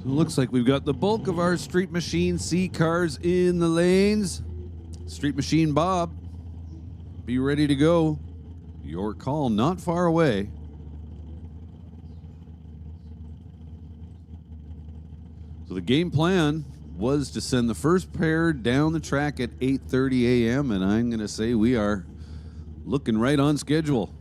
Looks like we've got the bulk of our Street Machine C cars in the lanes. Street Machine Bob, be ready to go. Your call not far away. So the game plan was to send the first pair down the track at 8:30 a.m. and I'm going to say we are looking right on schedule.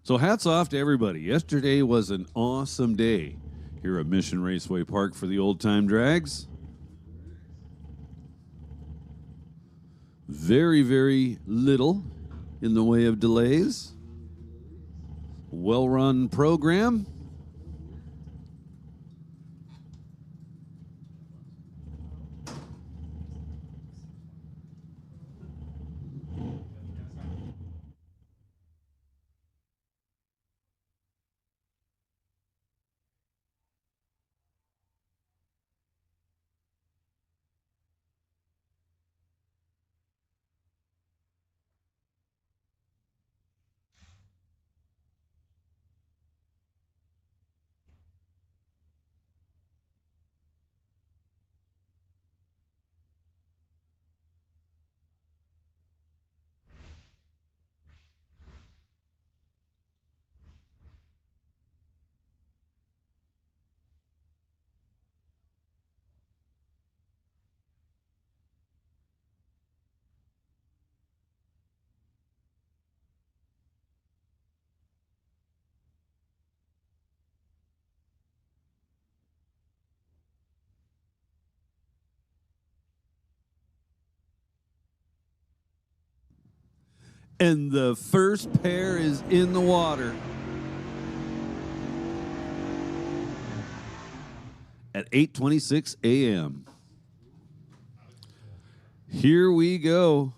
So hats off to everybody. Yesterday was an awesome day here at Mission Raceway Park for the Old Time Drags. Very, very little in the way of delays. Well-run program. And the first pair is in the water at 8:26 a.m. Here we go.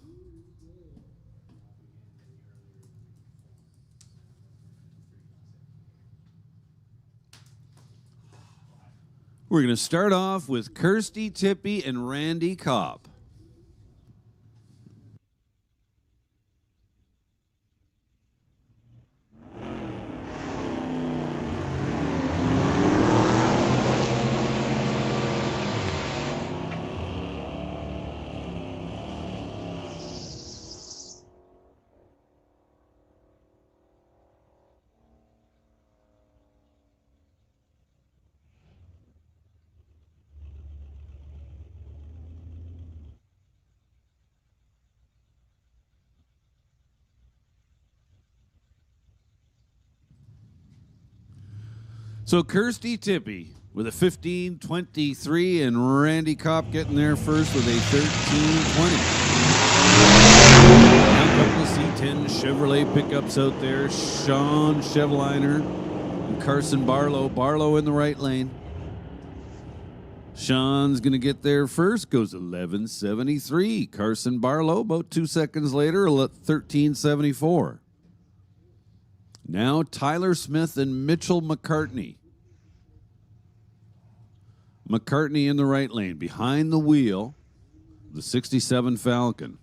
We're going to start off with Kirsty Tippy and Randy Kopp. So Kirsty Tippy with a 15:23 and Randy Kopp getting there first with a 13:20. Now a couple of C10 Chevrolet pickups out there. Sean Chevliner and Carson Barlow. Barlow in the right lane. Sean's going to get there first, goes 11:73. Carson Barlow about 2 seconds later, 13:74. Now Tyler Smith and Mitchell McCartney. McCartney in the right lane, behind the wheel, the 67 Falcon.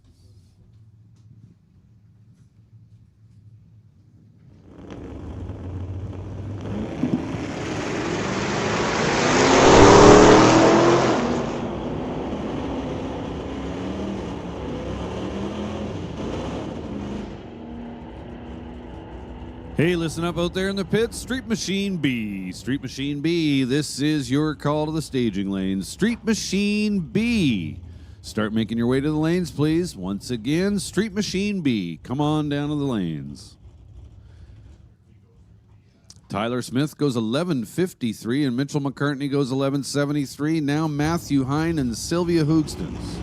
Hey, listen up out there in the pits. Street Machine B. Street Machine B, this is your call to the staging lanes. Street Machine B. Start making your way to the lanes, please. Once again, Street Machine B. Come on down to the lanes. Tyler Smith goes 11:53 and Mitchell McCartney goes 11:73. Now Matthew Hine and Sylvia Hoogstens.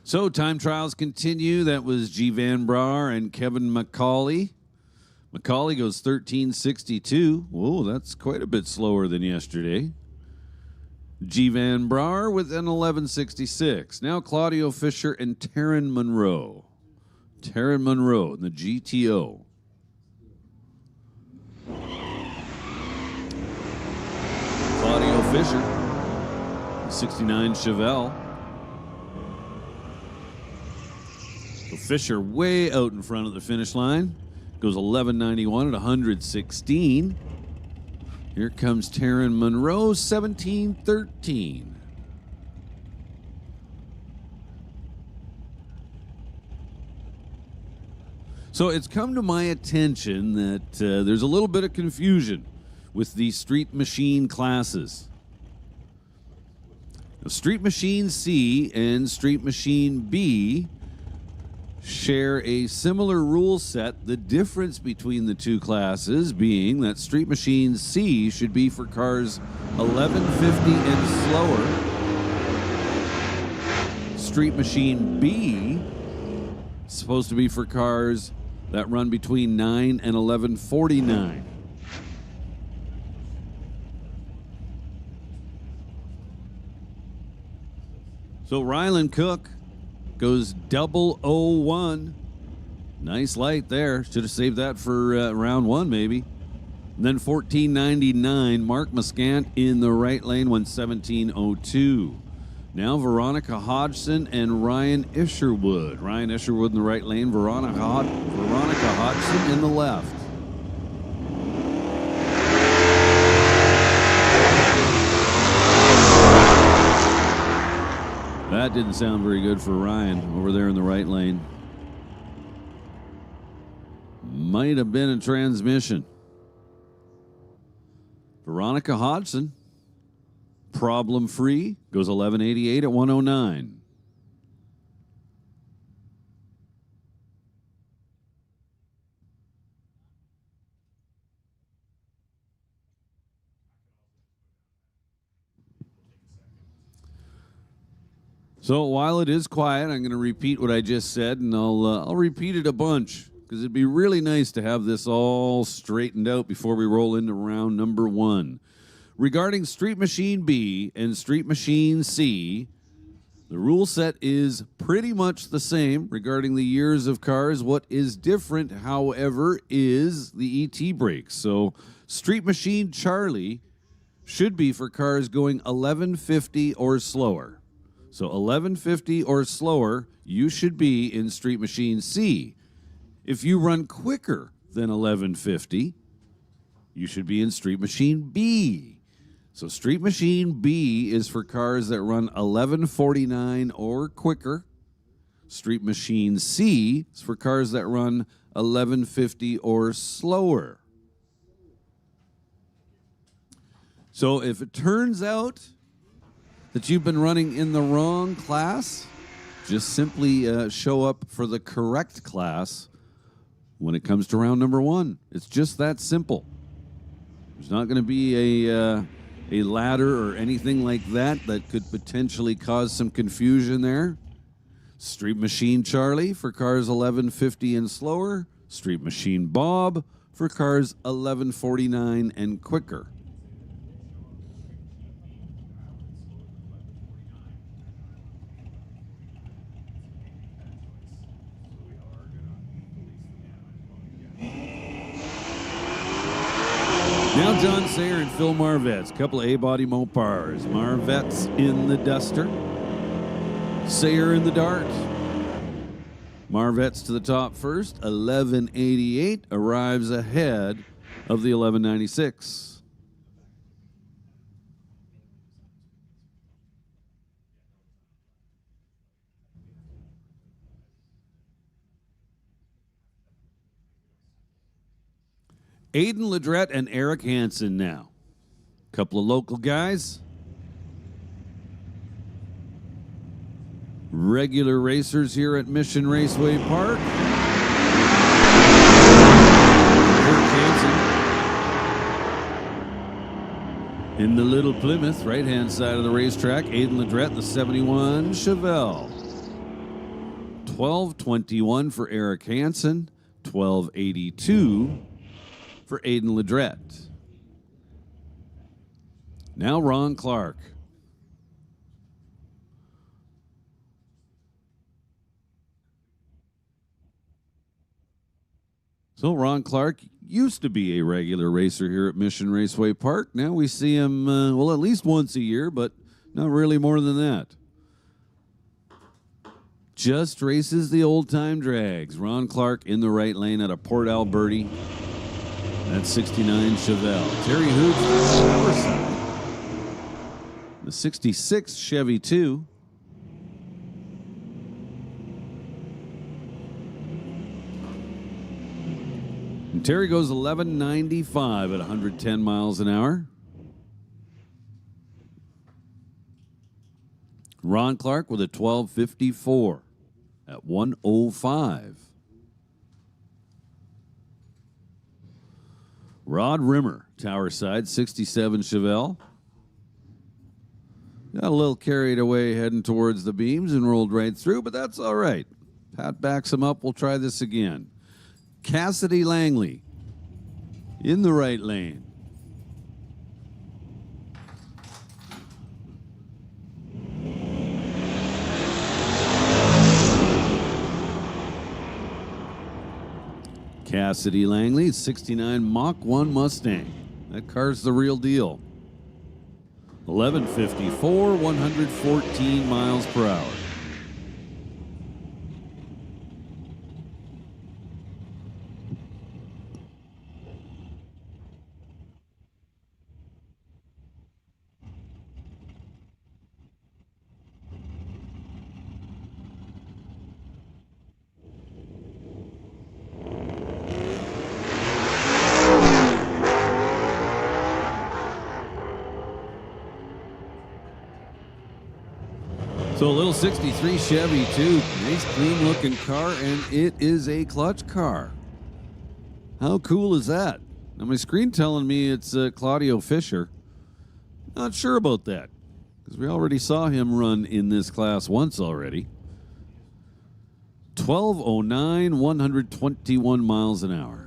So time trials continue. That was G. Van Braar and Kevin McCauley. McCauley goes 13.62. Whoa, that's quite a bit slower than yesterday. G. Van Braar with an 11.66. Now Claudio Fisher and Taryn Monroe. Taryn Monroe in the GTO. Claudio Fisher, 69 Chevelle. So Fisher way out in front of the finish line. Goes 11.91 at 116. Here comes Taryn Monroe, 17.13. So it's come to my attention that there's a little bit of confusion with the Street Machine classes. Now, Street Machine C and Street Machine B share a similar rule set, the difference between the two classes being that Street Machine C should be for cars 1150 and slower. Street Machine B is supposed to be for cars that run between 9 and 1149. So Ryland Cook goes 001. Nice light there. Should have saved that for round one, maybe. And then 14.99. Mark Muscant in the right lane went 17.02. Now Veronica Hodgson and Ryan Isherwood. Ryan Isherwood in the right lane. Veronica Hodgson in the left. That didn't sound very good for Ryan over there in the right lane. Might have been a transmission. Veronica Hodgson, problem free, goes 11.88 at 109. So while it is quiet, I'm going to repeat what I just said, and I'll repeat it a bunch because it'd be really nice to have this all straightened out before we roll into round number one. Regarding Street Machine B and Street Machine C, the rule set is pretty much the same regarding the years of cars. What is different, however, is the ET brakes. So Street Machine Charlie should be for cars going 1150 or slower. So 1150 or slower, you should be in Street Machine C. If you run quicker than 1150, you should be in Street Machine B. So Street Machine B is for cars that run 1149 or quicker. Street Machine C is for cars that run 1150 or slower. So if it turns out that you've been running in the wrong class, just simply show up for the correct class when it comes to round number one. It's just that simple. There's not going to be a ladder or anything like that that could potentially cause some confusion there. Street Machine Charlie for cars 1150 and slower. Street Machine Bob for cars 1149 and quicker. Now John Sayer and Phil Marvetts, couple of A-body Mopars. Marvetts in the Duster, Sayer in the Dart. Marvetts to the top first, 1188, arrives ahead of the 1196. Aidan Ledrette and Eric Hansen now. Couple of local guys. Regular racers here at Mission Raceway Park. Eric Hansen in the little Plymouth, right-hand side of the racetrack. Aidan Ledrette in the 71 Chevelle. 1221 for Eric Hansen. 1282 for Aiden Ledrette. Now Ron Clark. So Ron Clark used to be a regular racer here at Mission Raceway Park. Now we see him, well, at least once a year, but not really more than that. Just races the old-time drags. Ron Clark in the right lane out of Port Alberti. That's 69 Chevelle. Terry Hoops, the power side. The 66 Chevy 2. And Terry goes 1195 at 110 miles an hour. Ron Clark with a 1254 at 105. Rod Rimmer, Tower Side, 67 Chevelle. Got a little carried away heading towards the beams and rolled right through, but that's all right. Pat backs him up. We'll try this again. Cassidy Langley in the right lane. Cassidy Langley, 69 Mach 1 Mustang. That car's the real deal. 1154, 114 miles per hour. So a little 63 Chevy too. Nice clean looking car, and it is a clutch car. How cool is that? Now my screen telling me it's Claudio Fisher. Not sure about that, because we already saw him run in this class once already. 1209, 121 miles an hour.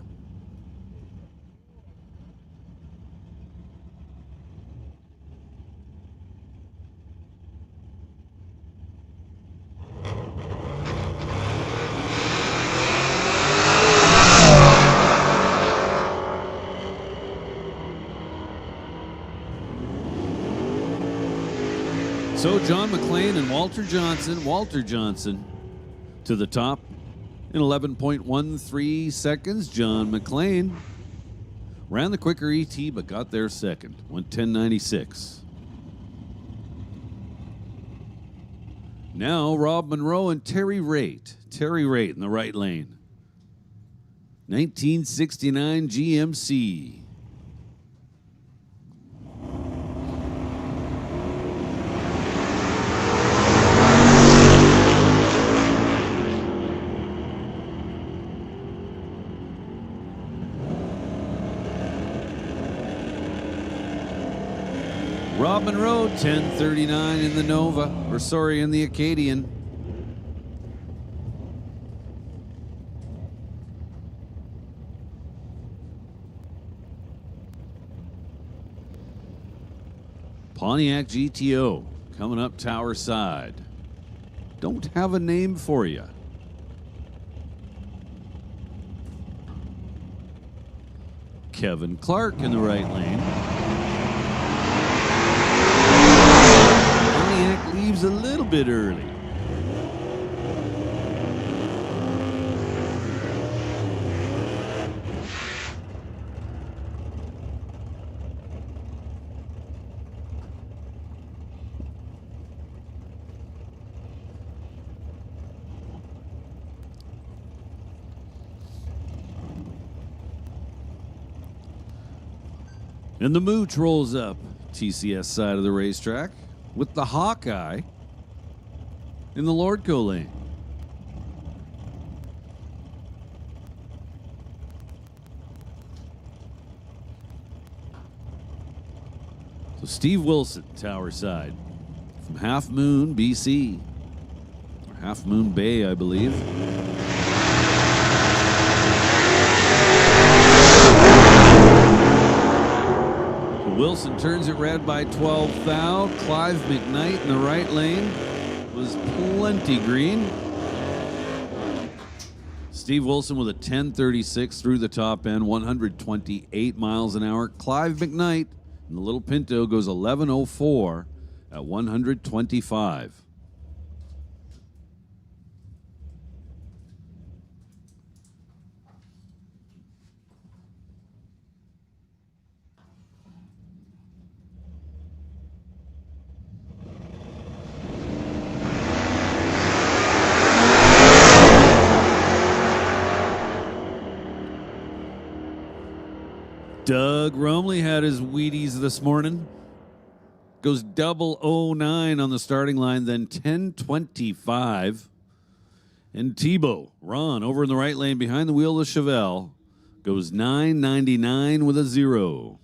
So John McLean and Walter Johnson to the top in 11.13 seconds. John McLean ran the quicker ET but got there second, went 10.96. Now Rob Monroe and Terry Raitt in the right lane. 1969 GMC. Rob Monroe, 10:39 in the Nova, in the Acadian. Pontiac GTO coming up Tower Side. Don't have a name for you. Kevin Clark in the right lane. Pontiac leaves a little bit early. And the Mooch rolls up TCS side of the racetrack with the Hawkeye in the Lordco lane. So Steve Wilson, Tower Side, from Half Moon, BC. Or Half Moon Bay, I believe. Wilson turns it red by 12 thou. Clive McKnight in the right lane was plenty green. Steve Wilson with a 10:36 through the top end, 128 miles an hour. Clive McKnight in the little Pinto goes 11:04 at 125. Doug Romley had his Wheaties this morning. Goes 009 on the starting line, then 10:25. And Tebow, Ron, over in the right lane behind the wheel of the Chevelle, goes 9:99 with a 0.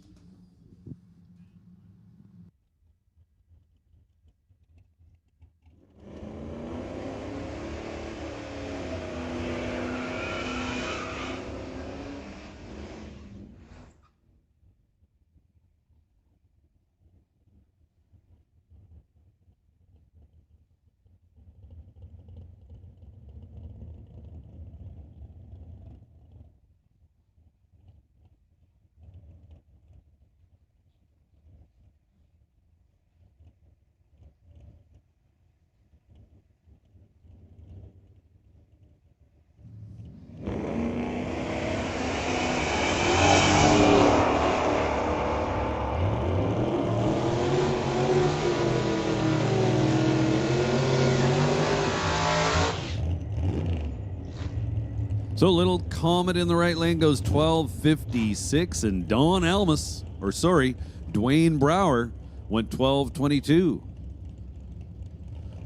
So Little Comet in the right lane goes 12:56, and Dwayne Brower went 12:22.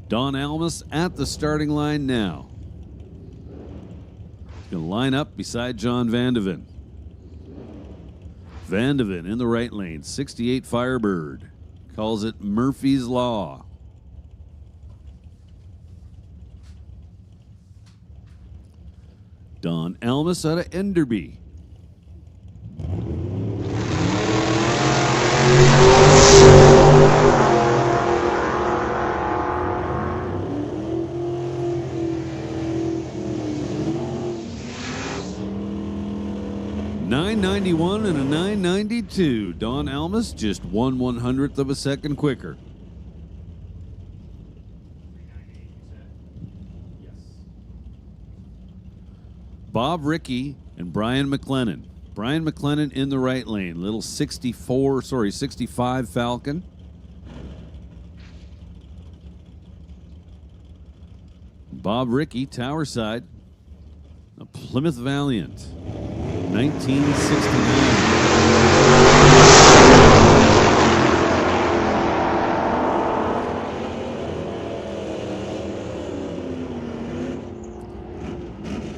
Don Almus at the starting line now. He's going to line up beside John Vandeven. Vandeven in the right lane, 68 Firebird. Calls it Murphy's Law. Don Almus out of Enderby. .991 and a 992. Don Almus just 1/100th of a second quicker. Bob Rickey and Brian McLennan. Brian McLennan in the right lane. Little 65 Falcon. Bob Rickey, Tower Side. A Plymouth Valiant. 1969.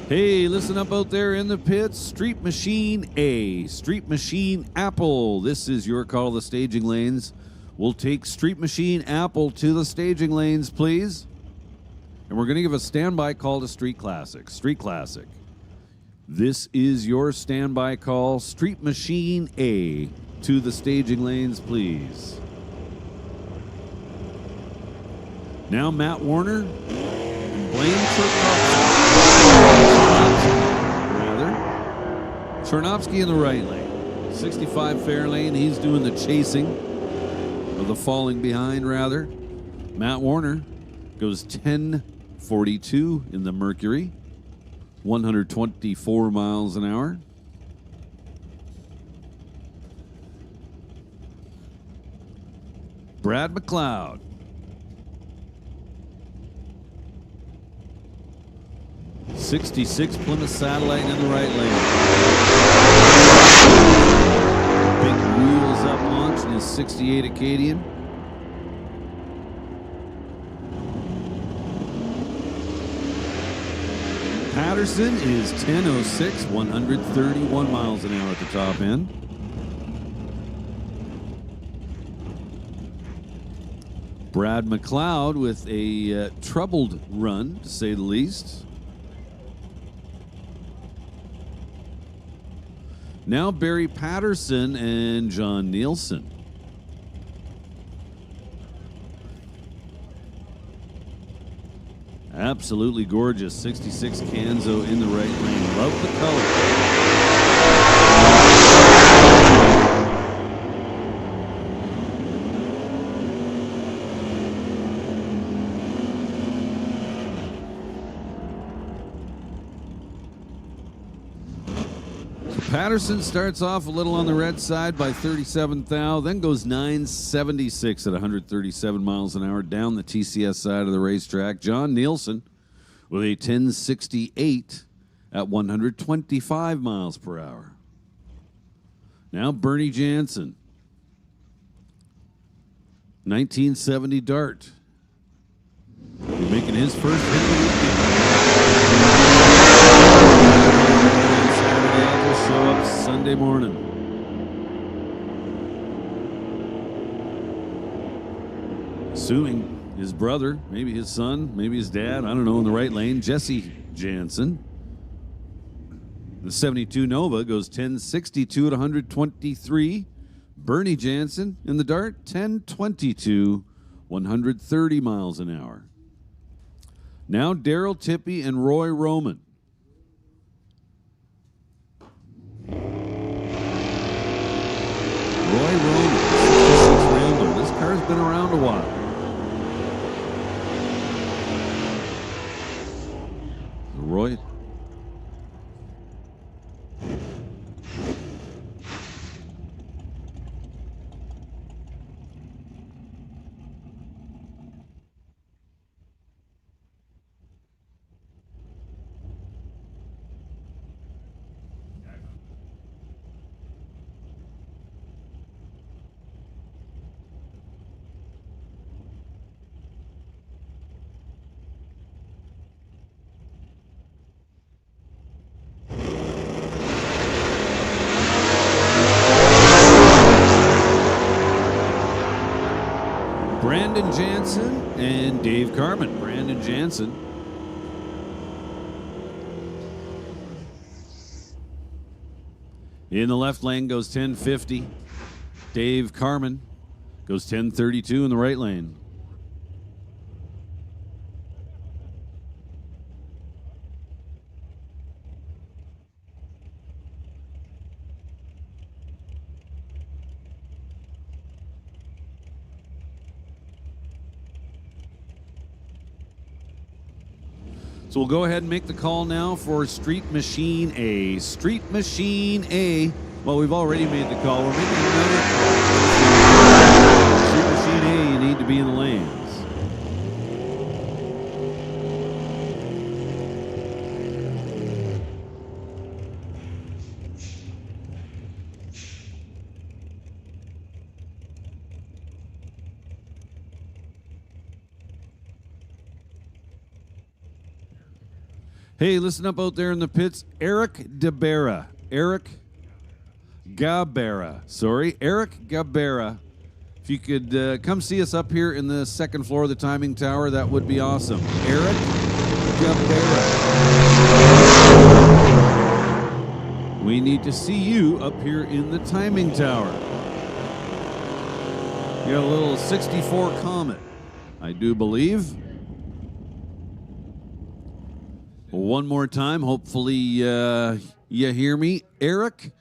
Hey, listen up out there in the pits. Street Machine A, Street Machine Apple. This is your call to the staging lanes. We'll take Street Machine Apple to the staging lanes, please. And we're going to give a standby call to Street Classic. Street Classic. This is your standby call. Street Machine A to the staging lanes, please. Now Matt Warner and Blaine Chernopsky in the right lane. 65 Fairlane. He's doing the chasing, or the falling behind, rather. Matt Warner goes 10:42 in the Mercury. 124 miles an hour. Brad McLeod. '66 Plymouth Satellite in the right lane. Big wheels up launch in his '68 Acadian. Patterson is 10:06, 131 miles an hour at the top end. Brad McLeod with a troubled run, to say the least. Now Barry Patterson and John Nielsen. Absolutely gorgeous. 66 Canzo in the right lane. Love the color. Patterson starts off a little on the red side by 37 thou, then goes 976 at 137 miles an hour down the TCS side of the racetrack. John Nielsen with a 1068 at 125 miles per hour. Now Bernie Jansen, 1970 Dart. He's making his first hit of the weekend. Show up Sunday morning. Assuming his brother, maybe his son, maybe his dad, I don't know, in the right lane, Jesse Jansen. The 72 Nova goes 1062 at 123. Bernie Jansen in the Dart, 1022, 130 miles an hour. Now Daryl Tippy and Roy Roman. Roy Roman, 66 Rambler. This car's been around a while. Roy. Brandon Jansen and Dave Carmen. Brandon Jansen. In the left lane goes 1050. Dave Carmen goes 1032 in the right lane. So we'll go ahead and make the call now for Street Machine A. Street Machine A. Well, we've already made the call. We're making another call. Street Machine A, you need to be in the lanes. Hey, listen up out there in the pits. Eric Gabera. Eric Gabera. If you could come see us up here in the second floor of the timing tower, that would be awesome. Eric Gabera. We need to see you up here in the timing tower. You got a little 64 Comet, I do believe. One more time, hopefully you hear me. Eric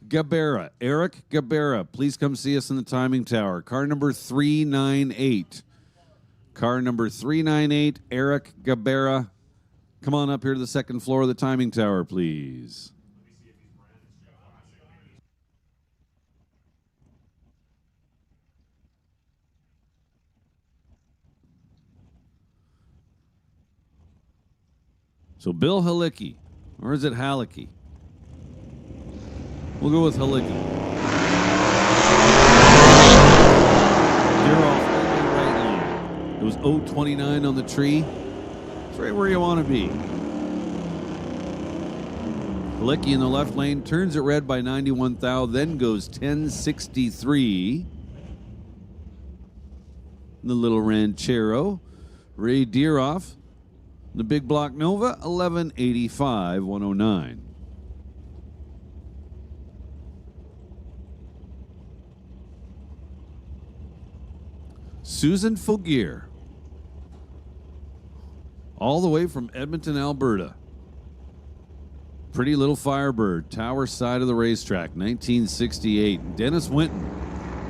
Gabera. Eric Gabera, please come see us in the timing tower. Car number 398. Car number 398, Eric Gabera. Come on up here to the second floor of the timing tower, please. So Bill Halicki, or is it Halicki? We'll go with Halicki. You're off the right lane. It was 029 on the tree. It's right where you want to be. Halicki in the left lane, turns it red by 91 thou, then goes 1063. the little Ranchero. Ray Deeroff, the big block Nova, 1185, 109. Susan Fogier, all the way from Edmonton, Alberta. Pretty Little Firebird, tower side of the racetrack, 1968. Dennis Winton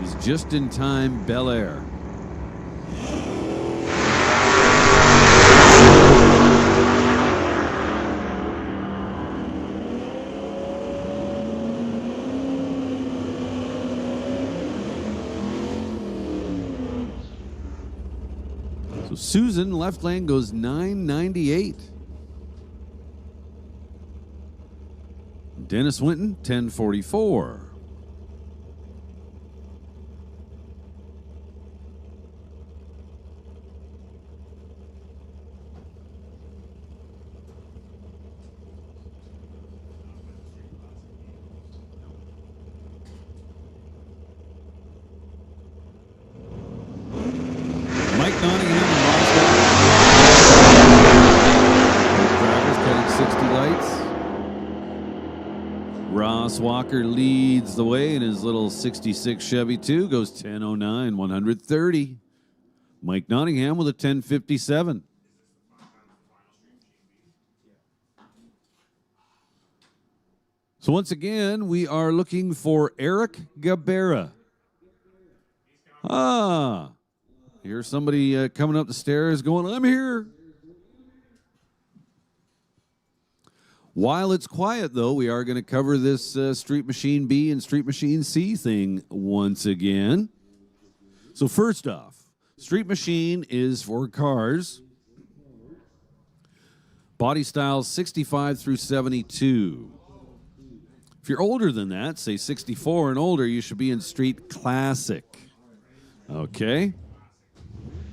is Just in Time Bel Air. So Susan, left lane goes 998. Dennis Winton, 1044. Mike Nottingham and Ross drivers cutting 60 lights. Ross Walker leads the way in his little 66 Chevy 2, goes 1009, 130. Mike Nottingham with a 1057. So once again, we are looking for Eric Gabera. Here's somebody coming up the stairs going, I'm here. While it's quiet, though, we are going to cover this Street Machine B and Street Machine C thing once again. So first off, Street Machine is for cars, body styles 65 through 72. If you're older than that, say 64 and older, you should be in Street Classic. Okay?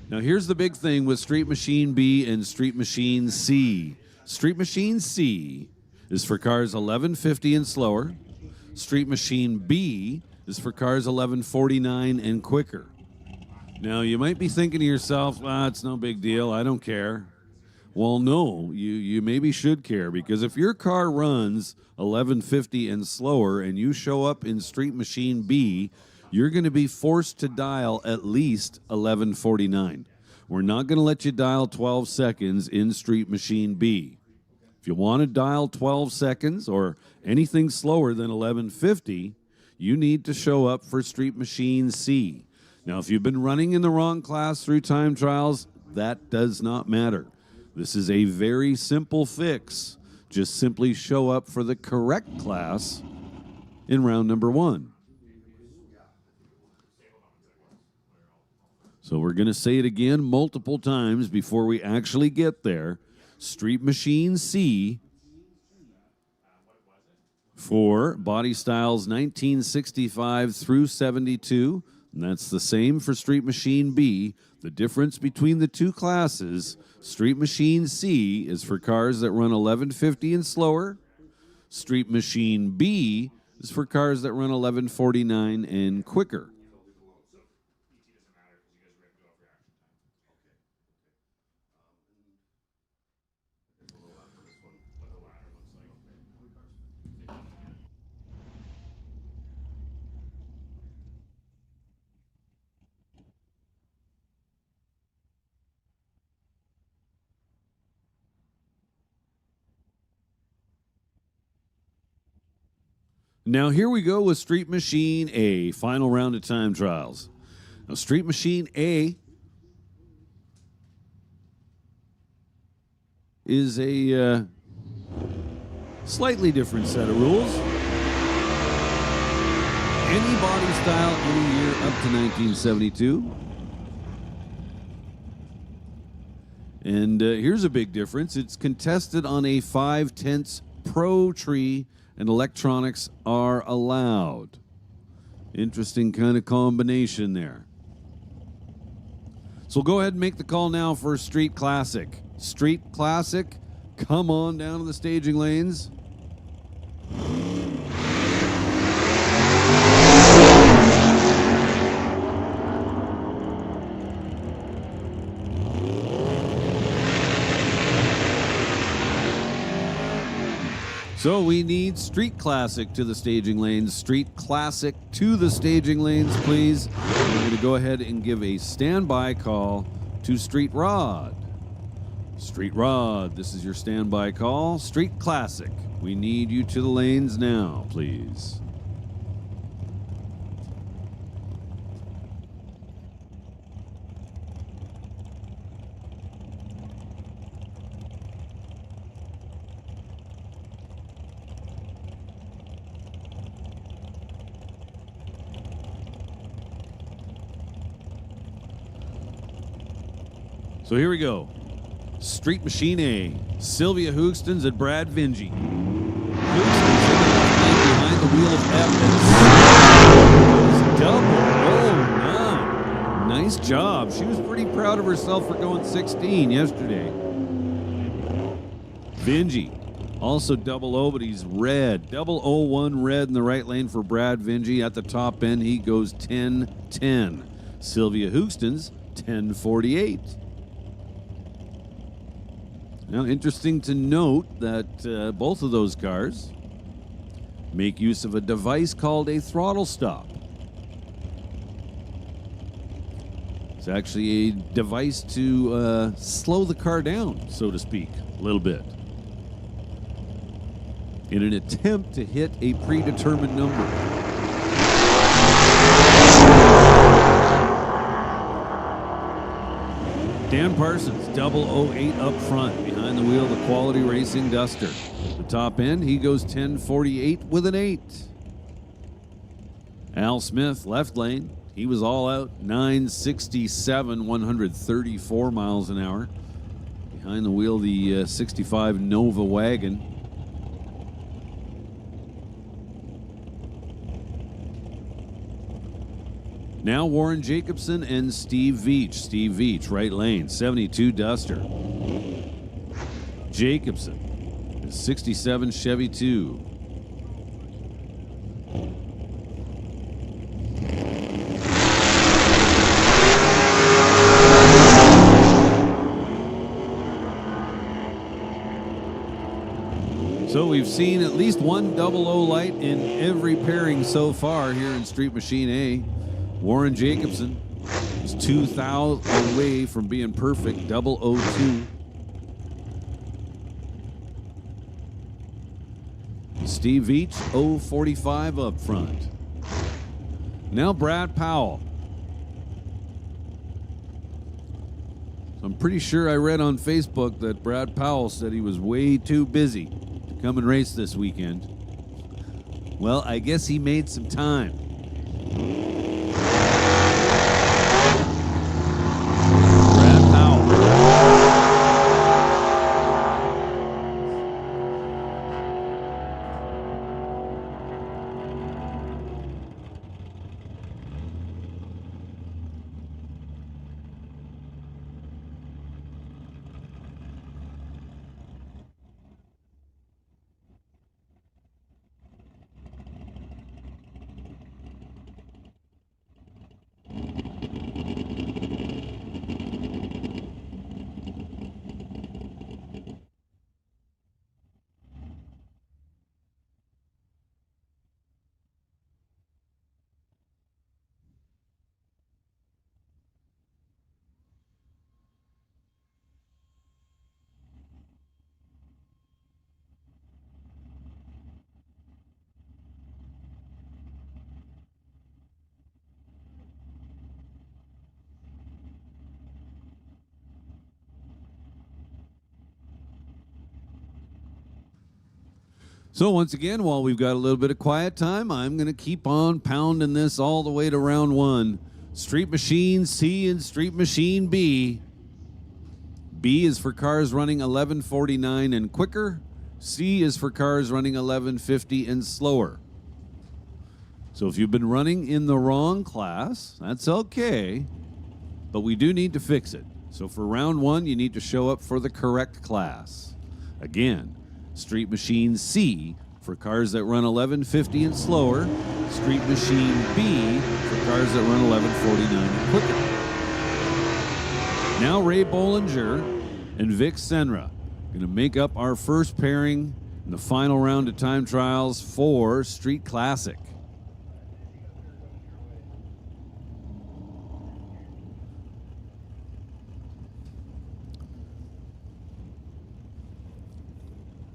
Now here's the big thing with Street Machine B and Street Machine C. Street Machine C is for cars 1150 and slower. Street Machine B is for cars 1149 and quicker. Now, you might be thinking to yourself, it's no big deal, I don't care. Well, no, you maybe should care, because if your car runs 1150 and slower and you show up in Street Machine B, you're going to be forced to dial at least 1149. We're not going to let you dial 12 seconds in Street Machine B. If you want to dial 12 seconds or anything slower than 1150, you need to show up for Street Machine C. Now, if you've been running in the wrong class through time trials, that does not matter. This is a very simple fix. Just simply show up for the correct class in round number 1. So we're going to say it again multiple times before we actually get there. Street Machine C for body styles 1965 through 72. And that's the same for Street Machine B. The difference between the two classes, Street Machine C is for cars that run 1150 and slower. Street Machine B is for cars that run 1149 and quicker. Now here we go with Street Machine A, final round of time trials. Now Street Machine A is a slightly different set of rules. Any body style, any year up to 1972. And here's a big difference. It's contested on a 5/10 Pro tree, and electronics are allowed. Interesting kind of combination there. So we'll go ahead and make the call now for Street Classic. Street Classic, come on down to the staging lanes. So we need Street Classic to the staging lanes. Street Classic to the staging lanes, please. We're going to go ahead and give a standby call to Street Rod. Street Rod, this is your standby call. Street Classic, we need you to the lanes now, please. So here we go. Street Machine A. Sylvia Hoogstens and Brad Vingy. Hoogstens behind the wheel of Evans. Double. Oh, no. Nice job. She was pretty proud of herself for going 16 yesterday. Vingy. Also double O, but he's red. 001 red in the right lane for Brad Vingy. At the top end, he goes 10-10. Sylvia Hoogstens, 10:48. Now, interesting to note that both of those cars make use of a device called a throttle stop. It's actually a device to slow the car down, so to speak, a little bit, in an attempt to hit a predetermined number. Dan Parsons, 008 up front, behind the wheel of the Quality Racing Duster. The top end, he goes 10:48 with an 8. Al Smith, left lane, he was all out, 9:67, 134 miles an hour. Behind the wheel, the 65 Nova wagon. Now Warren Jacobson and Steve Veach. Steve Veach, right lane, 72 Duster. Jacobson, 67 Chevy 2. So we've seen at least one 00 light in every pairing so far here in Street Machine A. Warren Jacobson is 2,000 away from being perfect, 002. Steve Veach, 045 up front. Now Brad Powell. I'm pretty sure I read on Facebook that Brad Powell said he was way too busy to come and race this weekend. Well, I guess he made some time. So once again, while we've got a little bit of quiet time, I'm going to keep on pounding this all the way to round one. Street Machine C and Street Machine B. B is for cars running 11:49 and quicker. C is for cars running 11:50 and slower. So if you've been running in the wrong class, that's okay, but we do need to fix it. So for round one, you need to show up for the correct class. Again, Street Machine C for cars that run 11:50 and slower. Street Machine B for cars that run 11:49 and quicker. Now Ray Bollinger and Vic Senra going to make up our first pairing in the final round of time trials for Street Classic.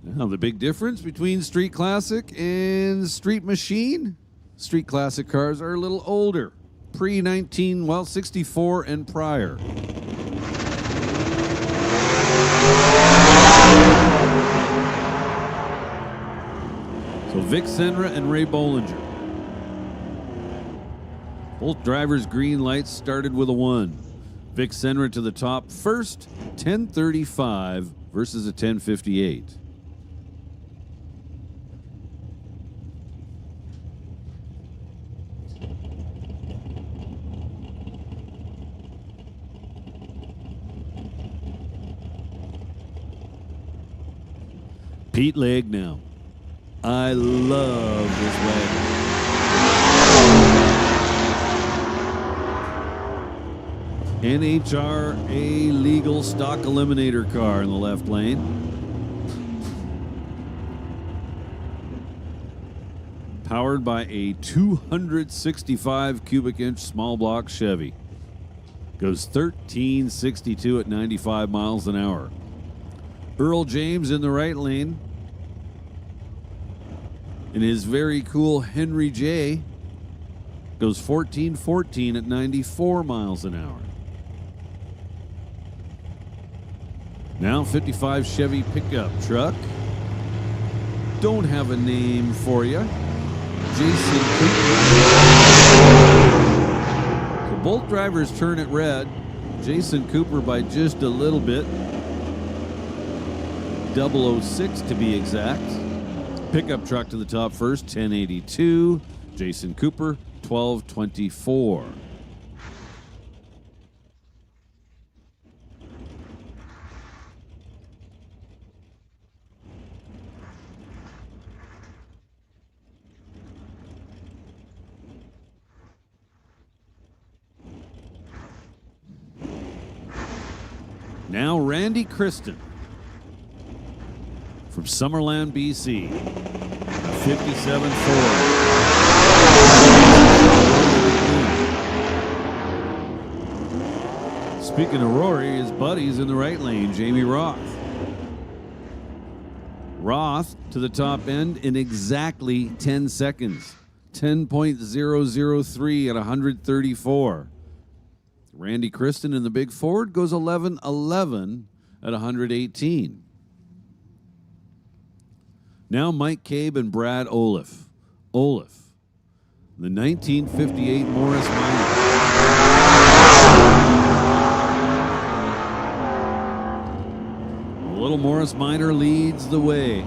Now, the big difference between Street Classic and Street Machine, Street Classic cars are a little older, pre-64 and prior. So Vic Senra and Ray Bollinger. Both drivers' green lights started with a 1. Vic Senra to the top first, 10:35 versus a 10:58. Pete Legg now. I love this wagon. NHRA legal stock eliminator car in the left lane. Powered by a 265 cubic inch small block Chevy. Goes 1362 at 95 miles an hour. Earl James in the right lane. In his very cool Henry J. Goes 1414 at 94 miles an hour. Now 55 Chevy pickup truck. Don't have a name for you. Jason Cooper. So both drivers turn it red. Jason Cooper by just a little bit. 006 to be exact. Pickup truck to the top first, 1082. Jason Cooper, 1224. Now Randy Kristen from Summerland, BC. 57 Ford. Speaking of Rory, his buddy's in the right lane, Jamie Roth. Roth to the top end in exactly 10 seconds. 10.003 at 134. Randy Kristen in the big Ford goes 11:11 at 118. Now Mike Cabe and Brad Olaf. Olaf, the 1958 Morris Minor. The little Morris Minor leads the way.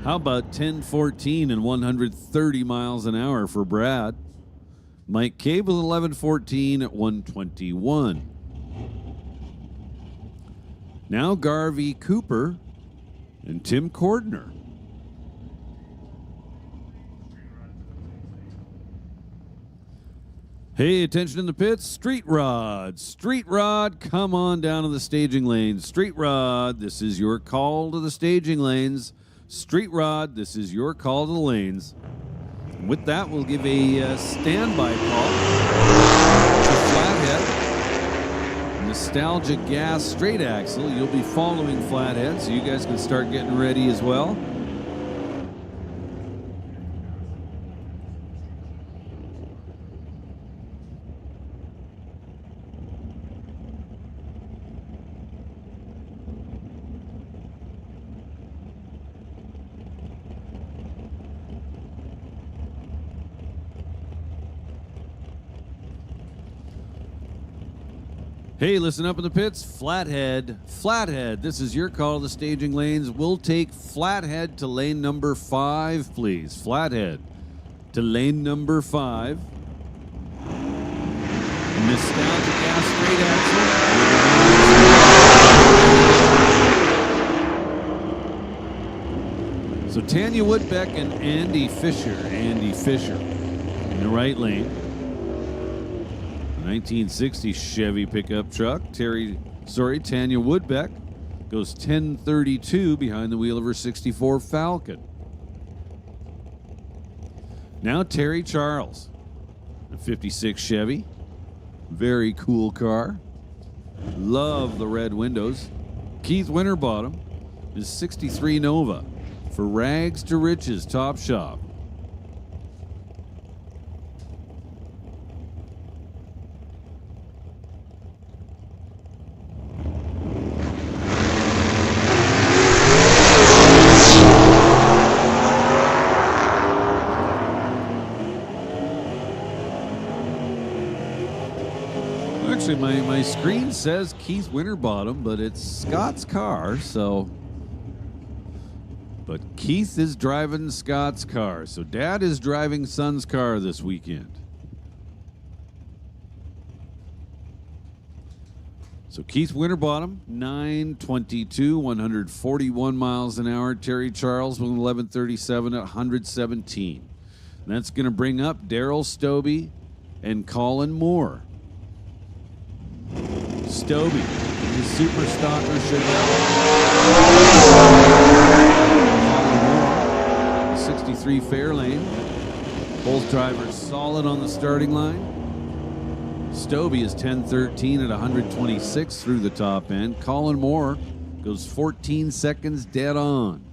How about 10:14 and 130 miles an hour for Brad? Mike Cabe with 11:14 at 121. Now Garvey Cooper and Tim Cordner. Hey, attention in the pits. Street Rod. Street Rod, come on down to the staging lanes. Street Rod, this is your call to the staging lanes. Street Rod, this is your call to the lanes. And with that, we'll give a standby call to Flathead. Nostalgia Gas straight axle. You'll be following Flathead, so you guys can start getting ready as well. Hey, listen up in the pits. Flathead. Flathead, this is your call to the staging lanes. We'll take Flathead to lane number 5, please. Flathead to lane number 5. Nostalgia Gas straight axle. So Tanya Woodbeck and Andy Fisher. Andy Fisher in the right lane. 1960 Chevy pickup truck. Tanya Woodbeck. Goes 10:32 behind the wheel of her 64 Falcon. Now Terry Charles, a 56 Chevy. Very cool car. Love the red windows. Keith Winterbottom is 63 Nova for Rags to Riches Top Shop. Actually, my screen says Keith Winterbottom, but it's Scott's car, so... But Keith is driving Scott's car, so Dad is driving Son's car this weekend. So Keith Winterbottom, 922, 141 miles an hour. Terry Charles with 1137 at 117. And that's going to bring up Daryl Stobie and Colin Moore. Stobie, his super stocker Chevelle. 63 Fairlane. Both drivers solid on the starting line. Stobie is 10:13 at 126 through the top end. Colin Moore goes 14 seconds dead on.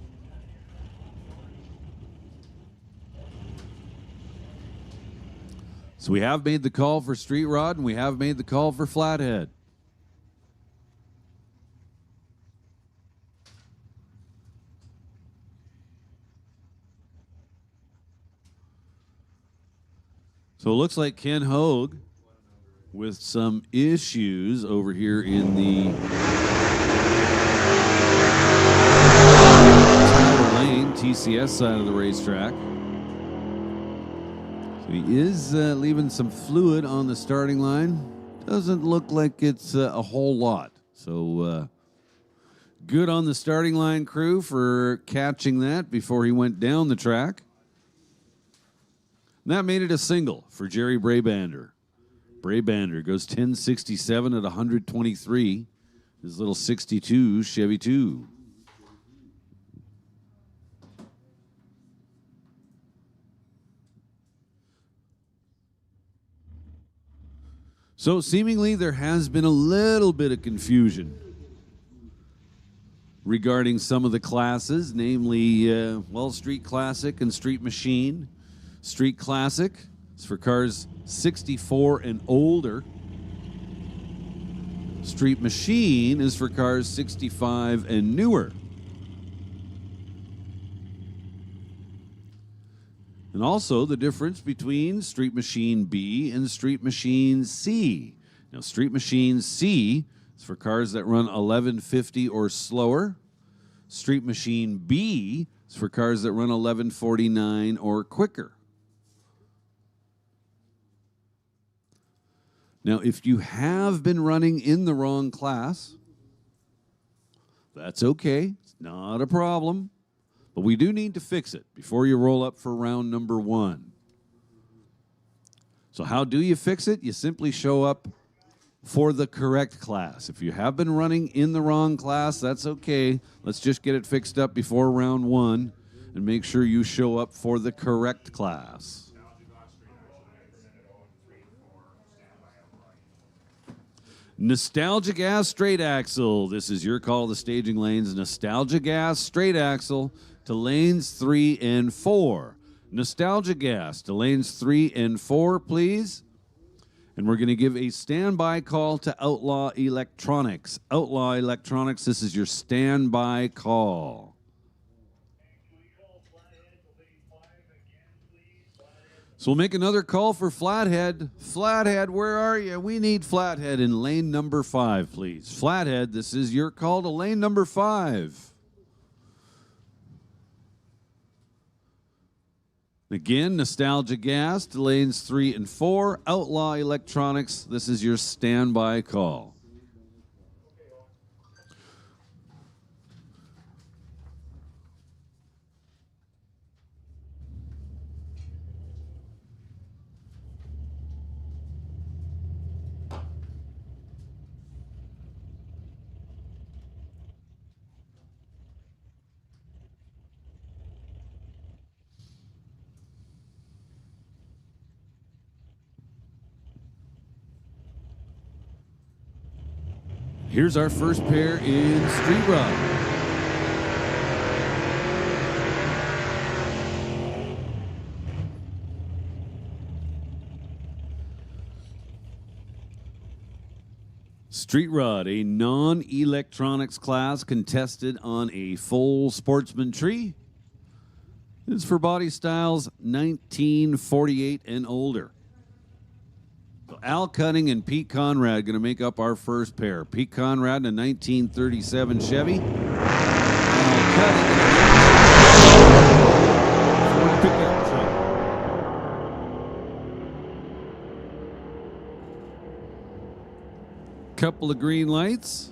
So we have made the call for Street Rod, and we have made the call for Flathead. So it looks like Ken Hogue with some issues over here in the Tyler Lane TCS side of the racetrack. So he is leaving some fluid on the starting line. Doesn't look like it's a whole lot. So good on the starting line crew for catching that before he went down the track. And that made it a single for Jerry Brabander. Brabander goes 10:67 at 123. His little 62 Chevy 2. So seemingly there has been a little bit of confusion regarding some of the classes, namely, Street Classic and Street Machine. Street Classic is for cars 64 and older. Street Machine is for cars 65 and newer. And also the difference between Street Machine B and Street Machine C. Now, Street Machine C is for cars that run 1150 or slower. Street Machine B is for cars that run 1149 or quicker. Now, if you have been running in the wrong class, that's okay. It's not a problem. But we do need to fix it before you roll up for round number 1. So how do you fix it? You simply show up for the correct class. If you have been running in the wrong class, that's okay. Let's just get it fixed up before round 1 and make sure you show up for the correct class. Nostalgia Gas Straight Axle. This is your call to staging lanes. Nostalgia Gas Straight Axle to lanes 3 and 4. Nostalgia Gas to lanes 3 and 4, please. And we're going to give a standby call to Outlaw Electronics. Outlaw Electronics, this is your standby call. So we'll make another call for Flathead. Flathead, where are you? We need Flathead in lane number 5, please. Flathead, this is your call to lane number 5. Again, Nostalgia Gas to lanes 3 and 4. Outlaw Electronics, this is your standby call. Here's our first pair in Street Rod. Street Rod, a non-electronics class contested on a full sportsman tree. It's for body styles 1948 and older. So Al Cutting and Pete Conrad going to make up our first pair. Pete Conrad in a 1937 Chevy. Al Cutting in a Ford pickup truck. Couple of green lights.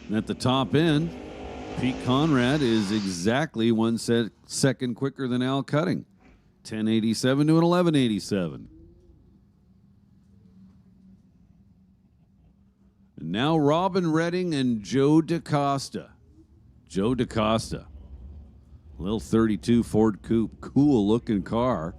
And at the top end, Pete Conrad is exactly 1 second quicker than Al Cutting. 1087 to an 1187. And now Robin Redding and Joe DaCosta. Joe DaCosta. Little 32 Ford Coupe. Cool looking car.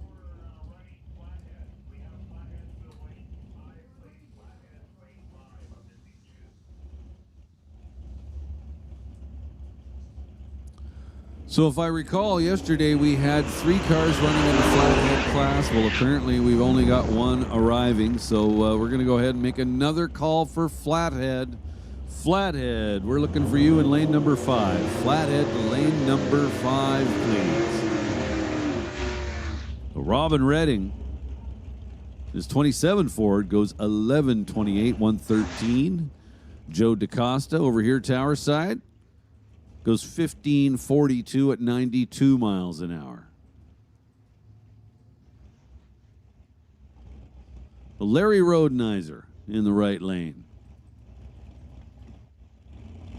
So if I recall, yesterday we had 3 cars running in the flathead class. Well, apparently we've only got 1 arriving, so we're going to go ahead and make another call for flathead. Flathead, we're looking for you in lane number 5. Flathead to lane number 5, please. So Robin Redding, his 27 Ford goes 1128, 113. Joe DaCosta over here, tower side, goes 1542 at 92 miles an hour. Larry Rodenizer in the right lane.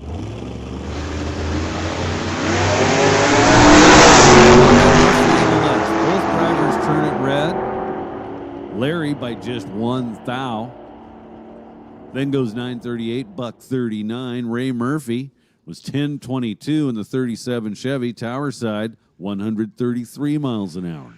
Both drivers turn it red. Larry by just 1 thou. Then goes 938, buck 39. Ray Murphy was 1022 in the 37 Chevy, tower side, 133 miles an hour.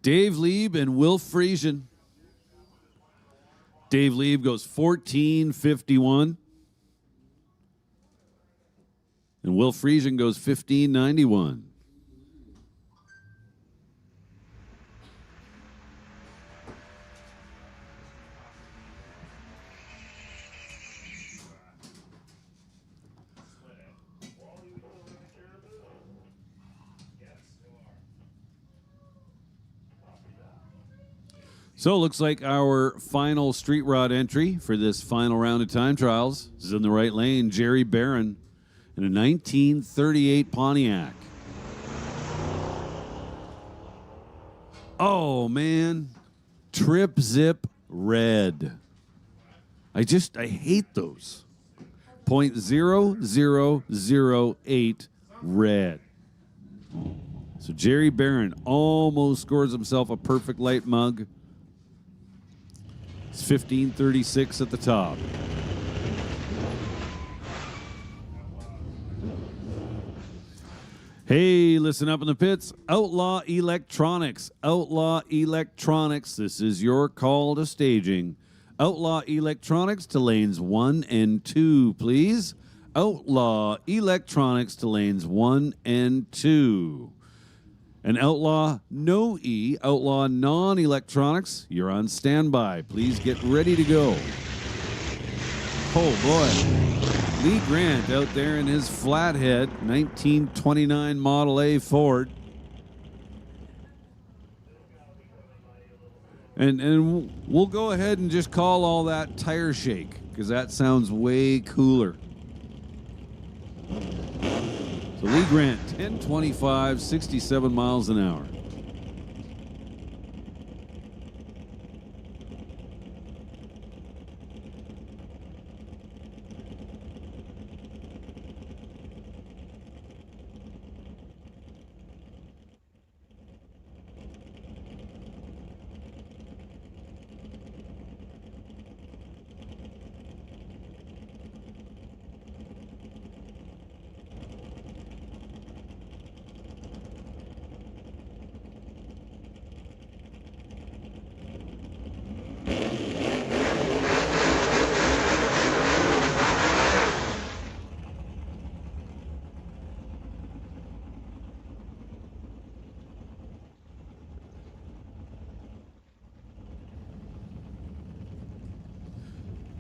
Dave Lieb and Will Friesen. Dave Lieb goes 1451. And Will Friesen goes 1591. So it looks like our final street rod entry for this final round of time trials is in the right lane. Jerry Barron in a 1938 Pontiac. Oh, man. Trip Zip Red. I hate those. 0.0008 red. So Jerry Barron almost scores himself a perfect light mug. It's 1536 at the top. Hey, listen up in the pits. Outlaw Electronics. Outlaw Electronics. This is your call to staging. Outlaw Electronics to lanes 1 and 2, please. Outlaw Electronics to lanes 1 and 2. And Outlaw No E, Outlaw Non-Electronics, you're on standby. Please get ready to go. Oh, boy. Lee Grant out there in his flathead, 1929 Model A Ford. And we'll go ahead and just call all that tire shake, because that sounds way cooler. So Lee Grant, 1025, 67 miles an hour.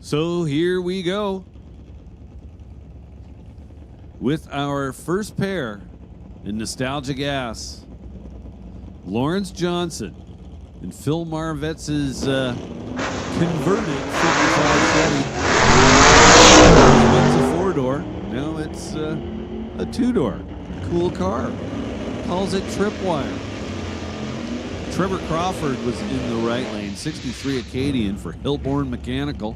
So here we go with our first pair in Nostalgia Gas. Lawrence Johnson and Phil Marvetz's converted 55 Chevy. It's a 4-door. Now it's a 2-door. Cool car. Calls it Tripwire. Trevor Crawford was in the right lane. 63 Acadian for Hillborn Mechanical.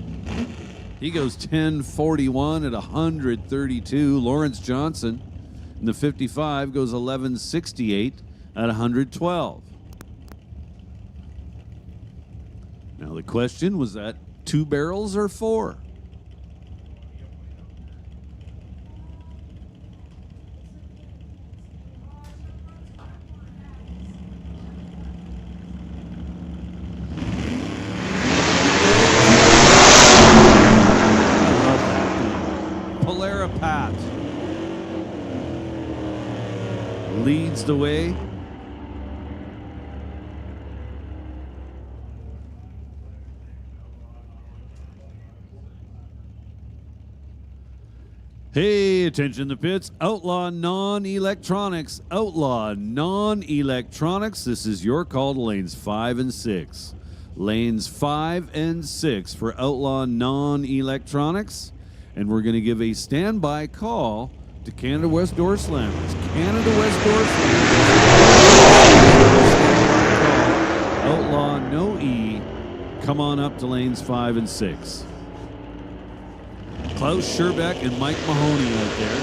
He goes 10:41 at 132. Lawrence Johnson in the 55 goes 11:68 at 112. Now the question was that 2 barrels or 4? Pat leads the way. Hey, attention the pits. Outlaw Non-Electronics. Outlaw Non-Electronics. This is your call to lanes 5 and 6. Lanes 5 and 6 for Outlaw Non-Electronics. And we're going to give a standby call to Canada West Door Slammers. Canada West Door Slammers. Outlaw No E. Come on up to lanes 5 and 6. Klaus Scherbeck and Mike Mahoney out there.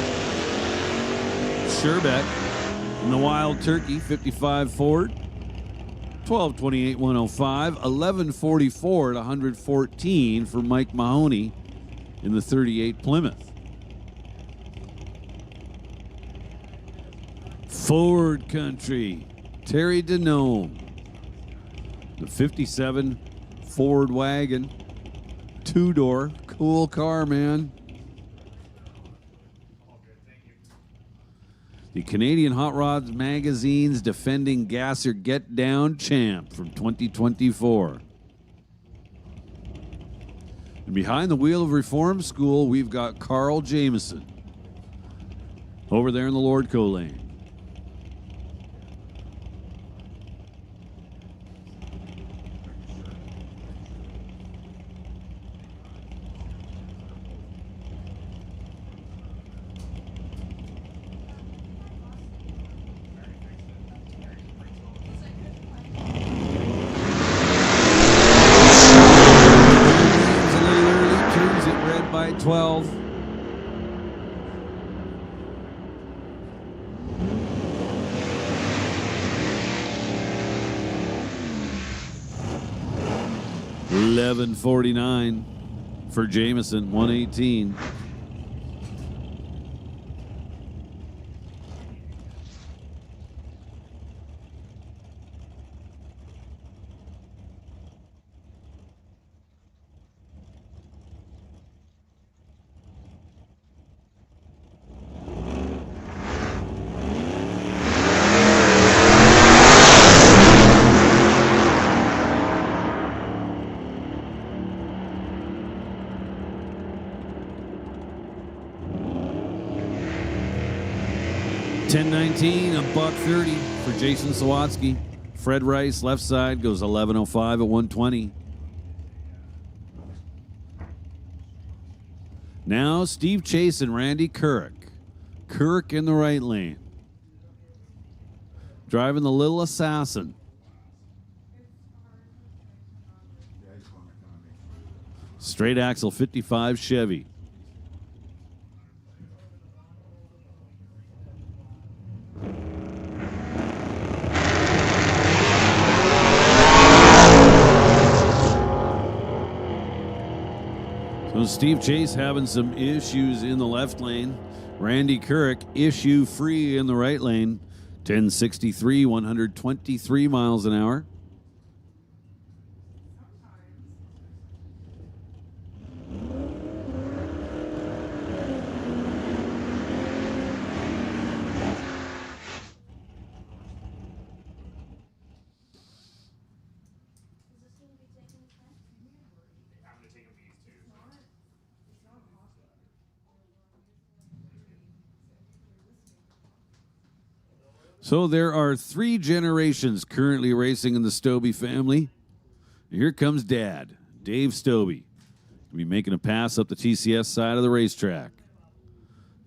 Scherbeck in the Wild Turkey 55 Ford. 12:28 105. 11:44 at 114 for Mike Mahoney in the 38 Plymouth. Ford Country, Terry Denome. The 57 Ford wagon, 2-door, cool car, man. The Canadian Hot Rods Magazine's defending Gasser Get Down champ from 2024. And behind the wheel of Reform School, we've got Carl Jameson over there in the Lordco lane. By 12. $11.49 for Jameson, 118. $10.19, $1.30 for Jason Sawatsky. Fred Rice, left side, goes 11.05 at 120. Now Steve Chase and Randy Kurek. Kurek in the right lane. Driving the Little Assassin. Straight axle 55 Chevy. So Steve Chase having some issues in the left lane. Randy Kurek issue free in the right lane. 1063, 123 miles an hour. So there are 3 generations currently racing in the Stobie family. Here comes Dad, Dave Stobie. He'll be making a pass up the TCS side of the racetrack.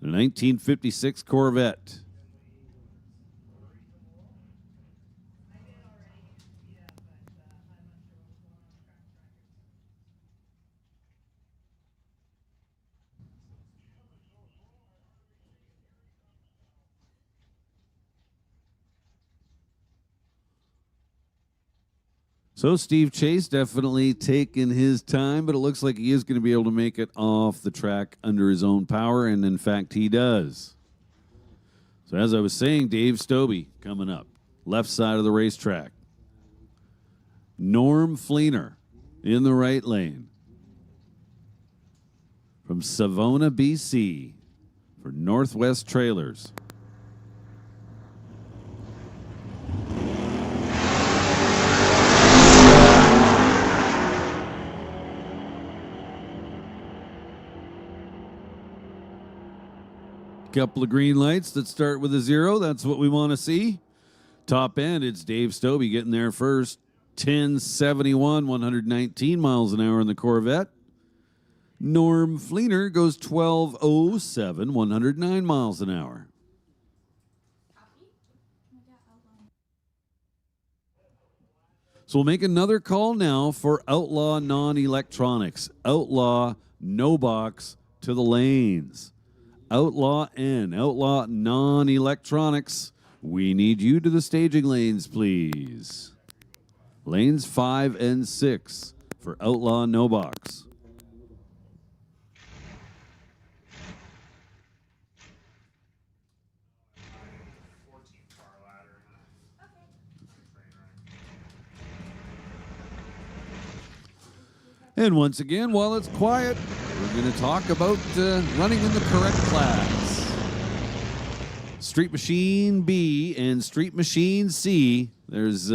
The 1956 Corvette. So Steve Chase definitely taking his time, but it looks like he is going to be able to make it off the track under his own power, and in fact he does. So as I was saying, Dave Stobie coming up, left side of the racetrack. Norm Fleener in the right lane. From Savona, BC for Northwest Trailers. Couple of green lights that start with a 0. That's what we want to see. Top end, it's Dave Stobie getting there first. 1071, 119 miles an hour in the Corvette. Norm Fleener goes 1207, 109 miles an hour. So we'll make another call now for Outlaw Non-Electronics. Outlaw No Box to the lanes. Outlaw Non-Electronics. We need you to the staging lanes, please. Lanes 5 and 6 for Outlaw No Box. And once again, while it's quiet, we're going to talk about running in the correct class. Street Machine B and Street Machine C. There's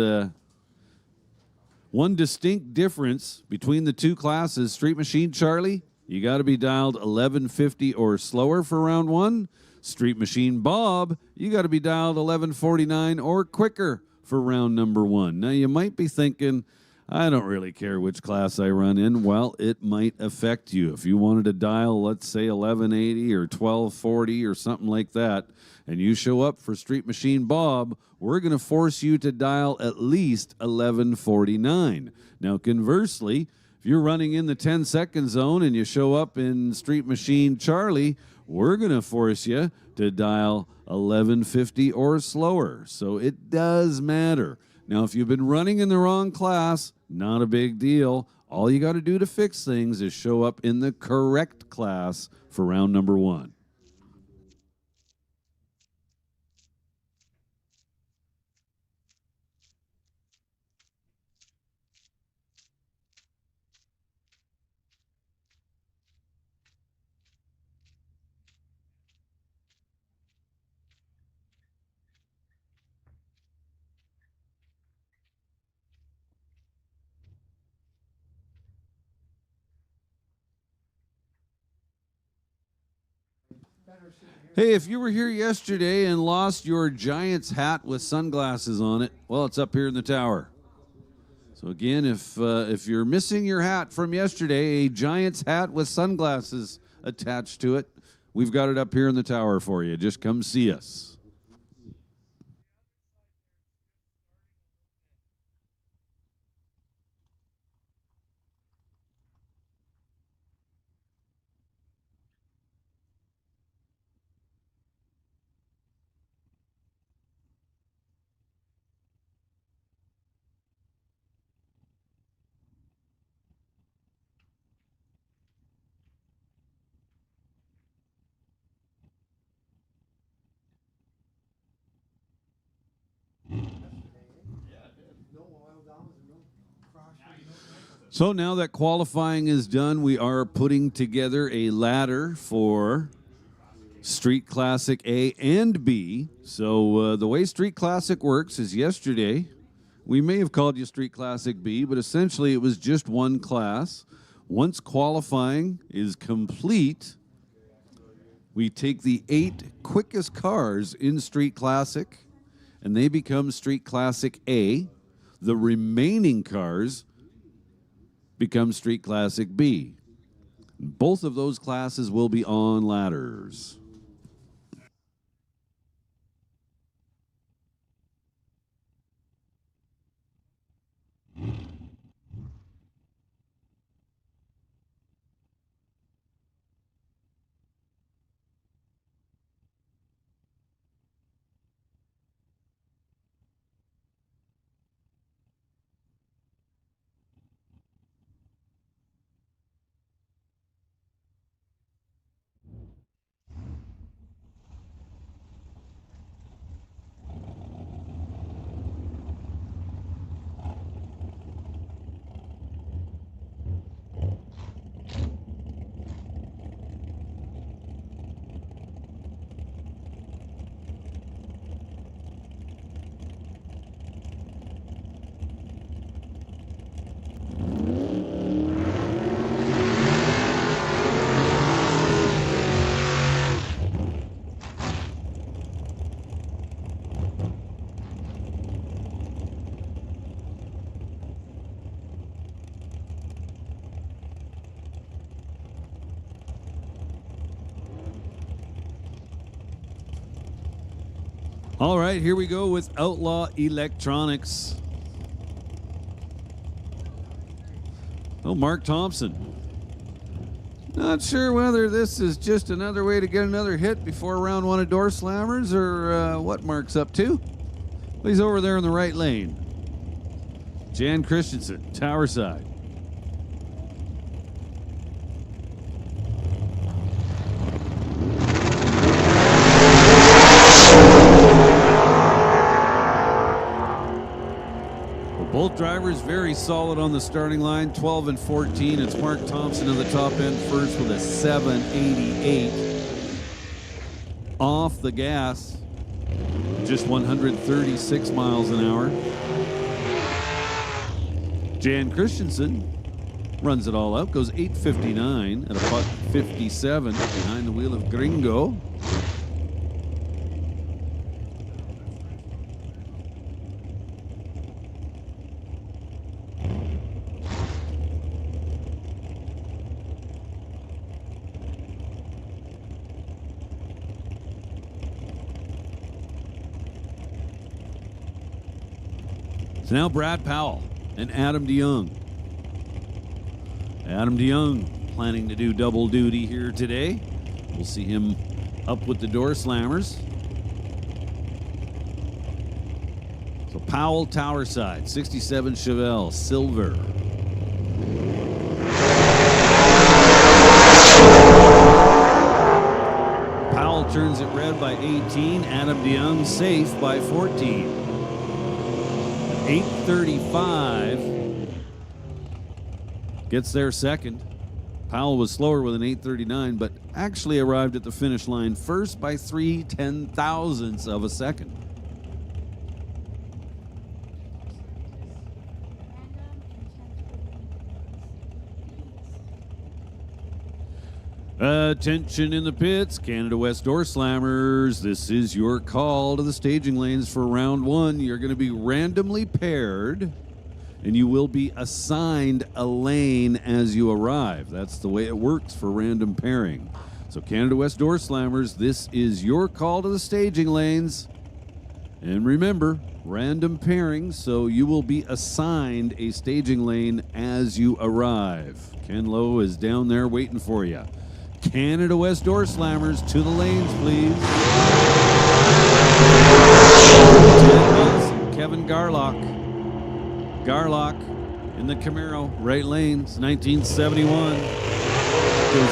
one distinct difference between the two classes. Street Machine Charlie, you got to be dialed 1150 or slower for round 1. Street Machine Bob, you got to be dialed 1149 or quicker for round number 1. Now you might be thinking, I don't really care which class I run in. Well, it might affect you. If you wanted to dial, let's say 1180 or 1240 or something like that, and you show up for Street Machine Bob, we're going to force you to dial at least 1149. Now, conversely, if you're running in the 10-second zone and you show up in Street Machine Charlie, we're going to force you to dial 1150 or slower. So it does matter. Now, if you've been running in the wrong class, not a big deal. All you got to do to fix things is show up in the correct class for round number 1. Hey, if you were here yesterday and lost your Giants hat with sunglasses on it, well, it's up here in the tower. So again, if you're missing your hat from yesterday, a Giants hat with sunglasses attached to it, we've got it up here in the tower for you. Just come see us. So now that qualifying is done, we are putting together a ladder for Street Classic A and B. So the way Street Classic works is yesterday, we may have called you Street Classic B, but essentially it was just one class. Once qualifying is complete, we take the 8 quickest cars in Street Classic, and they become Street Classic A. The remaining cars become Street Classic B. Both of those classes will be on ladders. All right, here we go with Outlaw Electronics. Oh, Mark Thompson. Not sure whether this is just another way to get another hit before round one of Door Slammers or what Mark's up to. He's over there in the right lane. Jan Christensen, tower side. Both drivers very solid on the starting line, 12 and 14. It's Mark Thompson in the top end first with a 788. Off the gas, just 136 miles an hour. Jan Christensen runs it all out, goes 859 at a buck 57 behind the wheel of Gringo. So now Brad Powell and Adam DeYoung. Adam DeYoung planning to do double duty here today. We'll see him up with the Door Slammers. So Powell, tower side, 67 Chevelle, silver. Powell turns it red by 18. Adam DeYoung safe by 14. 8:35 gets there second. Powell was slower with an 8:39, but actually arrived at the finish line first by 3/10,000ths of a second. Attention in the pits, Canada West Door Slammers. This is your call to the staging lanes for round one. You're going to be randomly paired, and you will be assigned a lane as you arrive. That's the way it works for random pairing. So Canada West Door Slammers, this is your call to the staging lanes. And remember, random pairing, so you will be assigned a staging lane as you arrive. Ken Lowe is down there waiting for you. Canada West Door Slammers to the lanes, please. Kevin Garlock. Garlock in the Camaro, right lanes, 1971. Goes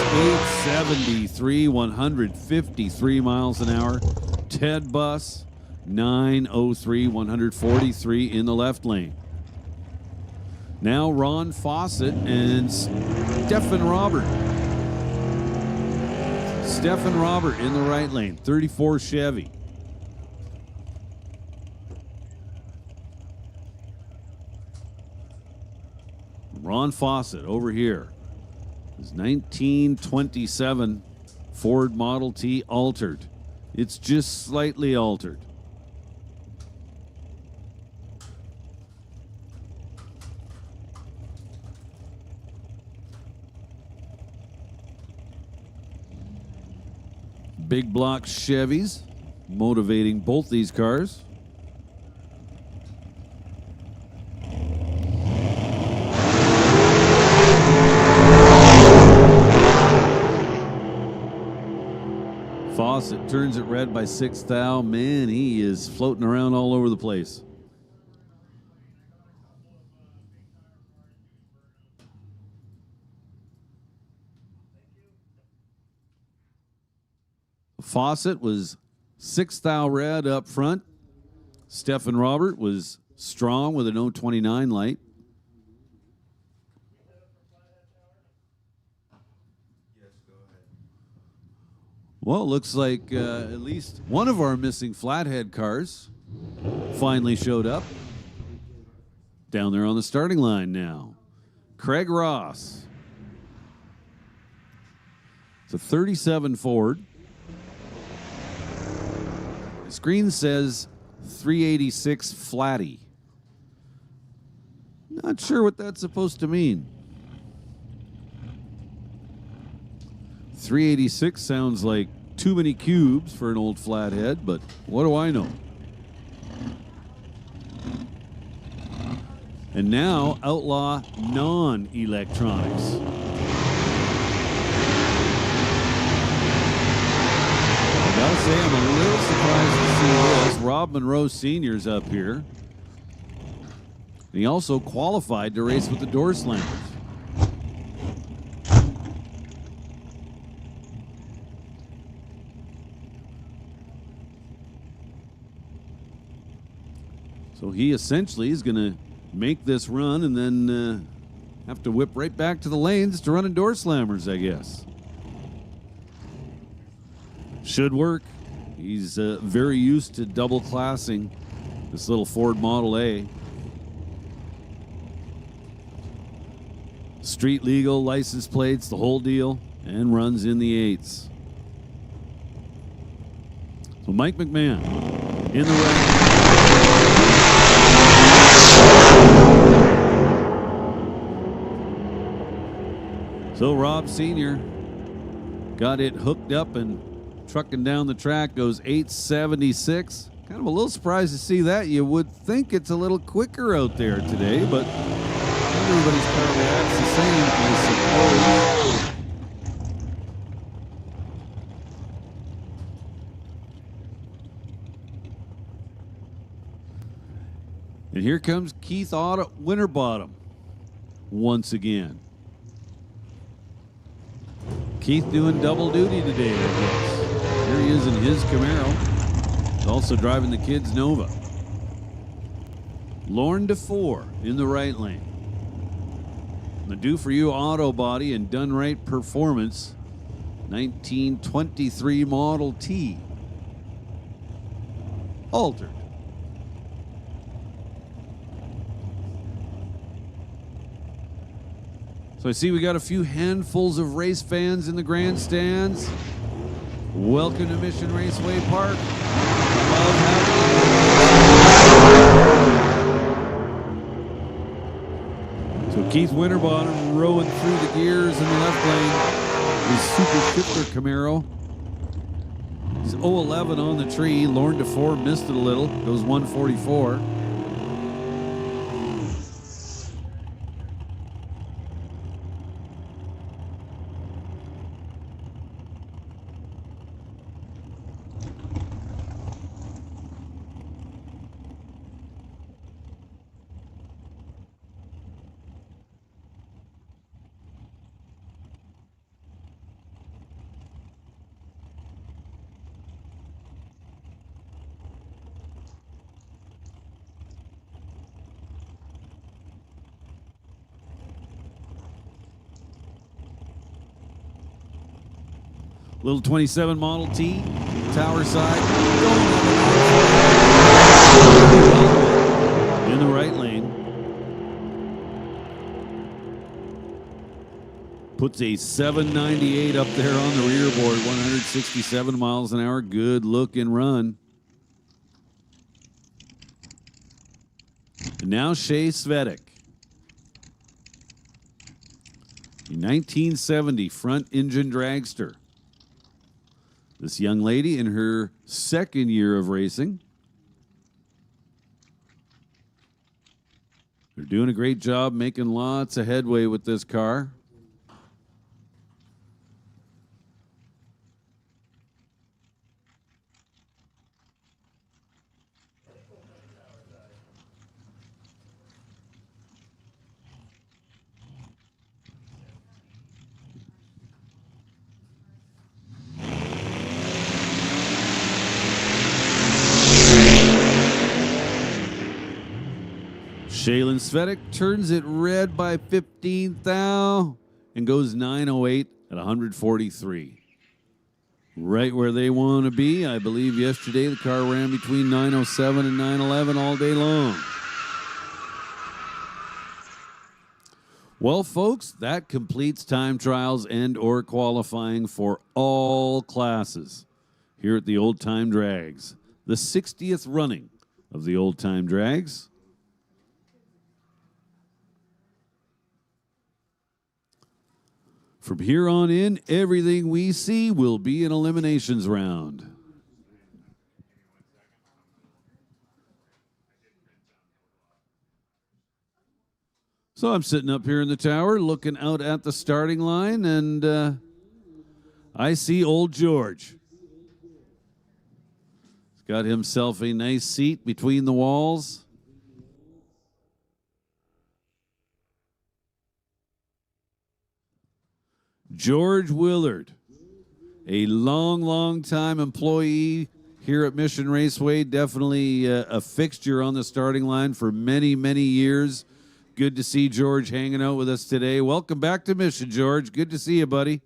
873, 153 miles an hour. Ted Buss, 903, 143 in the left lane. Now Ron Fawcett and Stephen Robert. Stephen Robert in the right lane, 34 Chevy. Ron Fawcett over here. His 1927 Ford Model T altered. It's just slightly altered. big block Chevys, motivating both these cars. Fawcett turns it red by 6 thou. Man, he is floating around all over the place. Fawcett was 6 thou red up front. Stephen Robert was strong with an 029 light. Well, it looks like at least one of our missing flathead cars finally showed up. Down there on the starting line now. Craig Ross. It's a 37 Ford. The screen says 386 Flatty. Not sure what that's supposed to mean. 386 sounds like too many cubes for an old flathead, but what do I know? And now, outlaw non-electronics. I gotta say, I'm a little surprised to see this. Rob Monroe Sr.'s up here. And he also qualified to race with the door slammers. So he essentially is going to make this run and then have to whip right back to the lanes to run in door slammers, I guess. Should work. He's very used to double classing this little Ford Model A. Street legal, license plates, the whole deal, and runs in the 8s. So Mike McMahon in the red. So Rob Sr. got it hooked up and trucking down the track, goes 876. Kind of a little surprised to see that. You would think it's a little quicker out there today, but everybody's car reacts the same, I suppose. And here comes Keith Winterbottom once again. Keith doing double duty today, I guess. Here he is in his Camaro. He's also driving the kids' Nova. Lorne DeFore in the right lane. The Do For You Auto Body and Done Right Performance 1923 Model T. Altered. So I see we got a few handfuls of race fans in the grandstands. Welcome to Mission Raceway Park. Love having you. So Keith Winterbottom rowing through the gears in the left lane. His Super Shifter Camaro. He's 011 on the tree. Lorne DeFore missed it a little. Goes 144. Little 27 Model T, tower side. In the right lane. Puts a 798 up there on the rear board, 167 miles an hour. Good looking run. And now Shea Svedek. 1970 front engine dragster. This young lady in her second year of racing. They're doing a great job making lots of headway with this car. Shaylin Svetic turns it red by 15 thou and goes 908 at 143. Right where they want to be. I believe yesterday the car ran between 907 and 911 all day long. Well, folks, that completes time trials and or qualifying for all classes here at the Old Time Drags. The 60th running of the Old Time Drags. From here on in, everything we see will be an eliminations round. So I'm sitting up here in the tower looking out at the starting line, and I see old George. He's got himself a nice seat between the walls. George Willard, a long time employee here at Mission Raceway, definitely a fixture on the starting line for many years. Good to see George hanging out with us today. Welcome back to Mission, George. Good to see you, buddy.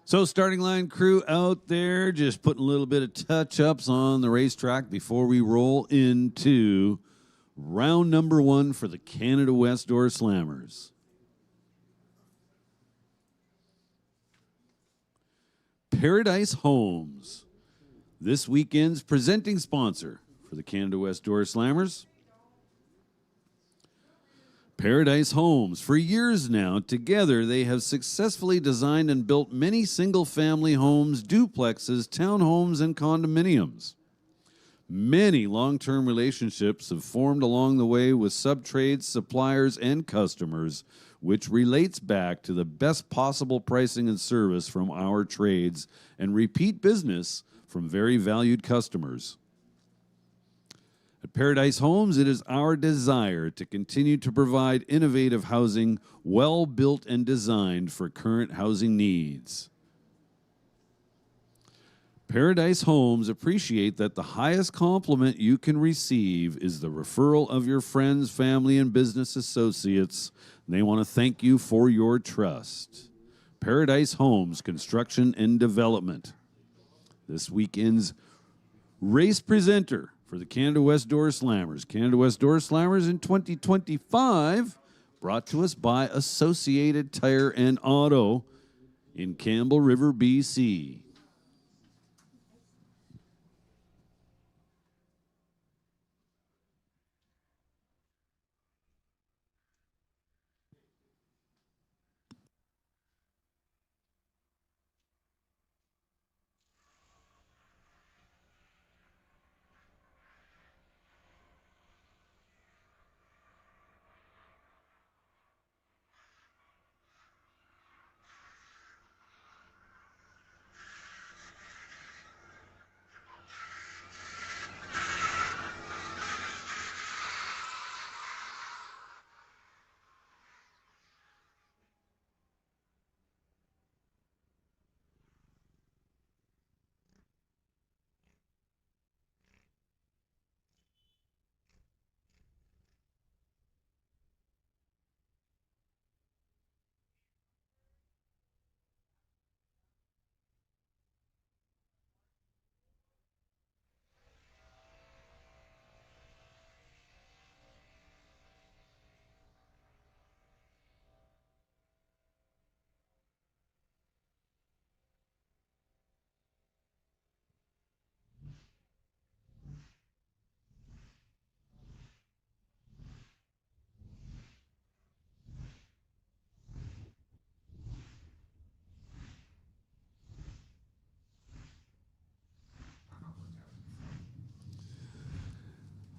So starting line crew out there, just putting a little bit of touch-ups on the racetrack before we roll into round number 1 for the Canada West Door Slammers. Paradise Homes, this weekend's presenting sponsor for the Canada West Door Slammers. Paradise Homes. For years now, together they have successfully designed and built many single-family homes, duplexes, townhomes, and condominiums. Many long-term relationships have formed along the way with subtrades, suppliers, and customers, which relates back to the best possible pricing and service from our trades and repeat business from very valued customers. At Paradise Homes, it is our desire to continue to provide innovative housing, well built and designed for current housing needs. Paradise Homes appreciate that the highest compliment you can receive is the referral of your friends, family, and business associates. They want to thank you for your trust. Paradise Homes Construction and Development. This weekend's race presenter for the Canada West Door Slammers. Canada West Door Slammers in 2025, brought to us by Associated Tire and Auto in Campbell River, BC.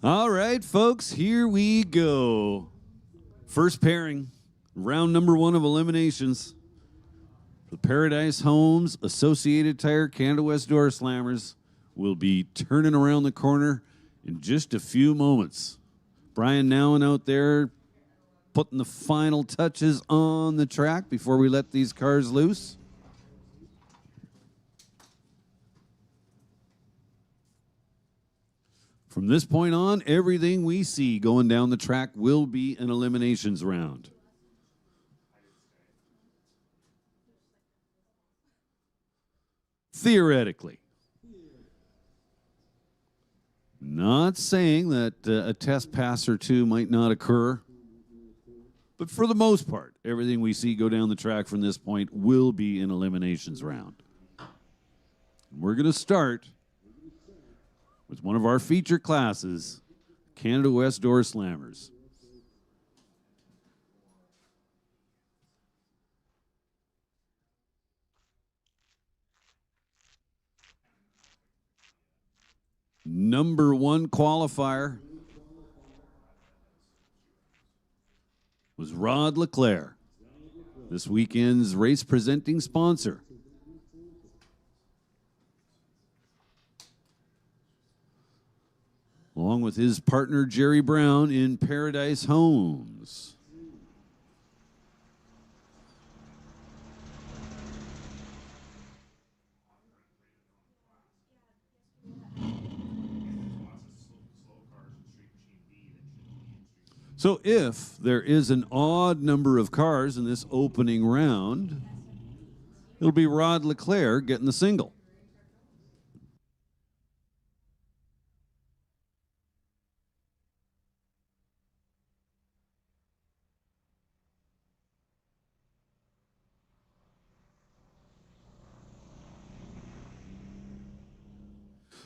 All right, folks, here we go. First pairing, round number 1 of eliminations. The Paradise Homes, Associated Tire, Canada West Door Slammers will be turning around the corner in just a few moments. Brian Nowen out there putting the final touches on the track before we let these cars loose. From this point on, everything we see going down the track will be an eliminations round. Theoretically. Not saying that a test pass or two might not occur, but for the most part, everything we see go down the track from this point will be an eliminations round. We're going to start with one of our feature classes, Canada West Door Slammers. Number 1 qualifier was Rod Leclerc, this weekend's race presenting sponsor. Along with his partner Jerry Brown in Paradise Homes. So if there is an odd number of cars in this opening round, It'll be Rod Leclerc getting the single.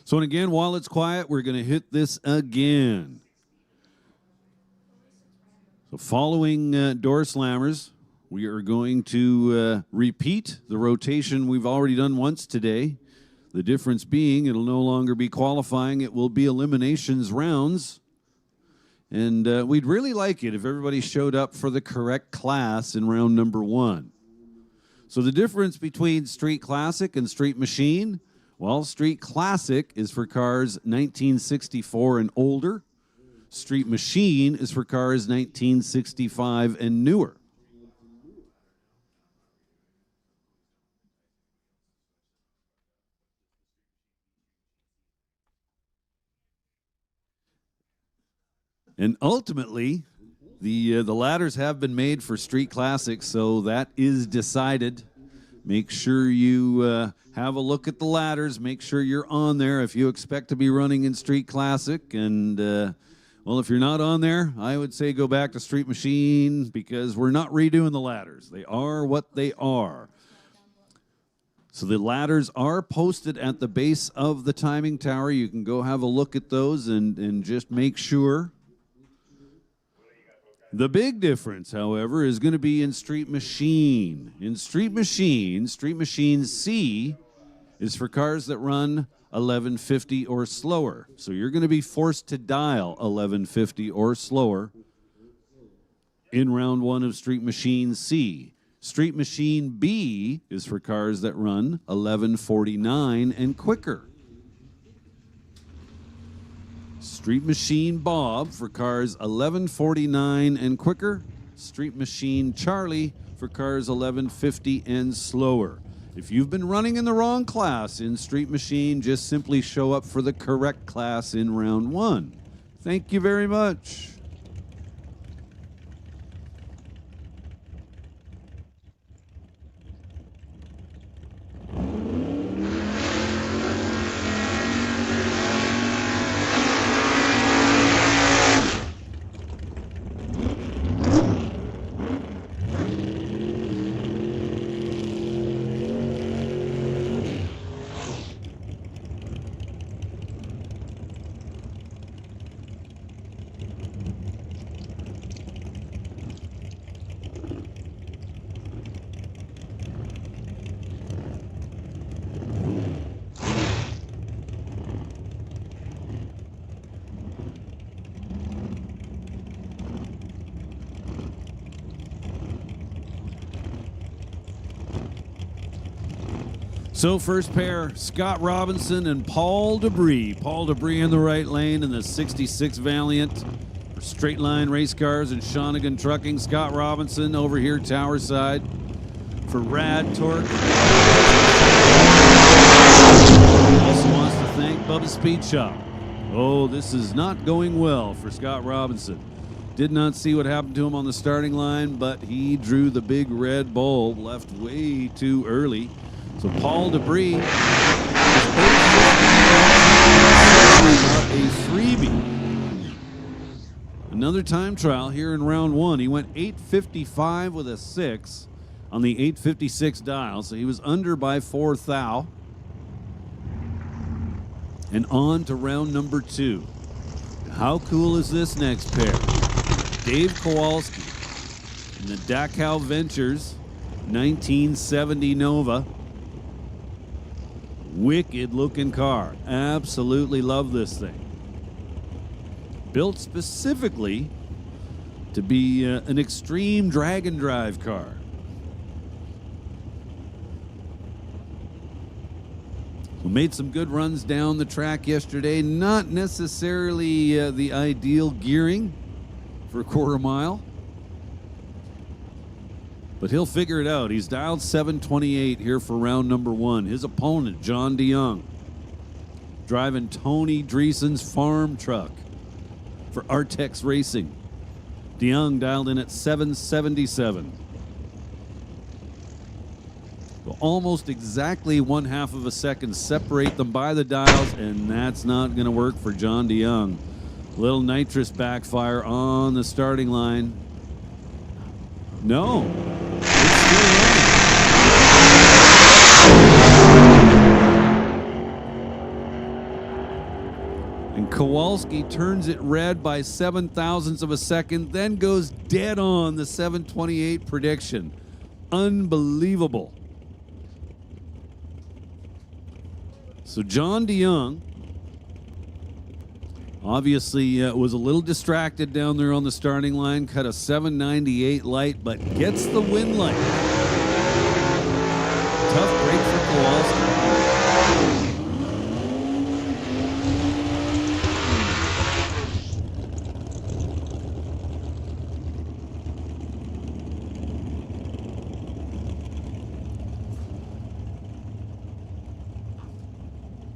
So, and again, while it's quiet, we're going to hit this again. So, following door slammers, we are going to repeat the rotation we've already done once today. The difference being it'll no longer be qualifying, it will be eliminations rounds. And we'd really like it if everybody showed up for the correct class in round number 1. So the difference between Street Classic and Street Machine, well, Street Classic is for cars 1964 and older. Street Machine is for cars 1965 and newer. And ultimately, the ladders have been made for Street Classic, so that is decided. Make sure you have a look at the ladders. Make sure you're on there if you expect to be running in Street Classic. And, well, if you're not on there, I would say go back to Street Machine because we're not redoing the ladders. They are what they are. So the ladders are posted at the base of the timing tower. You can go have a look at those and just make sure. The big difference, however, is going to be in Street Machine. In Street Machine C is for cars that run 1150 or slower. So you're going to be forced to dial 1150 or slower in round 1 of Street Machine C. Street Machine B is for cars that run 1149 and quicker. Street Machine Bob for cars 1149 and quicker. Street Machine Charlie for cars 1150 and slower. If you've been running in the wrong class in Street Machine, just simply show up for the correct class in round 1. Thank you very much. So first pair, Scott Robinson and Paul Debris. Paul Debris in the right lane in the 66 Valiant for straight line race cars and Shawnigan Trucking. Scott Robinson over here tower side for Rad Torque. Also wants to thank Bubba's Speed Shop. Oh, this is not going well for Scott Robinson. Did not see what happened to him on the starting line, but he drew the big red bulb, left way too early. So Paul Debris is a freebie. Another time trial here in round 1. He went 855 with a 6 on the 856 dial, so he was under by 4 thou. And on to round number 2. How cool is this next pair? Dave Kowalski in the Dachau Ventures 1970 Nova. Wicked looking car. Absolutely love this thing. Built specifically to be an extreme drag and drive car. We made some good runs down the track yesterday. Not necessarily the ideal gearing for a quarter mile, but he'll figure it out. He's dialed 728 here for round number 1. His opponent, John DeYoung, driving Tony Dreesen's farm truck for Artex Racing. DeYoung dialed in at 777. Almost exactly 1/2 of a second separate them by the dials, and that's not going to work for John DeYoung. Little nitrous backfire on the starting line. No, it's still running. And Kowalski turns it red by 7 thousandths of a second, then goes dead on the 7:28 prediction. Unbelievable. So John DeYoung obviously was a little distracted down there on the starting line, cut a 7:98 light, but gets the win light. Tough break for Kowalski.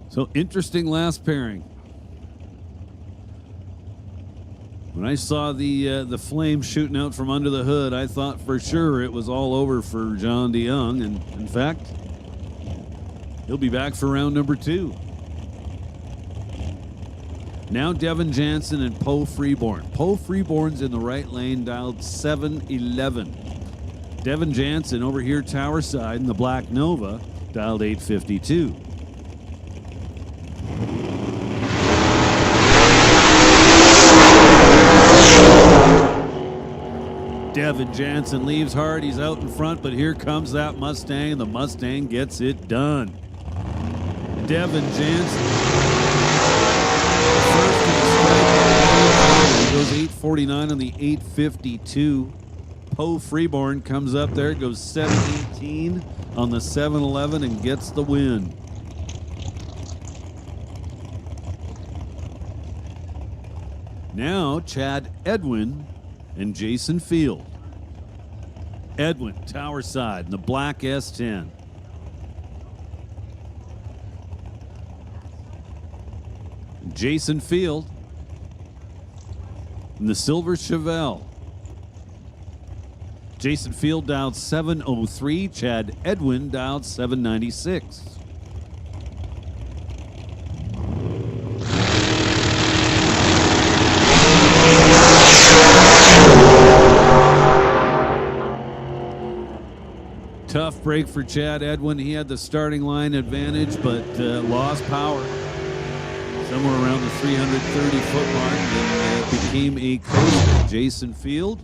So interesting last pairing. When I saw the flame shooting out from under the hood, I thought for sure it was all over for John DeYoung, and in fact, he'll be back for round number 2. Now Devin Jansen and Poe Freeborn. Poe Freeborn's in the right lane, dialed 711. Devin Jansen over here tower side in the Black Nova, dialed 852. Devin Jansen leaves hard. He's out in front, but here comes that Mustang, and the Mustang gets it done. Devin Jansen first to the stripe. He goes 849 on the 852. Poe Freeborn comes up there, goes 718 on the 711 and gets the win. Now Chad Edwin and Jason Field. Edwin, tower side in the black S10. Jason Field in the silver Chevelle. Jason Field dialed 703. Chad Edwin dialed 796. Tough break for Chad Edwin. He had the starting line advantage, but lost power somewhere around the 330-foot mark and became a coaster. Jason Field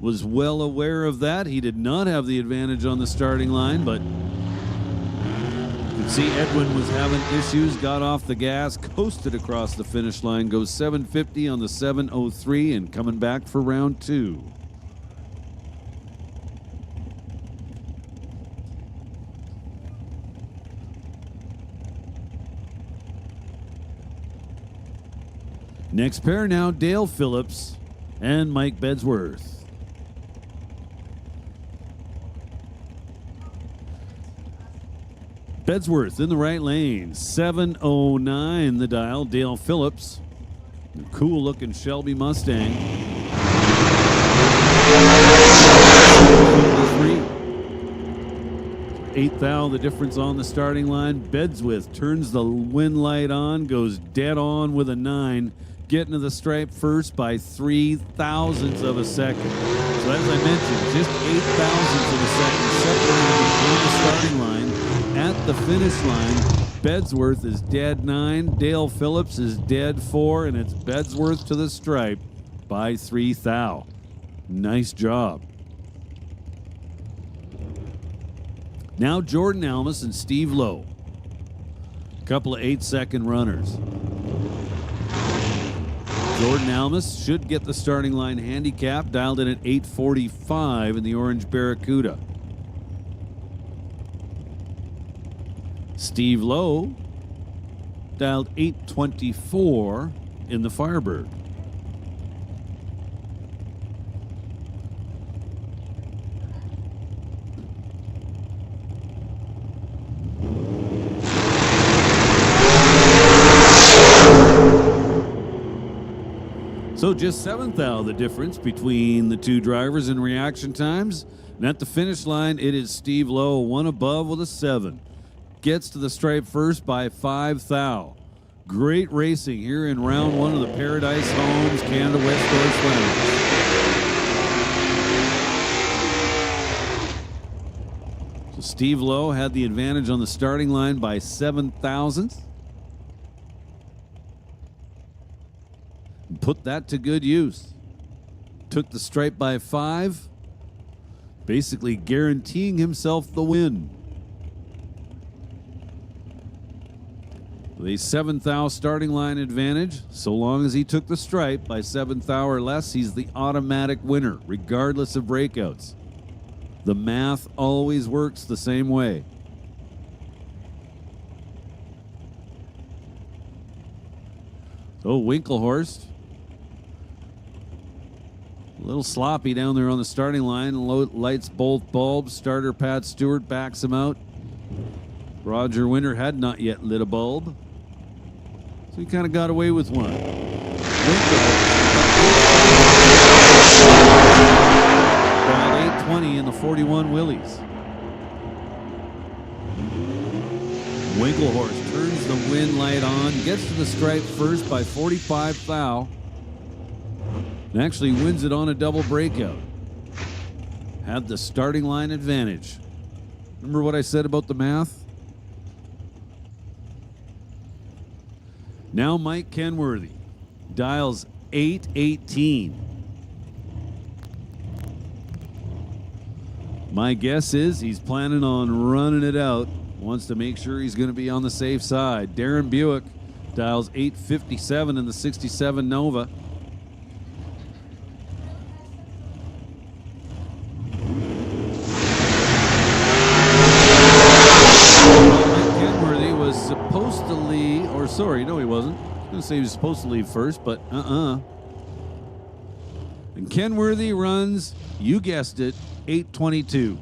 was well aware of that. He did not have the advantage on the starting line, but you can see Edwin was having issues, got off the gas, coasted across the finish line, goes 750 on the 703 and coming back for round 2. Next pair now, Dale Phillips and Mike Bedsworth. Bedsworth in the right lane, 709 the dial. Dale Phillips, a cool looking Shelby Mustang. 8 thou the difference on the starting line. Bedsworth turns the win light on, goes dead on with a 9. Getting to the stripe first by 3 thousandths of a second. So as I mentioned, just 8 thousandths of a second separated between the starting line. At the finish line, Bedsworth is dead 9, Dale Phillips is dead 4, and it's Bedsworth to the stripe by 3 thou. Nice job. Now Jordan Almus and Steve Lowe. A couple of 8-second runners. Jordan Almus should get the starting line handicap, dialed in at 845 in the orange Barracuda. Steve Lowe dialed 824 in the Firebird. So just 7 thou the difference between the two drivers in reaction times. And at the finish line, it is Steve Lowe, one above with a 7. Gets to the stripe first by 5 thou. Great racing here in round 1 of the Paradise Homes Canada West Coast Slammies. So Steve Lowe had the advantage on the starting line by 7 thousandths. Put that to good use. Took the stripe by 5, basically guaranteeing himself the win. With a 7 thou starting line advantage, so long as he took the stripe by 7 thou or less, he's the automatic winner, regardless of breakouts. The math always works the same way. So Winklehorst, a little sloppy down there on the starting line. Lights both bulbs. Starter Pat Stewart backs him out. Roger Winter had not yet lit a bulb, so he kind of got away with one. Got 820 in the 41 Willies. Winklehorst turns the wind light on, gets to the stripe first by 45 thou. And actually wins it on a double breakout. Had the starting line advantage. Remember what I said about the math? Now Mike Kenworthy dials 818. My guess is he's planning on running it out. Wants to make sure he's going to be on the safe side. Darren Buick dials 857 in the 67 Nova. Supposed to leave, or sorry, no, he wasn't. I was going to say he was supposed to leave first, but And Kenworthy runs, you guessed it, 822.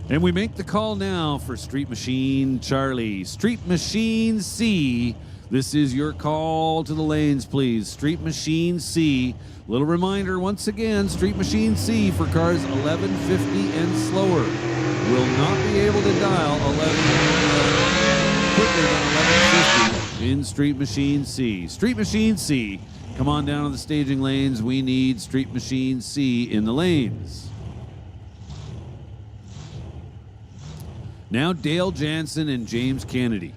And we make the call now for Street Machine Charlie. Street Machine C. This is your call to the lanes, please. Street Machine C. Little reminder once again, Street Machine C for cars 1150 and slower will not be able to dial 11 quicker than 1150 in Street Machine C. Street Machine C, come on down to the staging lanes. We need Street Machine C in the lanes. Now Dale Jansen and James Kennedy.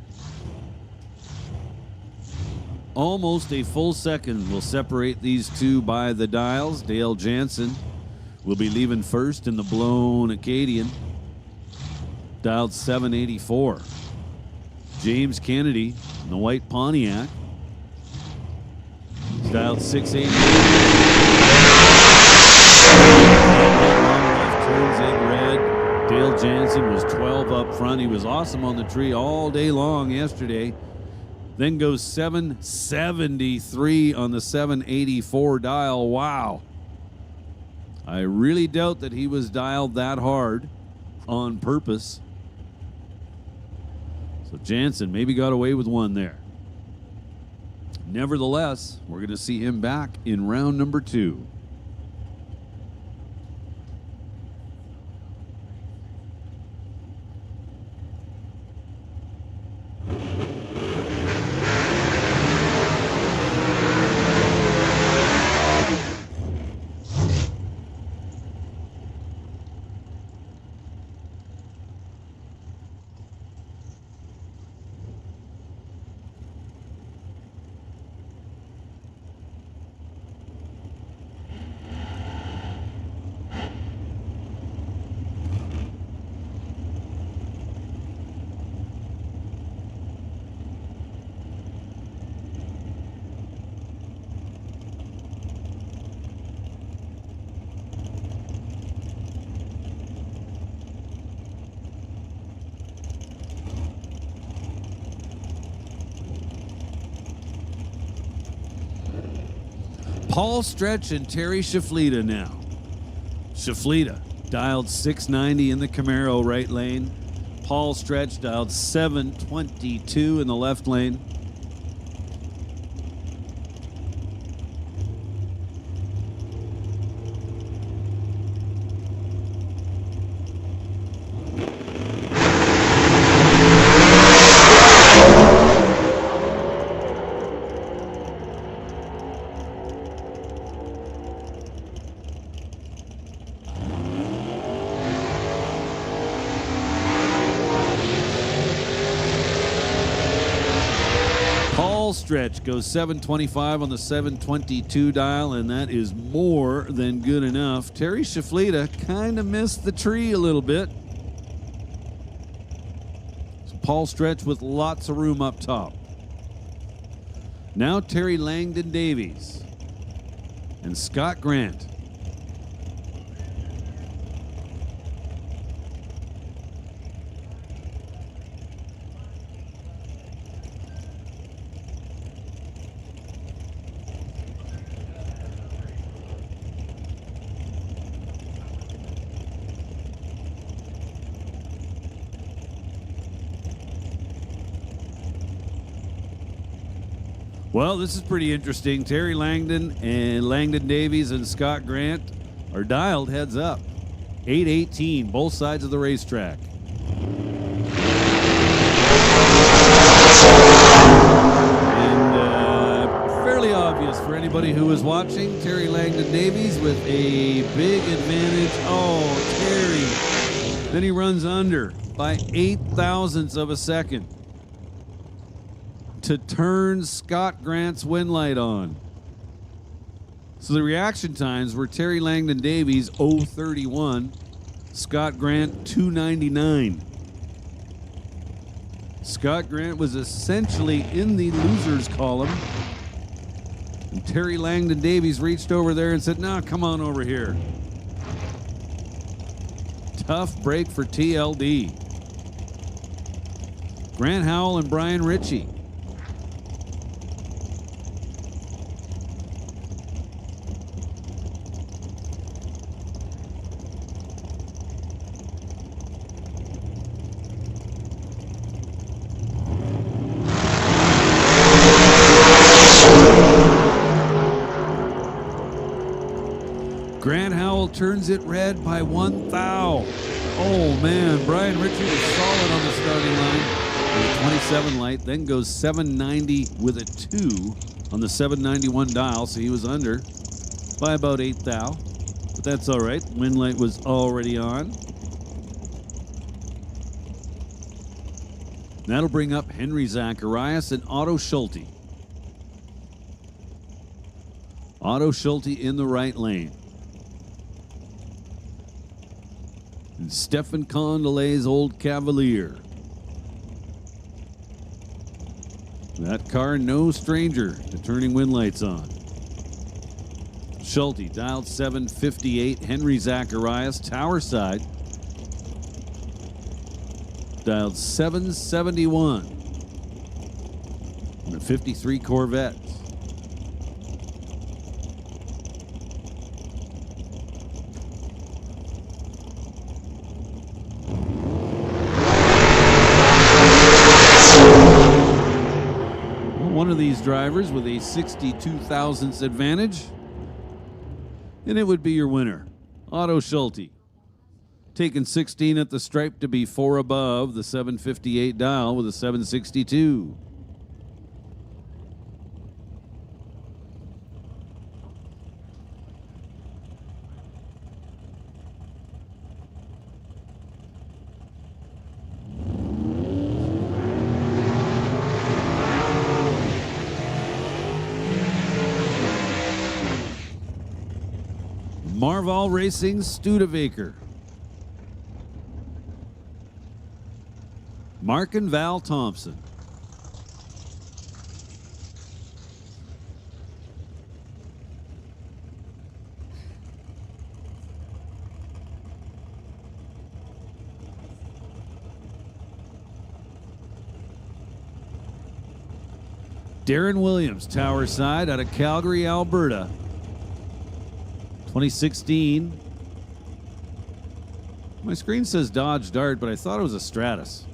Almost a full second will separate these two by the dials. Dale Jansen will be leaving first in the blown Acadian, dialed 784. James Kennedy in the white Pontiac, dialed 688. Turns in red. Dale Jansen was 12 up front. He was awesome on the tree all day long yesterday. Then goes 773 on the 784 dial. Wow. I really doubt that he was dialed that hard on purpose. So Jansen maybe got away with one there. Nevertheless, we're going to see him back in round number 2. Paul Stretch and Terry Shaflita now. Shaflita dialed 690 in the Camaro right lane. Paul Stretch dialed 722 in the left lane. stretch goes 725 on the 722 dial, and that is more than good enough. Terry Shaflita kind of missed the tree a little bit. So Paul Stretch with lots of room up top. Now Terry Langdon Davies and Scott Grant. Well, this is pretty interesting. Terry Langdon and Langdon Davies and Scott Grant are dialed heads up. 818, both sides of the racetrack. And fairly obvious for anybody who was watching. Terry Langdon Davies with a big advantage. Oh, Terry. Then he runs under by 0.08 of a second to turn Scott Grant's win light on. So the reaction times were Terry Langdon Davies 0.31, Scott Grant 2.99. Scott Grant was essentially in the losers column, and Terry Langdon Davies reached over there and said, "No, come on over here." Tough break for TLD. Grant Howell and Brian Ritchie. Grant Howell turns it red by 1 thou. Oh man, Brian Ritchie was solid on the starting line with a 27 light, then goes 790 with a 2 on the 791 dial, so he was under by about 8 thou. But that's all right, wind light was already on. That'll bring up Henry Zacharias and Otto Schulte. Otto Schulte in the right lane. And Stefan Condolee's old Cavalier. That car no stranger to turning wind lights on. Schulte dialed 758. Henry Zacharias, tower side, dialed 771. And a 53 Corvette. One of these drivers with a 62 thousandths advantage, and it would be your winner, Otto Schulte. Taking 16 at the stripe to be 4 above the 758 dial with a 762. Marval Racing Studebaker. Mark and Val Thompson. Darren Williams, tower side out of Calgary, Alberta. 2016. My screen says Dodge Dart, but I thought it was a Stratus.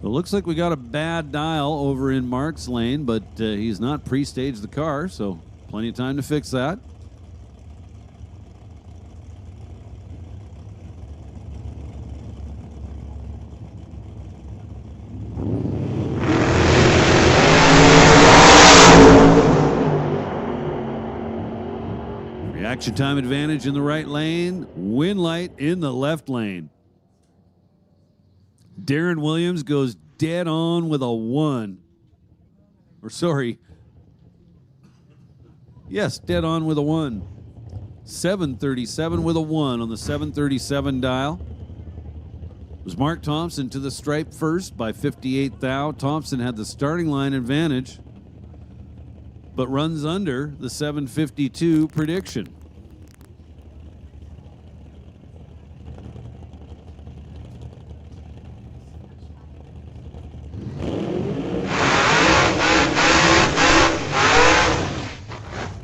So it looks like we got a bad dial over in Mark's lane, but he's not pre-staged the car, so plenty of time to fix that. Reaction time advantage in the right lane, wind light in the left lane. Darren Williams goes dead on with a 1. Or sorry. Yes, dead on with a 1. 737 with a 1 on the 737 dial. It was Mark Thompson to the stripe first by 58 thou. Thompson had the starting line advantage, but runs under the 752 prediction.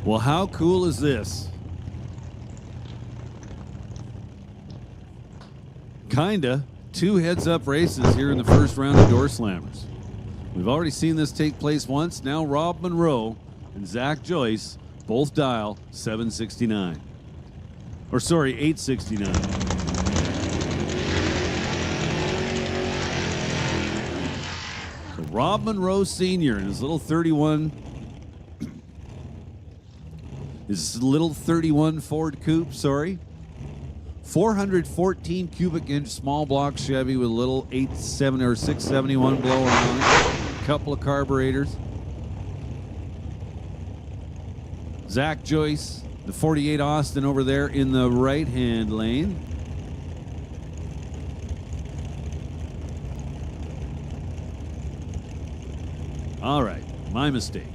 Well, how cool is this? Kinda. 2 heads-up races here in the first round of Door Slammers. We've already seen this take place once. Now Rob Monroe and Zach Joyce both dial 769. Or sorry, 869. So Rob Monroe Sr. and his little 31 Ford Coupe, 414 cubic inch small block Chevy with a little 870 or 671 blower on it, a couple of carburetors. Zach Joyce, the 48 Austin over there in the right-hand lane. All right, my mistake.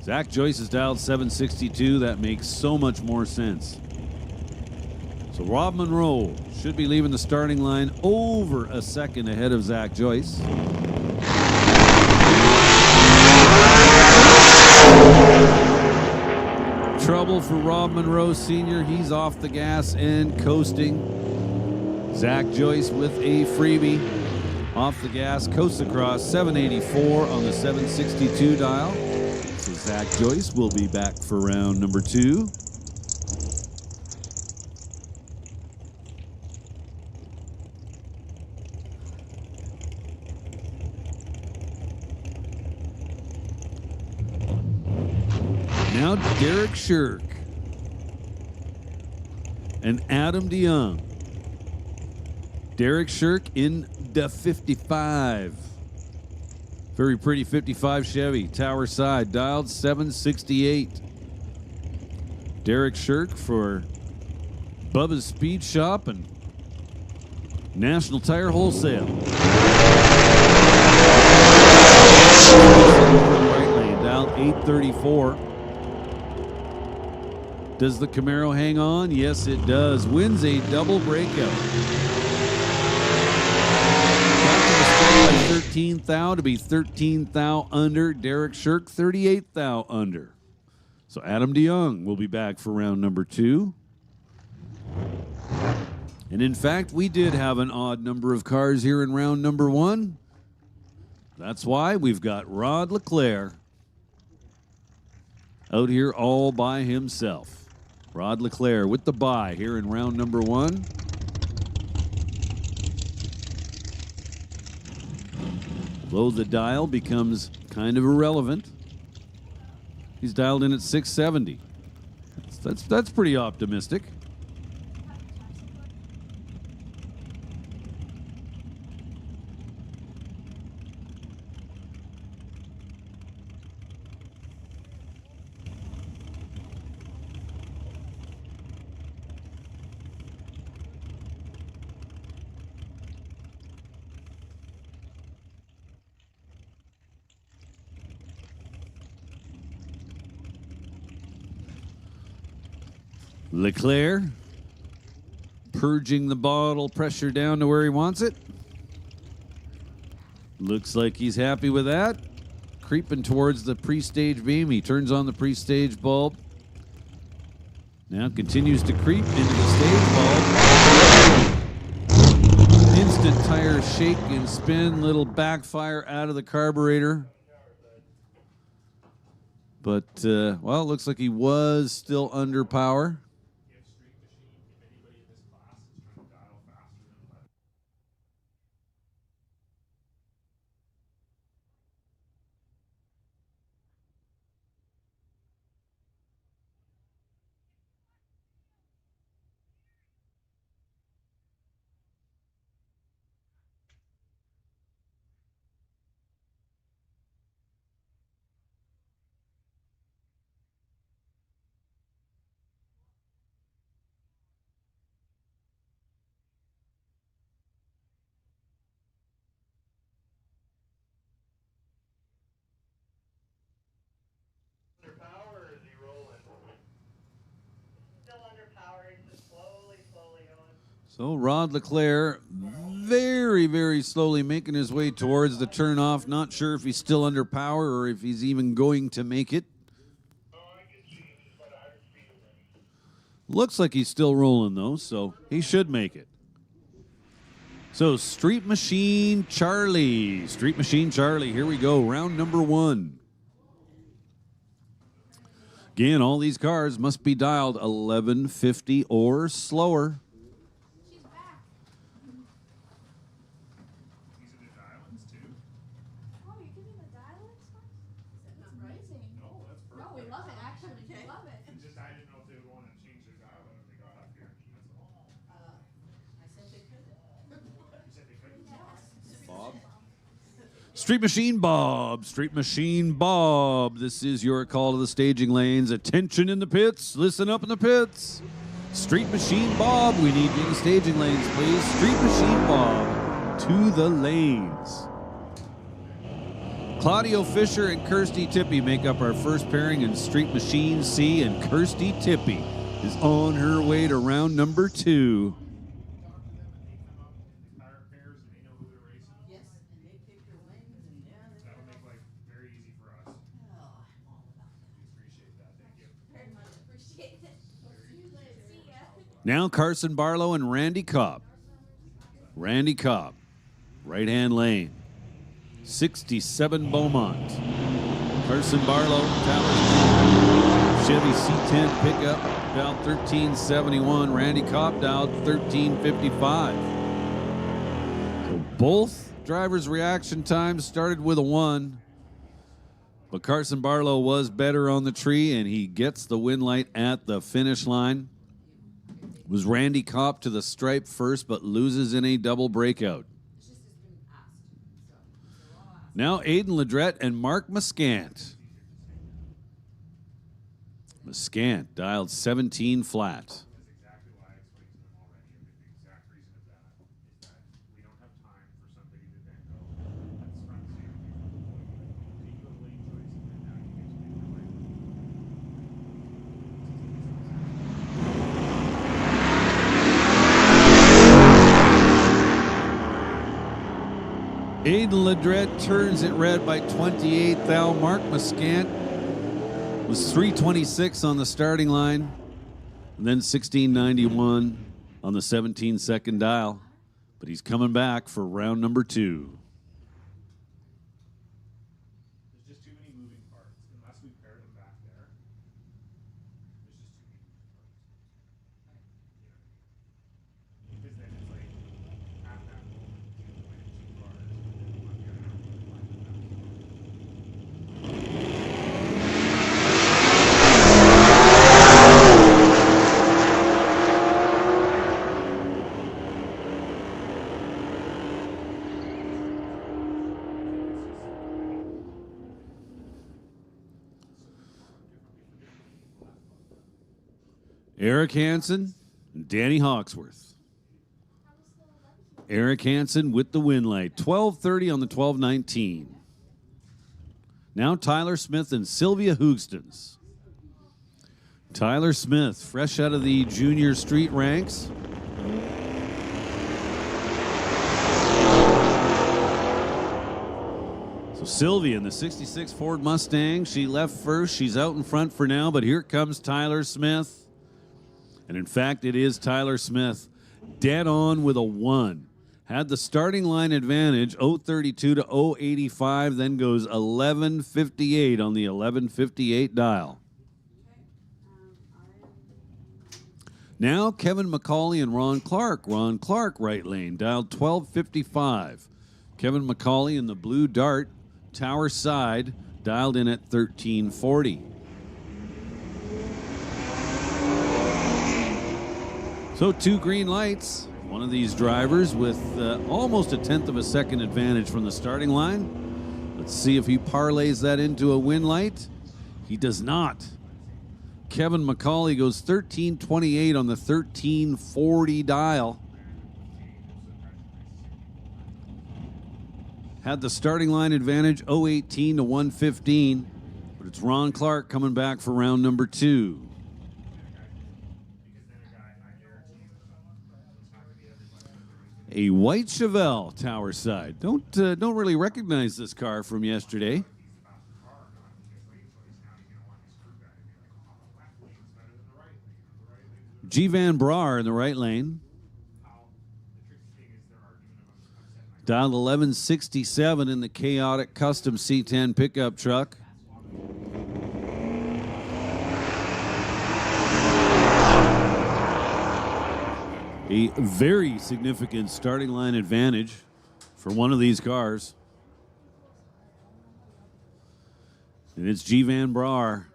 Zach Joyce has dialed 762. That makes so much more sense. So Rob Monroe should be leaving the starting line over a second ahead of Zach Joyce. Trouble for Rob Monroe Sr. He's off the gas and coasting. Zach Joyce with a freebie. Off the gas, coasts across 784 on the 762 dial. So Zach Joyce will be back for round number 2. Now Derek Shirk and Adam DeYoung. Derek Shirk in the 55. Very pretty 55 Chevy, tower side, dialed 768. Derek Shirk for Bubba's Speed Shop and National Tire Wholesale. Right lane, dialed 834. Does the Camaro hang on? Yes, it does. Wins a double breakout. 13 thou to be 13 thou under. Derek Shirk 38 thou under. So Adam DeYoung will be back for round number 2. And in fact, we did have an odd number of cars here in round number 1. That's why we've got Rod Leclerc out here all by himself. Rod Leclerc with the bye here in round number 1. Below the dial becomes kind of irrelevant. He's dialed in at 670. That's pretty optimistic. Leclerc purging the bottle pressure down to where he wants it. Looks like he's happy with that. Creeping towards the pre-stage beam. He turns on the pre-stage bulb. Now continues to creep into the stage bulb. Instant tire shake and spin. Little backfire out of the carburetor. But, well, it looks like he was still under power. So Rod Leclerc very, very slowly making his way towards the turnoff. Not sure if he's still under power or if he's even going to make it. Looks like he's still rolling, though, so he should make it. So Street Machine Charlie. Street Machine Charlie, here we go. Round number 1. Again, all these cars must be dialed 1150 or slower. She's back. These are the dial-ins too? Oh, you're giving the dial-ins? That's amazing. No, that's perfect. No, we love it, actually. We love it. It's just I didn't know if they would want to change their dial when they got up here. That's all. I said they could. You said they couldn't? Bob. Street Machine Bob. Street Machine Bob. This is your call to the staging lanes. Attention in the pits. Listen up in the pits. Street Machine Bob. We need you in the staging lanes, please. Street Machine Bob to the lanes. Claudio Fisher and Kirsty Tippy make up our first pairing in Street Machine C, and Kirsty Tippy is on her way to round number 2. Tire pairs and they know who they're racing. Yes, and they pick their lanes and yeah, they That'll make life very easy for us. I'm all about that. We appreciate that. Thank you. Very much appreciate it. See you later. See ya. Now Carson Barlow and Randy Cobb. Randy Cobb, right-hand lane. 67 Beaumont. Carson Barlow, Towers, Chevy C10 pickup, dialed 1371. Randy Cobb dialed 1355. So both drivers' reaction times started with a 1. But Carson Barlow was better on the tree, and he gets the win light at the finish line. It was Randy Cobb to the stripe first, but loses in a double breakout. It's just it's been asked. So I'll ask. Now Aiden Ledrette and Mark Muscant. Muscant dialed 17 flat. That's exactly why I explained to them already. And the exact reason of that is that we don't have time for somebody to then go, let's front stand before take your lane choice and then now you get to make your lane. Aiden Ledrette turns it red by 28 thou. Mark Muscant was 326 on the starting line, and then 1691 on the 17-second dial. But he's coming back for round number 2. There's just too many moving parts. Unless we pair them back there, there's just too many moving parts. You know what I mean? Because then it's like at that moment you win 2 cars and then one guy has to line them back. Eric Hansen and Danny Hawksworth. Eric Hansen with the win light. 12:30 on the 12:19. Now Tyler Smith and Sylvia Hoogstens. Tyler Smith, fresh out of the junior street ranks. So Sylvia in the 66 Ford Mustang. She left first. She's out in front for now, but here comes Tyler Smith. And in fact, it is Tyler Smith dead on with a 1. Had the starting line advantage, 032 to 085, then goes 1158 on the 1158 dial. Now Kevin McCauley and Ron Clark. Ron Clark, right lane, dialed 1255. Kevin McCauley in the blue Dart, tower side, dialed in at 1340. So 2 green lights. One of these drivers with almost a 1/10 of a second advantage from the starting line. Let's see if he parlays that into a win light. He does not. Kevin McCauley goes 1328 on the 1340 dial. Had the starting line advantage 018 to 115, but it's Ron Clark coming back for round number 2. Because then a guy, I guarantee you, it's not going to be A white Chevelle tower side. Don't really recognize this car from yesterday. G. Van Brar in the right lane. Dialed 1167 in the chaotic custom C10 pickup truck. A very significant starting line advantage for one of these cars. And it's G. Van Brar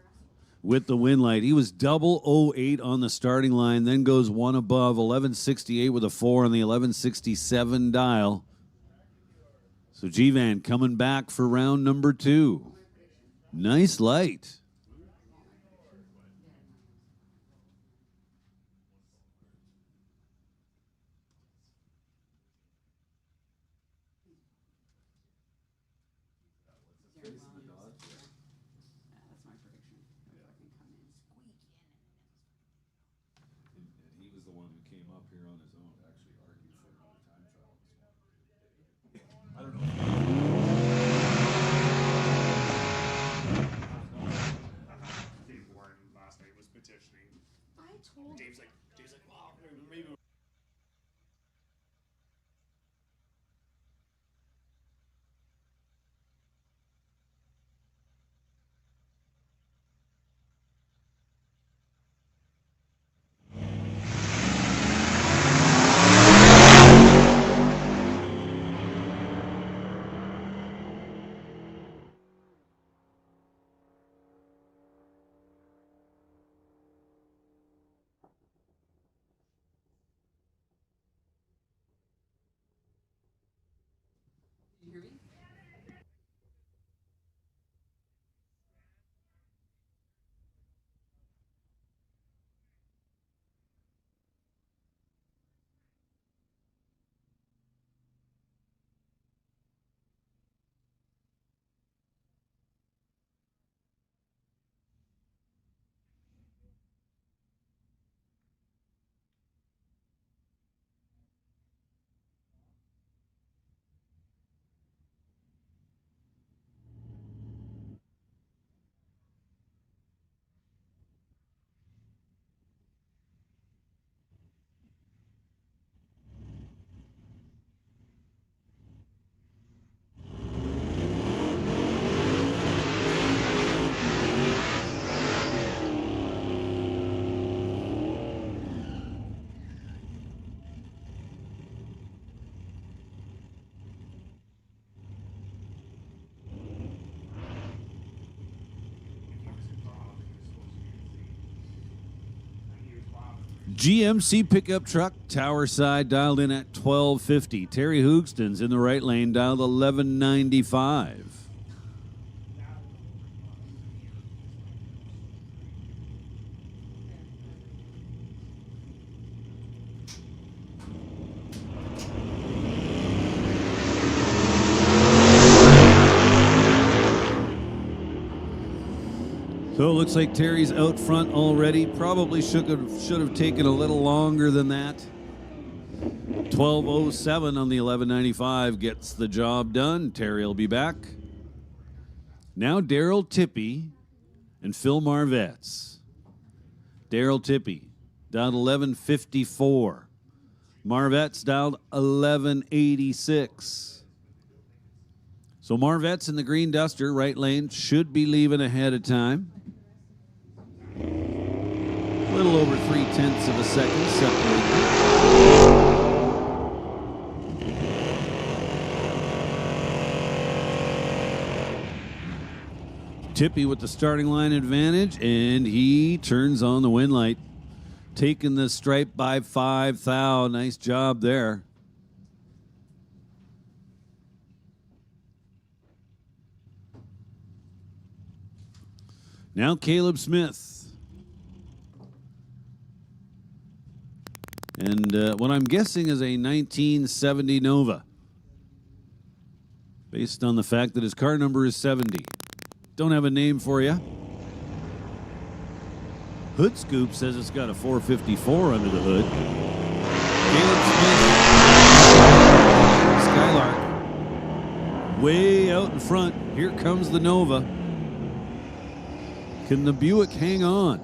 with the win light. He was 008 on the starting line, then goes one above, 1168 with a 4 on the 1167 dial. So G-Van coming back for round number 2. Nice light. That's my prediction. If I can come in, squeak in. And he was the one who came up here on his own to actually argue for another time trial. I don't know. Dave Warren last night was petitioning. I told Dave's like, wow, maybe. You hear me? GMC pickup truck, tower side, dialed in at 1250. Terry Hoogston's in the right lane, dialed 1195. So it looks like Terry's out front already. Probably should have taken a little longer than that. 12:07 on the 1195 gets the job done. Terry will be back. Now Daryl Tippy and Phil Marvetts. Daryl Tippy dialed 1154. Marvetts dialed 1186. So Marvetts in the green duster, right lane, should be leaving ahead of time. A little over 3/10 of a second separate. Tippy with the starting line advantage, and he turns on the win light. Taking the stripe by 5 thou. Nice job there. Now Caleb Smith. And what I'm guessing is a 1970 Nova. Based on the fact that his car number is 70. Don't have a name for you. Hood Scoop says it's got a 454 under the hood. Caleb Smith Way out in front, here comes the Nova. Can the Buick hang on?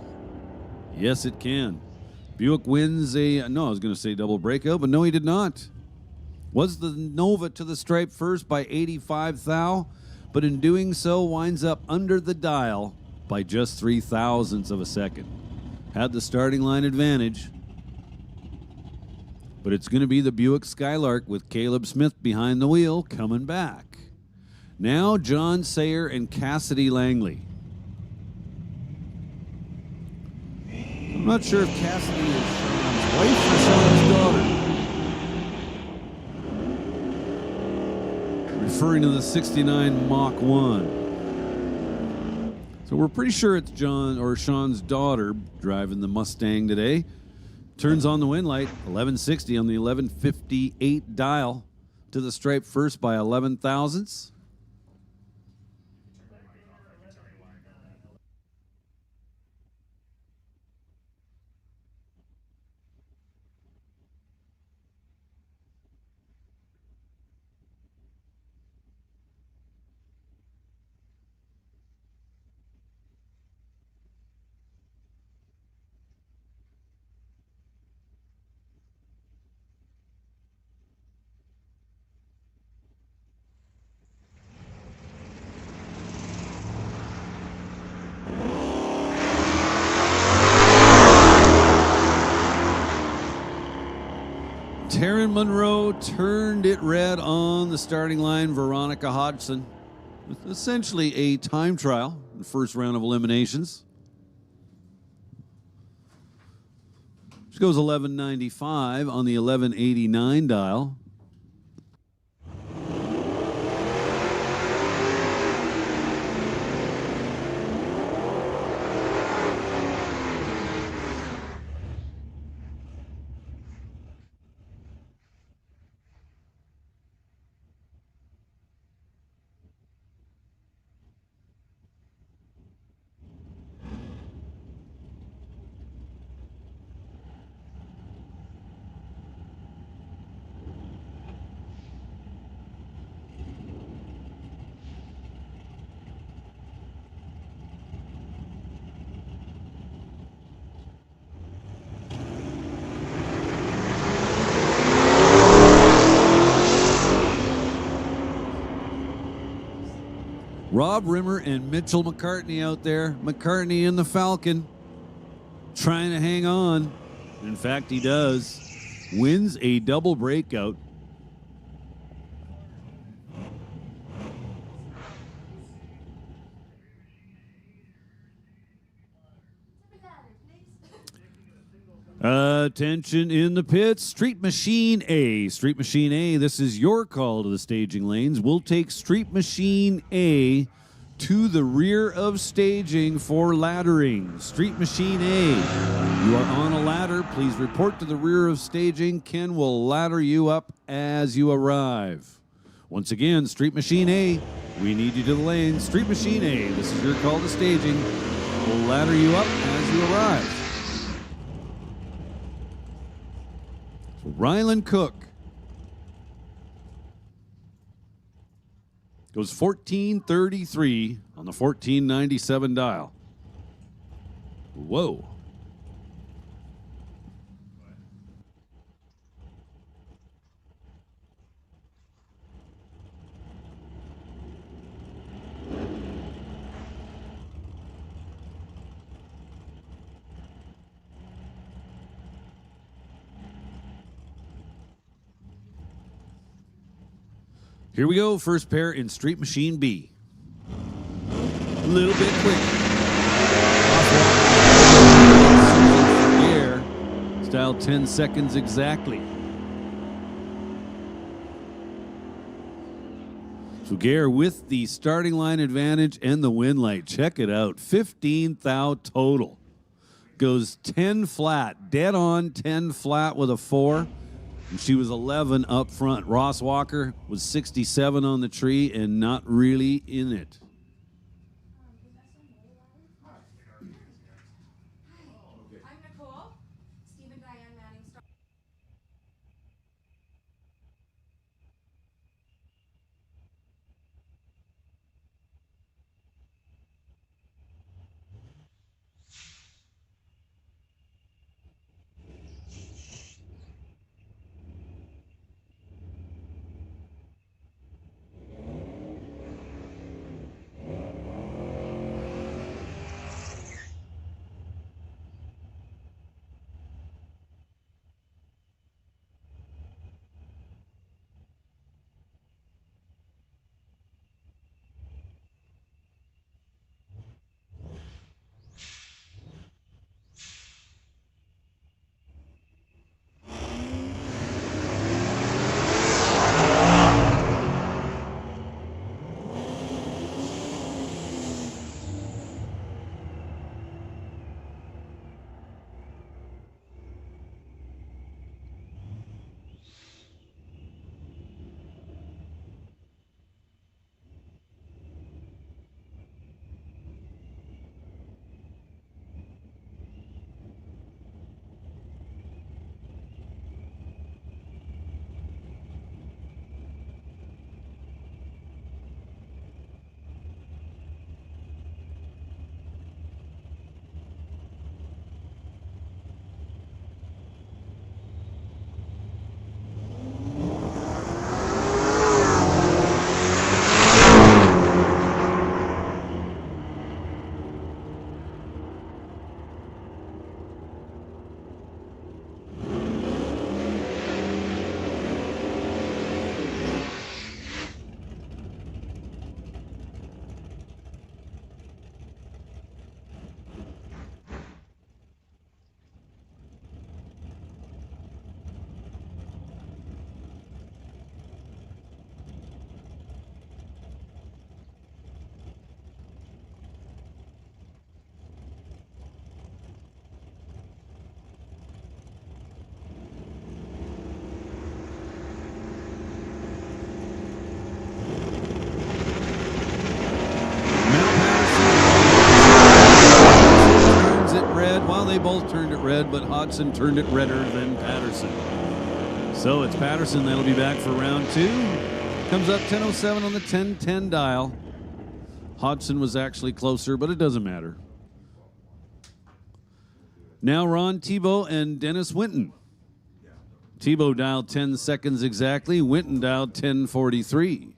Yes, it can. Buick wins I was going to say double breakout, but no, he did not. Was the Nova to the stripe first by 85 thou, but in doing so winds up under the dial by just 0.03 of a second. Had the starting line advantage, but it's going to be the Buick Skylark with Caleb Smith behind the wheel coming back. Now John Sayer and Cassidy Langley. I'm not sure if Cassidy is Sean's wife or Sean's daughter. Referring to the 69 Mach 1. So we're pretty sure it's John or Sean's daughter driving the Mustang today. Turns on the wind light, 1160 on the 1158 dial. To the stripe first by 11 thousandths. Taryn Monroe turned it red on the starting line. Veronica Hodgson. Essentially a time trial in the first round of eliminations. She goes 1195 on the 1189 dial. Rob Rimmer and Mitchell McCartney out there. McCartney in the Falcon, trying to hang on. In fact, he does. Wins a double breakout. Attention in the pits. Street Machine A. Street Machine A, this is your call to the staging lanes. We'll take Street Machine A to the rear of staging for laddering. Street Machine A, you are on a ladder. Please report to the rear of staging. Ken will ladder you up as you arrive. Once again, Street Machine A, we need you to the lane. Street Machine A, this is your call to staging. We'll ladder you up as you arrive. Ryland Cook goes 1433 on the 1497 dial. Whoa. Here we go, first pair in Street Machine B. A little bit quick. Air, style 10 seconds exactly. Sugair with the starting line advantage and the wind light. Check it out, 15 thou total. Goes 10 flat, dead on 10 flat with a 4. And she was 11 up front. Ross Walker was 67 on the tree and not really in it. I'm Nicole. Steve and Diane Manning. Star- both turned it red, but Hodgson turned it redder than Patterson. So it's Patterson that'll be back for round 2. Comes up 10:07 on the 10:10 dial. Hodgson was actually closer, but it doesn't matter. Now Ron Tebow and Dennis Winton. Tebow dialed 10 seconds exactly. Winton dialed 10:43.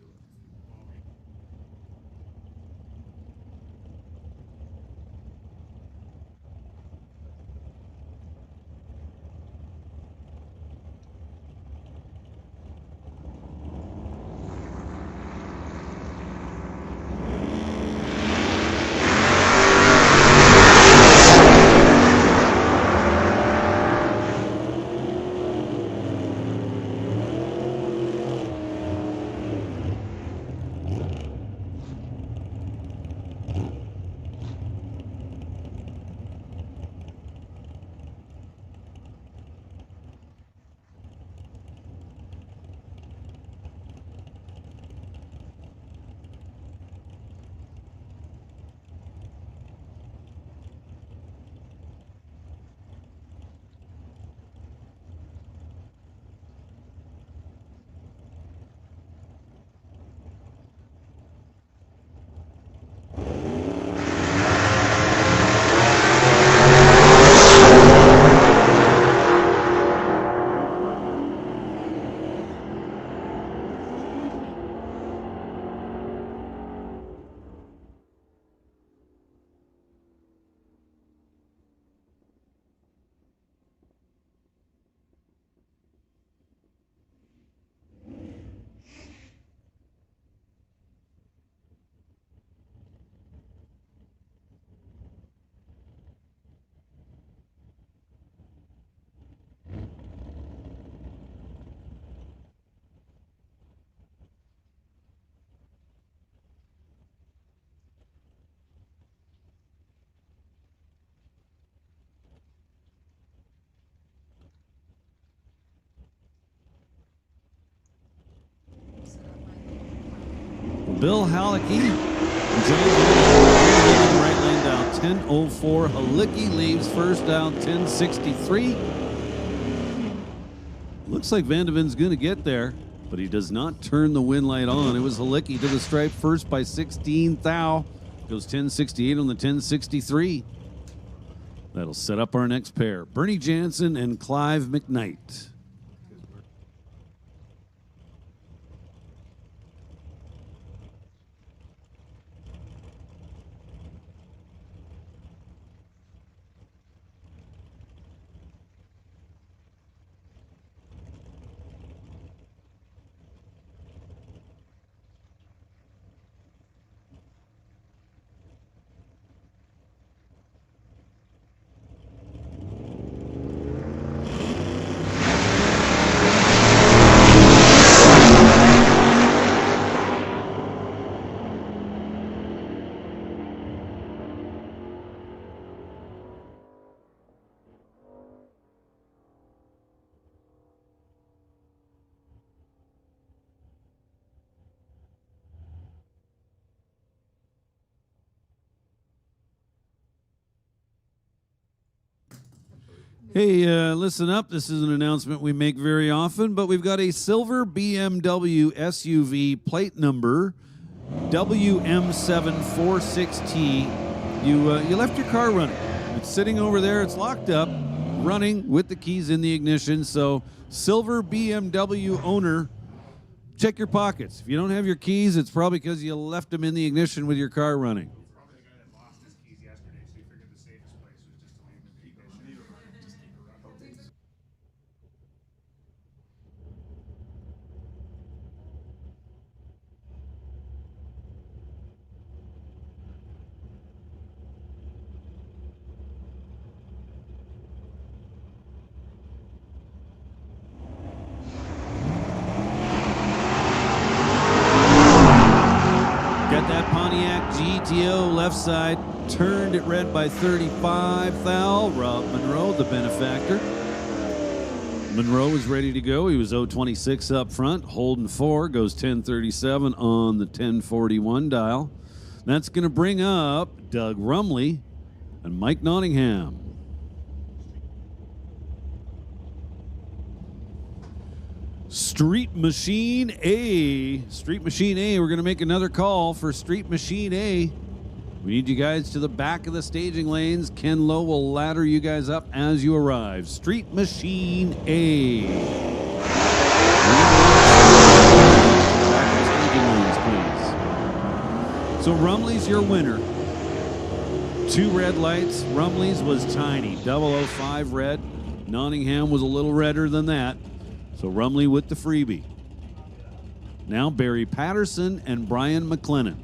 Bill Halicki right lane down 10:04. Halicki leaves first down 10:63. Looks like Vandeven's going to get there, but he does not turn the wind light on. It was Halicki to the stripe first by 16 thou. Goes 10:68 on the 10:63. That'll set up our next pair. Bernie Jansen and Clive McKnight. Hey, listen up. This is an announcement we make very often, but we've got a silver BMW SUV plate number WM746T. You left your car running. It's sitting over there. It's locked up, running with the keys in the ignition. So, silver BMW owner, check your pockets. If you don't have your keys, it's probably because you left them in the ignition with your car running. Probably the guy that lost his keys yesterday, so he figured the safest place was just to leave them in the ignition. Just keep it running. Got that Pontiac GTO left side, turned it red by 35 thou. Rob Monroe, the benefactor. Monroe is ready to go. He was 026 up front, holding 4, goes 1037 on the 1041 dial. That's going to bring up Doug Rumley and Mike Nottingham. Street Machine A. Street Machine A. We're going to make another call for Street Machine A. We need you guys to the back of the staging lanes. Ken Lowe will ladder you guys up as you arrive. Street Machine A. Back of the staging lanes, please. So Rumley's your winner. 2 red lights. Rumley's was tiny. 005 red. Nottingham was a little redder than that. So Rumley with the freebie. Now Barry Patterson and Brian McLennan.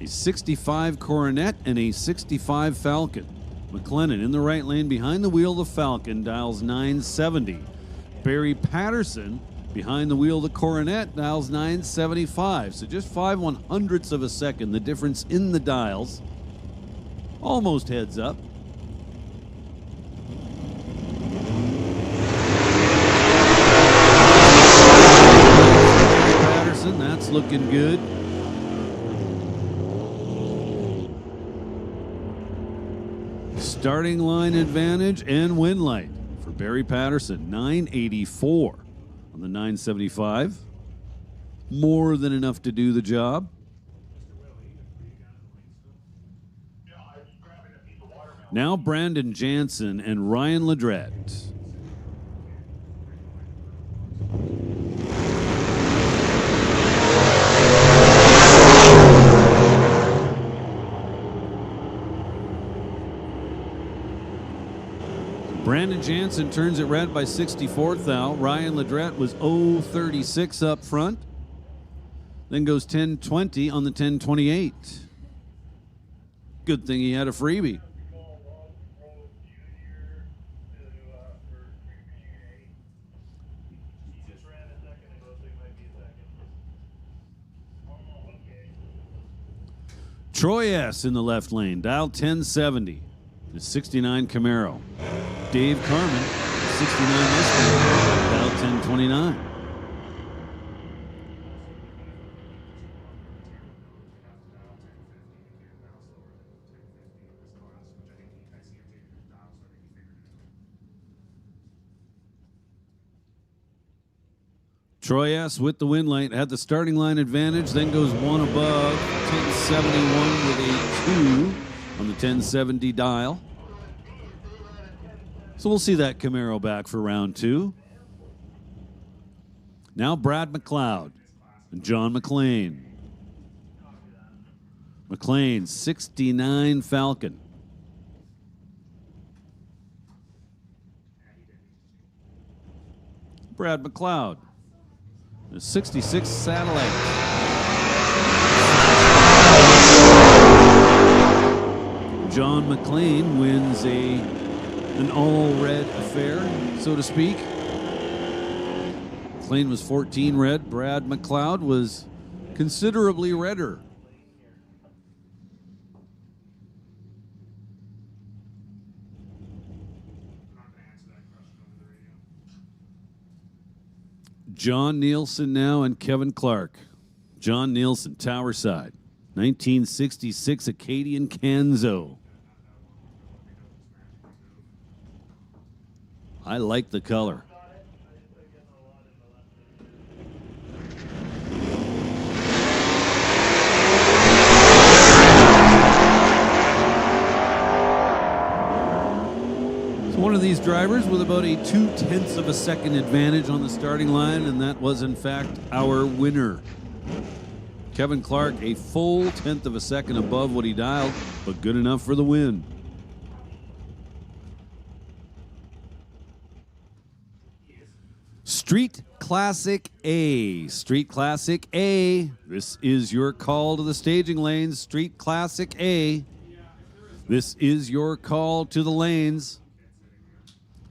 A 65 Coronet and a 65 Falcon. McLennan in the right lane behind the wheel of the Falcon dials 970. Barry Patterson behind the wheel of the Coronet dials 975. So just 5/100ths of a second, the difference in the dials. Almost heads up. Patterson, that's looking good. Starting line advantage and win light for Barry Patterson. 984 on the 975. More than enough to do the job. Now Brandon Jansen and Ryan Ledrette. Brandon Jansen turns it red by 64th thou. Ryan Ledrette was 036 up front. Then goes 1020 on the 1028. Good thing he had a freebie. Troy S. in the left lane, dial 1070. The 69 Camaro. Dave Carmen, 69 Mustang, dial 1029. Troy S. with the win light had the starting line advantage, then goes one above, 1071 with a 2 on the 1070 dial. So we'll see that Camaro back for round 2. Now Brad McLeod and John McLean. McLean, 69 Falcon. Brad McLeod, the 66 Satellite. John McLean wins an all-red affair, so to speak. McLean was 14 red. Brad McLeod was considerably redder. John Nielsen now and Kevin Clark. John Nielsen, Tower Side. 1966 Acadian Canzo. I like the color. So one of these drivers with about a 0.2 of a second advantage on the starting line, and that was in fact our winner. Kevin Clark, a full 1/10 of a second above what he dialed, but good enough for the win. Street Classic A. Street Classic A. This is your call to the staging lanes. Street Classic A. This is your call to the lanes.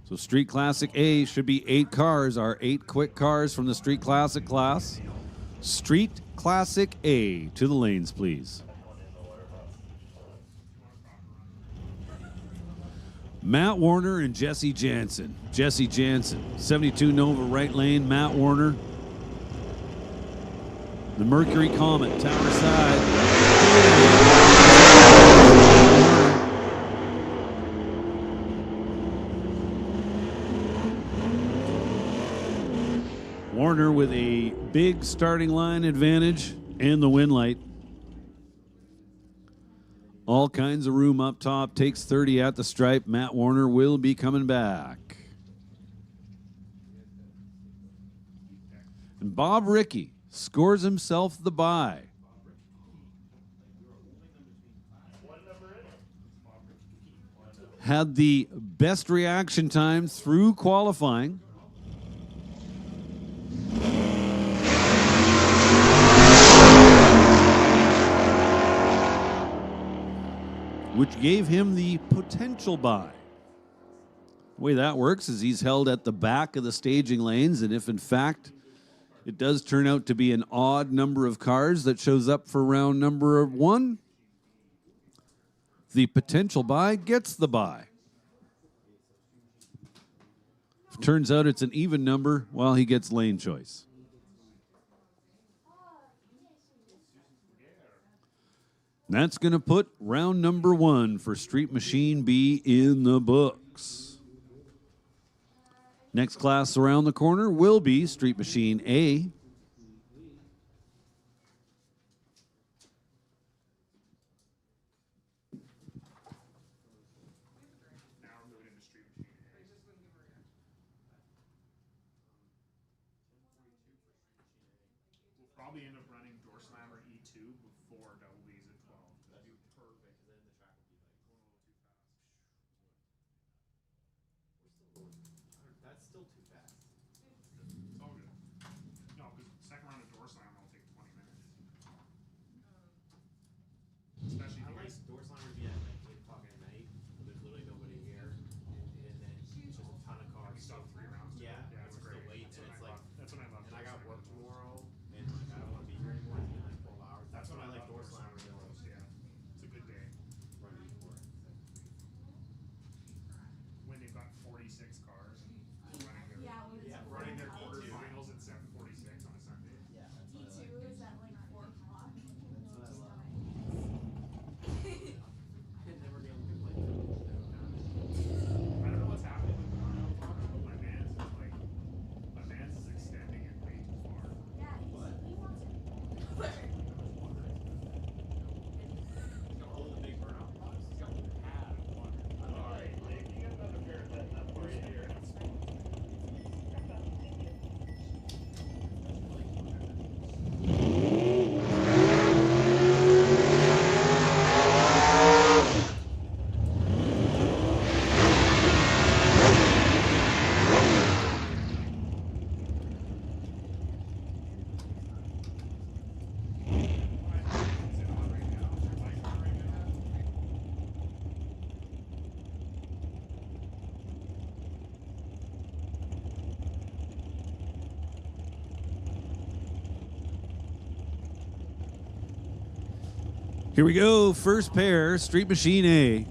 So Street Classic A should be 8 cars, our 8 quick cars from the Street Classic class. Street Classic A to the lanes, please. Matt Warner and Jesse Jansen. Jesse Jansen, 72 Nova right lane. Matt Warner. The Mercury Comet, Tower Side. Big starting line advantage and the win light. All kinds of room up top. Takes 30 at the stripe. Matt Warner will be coming back. And Bob Rickey scores himself the bye. Had the best reaction time through qualifying. Which gave him the potential bye. The way that works is he's held at the back of the staging lanes, and if in fact it does turn out to be an odd number of cars that shows up for round number 1, the potential bye gets the bye. If it turns out it's an even number, well, he gets lane choice. And that's going to put round number 1 for Street Machine B in the books. Next class around the corner will be Street Machine A. Now we're moving into Street Machine A. We'll probably end up running Door Slammer E2 before Double B's at 12. That'd be perfect, because then the track would be like going a little too fast. That's still too fast. It's all good. No, because second round of Door Slammer will take 20 minutes. Especially I if you like guys. door slammers being at like 8 o'clock at night, when there's literally nobody here, and then it's just a ton of cars. We still have 3 rounds to Yeah, go. Yeah, and it's we're great. still late, That's and what it's I like, love. That's what I love. and I got Door work Slammer. tomorrow, and like I don't want to be here anymore. It's been like 12 hours. That's when I like door slammers the most. Yeah, it's a good day. Running for it. When they've got 46 cars and running their, Yeah, when it's running their E2. quarterfinals at 7:46 on a Sunday. Yeah, that's what I E2 like. is at like 4 o'clock. That's what I love. Nice. I never get to play. I don't know what's happening with Mario Kart, but my man's is like, my man's is extending it way too far. Yeah, he wants it. All the big burnout blocks. He's got one pad of water. Alright, like, you got another pair of that for you here. Here we go. First pair, Street Machine A.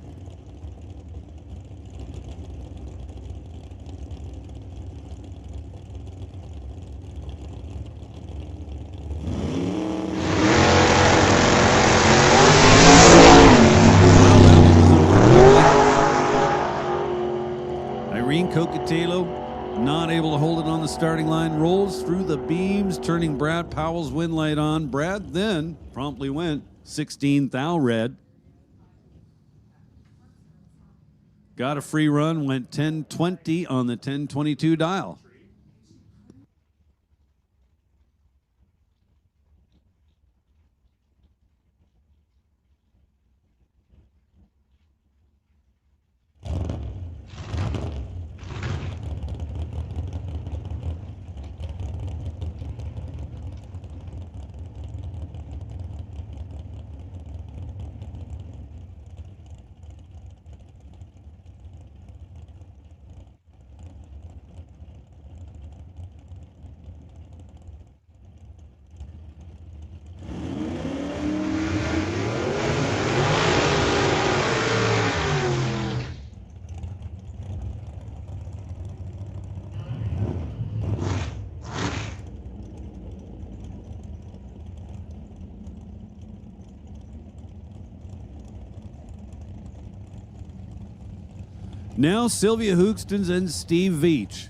Irene Cocatello, not able to hold it on the starting line, rolls through the beams, turning Brad Powell's win light on. Brad then promptly went 16 thou red. Got a free run, went 1020 on the 1022 dial. Now Sylvia Hoogstens and Steve Veach.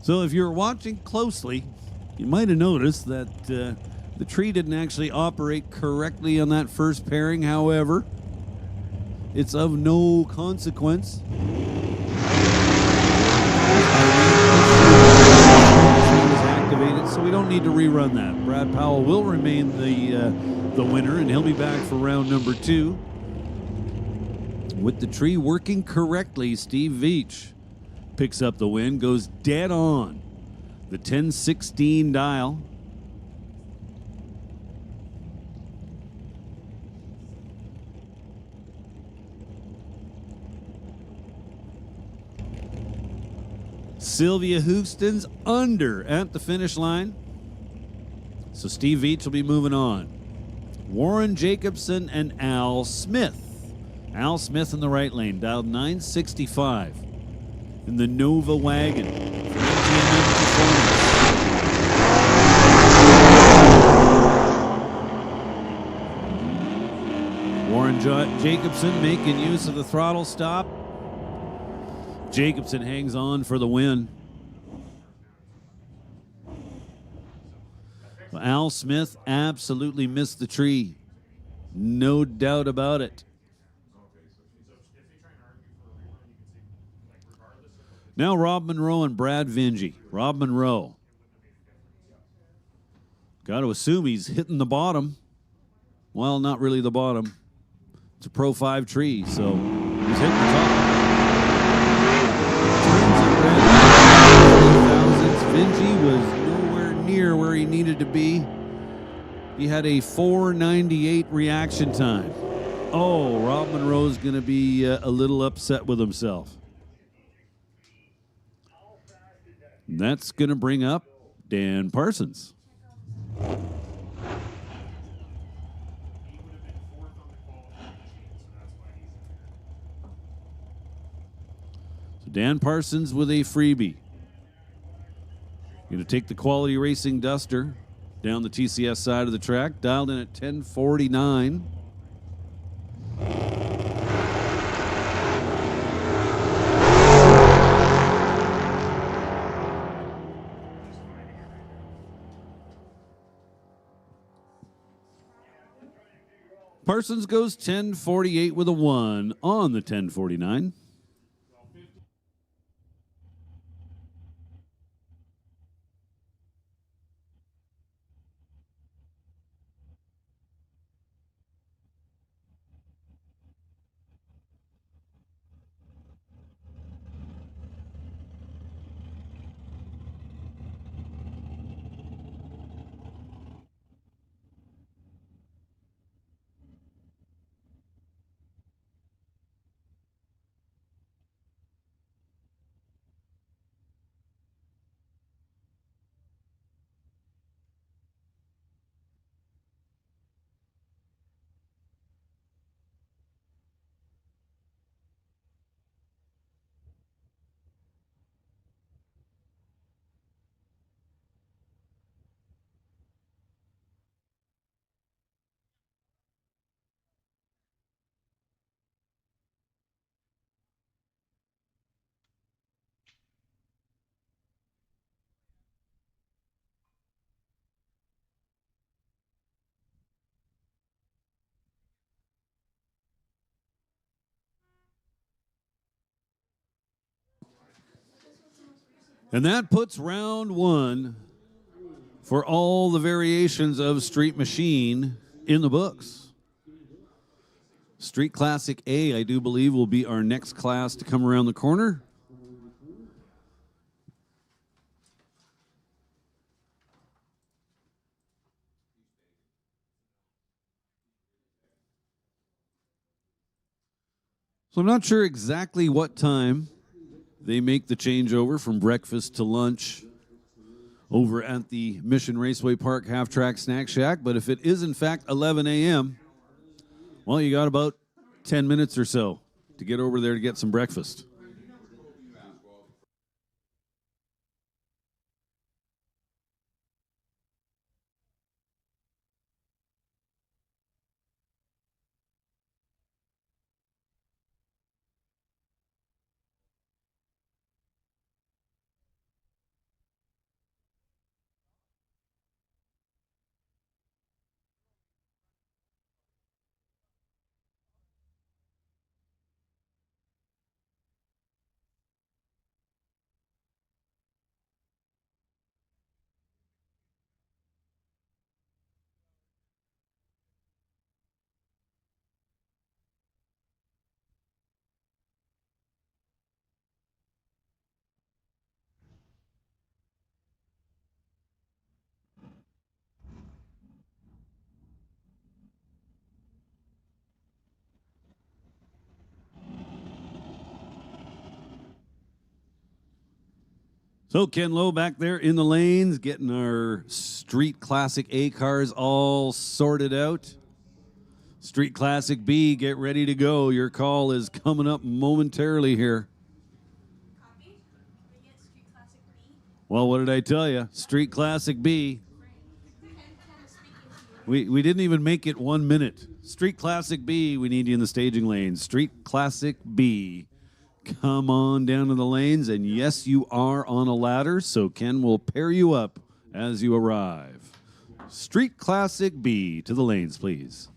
So if you're watching closely, You might have noticed that the tree didn't actually operate correctly on that first pairing. However, it's of no consequence. Was activated, so we don't need to rerun that. Brad Powell will remain the winner, and he'll be back for round number 2. With the tree working correctly, Steve Veach picks up the win, goes dead on the 1016 dial. Sylvia Houston's under at the finish line. So Steve Veach will be moving on. Warren Jacobson and Al Smith. Al Smith in the right lane, dialed 965 in the Nova wagon. Warren Jacobson making use of the throttle stop. Jacobson hangs on for the win. Al Smith absolutely missed the tree. No doubt about it. Now Rob Monroe and Brad Vingy. Rob Monroe. Got to assume he's hitting the bottom. Well, not really the bottom. It's a Pro 5 tree, so he's hitting the top. Vingy was nowhere near where he needed to be. He had a 498 reaction time. Oh, Rob Monroe's going to be a little upset with himself. And that's going to bring up Dan Parsons. So Dan Parsons with a freebie. Going to take the Quality Racing Duster down the TCS side of the track, dialed in at 1049. Parsons goes 1048 with a 1 on the 1049. And that puts round 1 for all the variations of Street Machine in the books. Street Classic A, I do believe, will be our next class to come around the corner. So I'm not sure exactly what time they make the changeover from breakfast to lunch over at the Mission Raceway Park Half-Track Snack Shack, but if it is in fact 11 a.m., well, you got about 10 minutes or so to get over there to get some breakfast. So Ken Lowe back there in the lanes, getting our Street Classic A cars all sorted out. Street Classic B, get ready to go. Your call is coming up momentarily here. Copy. Can we get Street Classic B? Well, what did I tell you? Street Classic B. Ken is speaking to you. We didn't even make it 1 minute. Street Classic B, we need you in the staging lanes. Street Classic B. Come on down to the lanes, and yes, you are on a ladder, so Ken will pair you up as you arrive. Street Classic B, to the lanes, please.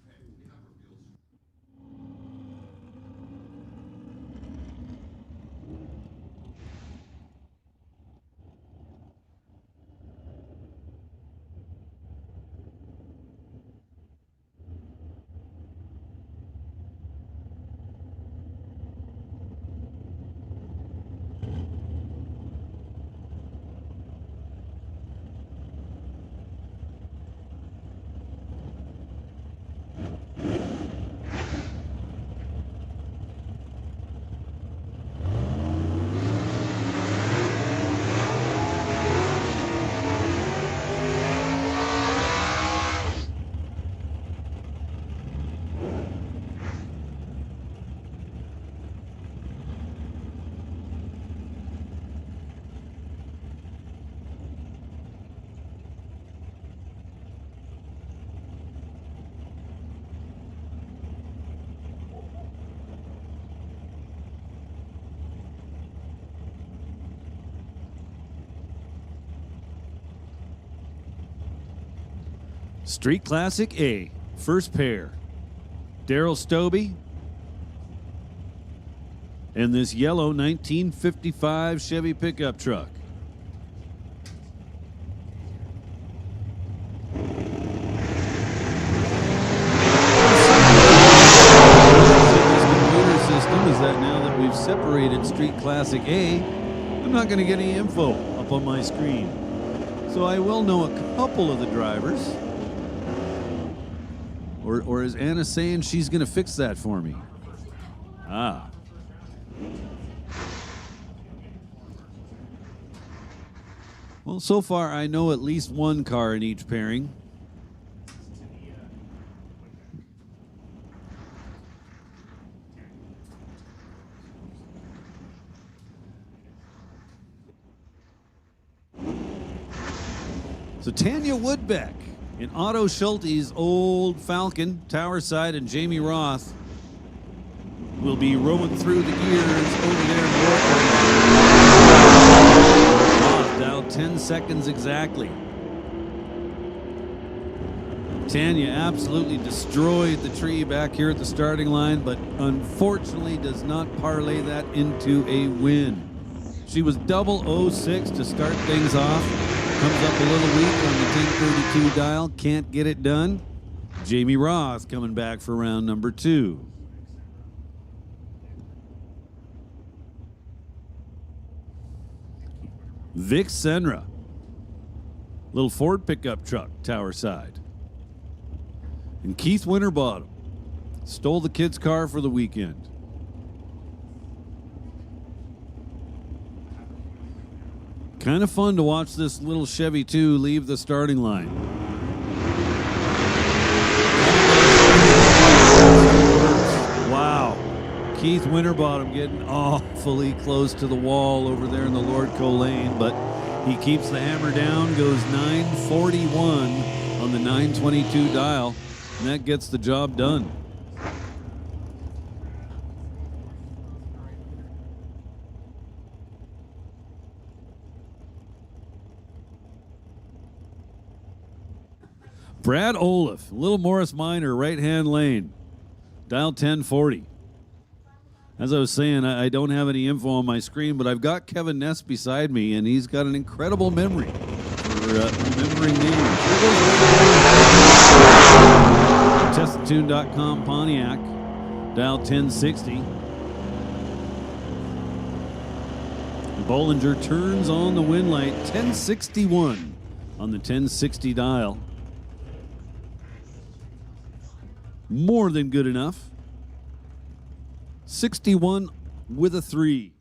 Street Classic A, first pair. Daryl Stobie and this yellow 1955 Chevy pickup truck. Is that now that we've separated Street Classic A, I'm not going to get any info up on my screen. So I will know a couple of the drivers. Or is Anna saying she's going to fix that for me? Ah. Well, so far I know at least one car in each pairing. So Tanya Woodbeck in Otto Schulte's old Falcon, Tower Side, and Jamie Roth will be rowing through the gears over there in Roth down 10 seconds exactly. Tanya absolutely destroyed the tree back here at the starting line, but unfortunately does not parlay that into a win. She was double 06 to start things off. Comes up a little weak on the 1032 dial. Can't get it done. Jamie Roth coming back for round number 2. Vic Senra. Little Ford pickup truck, Tower Side. And Keith Winterbottom stole the kid's car for the weekend. Kind of fun to watch this little Chevy 2 leave the starting line. Wow. Keith Winterbottom getting awfully close to the wall over there in the Lordco lane, but he keeps the hammer down, goes 941 on the 922 dial, and that gets the job done. Brad Olaf, Little Morris Minor, right-hand lane, dial 1040. As I was saying, I don't have any info on my screen, but I've got Kevin Ness beside me, and he's got an incredible memory for remembering names. Testatune.com Pontiac, dial 1060. Bollinger turns on the win light, 1061 on the 1060 dial. More than good enough. 61 with a 3.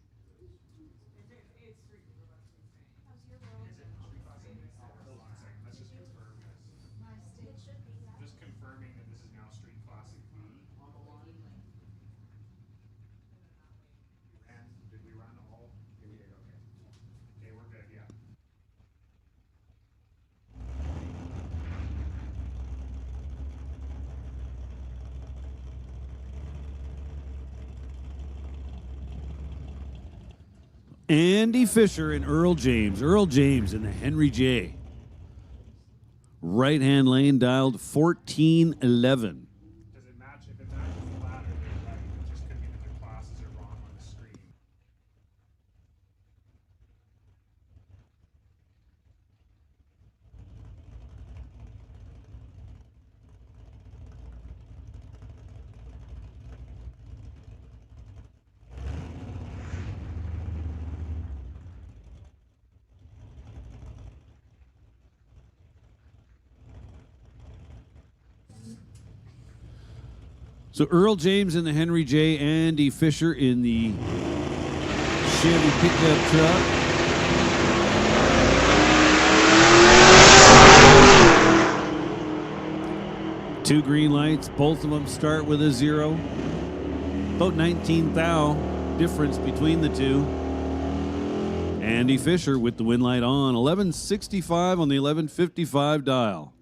Andy Fisher and Earl James. Earl James in the Henry J. Right-hand lane dialed 1411. Does it match? If it matches the ladder, then right. It just could be that the classes are wrong on the screen. So Earl James in the Henry J. Andy Fisher in the Chevy pickup truck. Two green lights. Both of them start with a 0. About 19 thou difference between the two. Andy Fisher with the win light on. 1165 on the 1155 dial.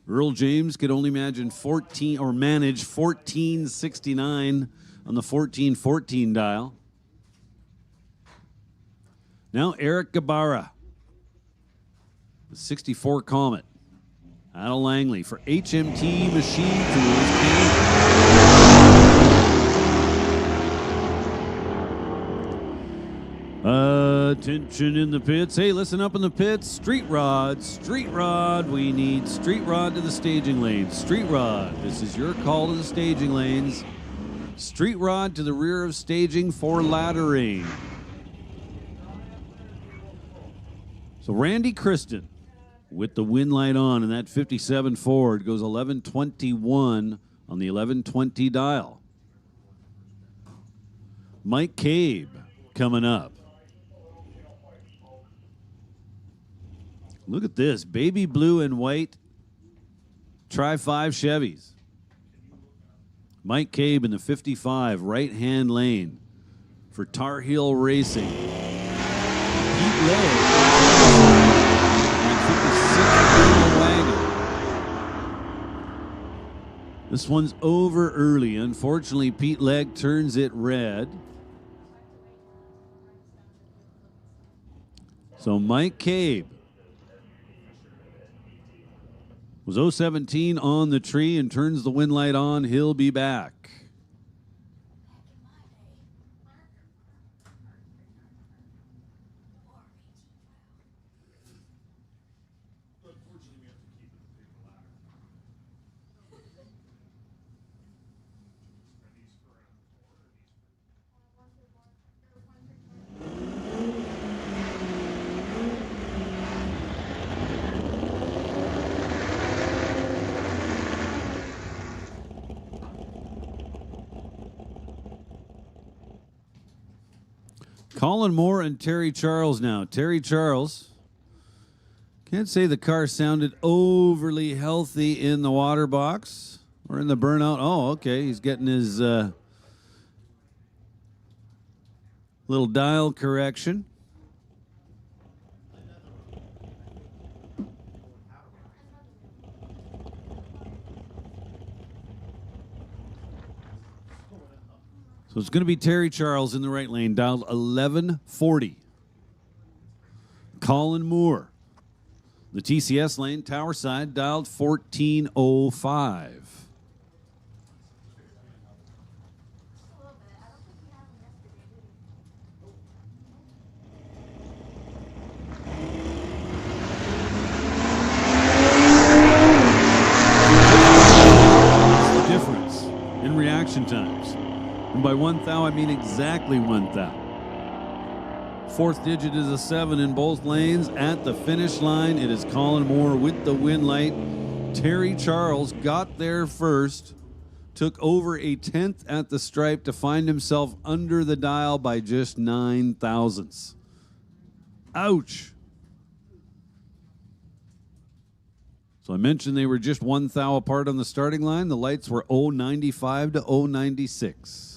Earl James could only manage 1469 on the 1414 dial. Now Eric Gabara, the 64 Comet, out of Langley for HMT Machine Tools Canada. Attention in the pits. Hey, listen up in the pits. Street rod, street rod. We need street rod to the staging lanes. Street rod. This is your call to the staging lanes. Street rod to the rear of staging for laddering. So Randy Kristen with the win light on, and that 57 Ford goes 1121 on the 1120 dial. Mike Cabe coming up. Look at this, baby blue and white Tri-5 Chevys. Mike Cabe in the 55 right-hand lane for Tar Heel Racing. Pete Legg in 56 wagon. This one's over early. Unfortunately, Pete Legg turns it red. So Mike Cabe was 017 on the tree and turns the win light on. He'll be back. Colin Moore and Terry Charles now. Terry Charles, can't say the car sounded overly healthy in the water box or in the burnout. Oh, okay, he's getting his little dial correction. So it's going to be Terry Charles in the right lane, dialed 1140. Colin Moore, the TCS lane, tower side, dialed 1405. What's the difference in reaction times? And by 1 thou, I mean exactly 1 thou. Fourth digit is a 7 in both lanes. At the finish line, it is Colin Moore with the win light. Terry Charles got there first, took over a 10th at the stripe to find himself under the dial by just 9 thousandths. Ouch. So I mentioned they were just 1 thou apart on the starting line. The lights were 095 to 096.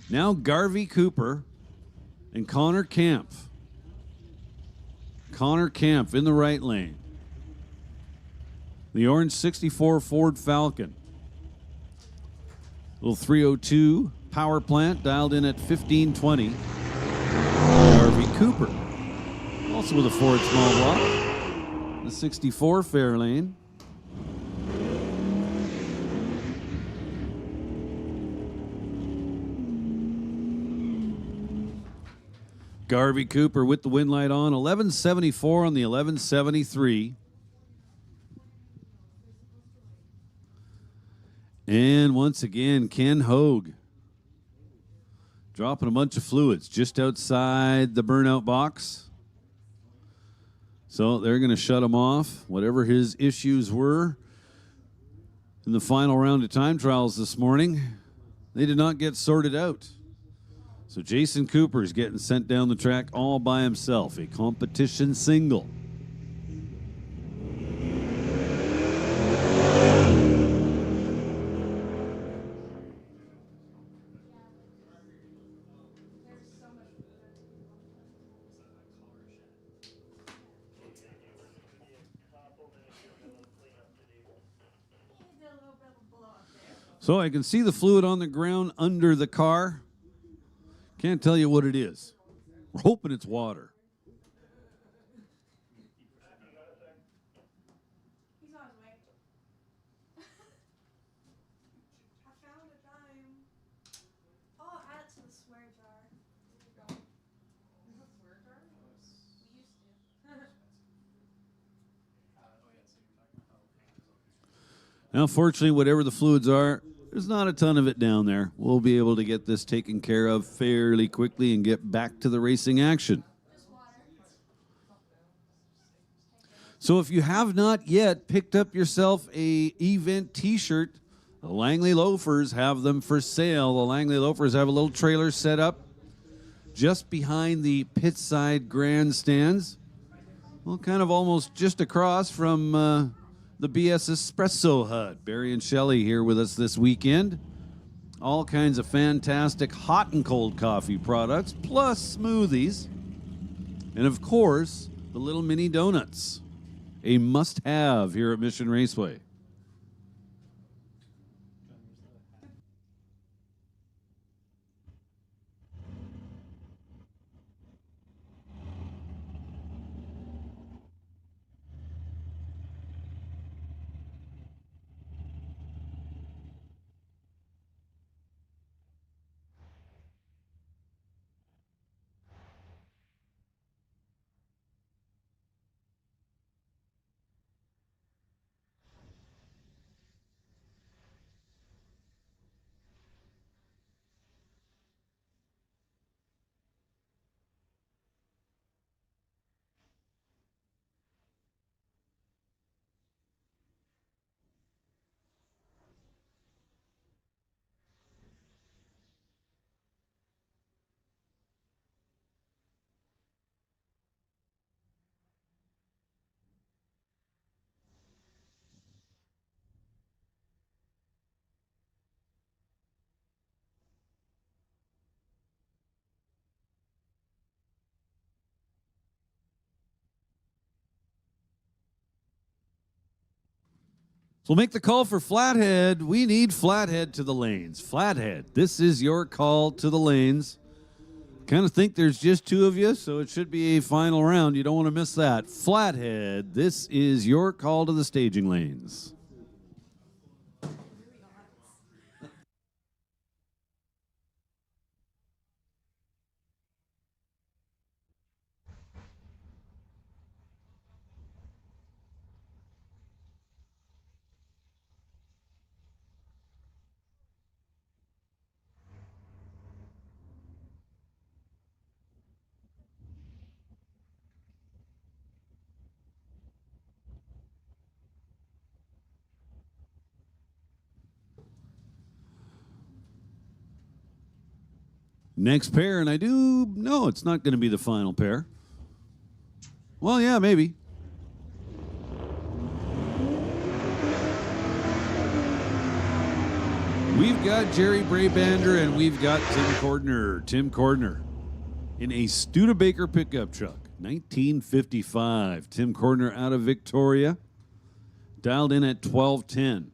Now Garvey Cooper and Connor Camp. Connor Camp in the right lane. The orange 64 Ford Falcon. Little 302 power plant, dialed in at 1520. Garvey Cooper, also with a Ford small block. The 64 Fairlane. Garvey Cooper with the wind light on, 1174 on the 1173. And once again, Ken Hogue dropping a bunch of fluids just outside the burnout box. So they're going to shut him off, whatever his issues were in the final round of time trials this morning. They did not get sorted out. So Jason Cooper is getting sent down the track all by himself, a competition single. So I can see the fluid on the ground under the car. Can't tell you what it is. We're hoping it's water. He's on his way. I found a dime. Oh, add it to the swear jar. There you go. Is that swear jar? We used to. Now, fortunately, whatever the fluids are, there's not a ton of it down there. We'll be able to get this taken care of fairly quickly and get back to the racing action. Just water. So if you have not yet picked up yourself a event t-shirt, the Langley Loafers have them for sale. The Langley Loafers have a little trailer set up just behind the pit side grandstands. Well, kind of almost just across from the BS Espresso Hut. Barry and Shelley here with us this weekend. All kinds of fantastic hot and cold coffee products, plus smoothies. And of course, the little mini donuts. A must-have here at Mission Raceway. So make the call for Flathead. We need Flathead to the lanes. Flathead, this is your call to the lanes. Kind of think there's just two of you, so it should be a final round. You don't want to miss that. Flathead, this is your call to the staging lanes. Next pair, and no, it's not going to be the final pair. Well, yeah, maybe. We've got Jerry Brabander and we've got Tim Cordner. Tim Cordner in a Studebaker pickup truck, 1955. Tim Cordner out of Victoria, dialed in at 1210.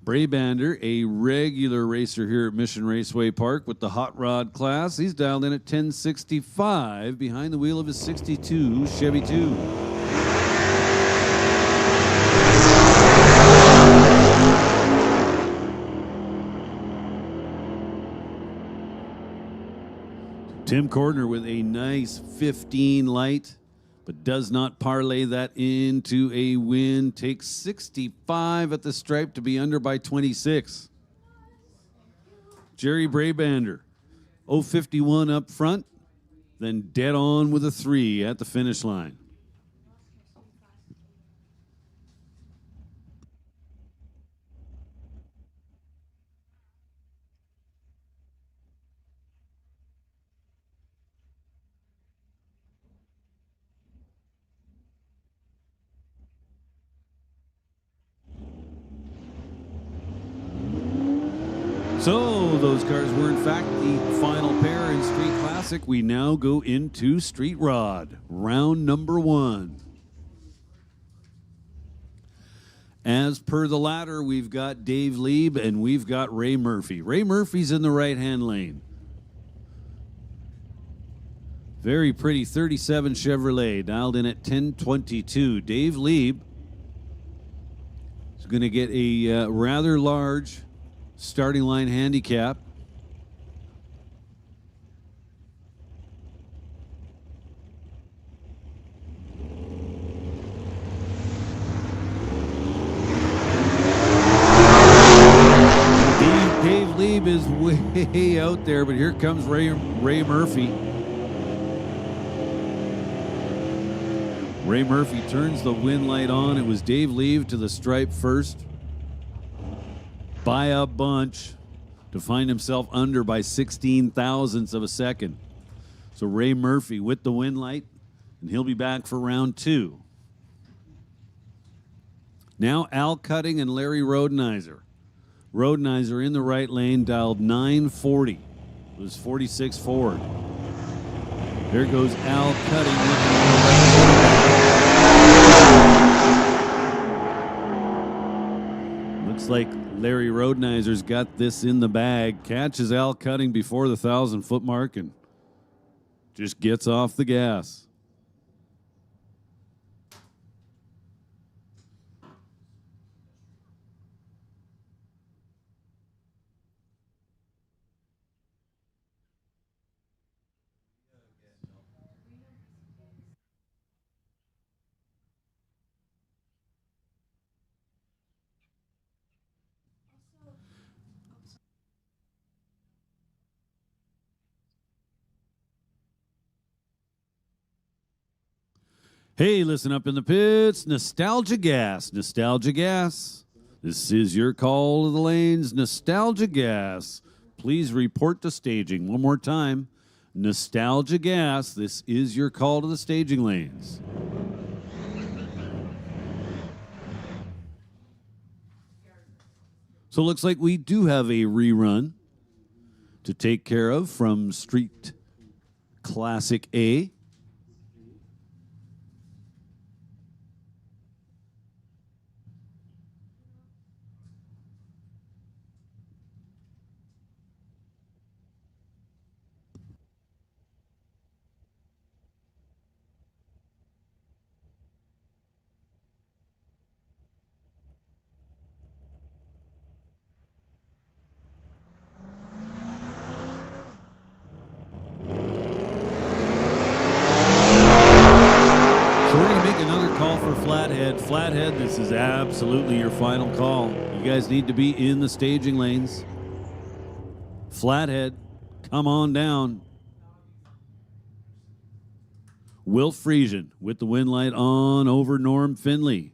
Brabander, a regular racer here at Mission Raceway Park with the hot rod class. He's dialed in at 1065 behind the wheel of his 62 Chevy 2. Tim Cordner with a nice 15 light, but does not parlay that into a win. Takes 65 at the stripe to be under by 26. Jerry Brabander, 051 up front, then dead on with a 3 at the finish line. So those cars were in fact the final pair in Street Classic. We now go into Street Rod, round number 1. As per the ladder, we've got Dave Lieb and we've got Ray Murphy. Ray Murphy's in the right-hand lane. Very pretty 37 Chevrolet, dialed in at 1022. Dave Lieb is going to get a rather large starting line handicap. Dave Lieb is way out there, but here comes Ray Murphy. Ray Murphy turns the wind light on. It was Dave Lieb to the stripe first by a bunch to find himself under by 16 thousandths of a second. So Ray Murphy with the wind light, and he'll be back for round 2. Now Al Cutting and Larry Rodenizer. Rodenizer in the right lane, dialed 940. It was 46 forward. There goes Al Cutting looking on the left. Looks like Larry Rodenizer's got this in the bag. Catches Al Cutting before the 1,000-foot mark and just gets off the gas. Hey, listen up in the pits. Nostalgia Gas. Nostalgia Gas. This is your call to the lanes. Nostalgia Gas. Please report to staging. One more time. Nostalgia Gas. This is your call to the staging lanes. So it looks like we do have a rerun to take care of from Street Classic A. Flathead, this is absolutely your final call. You guys need to be in the staging lanes. Flathead, come on down. Will Friesian with the wind light on over Norm Finley.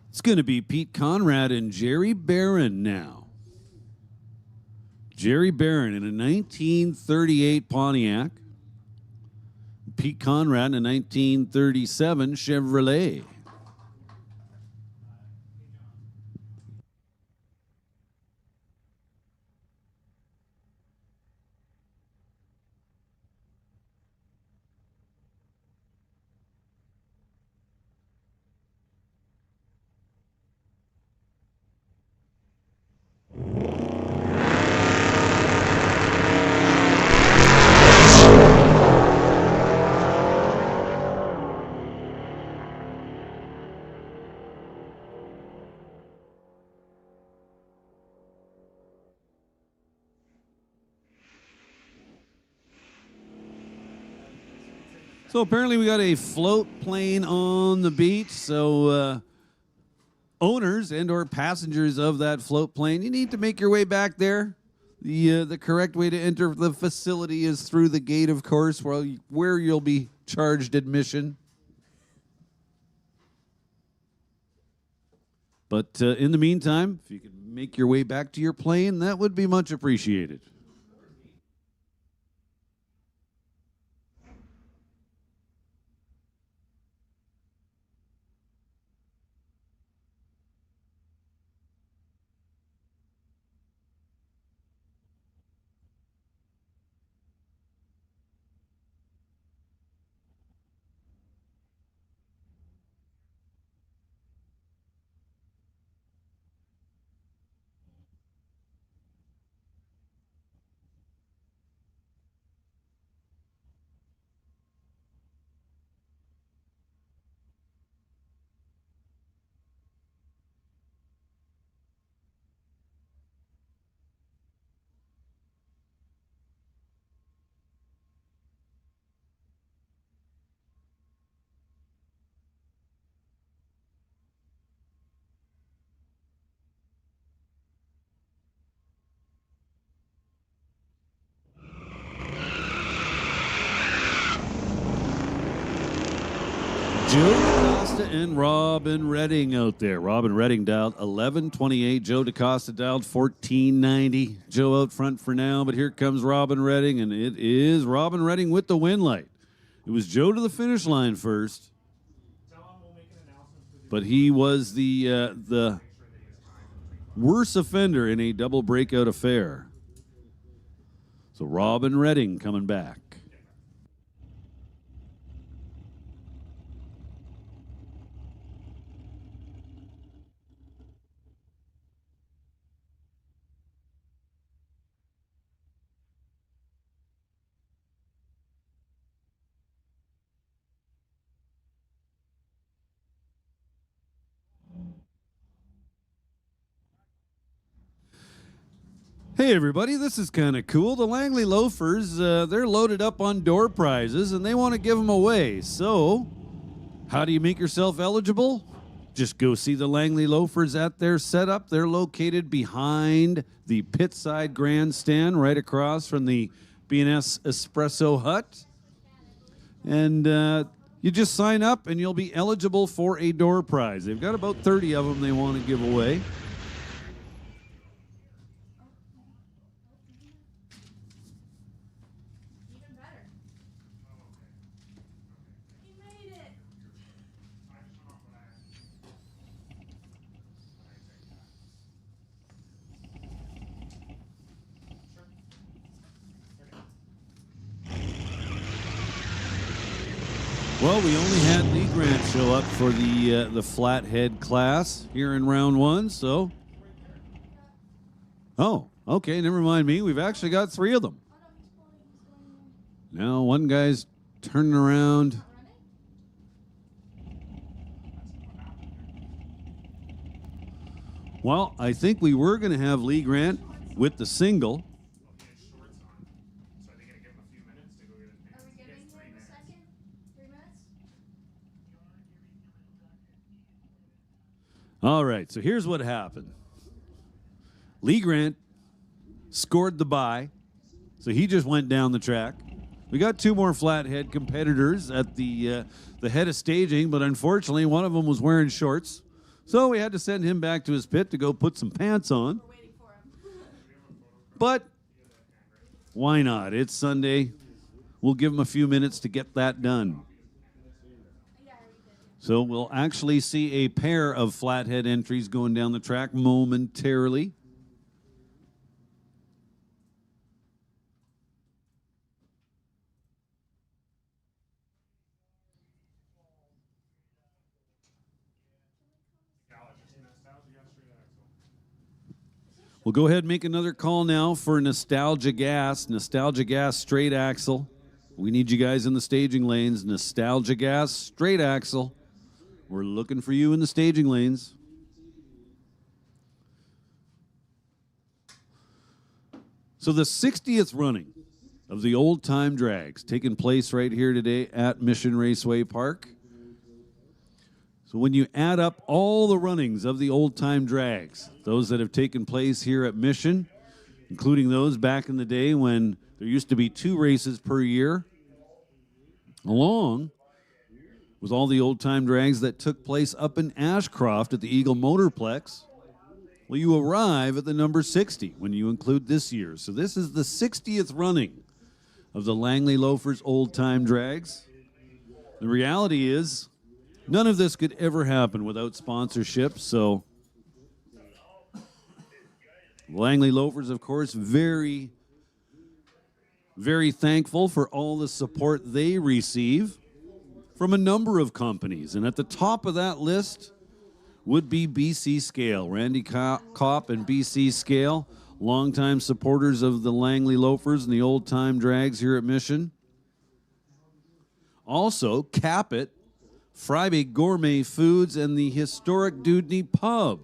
It's going to be Pete Conrad and Jerry Barron now. Jerry Barron in a 1938 Pontiac. Pete Conrad in a 1937 Chevrolet. So apparently we got a float plane on the beach. So owners and or passengers of that float plane, you need to make your way back there. The correct way to enter the facility is through the gate, of course, where you'll be charged admission. But in the meantime, if you could make your way back to your plane, that would be much appreciated. Joe DaCosta and Robin Redding out there. Robin Redding dialed 1128. Joe DaCosta dialed 1490. Joe out front for now, but here comes Robin Redding, and it is Robin Redding with the win light. It was Joe to the finish line first, but he was the worst offender in a double breakout affair. So Robin Redding coming back. Hey everybody, this is kind of cool. The Langley Loafers, they're loaded up on door prizes and they want to give them away. So, how do you make yourself eligible? Just go see the Langley Loafers at their setup. They're located behind the pitside grandstand right across from the B&S Espresso Hut. And you just sign up and you'll be eligible for a door prize. They've got about 30 of them they want to give away. Even better. He made it. Well, we only had Lee Grant show up for the flathead class here in round one, so. Oh, okay, never mind me. We've actually got 3 of them. Oh no, he's going. Now one guy's turning around. Well, I think we were going to have Lee Grant with the single. So are they gonna give him a few minutes to go get his Are pants? we giving him a second? 3 minutes? All right, so here's what happened. Lee Grant scored the bye, so he just went down the track. We got 2 more flathead competitors at the head of staging, but unfortunately one of them was wearing shorts. So we had to send him back to his pit to go put some pants on. We're waiting for him. But why not? It's Sunday. We'll give him a few minutes to get that done. Yeah, I already did. So we'll actually see a pair of flathead entries going down the track momentarily. We'll go ahead and make another call now for Nostalgia Gas. Nostalgia Gas straight axle. We need you guys in the staging lanes. Nostalgia Gas straight axle. We're looking for you in the staging lanes. So the 60th running of the old time drags taking place right here today at Mission Raceway Park. So when you add up all the runnings of the old time drags, those that have taken place here at Mission, including those back in the day when there used to be 2 races per year, along with all the old time drags that took place up in Ashcroft at the Eagle Motorplex, well, you arrive at the number 60 when you include this year. So this is the 60th running of the Langley Loafers old time drags. The reality is, none of this could ever happen without sponsorship. So Langley Loafers, of course, very, very thankful for all the support they receive from a number of companies. And at the top of that list would be BC Scale. Randy Kopp and BC Scale, longtime supporters of the Langley Loafers and the old time drags here at Mission. Also, Capit, Friday Gourmet Foods, and the historic Dudney Pub.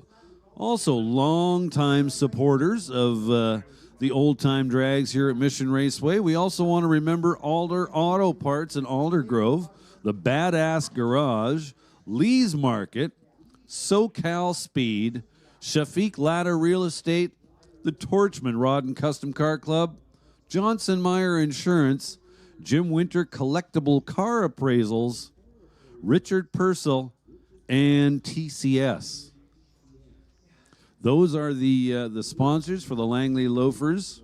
Also longtime supporters of the old-time drags here at Mission Raceway. We also want to remember Alder Auto Parts in Aldergrove, the Badass Garage, Lee's Market, SoCal Speed, Shafiq Ladder Real Estate, the Torchman Rod and Custom Car Club, Johnson Meyer Insurance, Jim Winter Collectible Car Appraisals, Richard Purcell, and TCS. Those are the sponsors for the Langley Loafers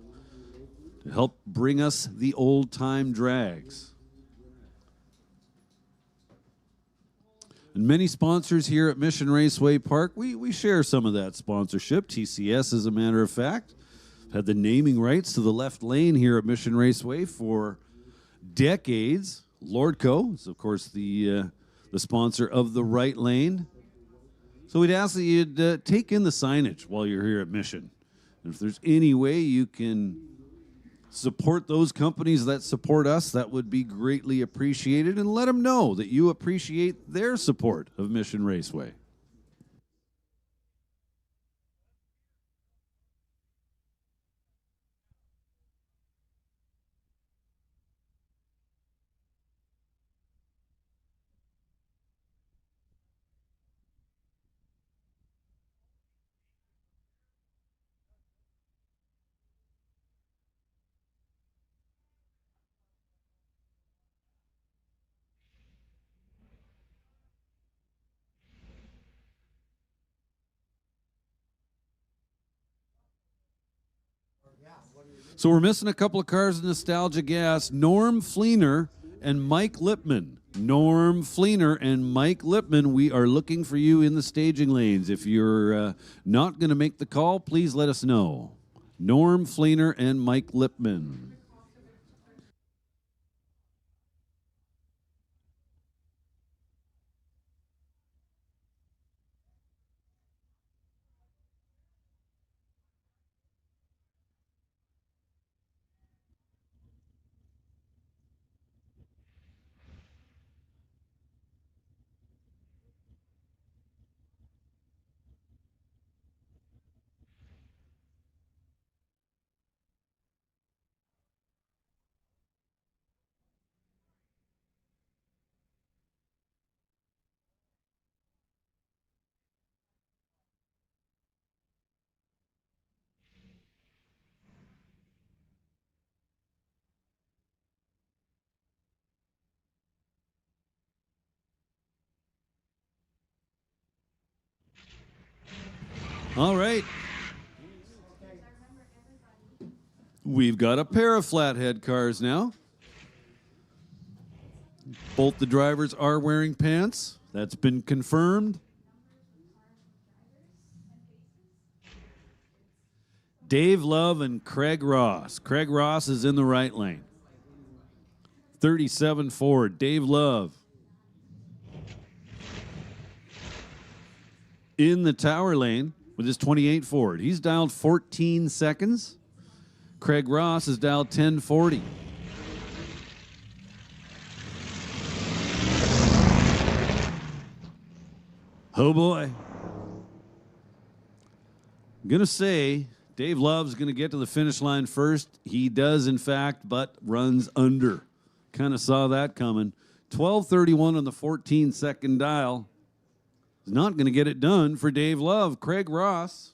to help bring us the old-time drags. And many sponsors here at Mission Raceway Park, we share some of that sponsorship. TCS, as a matter of fact, had the naming rights to the left lane here at Mission Raceway for decades. Lordco is, of course, the sponsor of the right lane. So we'd ask that you'd take in the signage while you're here at Mission. And if there's any way you can support those companies that support us, that would be greatly appreciated. And let them know that you appreciate their support of Mission Raceway. So we're missing a couple of cars in Nostalgia Gas. Norm Fleener and Mike Lipman. Norm Fleener and Mike Lipman, we are looking for you in the staging lanes. If you're not going to make the call, please let us know. Norm Fleener and Mike Lipman. All right. We've got a pair of flathead cars now. Both the drivers are wearing pants. That's been confirmed. Dave Love and Craig Ross. Craig Ross is in the right lane. 37 Ford, Dave Love. In the tower lane with his 28 Ford. He's dialed 14 seconds. Craig Ross is dialed 1040. Oh boy. I'm going to say Dave Love's going to get to the finish line first. He does, in fact, but runs under. Kind of saw that coming. 12:31 on the 14-second dial. Is not going to get it done for Dave Love. Craig Ross,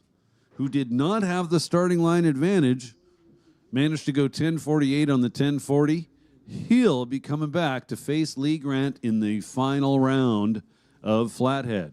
who did not have the starting line advantage, managed to go 10:48 on the 10:40. He'll be coming back to face Lee Grant in the final round of Flathead.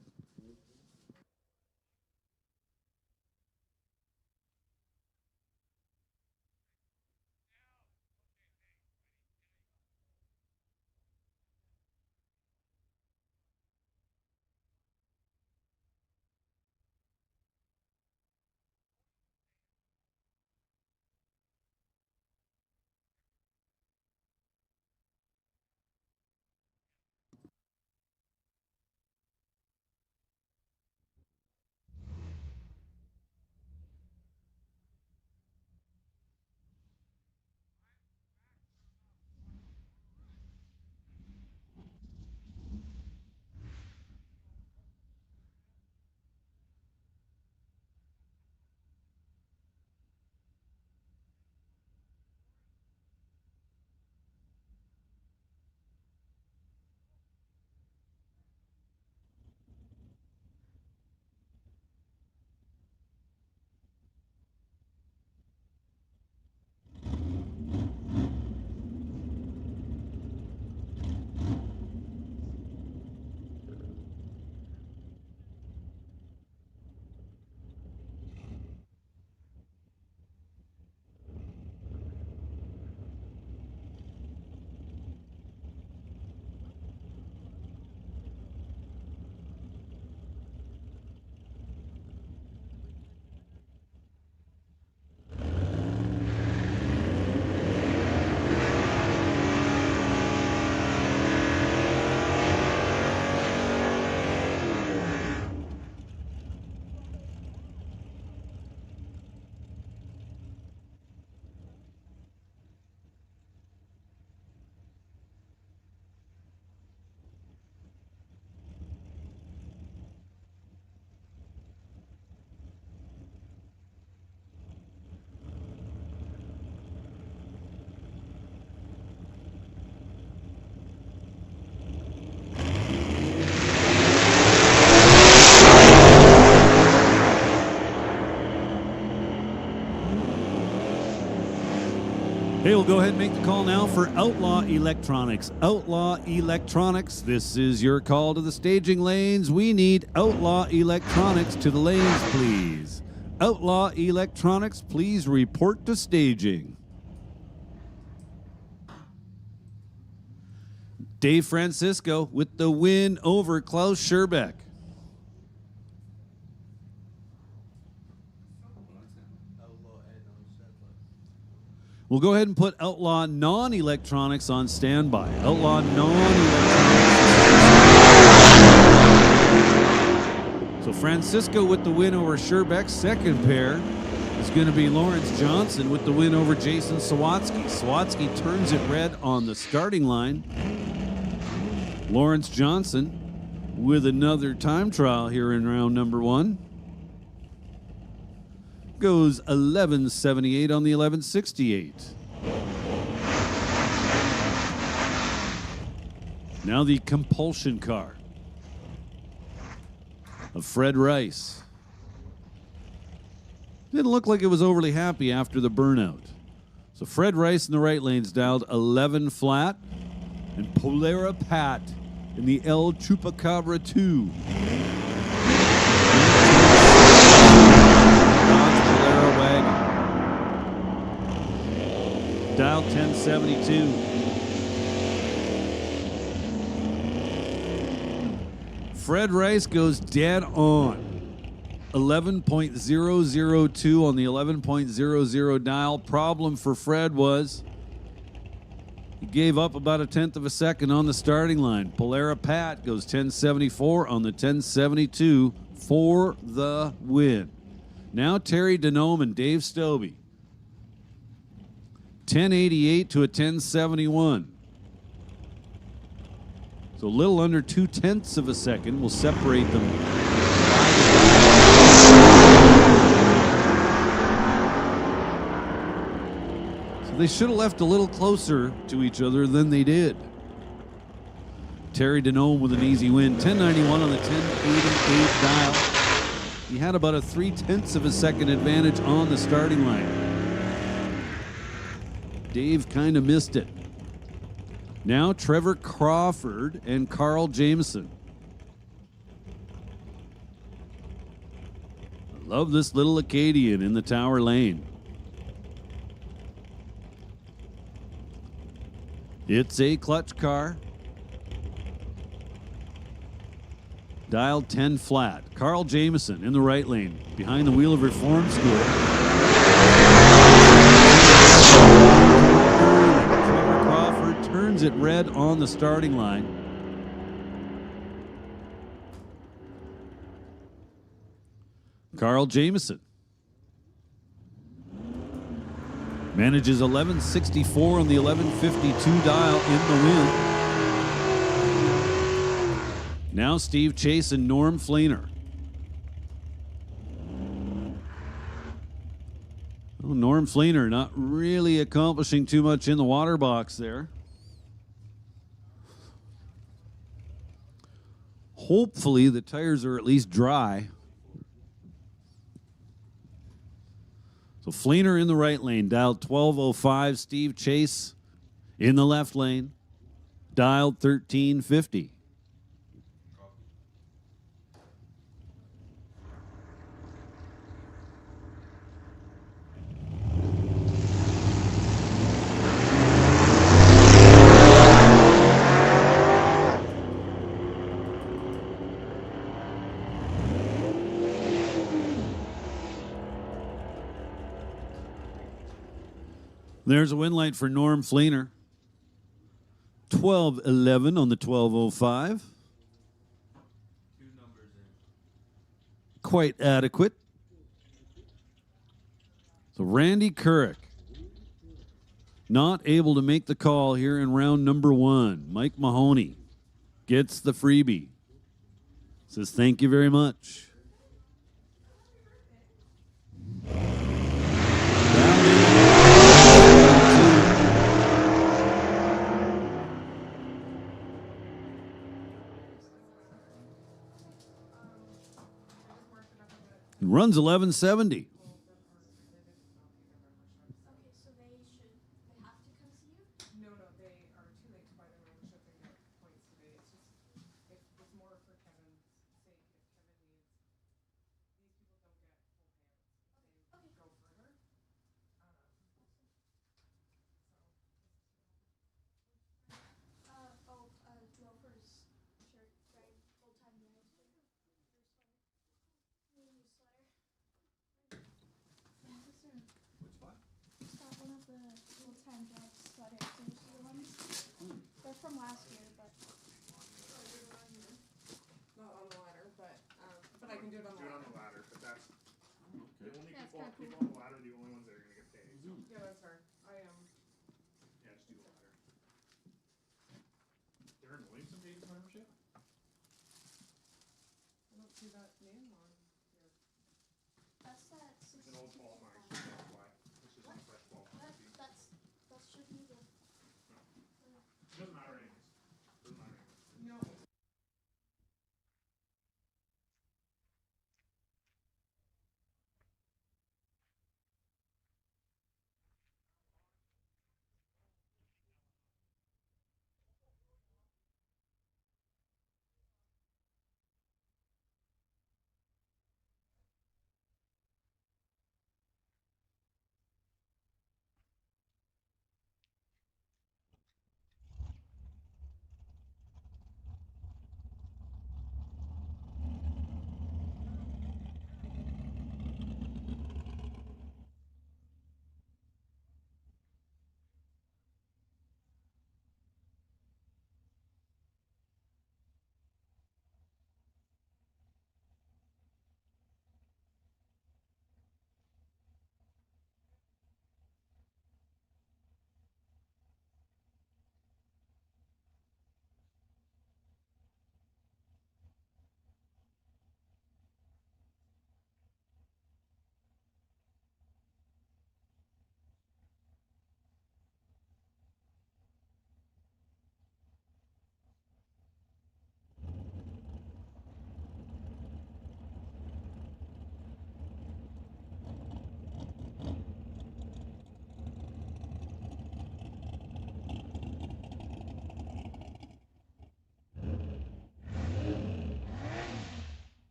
Hey, we'll go ahead and make the call now for Outlaw Electronics. Outlaw Electronics, this is your call to the staging lanes. We need Outlaw Electronics to the lanes, please. Outlaw Electronics, please report to staging. Dave Francisco with the win over Klaus Scherbeck. We'll go ahead and put Outlaw Non-Electronics on standby. Outlaw Non-Electronics. So Francisco with the win over Scherbeck. Second pair is going to be Lawrence Johnson with the win over Jason Sawatsky. Sawatsky turns it red on the starting line. Lawrence Johnson with another time trial here in round number 1. Goes 11:78 on the 11:68. Now the compulsion car of Fred Rice. Didn't look like it was overly happy after the burnout. So Fred Rice in the right lane's dialed 11 flat, and Polera Pat in the El Chupacabra 2. Dial 1072. Fred Rice goes dead on. 11.002 on the 11.00 dial. Problem for Fred was he gave up about 1/10 of a second on the starting line. Polera Pat goes 1074 on the 1072 for the win. Now Terry Denome and Dave Stobie. 1088 to a 1071. So a little under 2/10 of a second will separate them. They should have left a little closer to each other than they did. Terry Denome with an easy win. 1091 on the 1088 dial. He had about a 3/10 of a second advantage on the starting line. Dave kind of missed it. Now Trevor Crawford and Carl Jameson. I love this little Acadian in the Tower Lane. It's a clutch car. Dial 10 flat. Carl Jameson in the right lane, behind the wheel of Reform School. Trevor Crawford turns it red on the starting line. Carl Jameson manages 1164 on the 1152 dial in the win. Now Steve Chase and Norm Fleener. Oh, Norm Fleener not really accomplishing too much in the water box there. Hopefully the tires are at least dry. So Fleener in the right lane, dialed 1205. Steve Chase in the left lane, dialed 1350. There's a win light for Norm Fleener. 1211 on the 1205. Two numbers in. Quite adequate. So Randy Couric not able to make the call here in round number 1. Mike Mahoney gets the freebie. Says thank you very much. Runs 1170. Okay, so they have to come see you? No, they are too late to buy their membership and get points today. It's just, it's more for Kevin's sake. If Kevin needs, these people don't get full payouts. They go further. Loafers shirt, right? Full-time manager. Newsletter. Which one? Just got one of the full-time job sweaters. There's the ones. They're from last year, but Not on the ladder, but I can do it on the Do it on ladder. the ladder, but that's the only Yeah, it's people, kinda cool. people on the ladder are the only ones that are gonna get paid. So, Yeah, that's fair. yeah, just do the ladder. Darren Williamson paid his membership? I don't see that name on here. that's that. It's an old qualifying sheet, that's why. This is a fresh qualifying sheet. That should be the. Doesn't matter anyways. Doesn't matter anyways. No.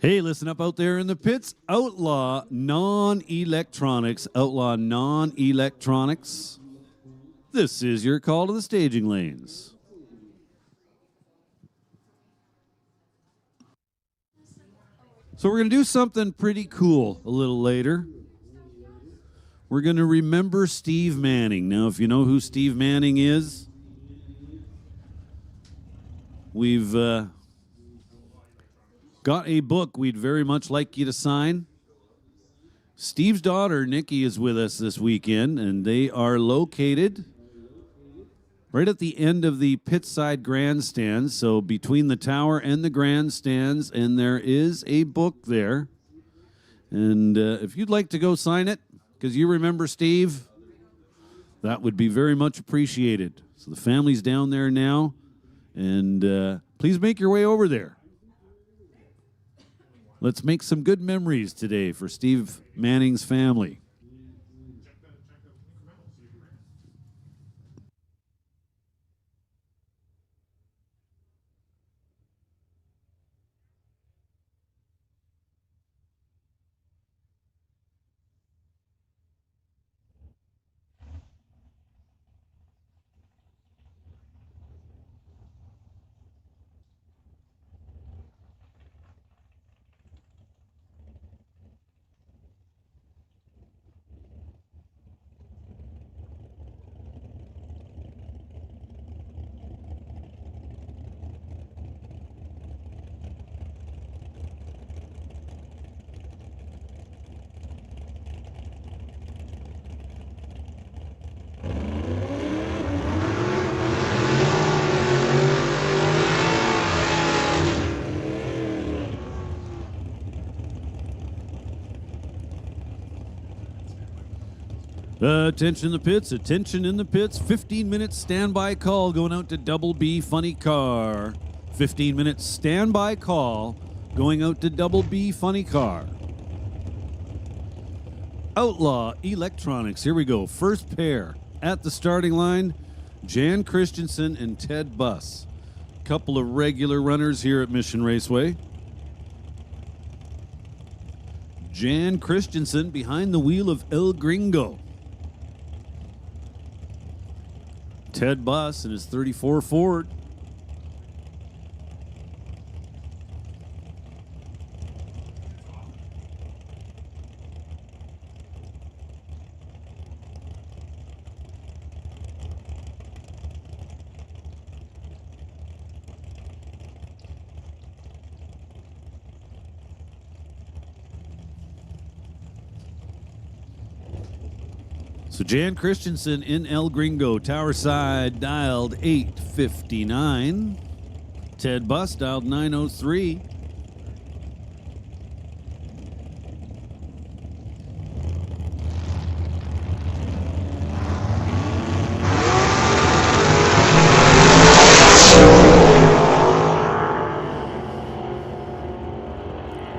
Hey, listen up out there in the pits. Outlaw non-electronics. Outlaw non-electronics. This is your call to the staging lanes. So we're going to do something pretty cool a little later. We're going to remember Steve Manning. Now, if you know who Steve Manning is, we've got a book we'd very much like you to sign. Steve's daughter, Nikki, is with us this weekend, and they are located right at the end of the pitside grandstands, so between the tower and the grandstands, and there is a book there. And if you'd like to go sign it, because you remember Steve, that would be very much appreciated. So the family's down there now, and please make your way over there. Let's make some good memories today for Steve Manning's family. Attention in the pits, attention in the pits. 15-minute standby call going out to Double B Funny Car. 15-minute standby call going out to Double B Funny Car. Outlaw Electronics, here we go. First pair at the starting line, Jan Christensen and Ted Buss. Couple of regular runners here at Mission Raceway. Jan Christensen behind the wheel of El Gringo. Ted Buss in his 34 Ford. So Jan Christensen in El Gringo, tower side, dialed 859. Ted Buss dialed 903.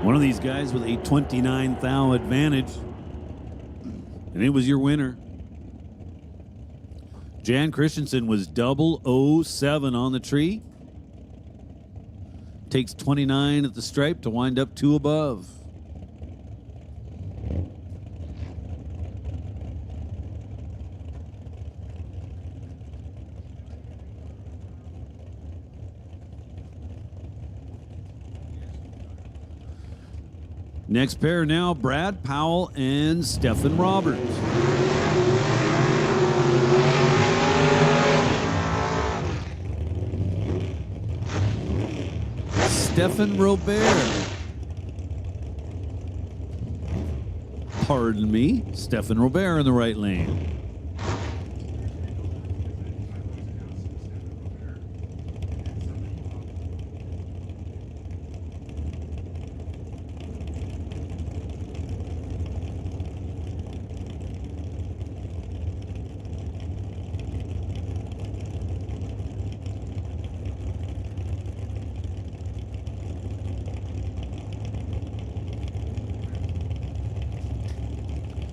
One of these guys with a 29 thou advantage, and it was your winner. Jan Christensen was 007 on the tree. Takes 29 at the stripe to wind up 2 above. Next pair now, Brad Powell and Stephen Roberts. Stephen Robert. Pardon me, Stephen Robert in the right lane.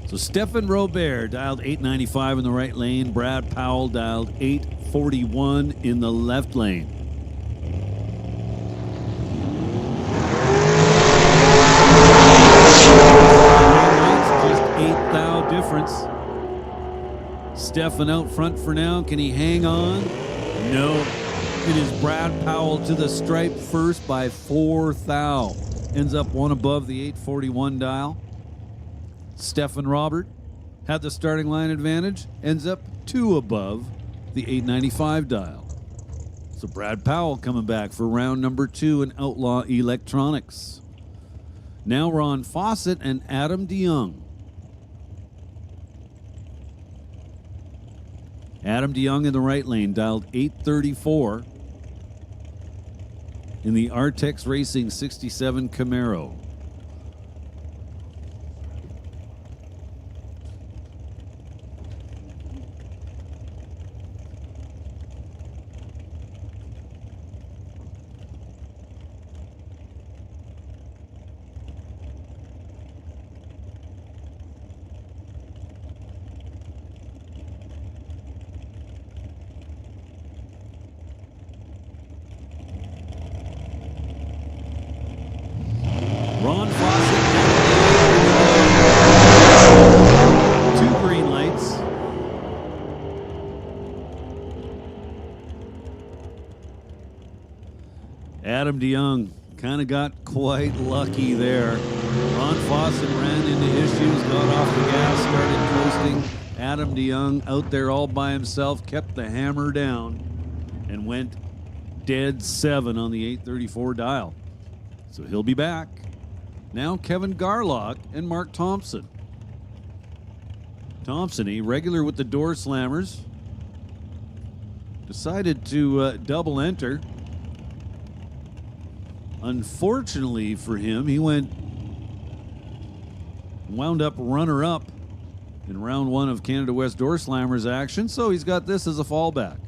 So Stephen Robert dialed 895 in the right lane. Brad Powell dialed 841 in the left lane. difference. Stefan out front for now. Can he hang on? No. It is Brad Powell to the stripe first by 4 thou. Ends up one above the 841 dial. Stefan Robert had the starting line advantage. Ends up 2 above the 895 dial. So Brad Powell coming back for round number 2 in Outlaw Electronics. Now Ron Fawcett and Adam DeYoung. Adam DeYoung in the right lane, dialed 834 in the Artex Racing 67 Camaro. Ron Fawcett, two green lights. Adam DeYoung kind of got quite lucky there. Ron Fawcett ran into issues, got off the gas, started coasting. Adam DeYoung out there all by himself, kept the hammer down and went dead 7 on the 834 dial. So he'll be back. Now Kevin Garlock and Mark Thompson. Thompson, a regular with the Door Slammers, decided to double enter. Unfortunately for him, he wound up runner-up in round 1 of Canada West Door Slammers action, so he's got this as a fallback.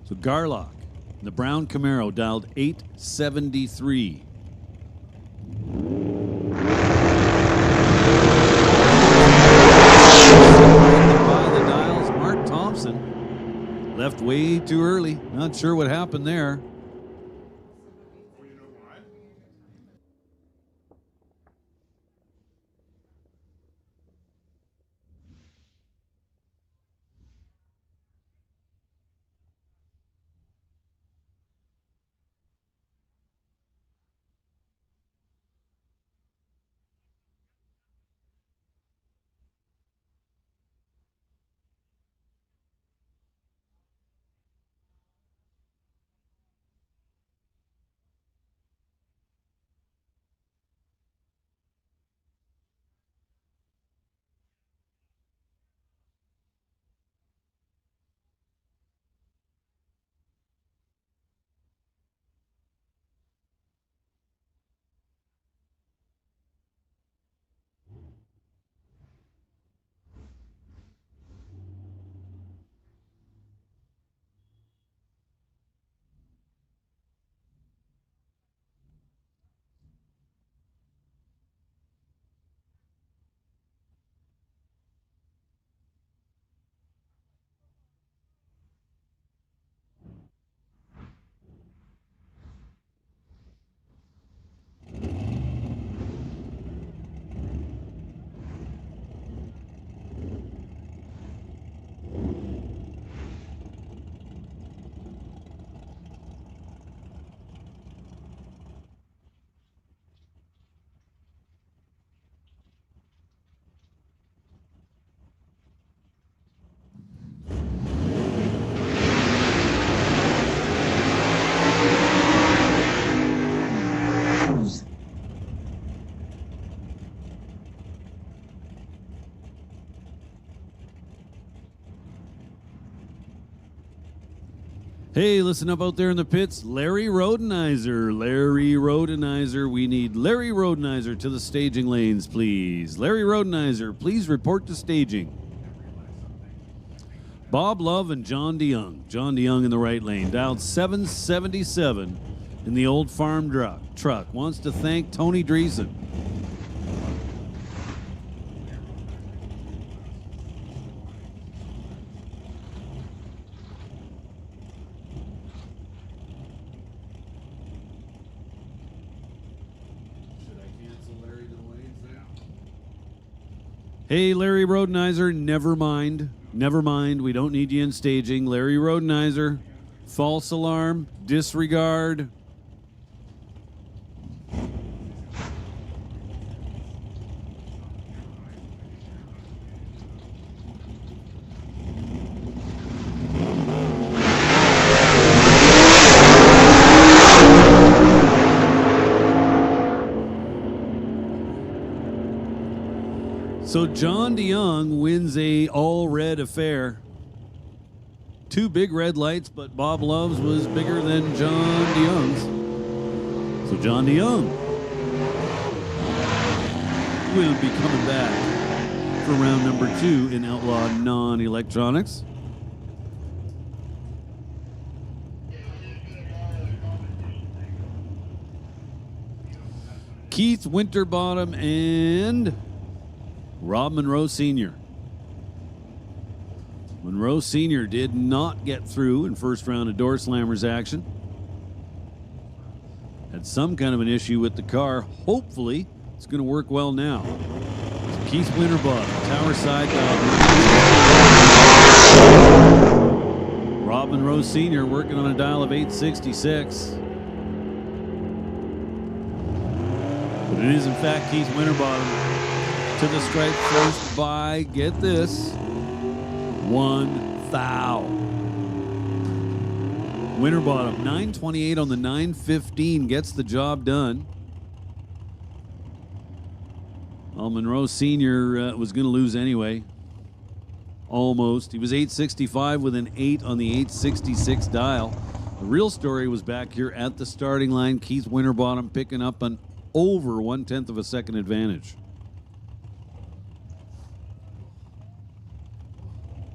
So Garlock, the brown Camaro, dialed 873. By the dials, Mark Thompson left way too early. Not sure what happened there. Hey, listen up out there in the pits. Larry Rodenizer. Larry Rodenizer. We need Larry Rodenizer to the staging lanes, please. Larry Rodenizer, please report to staging. Bob Love and John DeYoung. John DeYoung in the right lane. Dialed 777 in the old farm truck. Wants to thank Tony Dreesen. Should I cancel Larry to the lanes there? Hey, Larry Rodenizer, never mind. Never mind. We don't need you in staging. Larry Rodenizer, false alarm, disregard. So John DeYoung wins a all-red affair. 2 big red lights, but Bob Love's was bigger than John DeYoung's. So John DeYoung will be coming back for round number 2 in Outlaw Non-Electronics. Keith Winterbottom and Rob Monroe Sr. Monroe Sr. did not get through in first round of Door Slammers action. Had some kind of an issue with the car. Hopefully, it's going to work well now. So Keith Winterbottom, tower side dial. Rob Monroe Sr. working on a dial of 866. But it is, in fact, Keith Winterbottom to the stripe first by, get this, 1 thou. Winterbottom, 928 on the 915, gets the job done. Well, Monroe Sr. Was going to lose anyway. Almost. He was 865 with an 8 on the 866 dial. The real story was back here at the starting line. Keith Winterbottom picking up an over 1/10 of a second advantage.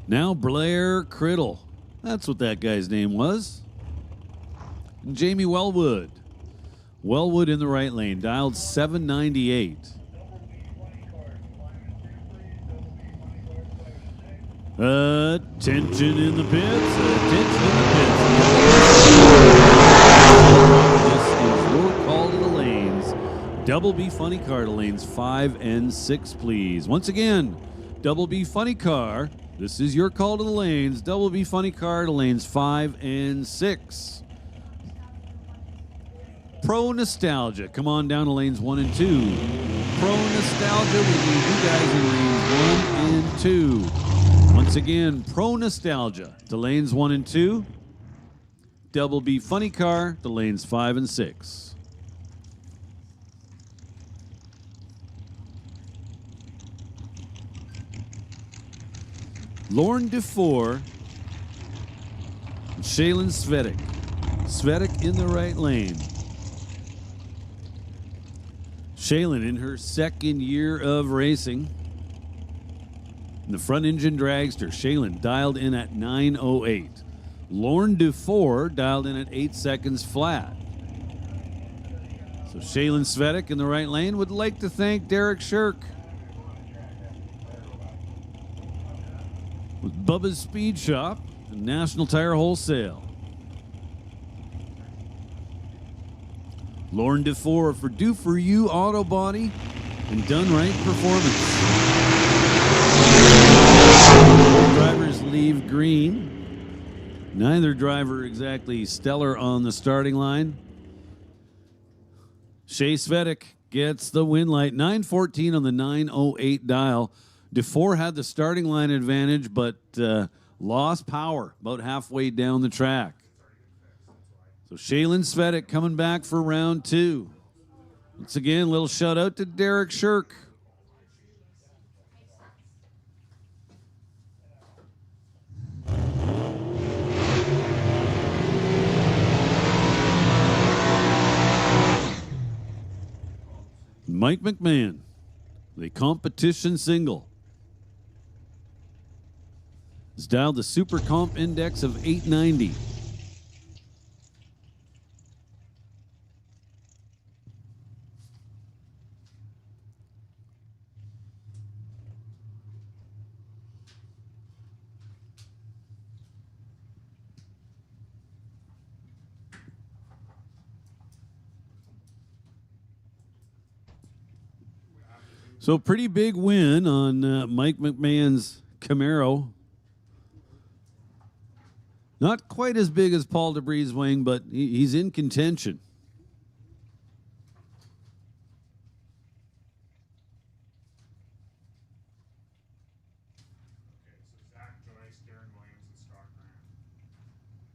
Now Blair Criddle. That's what that guy's name was. And Jamie Wellwood. Wellwood in the right lane, dialed 798. Attention in the pits. Attention in the pits. This is your call to the lanes. Double B Funny Car to lanes 5 and 6, please. Once again, Double B Funny Car. This is your call to the lanes. Double B Funny Car to lanes 5 and 6. Pro Nostalgia, come on down to lanes 1 and 2. Pro Nostalgia, we need you guys in lanes 1 and 2. Once again, Pro Nostalgia to lanes 1 and 2. Double B Funny Car to lanes 5 and 6. Lorne DeFore, Shaylin Svetic. Svetic in the right lane. Shaylin in her second year of racing. In the front engine dragster, Shaylin dialed in at 9:08. Lorne DeFore dialed in at 8 seconds flat. So Shaylin Svetic in the right lane would like to thank Derek Shirk with Bubba's Speed Shop and National Tire Wholesale. Lorne DeFore for Do For You Auto Body and Done Right Performance. Both drivers leave green. Neither driver exactly stellar on the starting line. Shay Svetic gets the win light. 914 on the 908 dial. DeFore had the starting line advantage, but lost power about halfway down the track. So Shaylin Svetic coming back for round 2. Once again, little shout out to Derek Shirk. Mike McMahon, the competition single. It's dialed the Super Comp Index of 890. So pretty big win on Mike McMahon's Camaro. Not quite as big as Paul DeBree's wing, but he's in contention. Okay, so Zach Joyce, Darren Williams, and Scott Grant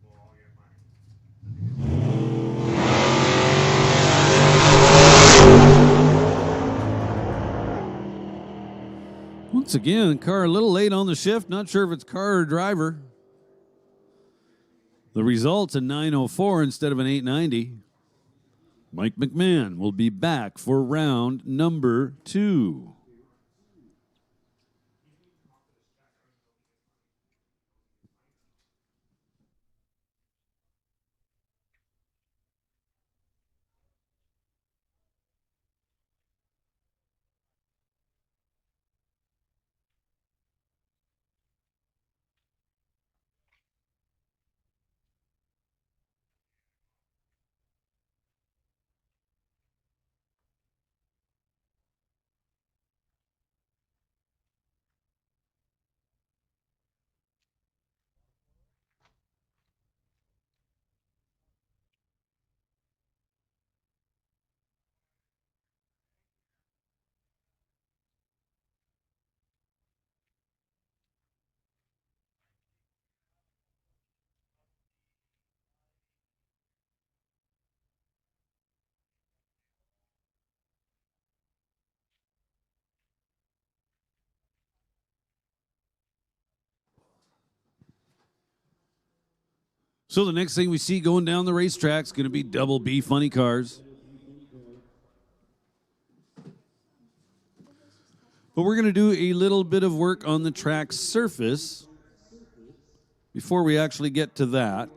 will all get money. Once again, car a little late on the shift. Not sure if it's car or driver. The result's a 904 instead of an 890. Mike McMahon will be back for round number 2. So the next thing we see going down the racetrack is going to be double B funny cars. But we're going to do a little bit of work on the track surface before we actually get to that.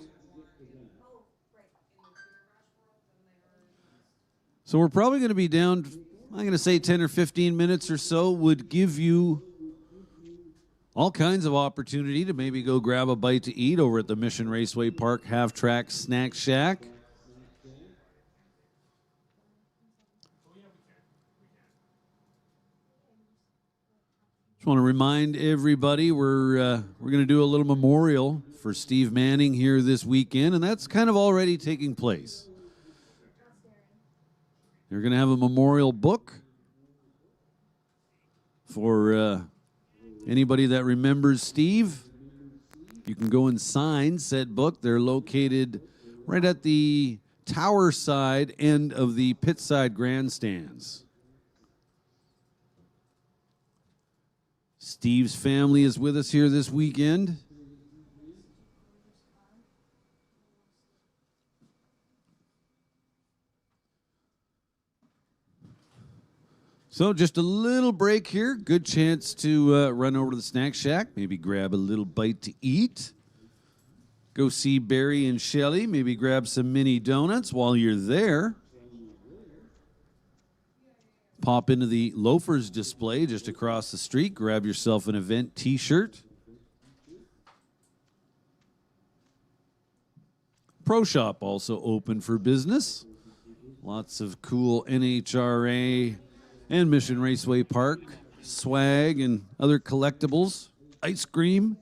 So we're probably going to be down, I'm going to say 10 or 15 minutes or so would give you all kinds of opportunity to maybe go grab a bite to eat over at the Mission Raceway Park Half-Track Snack Shack. Just want to remind everybody we're going to do a little memorial for Steve Manning here this weekend, and that's kind of already taking place. They're going to have a memorial book for anybody that remembers Steve. You can go and sign said book. They're located right at the tower side end of the pit side grandstands. Steve's family is with us here this weekend. So just a little break here. Good chance to run over to the snack shack, maybe grab a little bite to eat. Go see Barry and Shelley, maybe grab some mini donuts while you're there. Pop into the Loafers display just across the street, grab yourself an event t-shirt. Pro Shop also open for business. Lots of cool NHRA and Mission Raceway Park swag and other collectibles. Ice cream.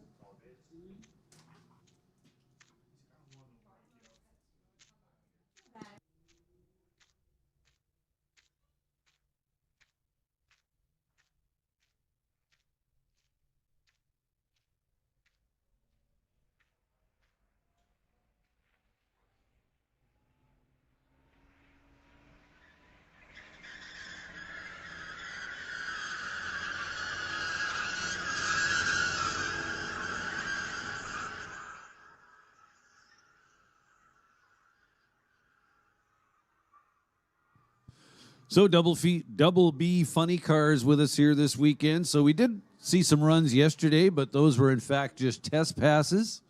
So double B funny cars with us here this weekend. So we did see some runs yesterday, but those were in fact just test passes.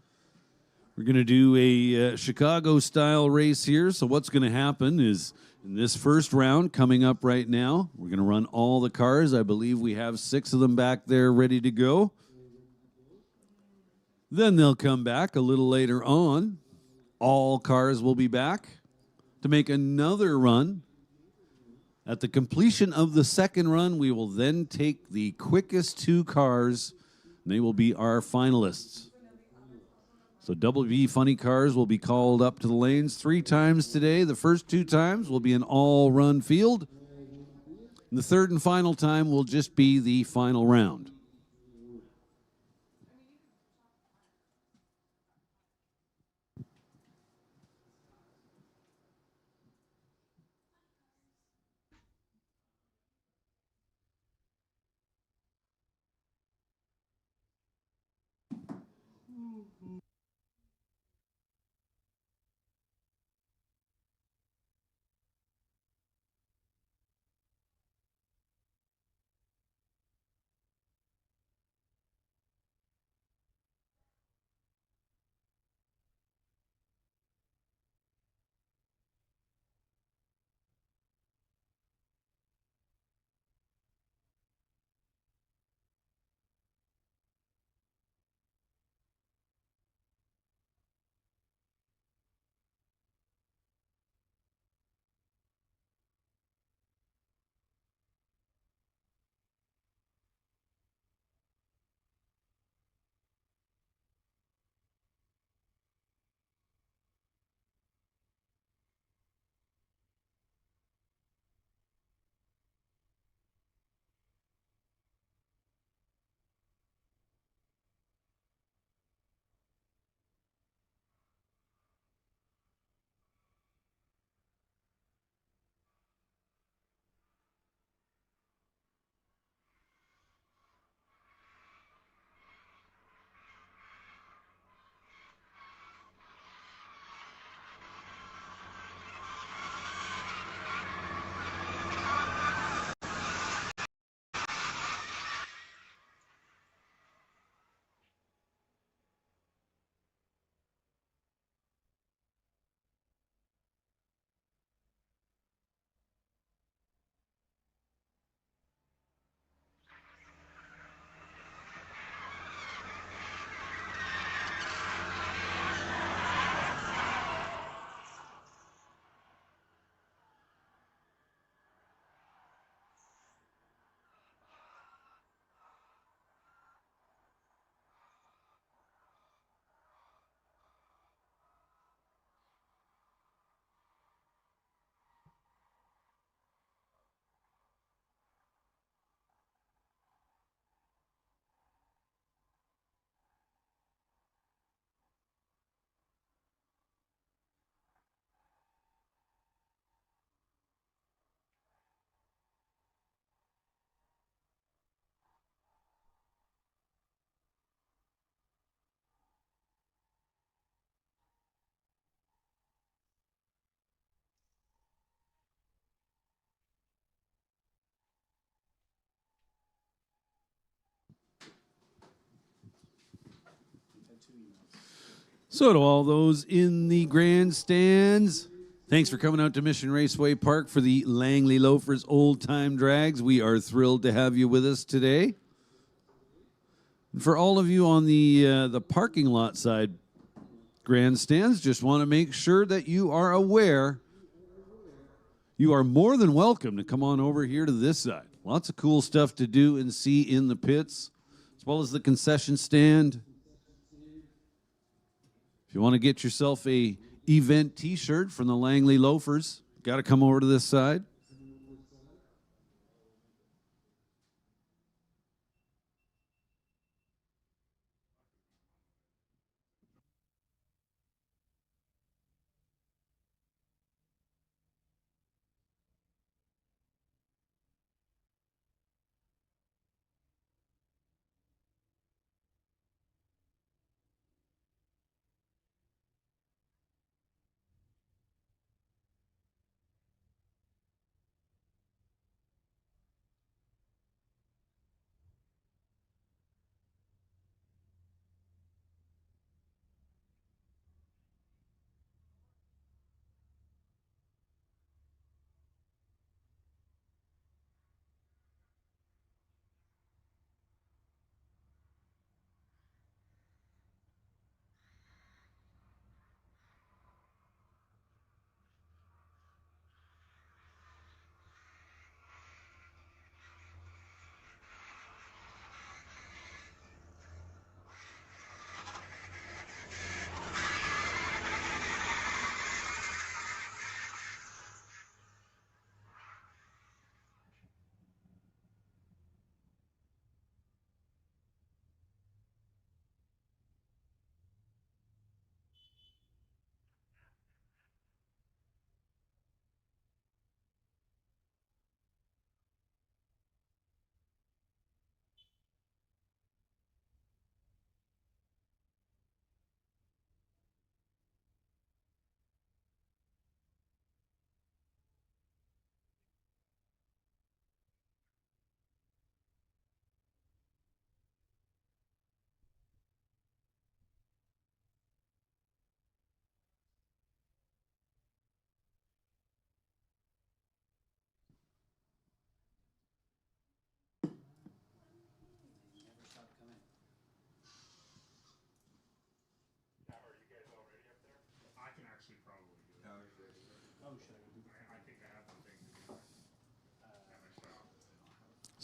We're going to do a Chicago-style race here. So what's going to happen is in this first round coming up right now, we're going to run all the cars. I believe we have 6 of them back there ready to go. Then they'll come back a little later on. All cars will be back to make another run. At the completion of the second run, we will then take the quickest 2 cars, and they will be our finalists. So WB Funny Cars will be called up to the lanes 3 times today. The first 2 times will be an all-run field. And the third and final time will just be the final round. So to all those in the grandstands, thanks for coming out to Mission Raceway Park for the Langley Loafers Old Time Drags. We are thrilled to have you with us today. And for all of you on the parking lot side grandstands, just want to make sure that you are aware you are more than welcome to come on over here to this side. Lots of cool stuff to do and see in the pits, as well as the concession stand. If you want to get yourself a event t-shirt from the Langley Loafers, got to come over to this side.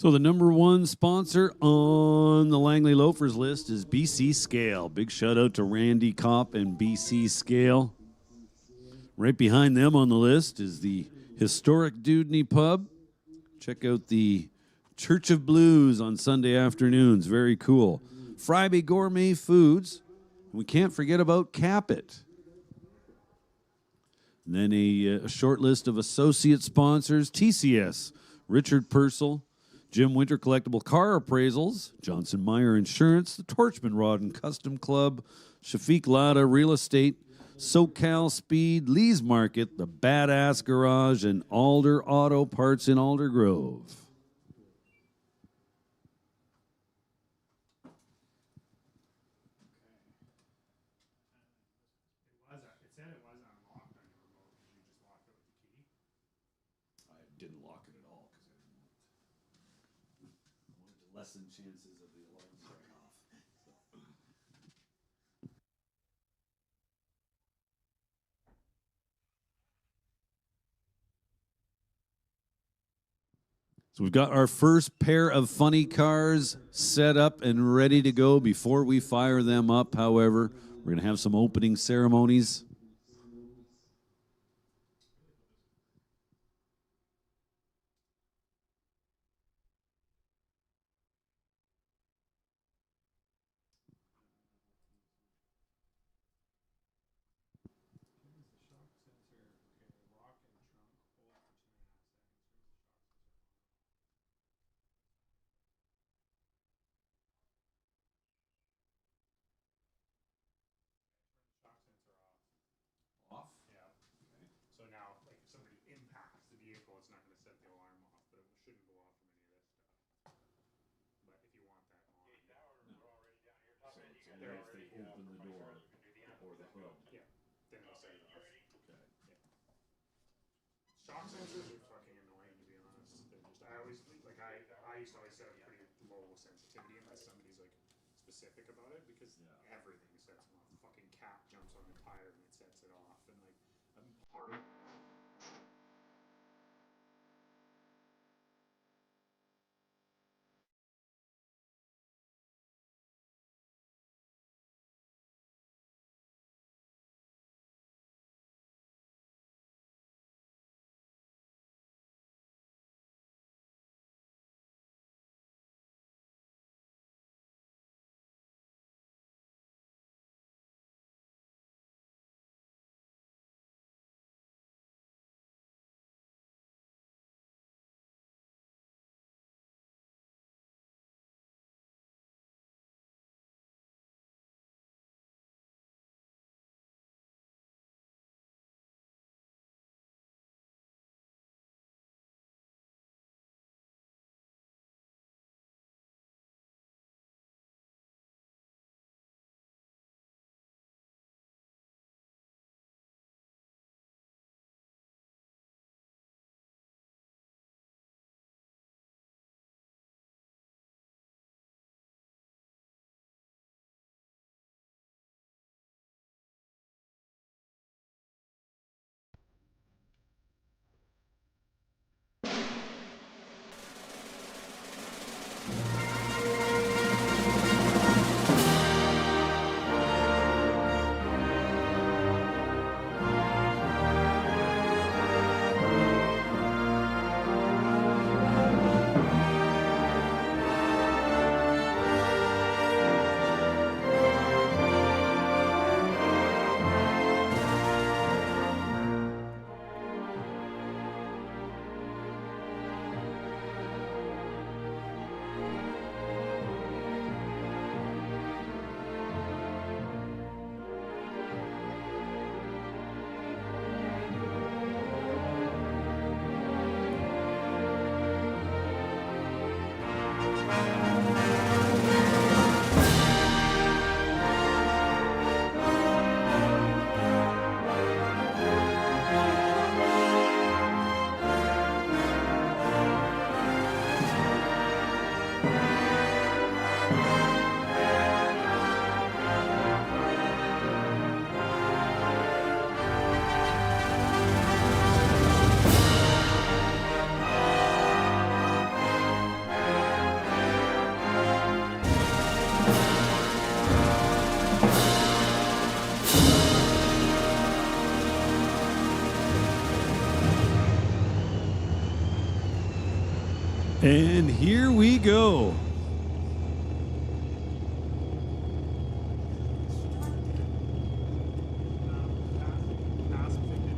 So the number one sponsor on the Langley Loafers list is BC Scale. Big shout out to Randy Kopp and BC Scale. Right behind them on the list is the historic Dudney Pub. Check out the Church of Blues on Sunday afternoons. Very cool. Friday Gourmet Foods. We can't forget about Capit. And then a short list of associate sponsors: TCS, Richard Purcell, Jim Winter Collectible Car Appraisals, Johnson Meyer Insurance, the Torchman Rod and Custom Club, Shafiq Lada Real Estate, SoCal Speed, Lee's Market, the Badass Garage, and Alder Auto Parts in Alder Grove. It said it was unlocked on your remote because you just locked it with the key. I didn't lock it at all because I wanted to lessen chances of the alarm going off. So we've got our first pair of funny cars set up and ready to go. Before we fire them up, however, we're going to have some opening ceremonies. Off? Yeah. So now, like, if somebody impacts the vehicle, it's not going to set the alarm off, but it shouldn't go off from any of this stuff. But if you want that on, So it's only if they open the door or the hood. yeah, then it'll set it off. Okay. Shock sensors are fucking annoying, to be honest. They're just, I always, like, I used to always set a pretty low sensitivity unless somebody's, like, specific about it, because everything sets them off. The fucking cat jumps on the tire and it sets it off, and, like, I'm And here we go. Pass 50.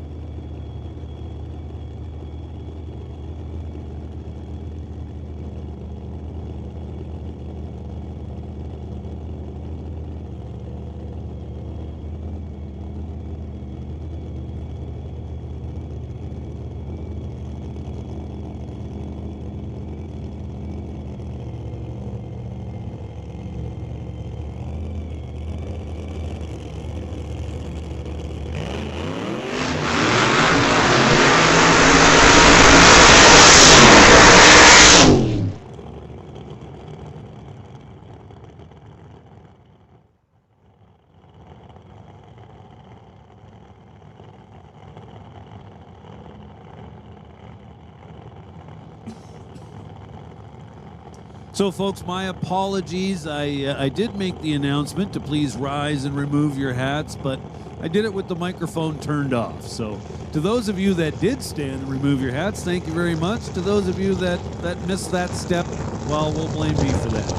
So, folks, my apologies. I did make the announcement to please rise and remove your hats, but I did it with the microphone turned off. So, to those of you that did stand and remove your hats, thank you very much. To those of you that missed that step, well, we'll blame me for that.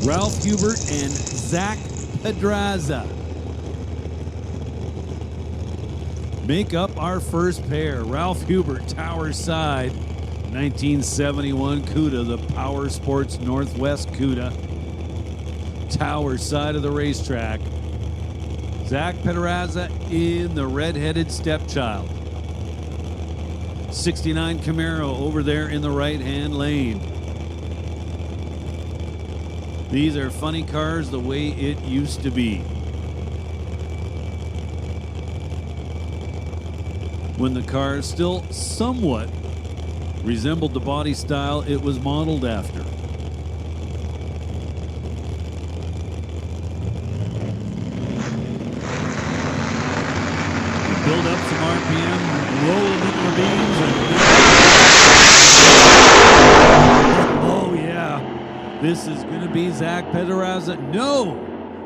Ralph Hubert and Zach Pedraza make up our first pair. Ralph Hubert, Tower Side, 1971 CUDA, the Power Sports Northwest CUDA. Tower side of the racetrack. Zach Pedraza in the red-headed stepchild. 69 Camaro over there in the right-hand lane. These are funny cars the way it used to be. When the car still somewhat resembled the body style it was modeled after. Build up some RPM, roll them into the beams, and oh yeah, this is going to be Zach Pedraza. No,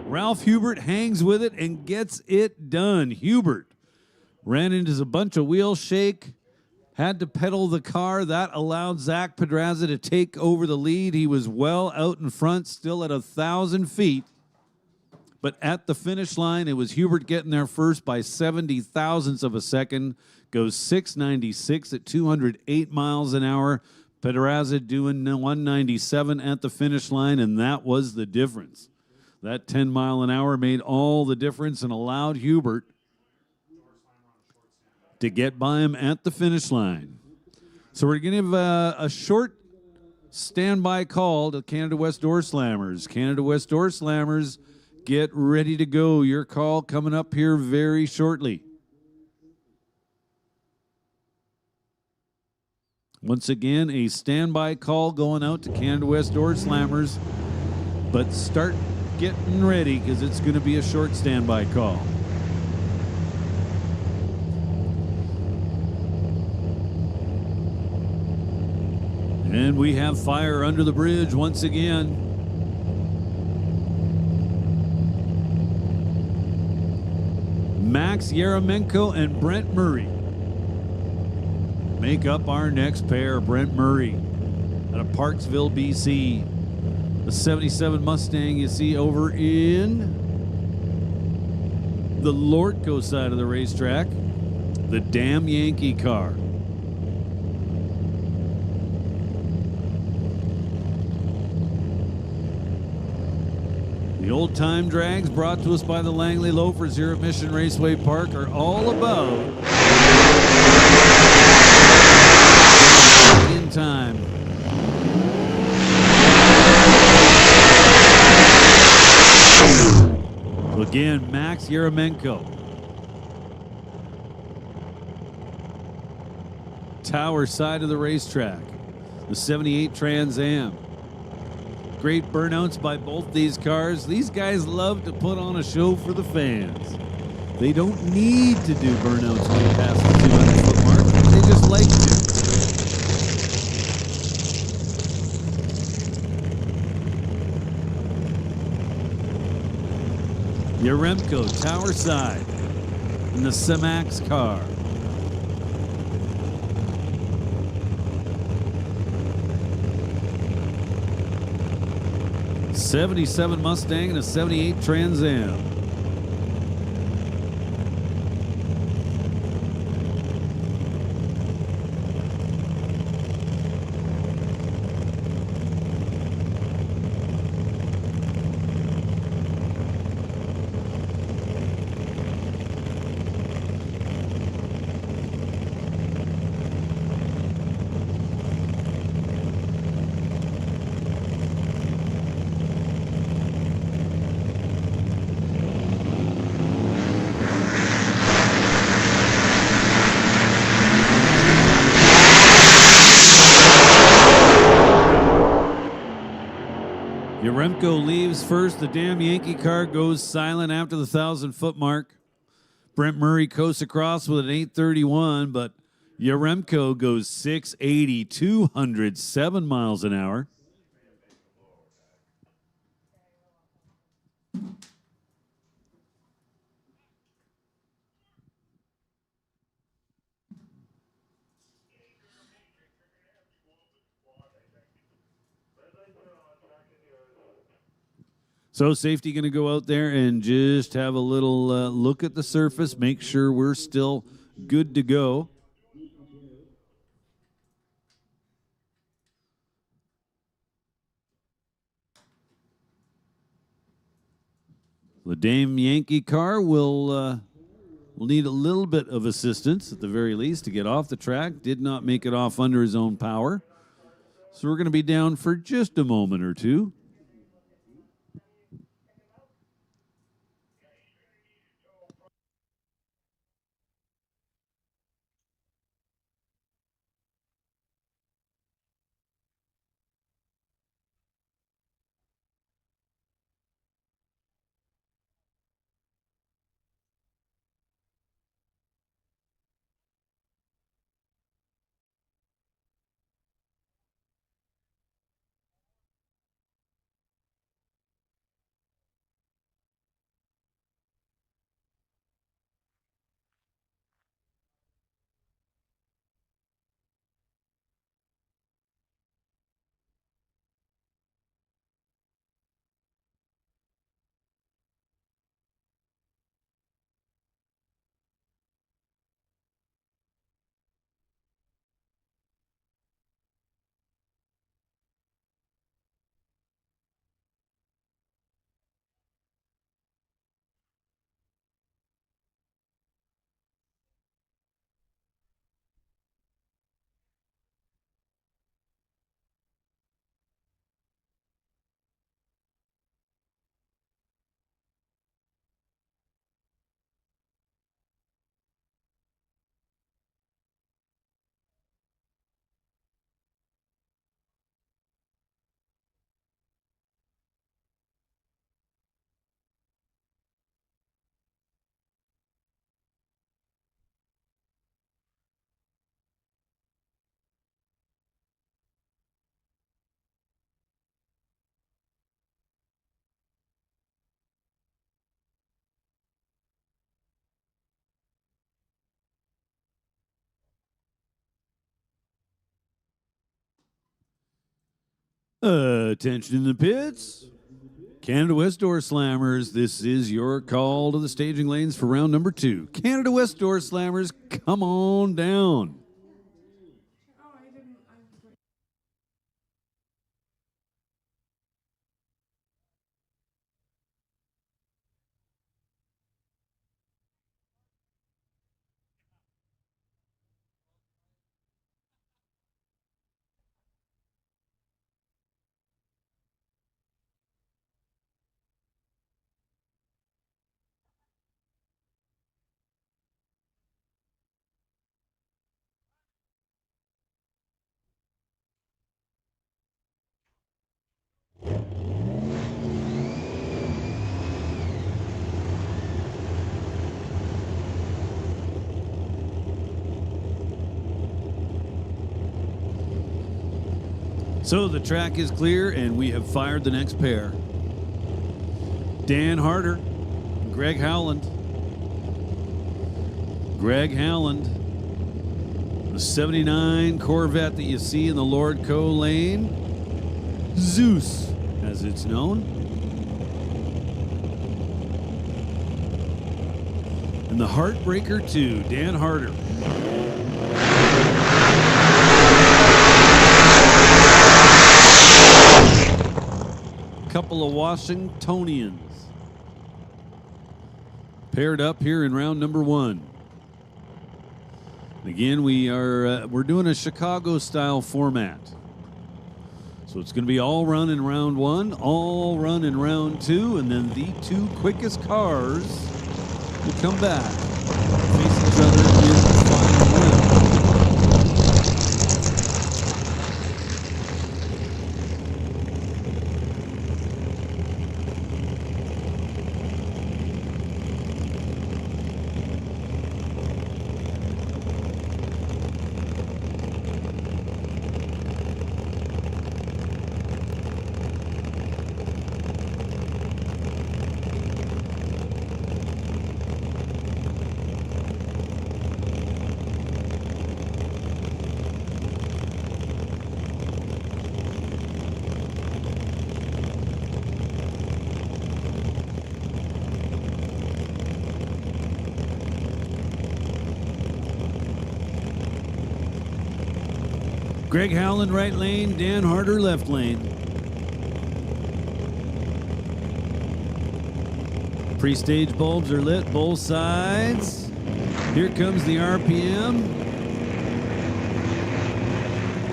Ralph Hubert hangs with it and gets it done. Hubert ran into a bunch of wheel shake, had to pedal the car. That allowed Zach Pedraza to take over the lead. He was well out in front, still at 1,000 feet. But at the finish line, it was Hubert getting there first by 70 thousandths of a second. Goes 696 at 208 miles an hour. Pedraza doing 197 at the finish line, and that was the difference. That 10 mile an hour made all the difference and allowed Hubert to get by him at the finish line. So we're going to give a short standby call to Canada West Door Slammers. Canada West Door Slammers, get ready to go. Your call coming up here very shortly. Once again, a standby call going out to Canada West Door Slammers. But start getting ready because it's going to be a short standby call. And we have fire under the bridge once again. Max Yaramenko and Brent Murray make up our next pair. Brent Murray out of Parksville, BC. The 77 Mustang you see over in the Lortco side of the racetrack. The damn Yankee car. The old time drags brought to us by the Langley Loafers here at Mission Raceway Park are all about in time. So again, Max Yaramenko. Tower side of the racetrack. The 78 Trans Am. Great burnouts by both these cars. These guys love to put on a show for the fans. They don't need to do burnouts when they pass the 200-foot mark. They just like to. Yaremko, tower side, in the Semax car. 77 Mustang and a 78 Trans Am. Yaremko leaves first. The damn Yankee car goes silent after the 1,000-foot mark. Brent Murray coasts across with an 831, but Yaremko goes 680, 207 miles an hour. So safety going to go out there and just have a little look at the surface, make sure we're still good to go. The Dame Yankee car will need a little bit of assistance at the very least to get off the track. Did not make it off under his own power. So we're going to be down for just a moment or two. Attention in the pits. Canada West Door Slammers, this is your call to the staging lanes for round number 2. Canada West Door Slammers, come on down. Oh, I didn't. So the track is clear, and we have fired the next pair. Dan Harder, Greg Howland. Greg Howland, the 79 Corvette that you see in the Lord Co lane. Zeus as it's known. And the Heartbreaker 2, Dan Harder. Couple of Washingtonians paired up here in round number 1. Again, we're doing a Chicago style format. So it's going to be all run in round 1, all run in round 2, and then the 2 quickest cars will come back, face each other in the final round. Greg Howland, right lane. Dan Harder, left lane. Pre-stage bulbs are lit, both sides. Here comes the RPM.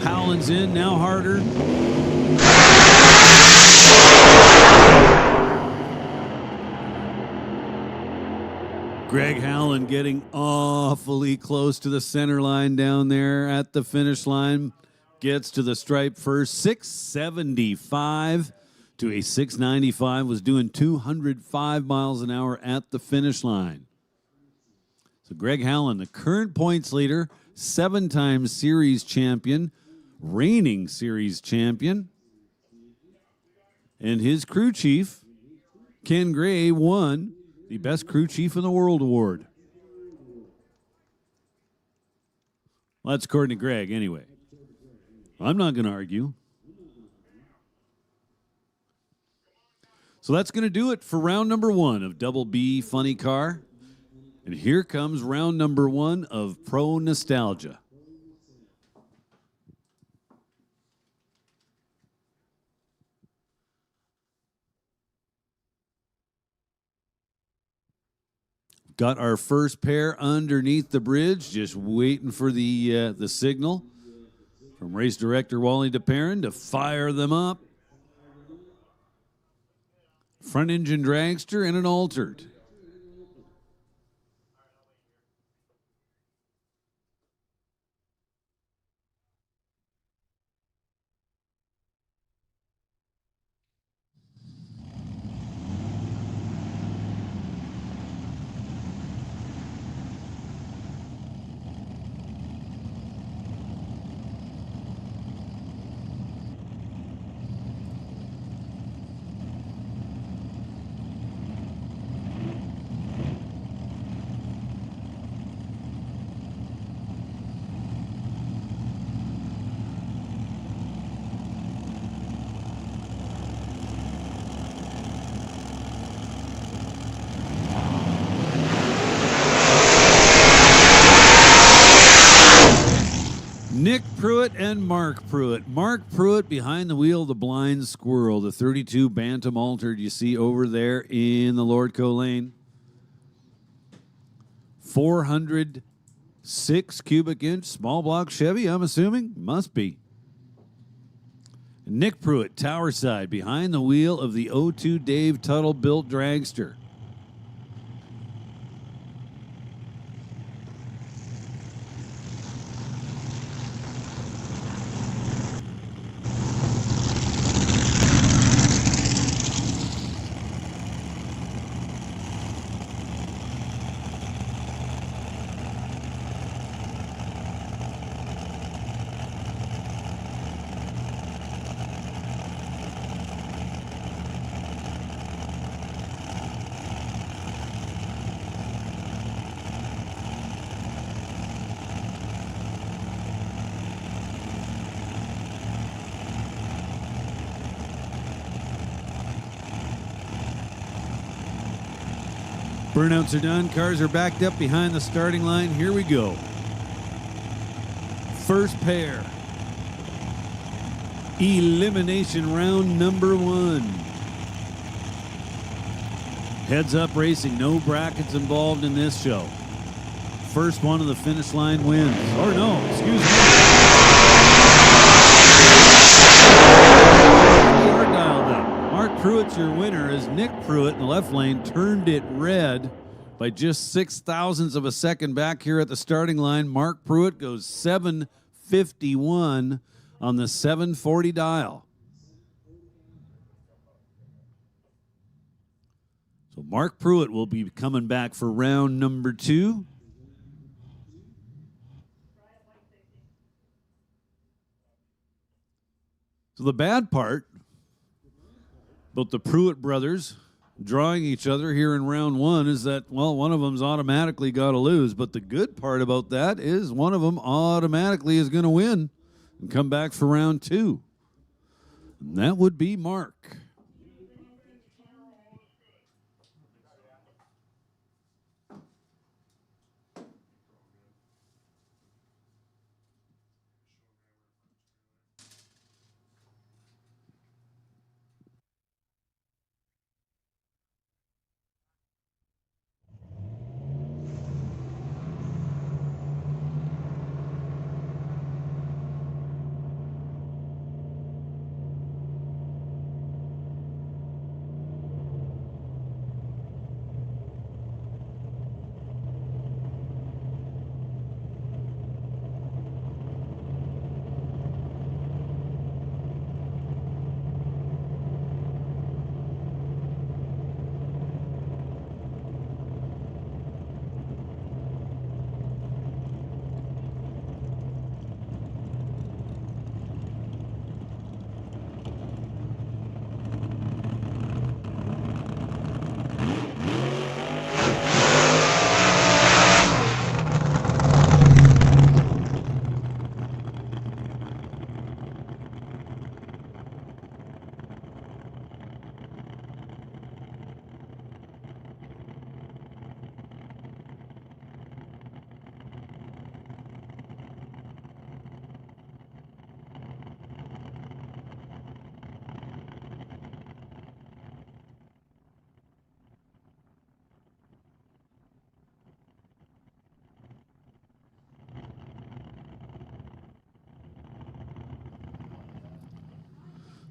Howland's in, now Harder. Greg Howland getting awfully close to the center line down there at the finish line. Gets to the stripe first. 675 to a 695. Was doing 205 miles an hour at the finish line. So Greg Howland, the current points leader, 7-time series champion, reigning series champion. And his crew chief, Ken Gray, won the Best Crew Chief in the World award. Well, that's according to Greg, anyway. I'm not going to argue. So that's going to do it for round number 1 of Double B Funny Car. And here comes round number 1 of Pro Nostalgia. Got our first pair underneath the bridge, just waiting for the signal from race director Wally DeParron to fire them up. Front engine dragster and an altered. Nick Pruitt and Mark Pruitt. Mark Pruitt behind the wheel of the Blind Squirrel, the 32 Bantam Altered you see over there in the Lordco lane. 406 cubic inch small block Chevy, I'm assuming. Must be. Nick Pruitt, tower side, behind the wheel of the 02 Dave Tuttle built dragster. Burnouts are done. Cars are backed up behind the starting line. Here we go. First pair. Elimination round number 1. Heads up racing. No brackets involved in this show. First one to the finish line wins. Or no, excuse me. We are dialed up. Mark Pruitt's your winner as Nick Pruitt in the left lane turned it red by just 0.06 of a second back here at the starting line. Mark Pruitt goes 7:51 on the 740 dial. So Mark Pruitt will be coming back for round number 2. So the bad part about the Pruitt brothers drawing each other here in round 1 is that, well, one of them's automatically got to lose. But the good part about that is one of them automatically is going to win and come back for round 2. And that would be Mark.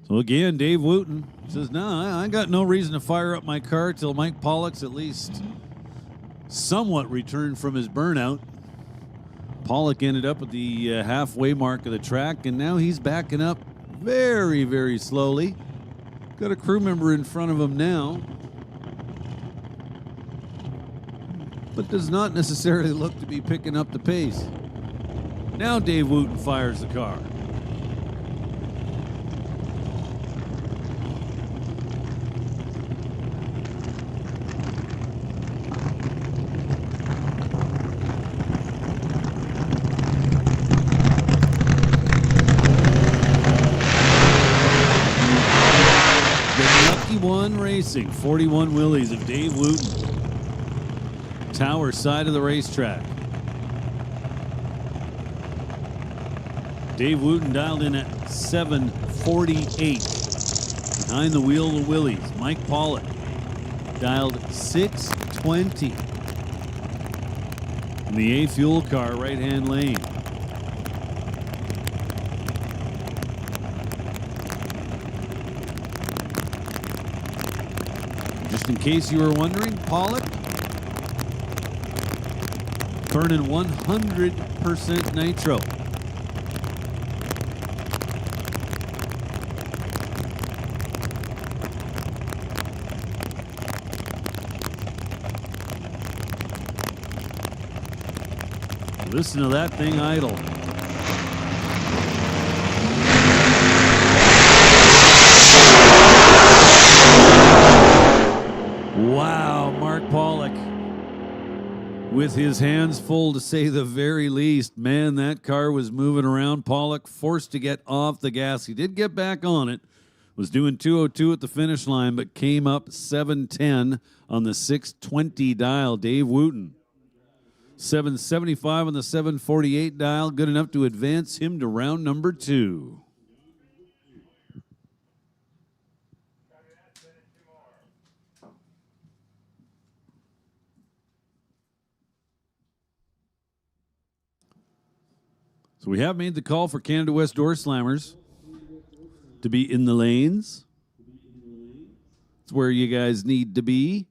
So again, Dave Wooten says, no, I got no reason to fire up my car till Mike Pollock's at least somewhat returned from his burnout. Pollock ended up at the halfway mark of the track, and now he's backing up very, very slowly. Got a crew member in front of him now, but does not necessarily look to be picking up the pace. Now Dave Wooten fires the car. Racing 41 Willies of Dave Wooten. Tower side of the racetrack. Dave Wooten dialed in at 7:48. Behind the wheel of the Willies, Mike Pollock dialed 6:20. In the A fuel car, right-hand lane. Just in case you were wondering, Pollock burning 100% nitro. Listen to that thing idle. Wow, Mark Pollock with his hands full, to say the very least. Man, that car was moving around. Pollock forced to get off the gas. He did get back on it, Was doing 202 at the finish line, but came up 710 on the 620 dial. Dave Wooten. 775 on the 748 dial. Good enough to advance him to round number 2. So we have made the call for Canada West Door Slammers to be in the lanes. It's where you guys need to be.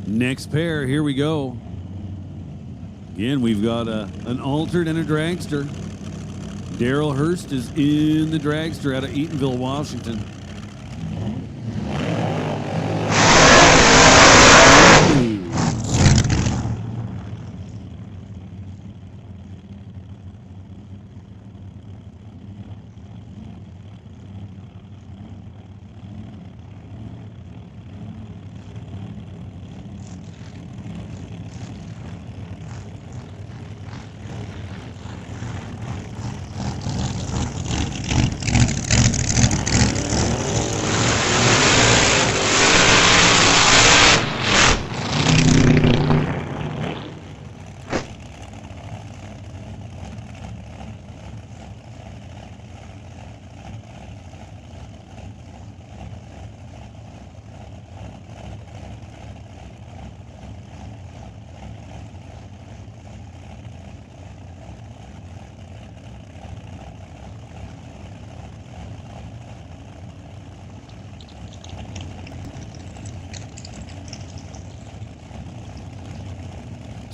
Next pair, here we go. Again, we've got an altered and a dragster. Daryl Hurst is in the dragster out of Eatonville, Washington.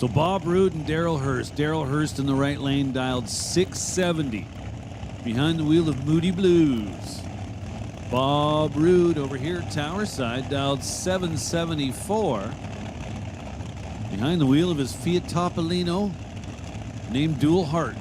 So Bob Roode and Daryl Hurst. Daryl Hurst in the right lane dialed 670. Behind the wheel of Moody Blues. Bob Roode over here, Tower Side, dialed 774. Behind the wheel of his Fiat Topolino, named Dual Heart.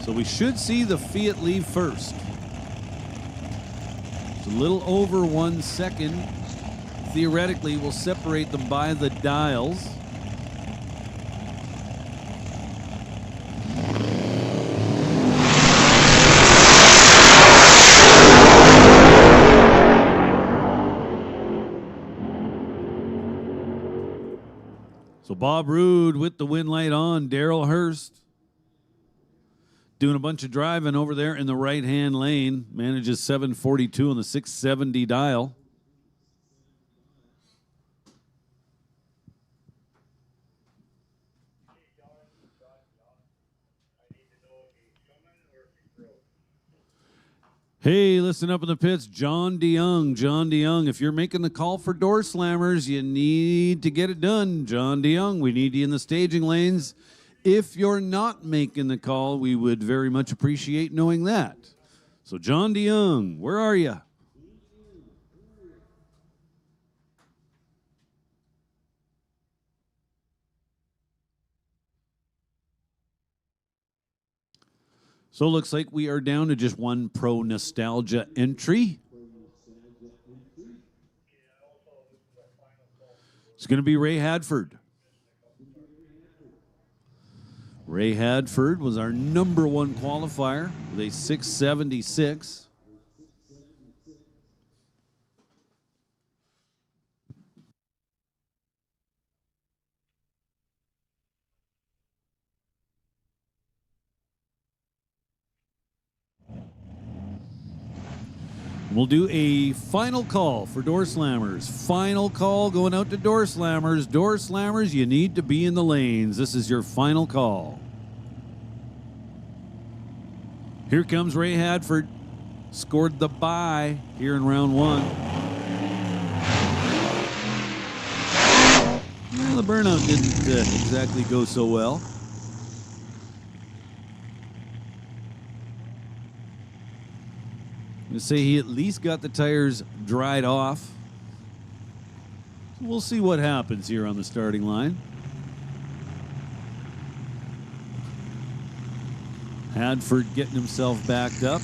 So we should see the Fiat leave first. It's a little over 1 second. Theoretically, we'll separate them by the dials. So Bob Roode with the win light on. Daryl Hurst doing a bunch of driving over there in the right-hand lane. Manages 742 on the 670 dial. Hey, listen up in the pits. John DeYoung. John DeYoung, if you're making the call for door slammers, you need to get it done. John DeYoung, we need you in the staging lanes. If you're not making the call, we would very much appreciate knowing that. So, John DeYoung, where are you? So, it looks like we are down to just one Pro Nostalgia entry. It's going to be Ray Hadford. Ray Hadford was our number one qualifier with a 676. We'll do a final call for door slammers. Final call going out to door slammers. Door slammers, you need to be in the lanes. This is your final call. Here comes Ray Hadford. Scored the bye here in round one. the burnout didn't exactly go so well. I'm going to say he at least got the tires dried off. We'll see what happens here on the starting line. Hadford getting himself backed up.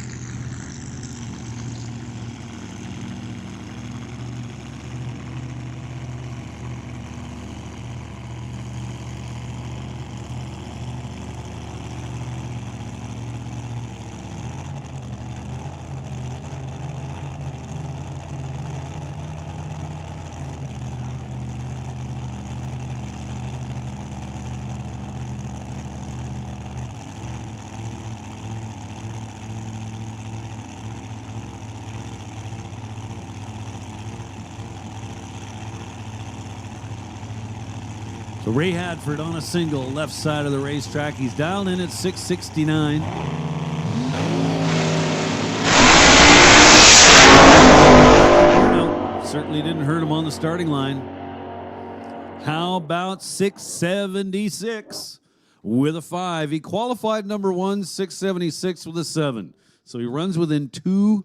So Ray Hadford on a single, left side of the racetrack. He's dialed in at 669. No, certainly didn't hurt him on the starting line. How about 676 with a 5? He qualified number 1, 676 with a 7. So he runs within 2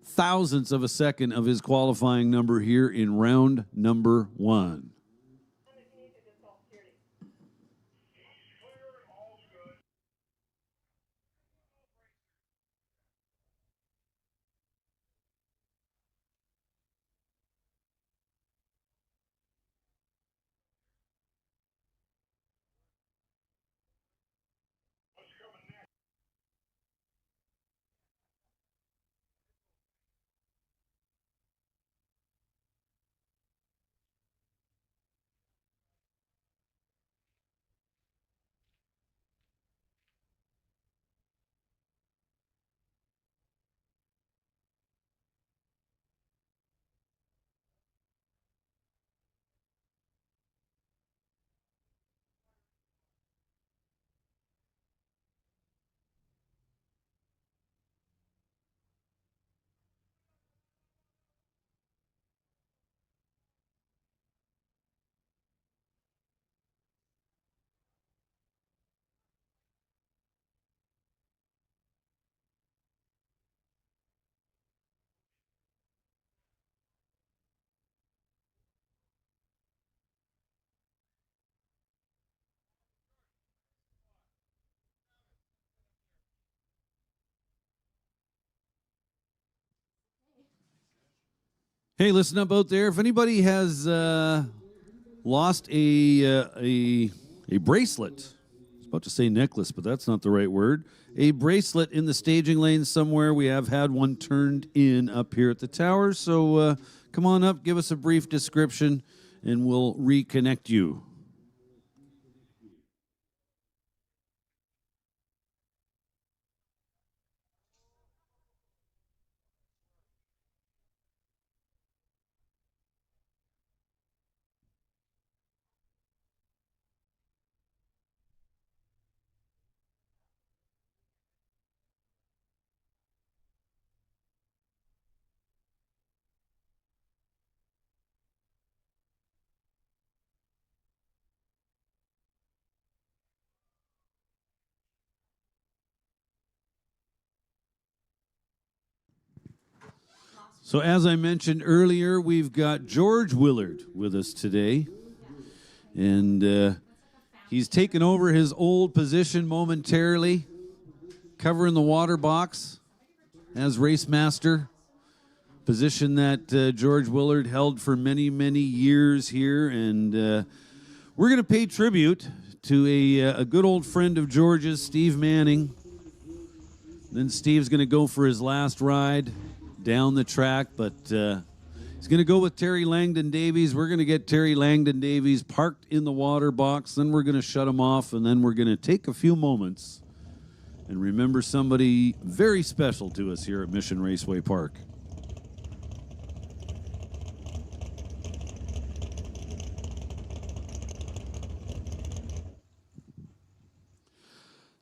thousandths of a second of his qualifying number here in round number 1. Hey, listen up out there. If anybody has lost a bracelet, I was about to say necklace, but that's not the right word. A bracelet in the staging lane somewhere. We have had one turned in up here at the tower. So come on up, give us a brief description, and we'll reconnect you. So as I mentioned earlier, we've got George Willard with us today. And he's taken over his old position momentarily, covering the water box as race master. Position that George Willard held for many, many years here. And we're going to pay tribute to a good old friend of George's, Steve Manning. Then Steve's going to go for his last ride down the track, but he's going to go with Terry Langdon Davies. We're going to get Terry Langdon Davies parked in the water box. Then we're going to shut him off, and then we're going to take a few moments and remember somebody very special to us here at Mission Raceway Park.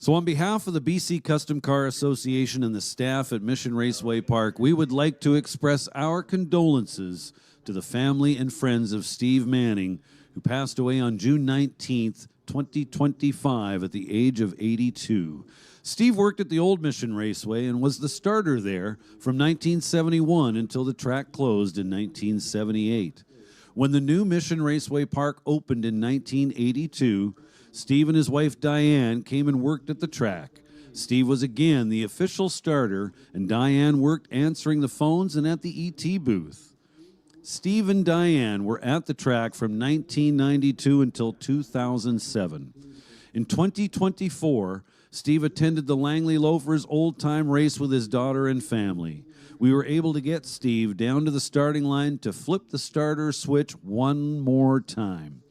So on behalf of the BC Custom Car Association and the staff at Mission Raceway Park, we would like to express our condolences to the family and friends of Steve Manning, who who passed away on June 19th, 2025 at the age of 82. Steve worked at the Old Mission Raceway and was the starter there from 1971 until the track closed in 1978. When the new Mission Raceway Park opened in 1982, Steve and his wife Diane came and worked at the track. Steve was again the official starter, and Diane worked answering the phones and at the ET booth. Steve and Diane were at the track from 1992 until 2007. In 2024, Steve attended the Langley Loafers old-time race with his daughter and family. We were able to get Steve down to the starting line to flip the starter switch one more time.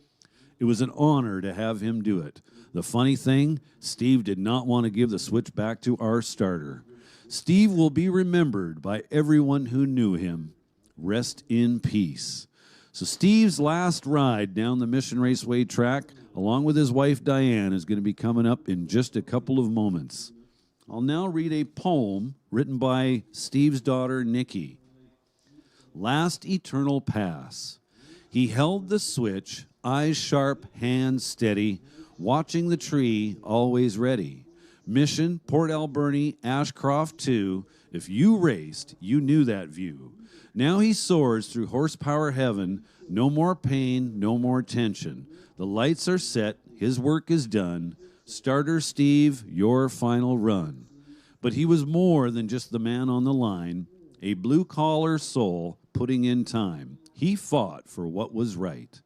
It was an honor to have him do it. The funny thing, Steve did not want to give the switch back to our starter. Steve will be remembered by everyone who knew him. Rest in peace. So Steve's last ride down the Mission Raceway track, along with his wife Diane, is going to be coming up in just a couple of moments. I'll now read a poem written by Steve's daughter, Nikki. Last eternal pass. He held the switch, eyes sharp, hands steady, watching the tree, always ready. Mission, Port Alberni, Ashcroft too. If you raced, you knew that view. Now he soars through horsepower heaven. No more pain, no more tension. The lights are set, his work is done. Starter Steve, your final run. But he was more than just the man on the line, a blue-collar soul putting in time. He fought for what was right.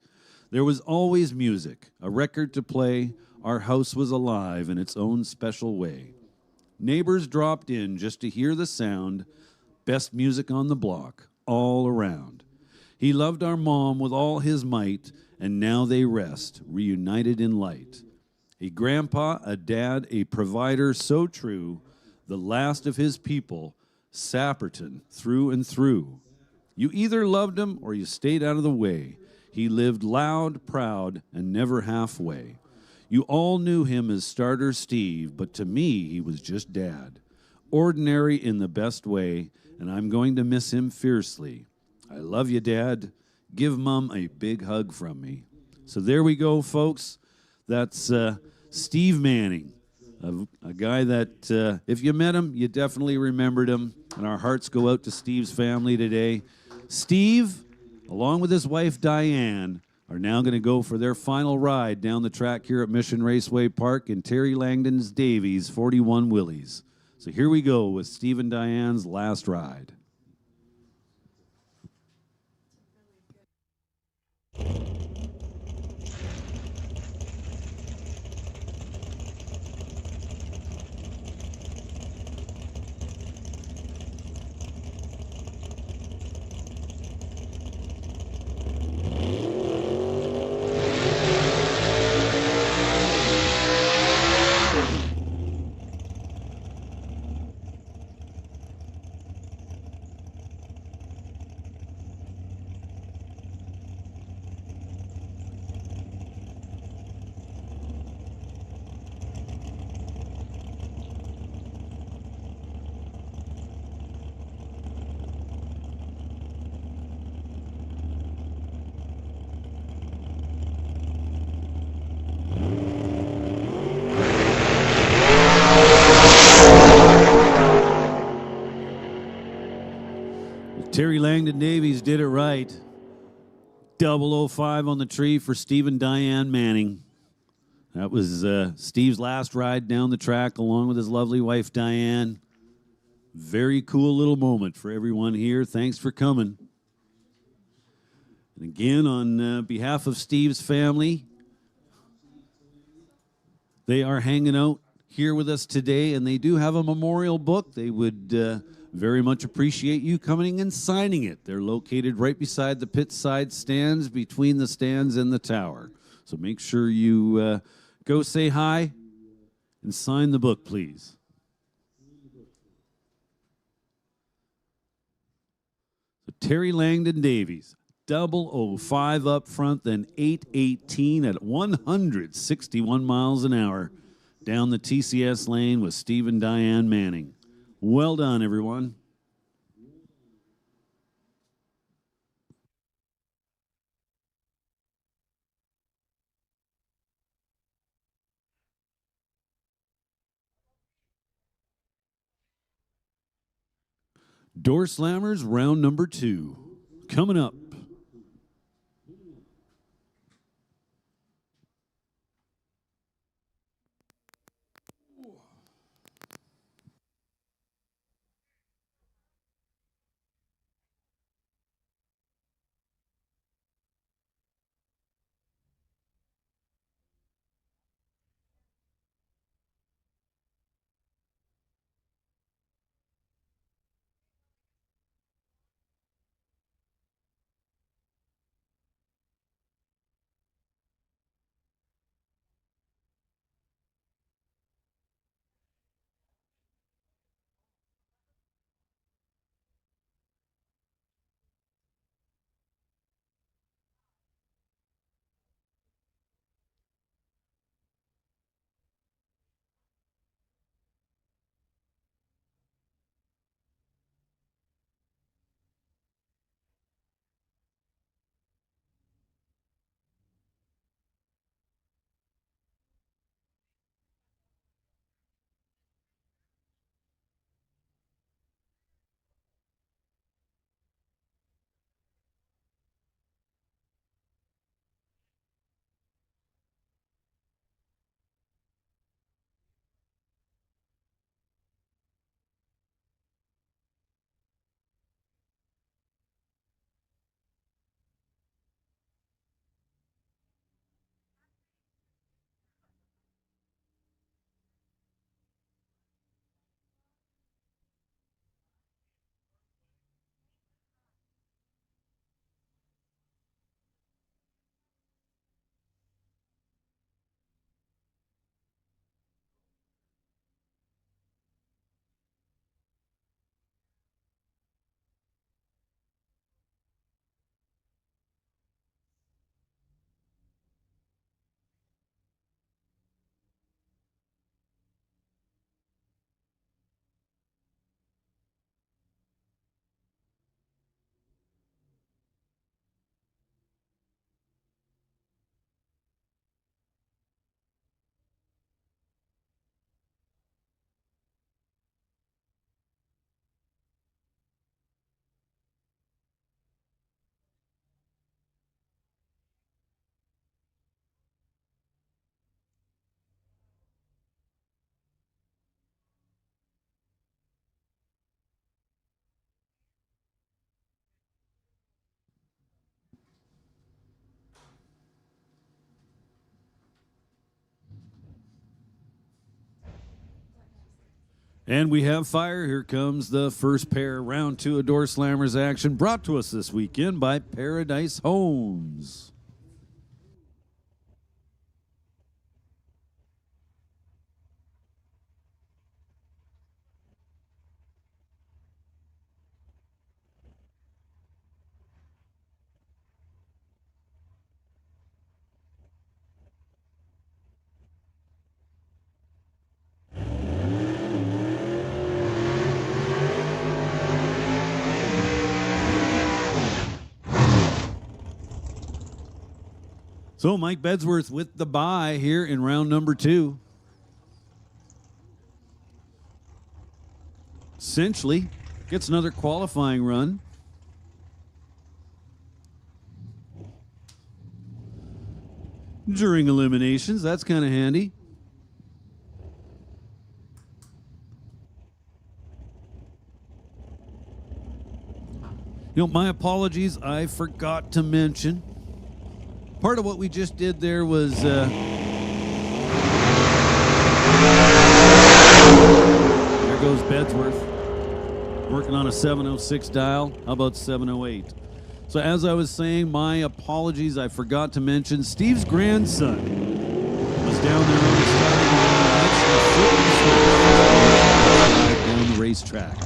There was always music, a record to play. Our house was alive in its own special way. Neighbors dropped in just to hear the sound. Best music on the block, all around. He loved our mom with all his might, and now they rest, reunited in light. A grandpa, a dad, a provider so true, the last of his people, Sapperton, through and through. You either loved him or you stayed out of the way. He lived loud, proud, and never halfway. You all knew him as Starter Steve, but to me, he was just Dad. Ordinary in the best way, and I'm going to miss him fiercely. I love you, Dad. Give Mom a big hug from me. So there we go, folks. That's Steve Manning, a guy that if you met him, you definitely remembered him, and our hearts go out to Steve's family today. Steve, along with his wife Diane, are now going to go for their final ride down the track here at Mission Raceway Park in Terry Langdon's Davies 41 Willies. So here we go with Steve and Diane's last ride. Terry Langdon Davies did it right. 005 on the tree for Steve and Diane Manning. That was Steve's last ride down the track along with his lovely wife Diane. Very cool little moment for everyone here. Thanks for coming. And again, on behalf of Steve's family, they are hanging out here with us today, and they do have a memorial book. They would very much appreciate you coming and signing it. They're located right beside the pit side stands, between the stands and the tower. So make sure you go say hi and sign the book, please. So Terry Langdon Davies, 005 up front, then 818 at 161 miles an hour down the TCS lane with Steve and Diane Manning. Well done, everyone. Door Slammers, round number 2. Coming up. And we have fire. Here comes the first pair, round 2 of Door Slammers action, brought to us this weekend by Paradise Homes. So Mike Bedsworth with the bye here in round number 2. Essentially gets another qualifying run. During eliminations, that's kind of handy. You know, my apologies, I forgot to mention. Part of what we just did there was there goes Bedsworth working on a 706 dial. How about 708? So as I was saying, my apologies, I forgot to mention Steve's grandson was down there on the starting line down the racetrack.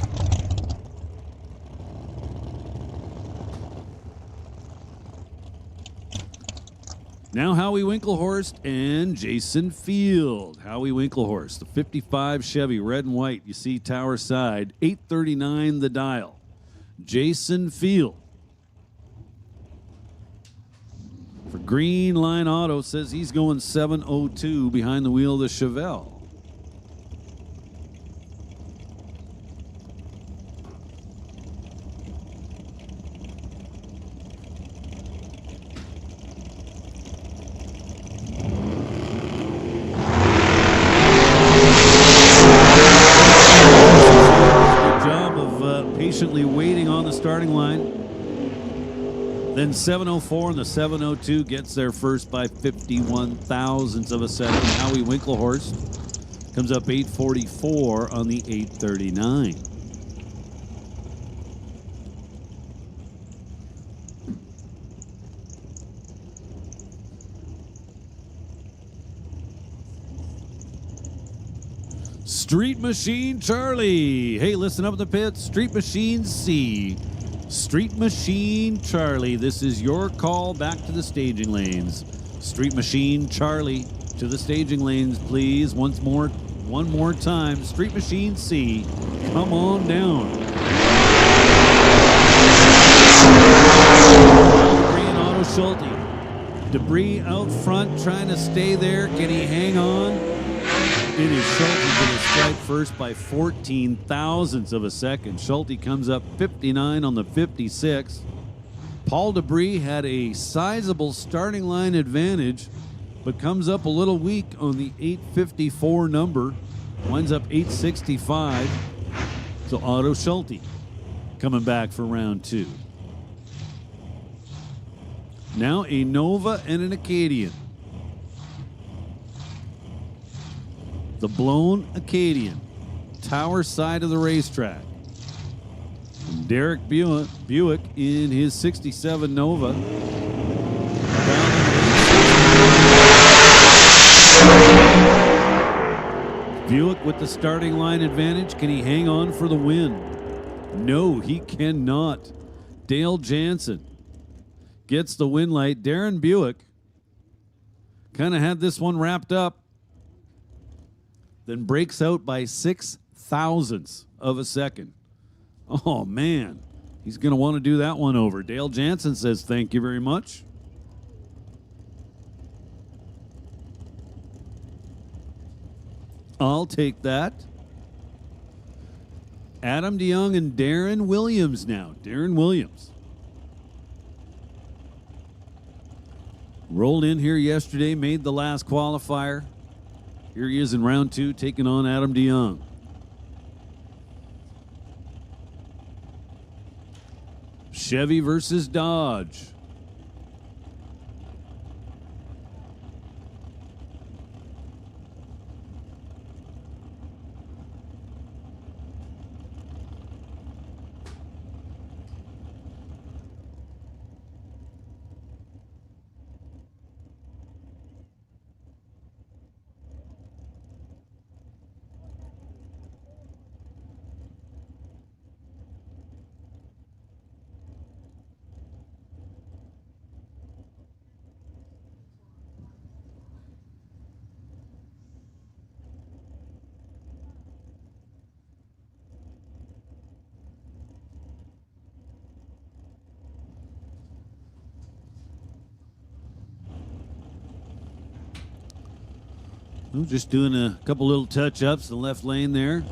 Now Howie Winklehorst and Jason Field. Howie Winklehorst, the 55 Chevy, red and white. You see tower side, 839 the dial. Jason Field for Green Line Auto says he's going 702 behind the wheel of the Chevelle. patiently waiting on the starting line. Then 704 and the 702 gets there first by 51 thousandths of a second. Howie Winklehorst comes up 844 on the 839. Street Machine Charlie. Hey, listen up in the pits. Street Machine C. Street Machine Charlie. This is your call back to the staging lanes. Street Machine Charlie to the staging lanes, please. One more time. Street Machine C. Come on down. Debris and Otto Schulte. Debris out front trying to stay there. Can he hang on? It is Schulte to the stripe first by 14 thousandths of a second. Schulte comes up 59 on the 56. Paul Debris had a sizable starting line advantage, but comes up a little weak on the 854 number. Winds up 865. So Otto Schulte coming back for round two. Now a Nova and an Acadian. The blown Acadian, tower side of the racetrack. And Derek Buick in his 67 Nova. Buick with the starting line advantage. Can he hang on for the win? No, he cannot. Dale Jansen gets the win light. Darren Buick kind of had this one wrapped up, then breaks out by 6 thousandths of a second. Oh, man. He's going to want to do that one over. Dale Jansen says, thank you very much. I'll take that. Adam DeYoung and Darren Williams now. Darren Williams. Rolled in here yesterday, made the last qualifier. Here he is in round two, taking on Adam DeYoung. Chevy versus Dodge. Just doing a couple little touch-ups, the left lane there.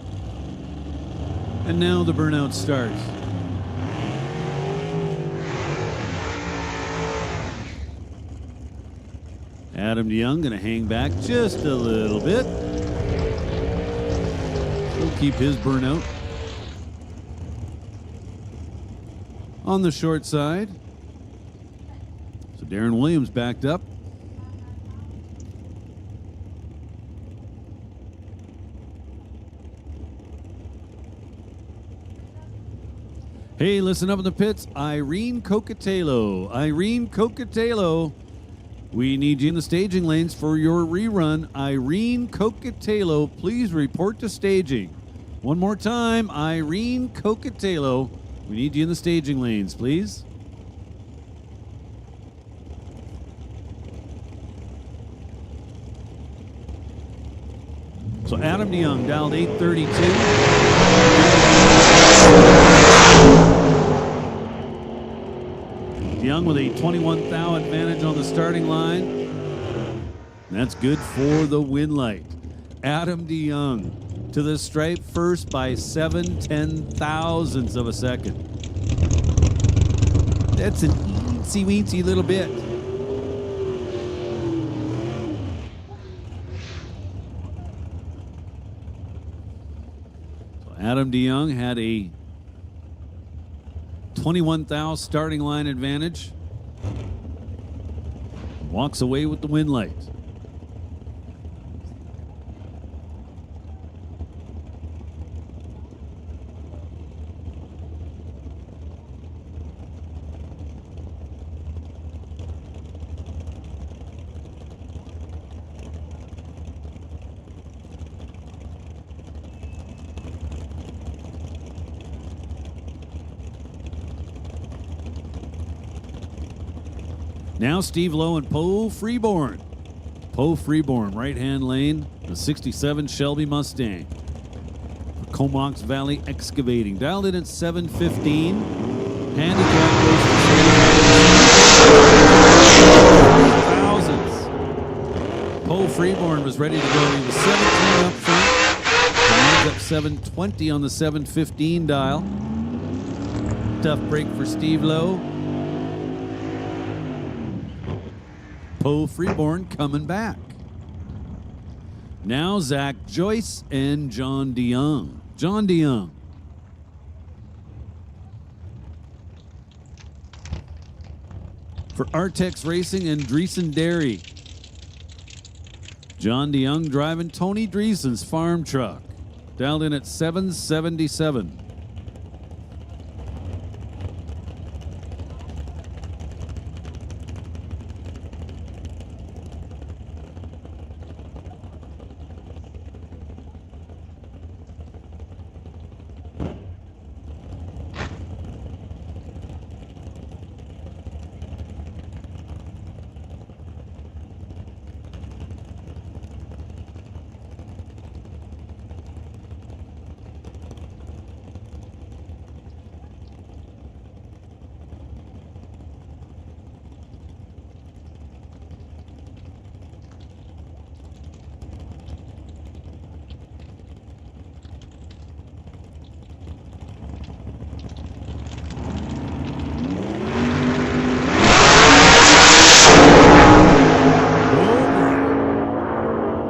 And now the burnout starts. Adam DeYoung going to hang back just a little bit. He'll keep his burnout on the short side. So Darren Williams backed up. Hey, listen up in the pits. Irene Cocatello. Irene Cocatello. We need you in the staging lanes for your rerun. Irene Cocatello, please report to staging. One more time, Irene Cocatello. We need you in the staging lanes, please. So Adam DeYoung dialed 832. DeYoung with a 21 thou advantage on the starting line. That's good for the win light. Adam DeYoung to the stripe first by 7 thousandths of a second. That's an eensy-weensy little bit. So Adam DeYoung had a 21 thou starting line advantage. Walks away with the win light. Now Steve Lowe and Poe Freeborn. Poe Freeborn, right-hand lane, the 67 Shelby Mustang. For Comox Valley Excavating. Dialed in at 7:15. Handicap goes to 3,000. Poe Freeborn was ready to go. He was 17 up front. He ends up 7:20 on the 7:15 dial. Tough break for Steve Lowe. Poe Freeborn coming back. Now Zach Joyce and John DeYoung. John DeYoung. For Artex Racing and Dreesen Dairy. John DeYoung driving Tony Dreesen's farm truck. Dialed in at 777.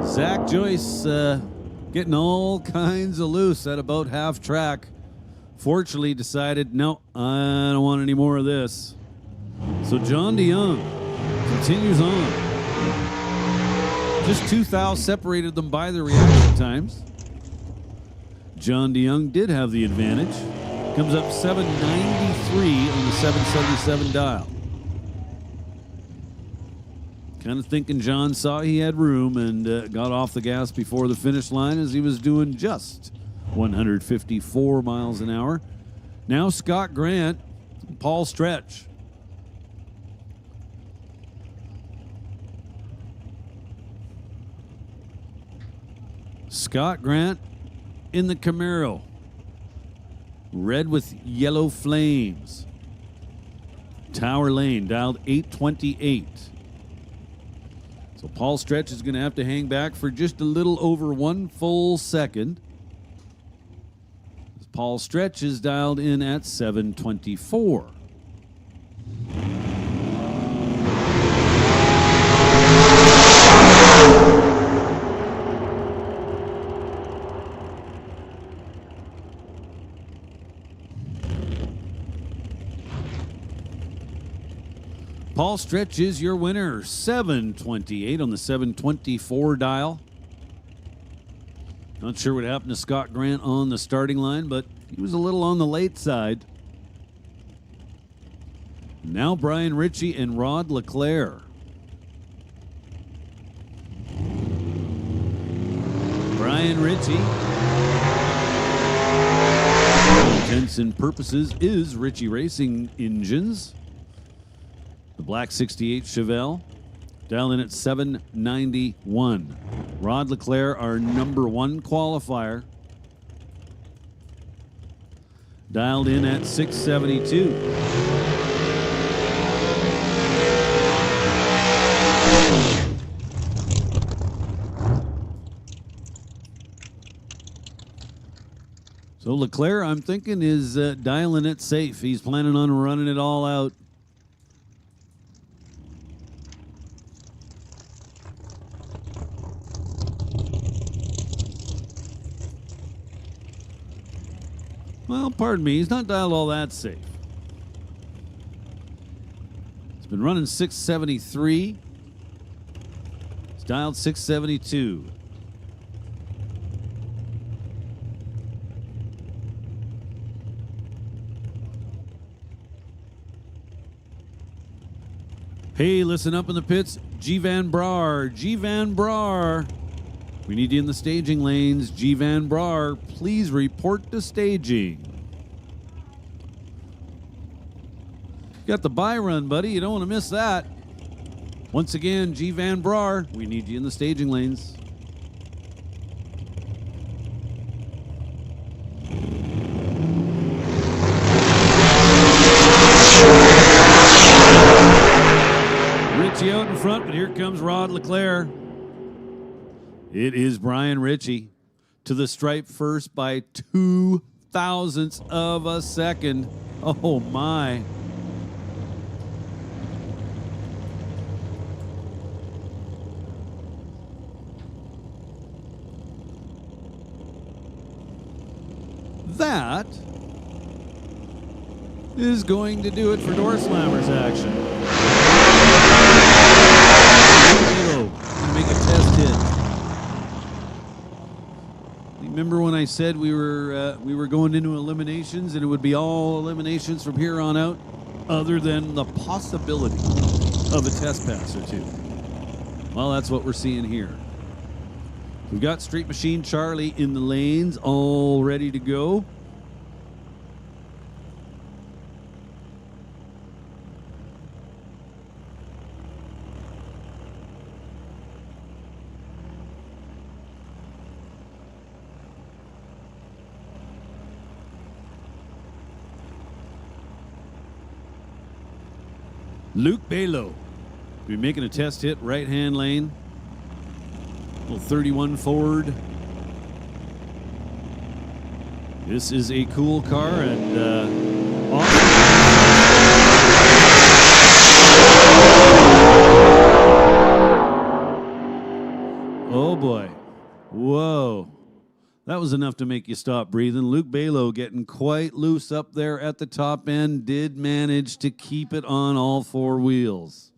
Zach Joyce getting all kinds of loose at about half track. Fortunately decided, no, I don't want any more of this. So John DeYoung continues on. Just 2 thou separated them by the reaction times. John DeYoung did have the advantage. Comes up 793 on the 777 dial. Kind of thinking John saw he had room and got off the gas before the finish line as he was doing just 154 miles an hour. Now Scott Grant, Paul Stretch. Scott Grant in the Camaro. Red with yellow flames. Tower Lane, dialed 828. So Paul Stretch is going to have to hang back for just a little over 1 full second. Paul Stretch is dialed in at 724. Paul Stretch is your winner, 728 on the 724 dial. Not sure what happened to Scott Grant on the starting line, but he was a little on the late side. Now Brian Ritchie and Rod LeClaire. Brian Ritchie, for all intents and purposes, is Ritchie Racing Engines. The black 68 Chevelle, dialed in at 791. Rod LeClaire, our number 1 qualifier, dialed in at 672. So LeClaire, I'm thinking, is dialing it safe. He's planning on running it all out. Well, pardon me, he's not dialed all that safe. Been running 673. It's dialed 672. Hey, listen up in the pits. G. Van Brar. G. Van Brar. We need you in the staging lanes. G. Van Brar, please report to staging. Got the bye run, buddy. You don't want to miss that. Once again, G. Van Brar, we need you in the staging lanes. Ritchie out in front, but here comes Rod Leclerc. It is Brian Ritchie to the stripe first by 0.02 of a second. Oh my. That is going to do it for Door Slammers action. Make a test hit. Remember when I said we were going into eliminations and it would be all eliminations from here on out, other than the possibility of a test pass or two? Well, that's what we're seeing here. We've got Street Machine Charlie in the lanes, all ready to go. Luke Balo be making a test hit right-hand lane. Little 31 Ford. This is a cool car and awesome. Oh boy. Whoa. That was enough to make you stop breathing. Luke Balo getting quite loose up there at the top end. Did manage to keep it on all four wheels.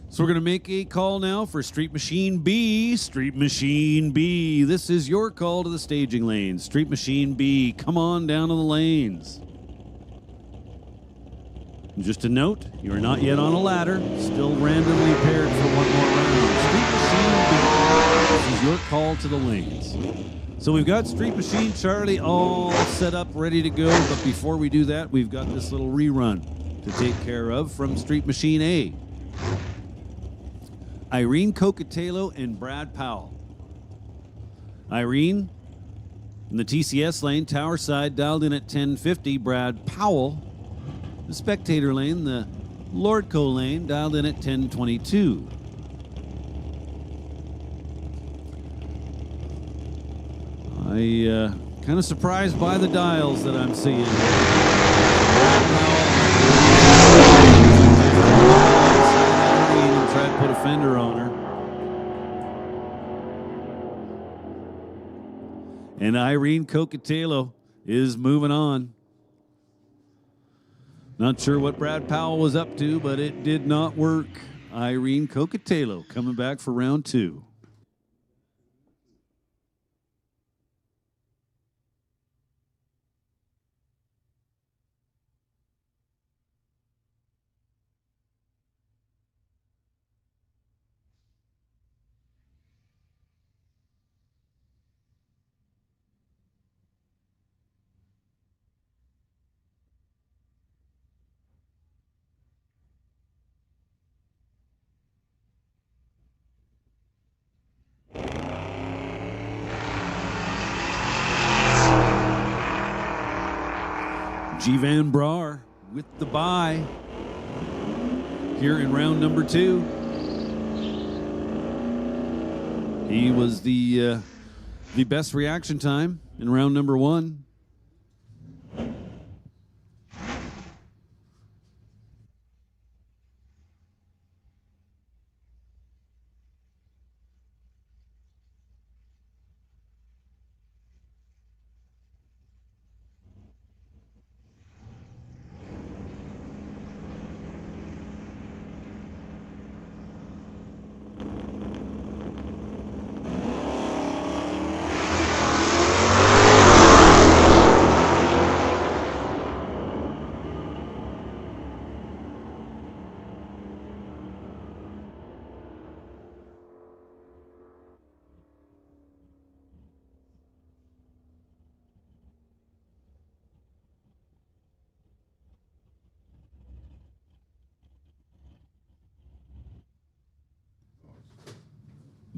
So we're going to make a call now for Street Machine B. Street Machine B. This is your call to the staging lanes. Street Machine B, come on down to the lanes. And just a note, you are not yet on a ladder. Still randomly paired for one more round. Street Machine B. This is your call to the lanes. So we've got Street Machine Charlie all set up, ready to go. But before we do that, we've got this little rerun to take care of from Street Machine A. Irene Cocatello and Brad Powell. Irene in the TCS lane, tower side, dialed in at 1050. Brad Powell, the spectator lane, the Lordco lane, dialed in at 1022. Kind of surprised by the dials that I'm seeing. Brad Powell and try to put a fender on her. And Irene Cocatello is moving on. Not sure what Brad Powell was up to, but it did not work. Irene Cocatello coming back for round two. G. Van Brar with the bye here in round number 2. He was the best reaction time in round number 1.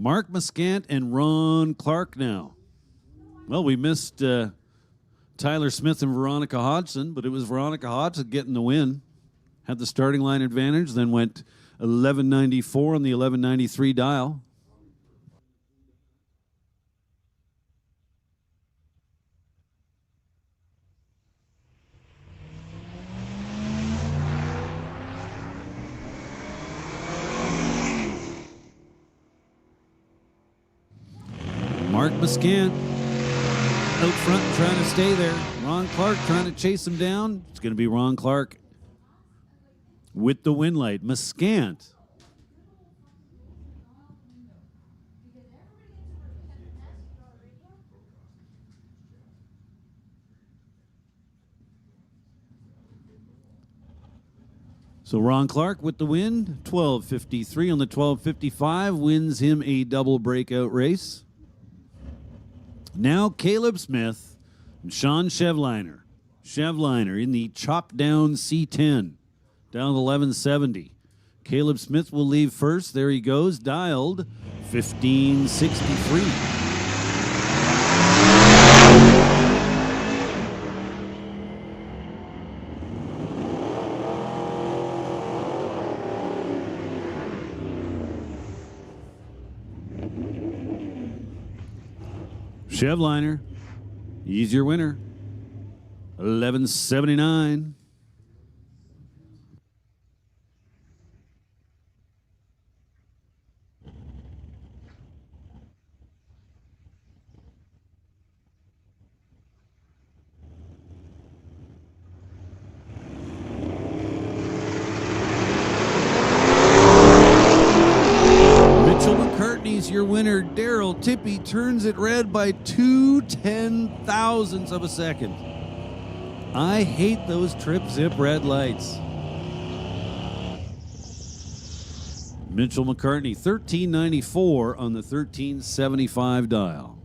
Mark Muscant and Ron Clark now. Well, we missed Tyler Smith and Veronica Hodgson, but it was Veronica Hodgson getting the win. Had the starting line advantage, then went 1194 on the 1193 dial. Mark Muscant out front trying to stay there. Ron Clark trying to chase him down. It's going to be Ron Clark with the win light. Muscant. So Ron Clark with the win. 12:53 on the 12:55 wins him a double breakout race. Now Caleb Smith and Sean Chevliner. Chevliner in the chop down C10 down to 1170. Caleb Smith will leave first. There he goes, dialed 1563. Chevliner, he's your winner. 1179. McCartney's your winner. Daryl Tippy turns it red by 0.2 of a second. I hate those trip zip red lights. Mitchell McCartney, 1394 on the 1375 dial.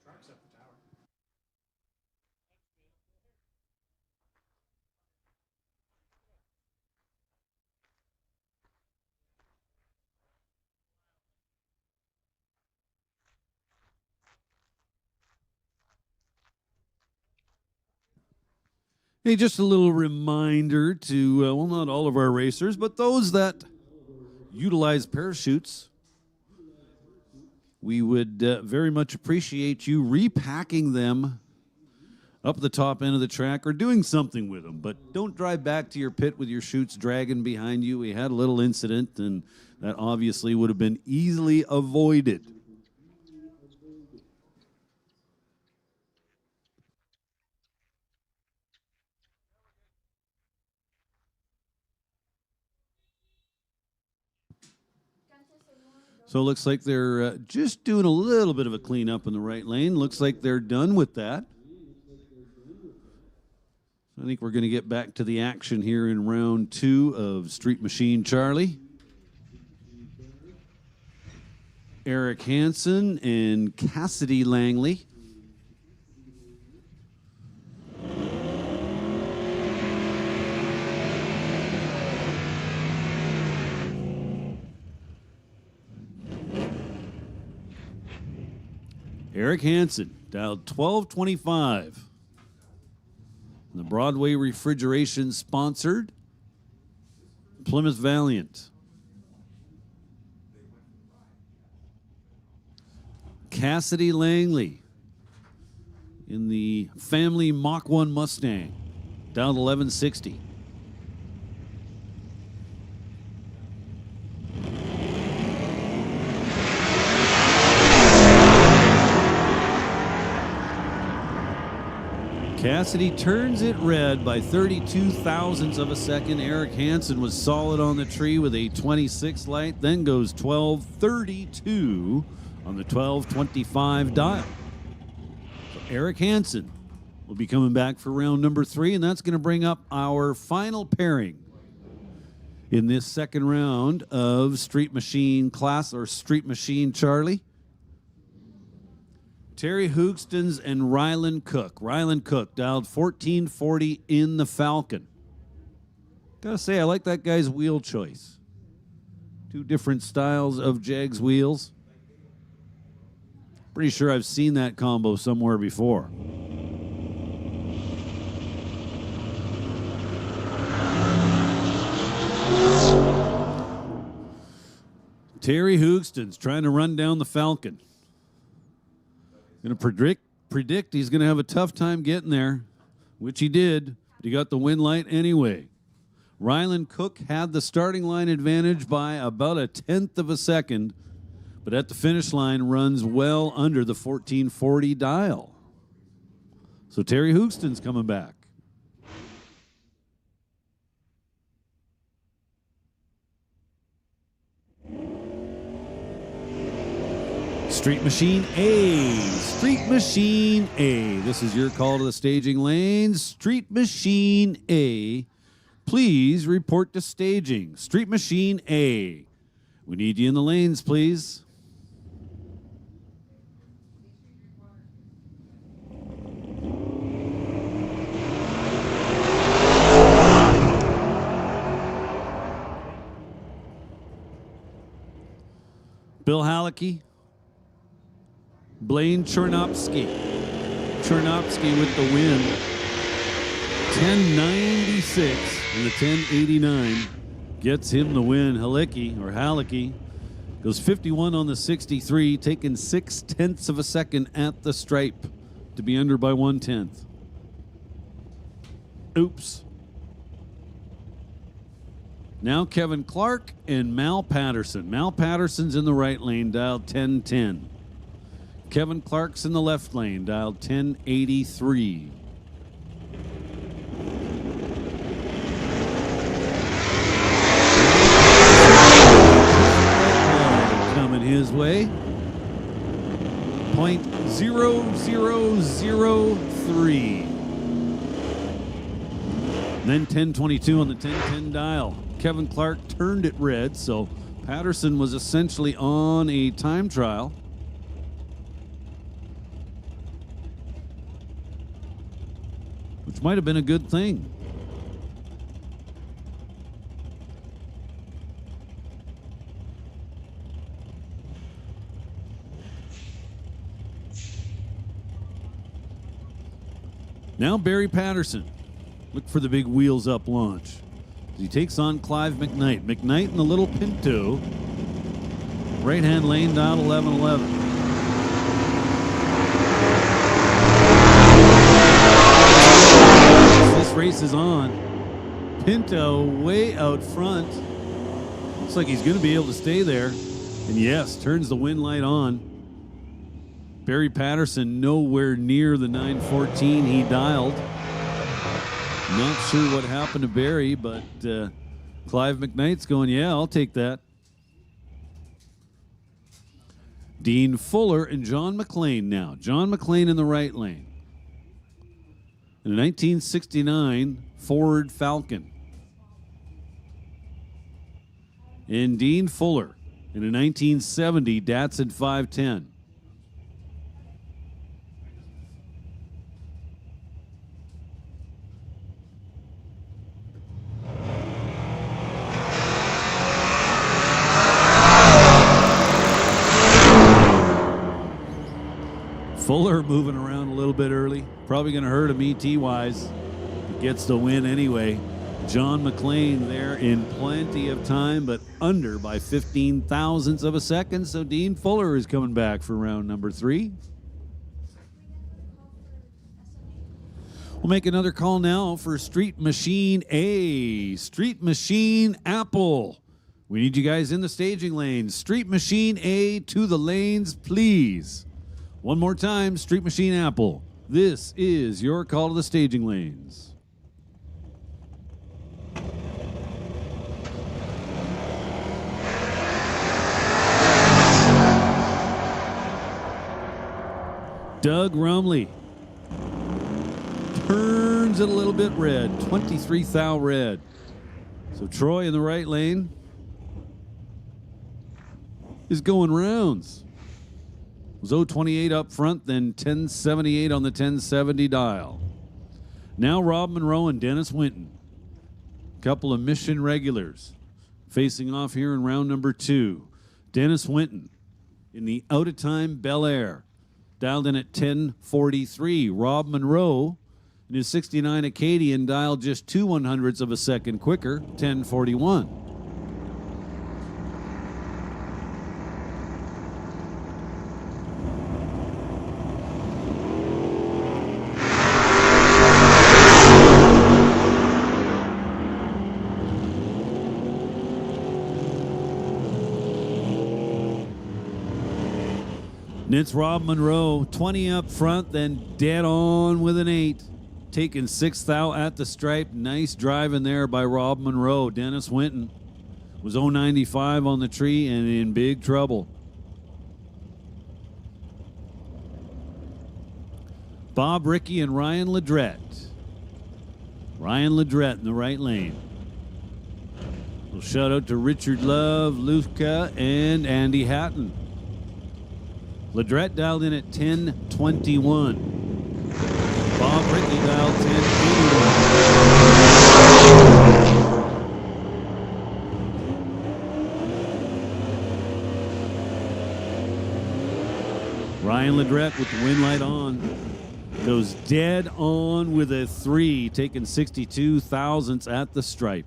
Trucks at the tower. Hey, just a little reminder to, well, not all of our racers, but those that utilize parachutes, we would very much appreciate you repacking them up the top end of the track or doing something with them. But don't drive back to your pit with your chutes dragging behind you. We had a little incident, and that obviously would have been easily avoided. So it looks like they're just doing a little bit of a cleanup in the right lane. Looks like they're done with that. I think we're going to get back to the action here in round 2 of Street Machine Charlie. Eric Hansen and Cassidy Langley. Eric Hansen, dialed 1225. The Broadway Refrigeration sponsored Plymouth Valiant. Cassidy Langley in the family Mach 1 Mustang, dialed 1160. Cassidy turns it red by 32 thousandths of a second. Eric Hansen was solid on the tree with a 26 light, then goes 1232 on the 1225 dial. So Eric Hansen will be coming back for round number 3, and that's going to bring up our final pairing in this second round of Street Machine class, or Street Machine Charlie. Terry Hoogstens and Ryland Cook. Ryland Cook dialed 1440 in the Falcon. Gotta say, I like that guy's wheel choice. 2 different styles of Jags wheels. Pretty sure I've seen that combo somewhere before. Terry Hoogstens trying to run down the Falcon. Going to predict he's going to have a tough time getting there, which he did, but he got the win light anyway. Ryland Cook had the starting line advantage by about a 1/10 of a second, but at the finish line runs well under the 1440 dial. So Terry Hoogsten's coming back. Street Machine A. Street Machine A. This is your call to the staging lanes. Street Machine A. Please report to staging. Street Machine A. We need you in the lanes, please. Bill Halicki. Blaine Chernopsky. Chernopsky with the win. 1096 and the 1089 gets him the win. Halicki goes 51 on the 63, taking 6/10 of a second at the stripe to be under by 1/10. Oops. Now Kevin Clark and Mal Patterson. Mal Patterson's in the right lane, dialed 1010. Kevin Clark's in the left lane, dialed 1083. Coming his way. 0.0003. Then 1022 on the 1010 dial. Kevin Clark turned it red, so Patterson was essentially on a time trial. which might have been a good thing. Now Barry Patterson. Look for the big wheels up launch. He takes on Clive McKnight. McKnight in the little Pinto. Right-hand lane down 1111. This race is on. Pinto way out front. Looks like he's going to be able to stay there. And yes, turns the wind light on. Barry Patterson nowhere near the 914 he dialed. Not sure what happened to Barry, but Clive McKnight's going, yeah, I'll take that. Dean Fuller and John McLean now. John McLean in the right lane. In a 1969 Ford Falcon. And Dean Fuller in a 1970 Datsun 510. Fuller moving around a little bit early. Probably going to hurt him ET-wise. He gets the win anyway. John McLean there in plenty of time, but under by 15 thousandths of a second. So Dean Fuller is coming back for round number 3. We'll make another call now for Street Machine A. Street Machine Apple. We need you guys in the staging lanes. Street Machine A to the lanes, please. One more time, Street Machine Apple. This is your call to the staging lanes. Doug Rumley turns it a little bit red, 23 thou red. So Troy in the right lane is going rounds. Was 028 up front, then 1078 on the 1070 dial. Now Rob Monroe and Dennis Winton. Couple of Mission regulars facing off here in round number 2. Dennis Winton in the out-of-time Bel Air. Dialed in at 1043. Rob Monroe in his 69 Acadian dialed just 2/100ths of a second quicker, 1041. And it's Rob Monroe, 20 up front, then dead on with an 8. Taking 6 thou at the stripe. Nice driving there by Rob Monroe. Dennis Winton was 095 on the tree and in big trouble. Bob Rickey and Ryan Ledrette. Ryan Ledrette in the right lane. Well, shout out to Richard Love, Lufka, and Andy Hatton. Ledrette dialed in at 1021. Bob Rickey dialed 1081. Ryan Ledrette with the wind light on. Goes dead on with a 3, taking 62 thousandths at the stripe.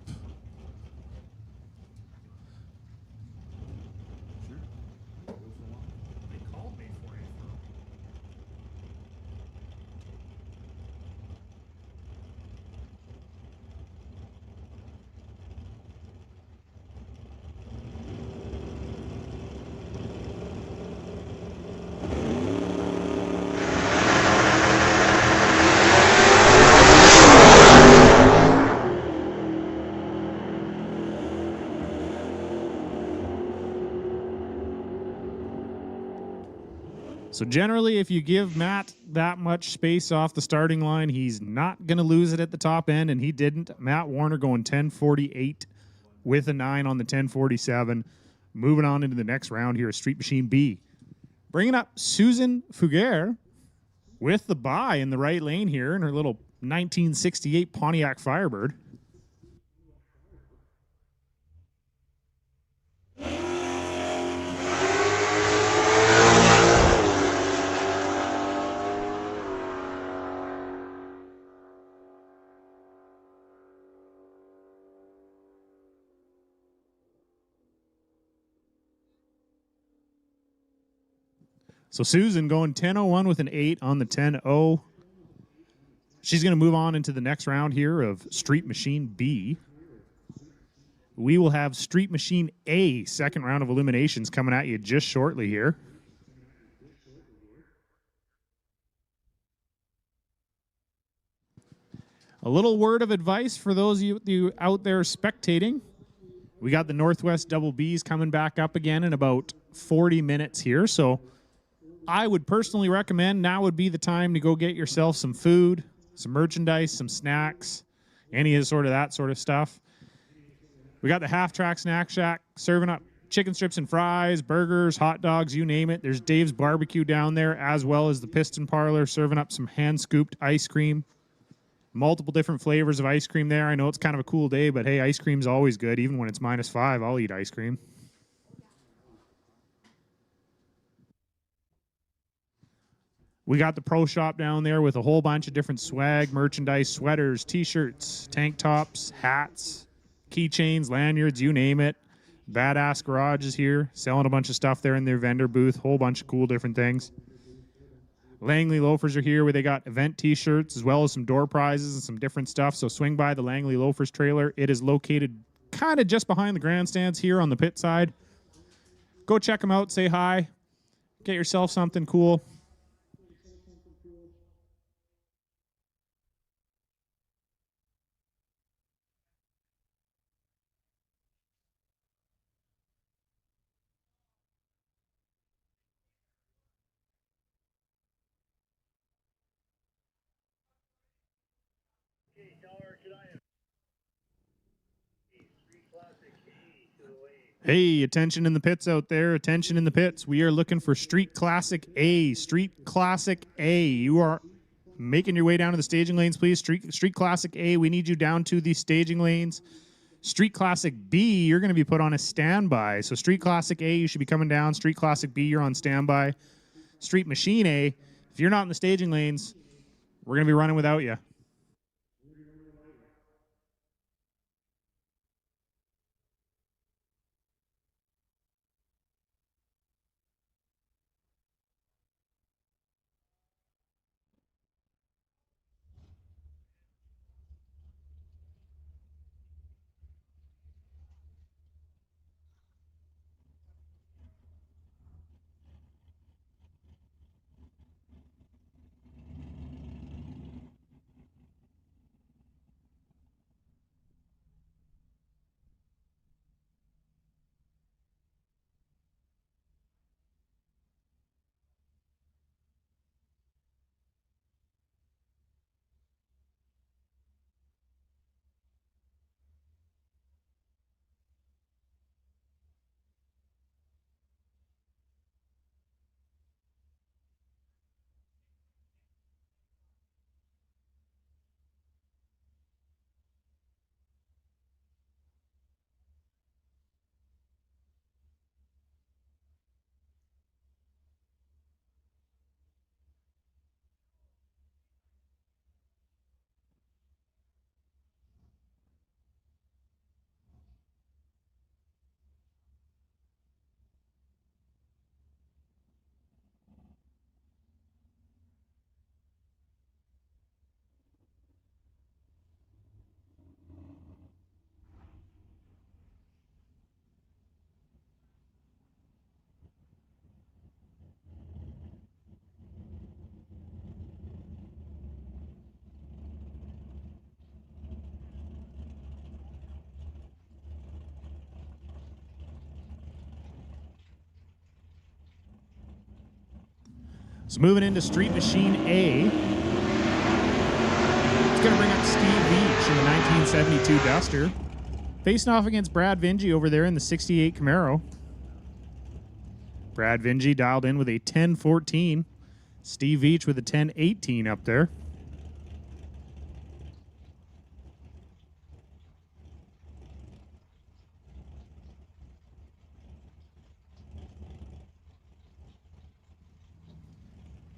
So generally, if you give Matt that much space off the starting line, he's not going to lose it at the top end, and he didn't. Matt Warner going 1048 with a 9 on the 1047. Moving on into the next round here, Street Machine B. Bringing up Susan Fugere with the bye in the right lane here in her little 1968 Pontiac Firebird. So Susan going 10-01 with an 8 on the 10-0. She's going to move on into the next round here of Street Machine B. We will have Street Machine A, second round of eliminations, coming at you just shortly here. A little word of advice for those of you out there spectating. We got the Northwest Double Bs coming back up again in about 40 minutes here, so I would personally recommend now would be the time to go get yourself some food, some merchandise, some snacks, any of that sort of stuff. We got the Half Track Snack Shack serving up chicken strips and fries, burgers, hot dogs, you name it. There's Dave's Barbecue down there, as well as the Piston Parlor serving up some hand-scooped ice cream. Multiple different flavors of ice cream there. I know it's kind of a cool day, but hey, ice cream's always good. Even when it's -5, I'll eat ice cream. We got the pro shop down there with a whole bunch of different swag, merchandise, sweaters, t-shirts, tank tops, hats, keychains, lanyards, you name it. Badass Garage is here, selling a bunch of stuff there in their vendor booth, whole bunch of cool different things. Langley Loafers are here where they got event t-shirts as well as some door prizes and some different stuff. So swing by the Langley Loafers trailer. It is located kind of just behind the grandstands here on the pit side. Go check them out, say hi, get yourself something cool. Hey, attention in the pits out there. Attention in the pits. We are looking for Street Classic A. Street Classic A. You are making your way down to the staging lanes, please. Street Classic A, we need you down to the staging lanes. Street Classic B, you're going to be put on a standby. So Street Classic A, you should be coming down. Street Classic B, you're on standby. Street Machine A, if you're not in the staging lanes, we're going to be running without you. So moving into Street Machine A, it's going to bring up Steve Veach in the 1972 Duster, facing off against Brad Vingy over there in the 68 Camaro. Brad Vingy dialed in with a 10-14. Steve Veach with a 10-18 up there.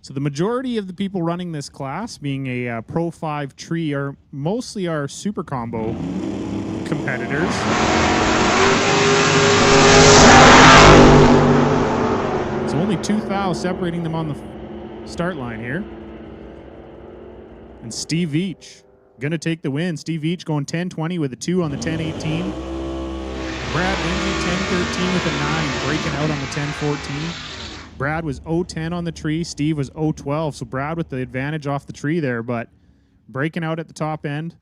So the majority of the people running this class, being a Pro 5 tree, are mostly our Super Combo competitors. So only 2 thou separating them on the start line here. And Steve Veach gonna take the win. Steve Veach going 10-20 with a 2 on the 10-18. Brad Lindsay 10-13 with a 9, breaking out on the 10-14. Brad was 0-10 on the tree. Steve was 0-12. So Brad with the advantage off the tree there, but breaking out at the top end.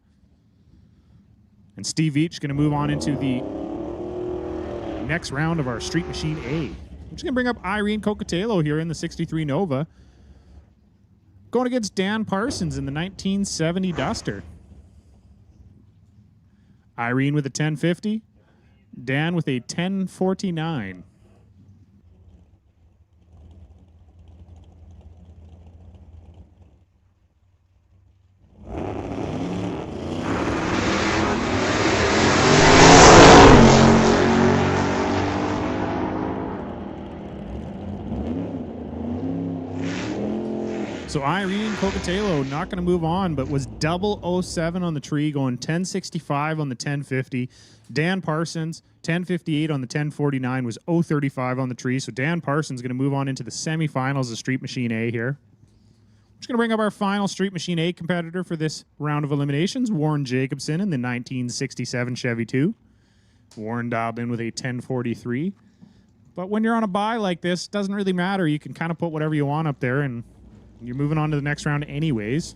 And Steve Veach going to move on into the next round of our Street Machine A. I'm just going to bring up Irene Cocatello here in the 63 Nova. Going against Dan Parsons in the 1970 Duster. Irene with a 1050. Dan with a 1049. So Irene Cocatello not going to move on, but was double 07 on the tree, going 1065 on the 1050. Dan Parsons, 1058 on the 1049, was 035 on the tree. So Dan Parsons going to move on into the semifinals of Street Machine A here. I'm just going to bring up our final Street Machine A competitor for this round of eliminations, Warren Jacobson in the 1967 Chevy 2. Warren dialed in with a 1043. But when you're on a bye like this, it doesn't really matter. You can kind of put whatever you want up there, and you're moving on to the next round anyways.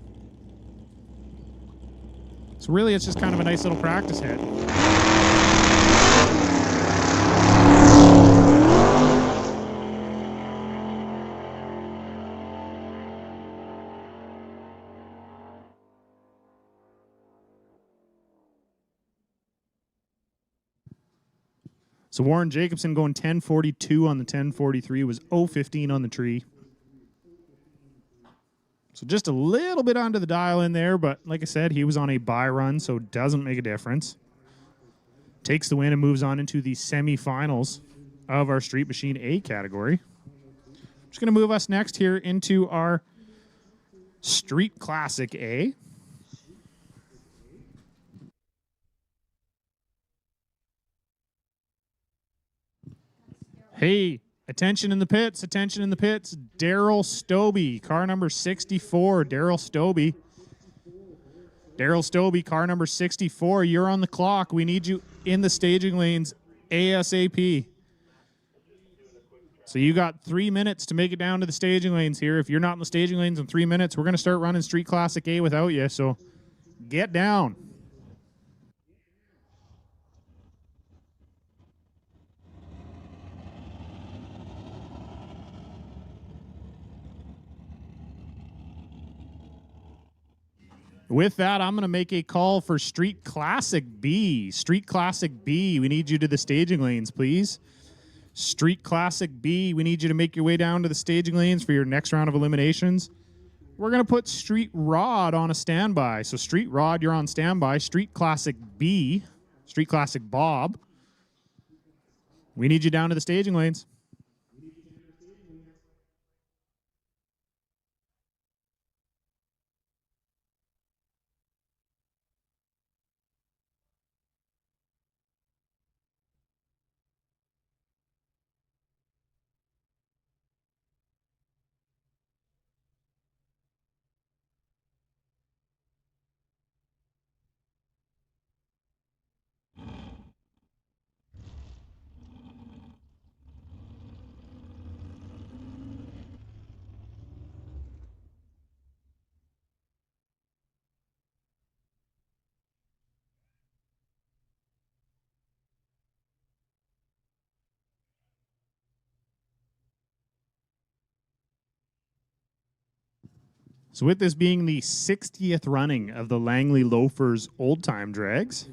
So really, it's just kind of a nice little practice hit. So Warren Jacobson going 1042 on the 1043, was 015 on the tree. So just a little bit onto the dial in there, but like I said, he was on a bye run, so it doesn't make a difference. Takes the win and moves on into the semifinals of our Street Machine A category. Just going to move us next here into our Street Classic A. Hey, attention in the pits, attention in the pits. Daryl Stobie, car number 64. Daryl Stobie. Daryl Stobie, car number 64. You're on the clock. We need you in the staging lanes ASAP. So you got 3 minutes to make it down to the staging lanes here. If you're not in the staging lanes in 3 minutes, we're going to start running Street Classic A without you. So get down. With that, I'm going to make a call for Street Classic B. Street Classic B, we need you to the staging lanes, please. Street Classic B, we need you to make your way down to the staging lanes for your next round of eliminations. We're going to put Street Rod on a standby. So Street Rod, you're on standby. Street Classic B, Street Classic Bob, we need you down to the staging lanes. So with this being the 60th running of the Langley Loafers old time drags,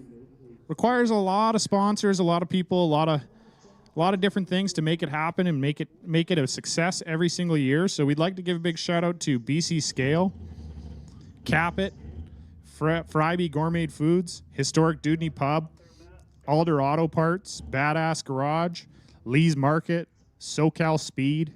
requires a lot of sponsors, a lot of people, a a lot of different things to make it happen and make it a success every single year. So we'd like to give a big shout out to BC Scale, Capit, Fryby Gourmet Foods, Historic Dudney Pub, Alder Auto Parts, Badass Garage, Lee's Market, SoCal Speed,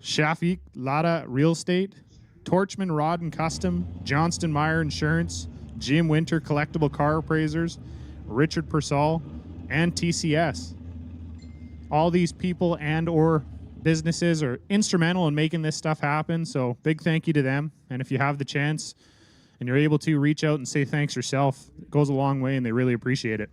Shafik Lada Real Estate, Torchman Rod and Custom, Johnston Meyer Insurance, Jim Winter Collectible Car Appraisers, Richard Persall, and TCS. All these people and or businesses are instrumental in making this stuff happen, so big thank you to them. And if you have the chance and you're able to, reach out and say thanks yourself. It goes a long way and they really appreciate it.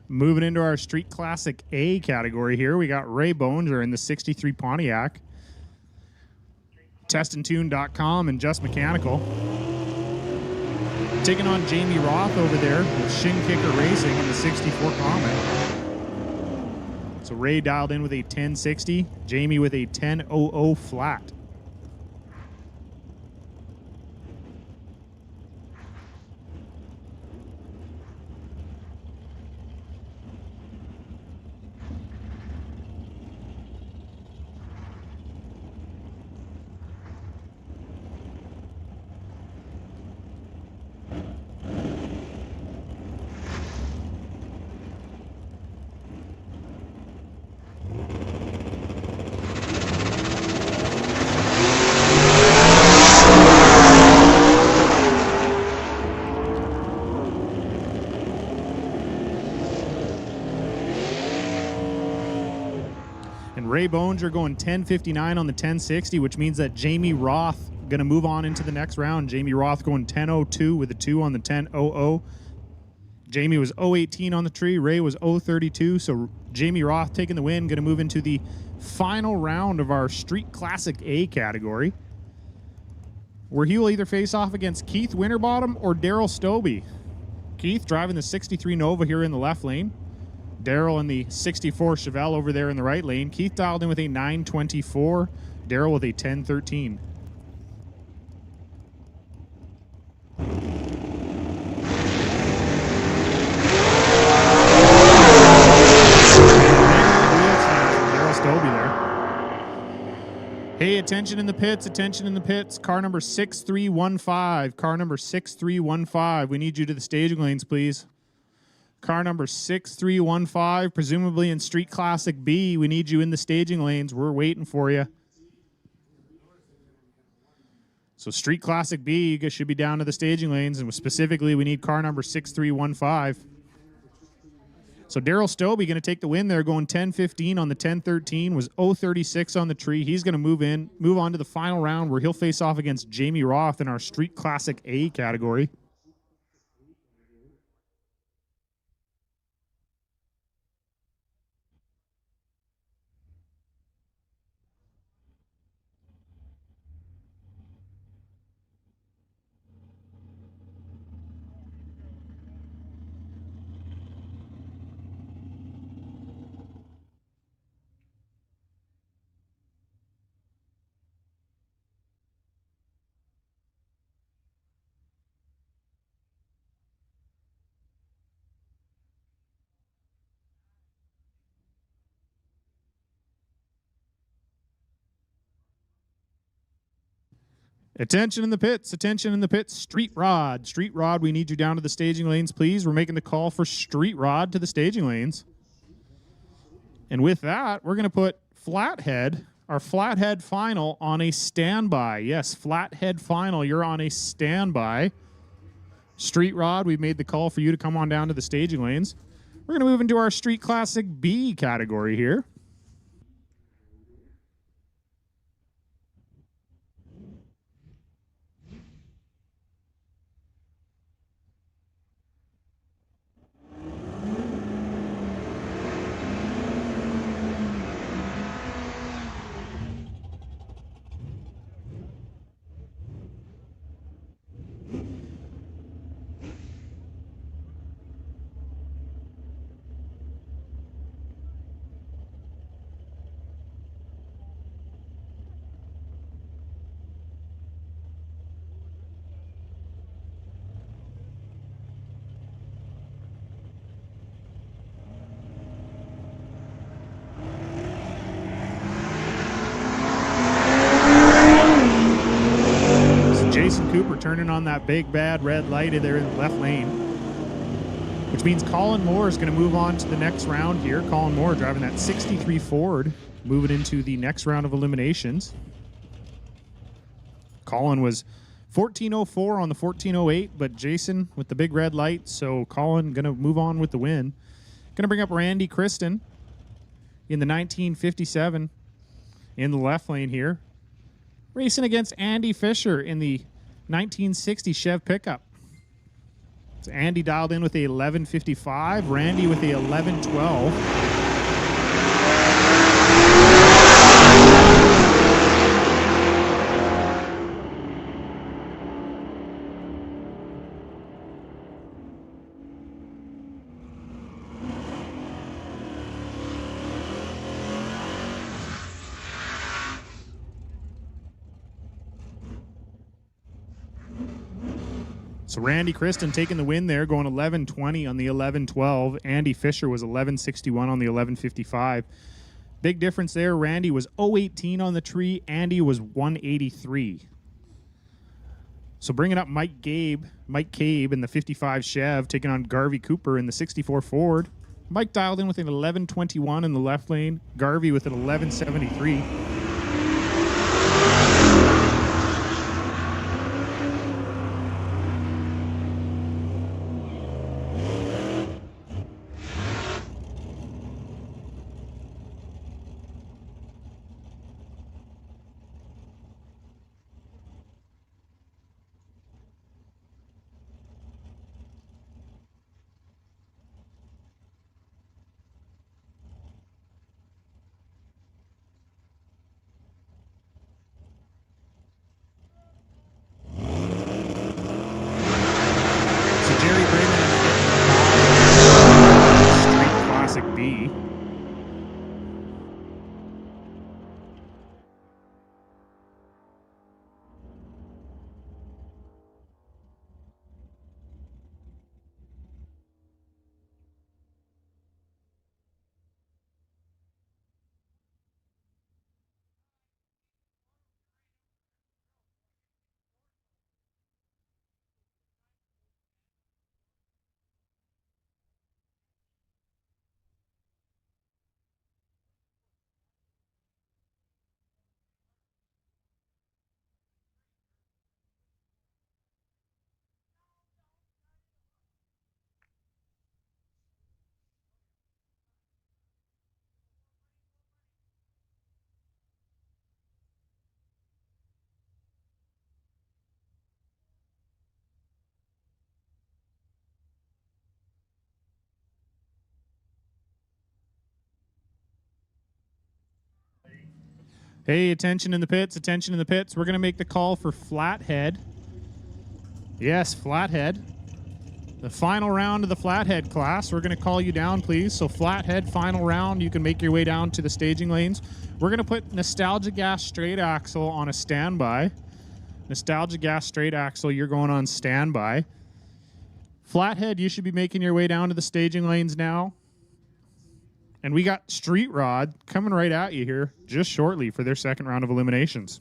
Moving into our Street Classic A category here, we got Ray Boninger in the 63 Pontiac. Testandtune.com and Just Mechanical. Taking on Jamie Roth over there with Shin Kicker Racing in the 64 Comet. So Ray dialed in with a 1060, Jamie with a 1000 flat. And Ray Boninger going 1059 on the 1060, which means that Jamie Roth going to move on into the next round. Jamie Roth going 1002 with a 2 on the 1000. Jamie was 018 on the tree. Ray was 032. So Jamie Roth taking the win, going to move into the final round of our Street Classic A category, where he will either face off against Keith Winterbottom or Daryl Stobie. Keith driving the 63 Nova here in the left lane. Daryl in the 64 Chevelle over there in the right lane. Keith dialed in with a 924. Daryl with a 1013. Daryl Stobie there. Hey, attention in the pits, attention in the pits. Car number 6315. Car number 6315. We need you to the staging lanes, please. Car number 6315, presumably in Street Classic B. We need you in the staging lanes. We're waiting for you. So Street Classic B, you guys should be down to the staging lanes, and specifically we need car number 6315. So Daryl Stobie going to take the win there, going 1015 on the 1013, was 036 on the tree. He's going to move on to the final round where he'll face off against Jamie Roth in our Street Classic A category. Attention in the pits, attention in the pits. Street Rod, we need you down to the staging lanes, please. We're making the call for Street Rod to the staging lanes. And with that, we're going to put Flathead, our Flathead final, on a standby. Yes, Flathead final, you're on a standby. Street Rod, we've made the call for you to come on down to the staging lanes. We're going to move into our Street Classic B category here. Garvey Cooper turning on that big bad red light there in the left lane, which means Colin Moore is going to move on to the next round here. Colin Moore driving that 63 Ford, moving into the next round of eliminations. Colin was 1404 on the 1408, but Jason with the big red light, so Colin going to move on with the win. Going to bring up Randy Kristen in the 1957 in the left lane here. Racing against Andy Fisher in the 1960 Chev pickup. So Andy dialed in with a 1155, Randy with a 1112. So Randy Kristen taking the win there, going 11:20 on the 11:12. Andy Fisher was 11:61 on the 11:55. Big difference there. Randy was 018 on the tree. Andy was 183. So bringing up Mike Cabe in the 55 Chev, taking on Garvey Cooper in the 64 Ford. Mike dialed in with an 11:21 in the left lane. Garvey with an 11:73. Jerry Brayman Street Classic B. Hey, attention in the pits, attention in the pits. We're going to make the call for Flathead. Yes, Flathead. The final round of the Flathead class. We're going to call you down, please. So Flathead, final round. You can make your way down to the staging lanes. We're going to put Nostalgia Gas Straight Axle on a standby. Nostalgia Gas Straight Axle, you're going on standby. Flathead, you should be making your way down to the staging lanes now. And we got Street Rod coming right at you here just shortly for their second round of eliminations.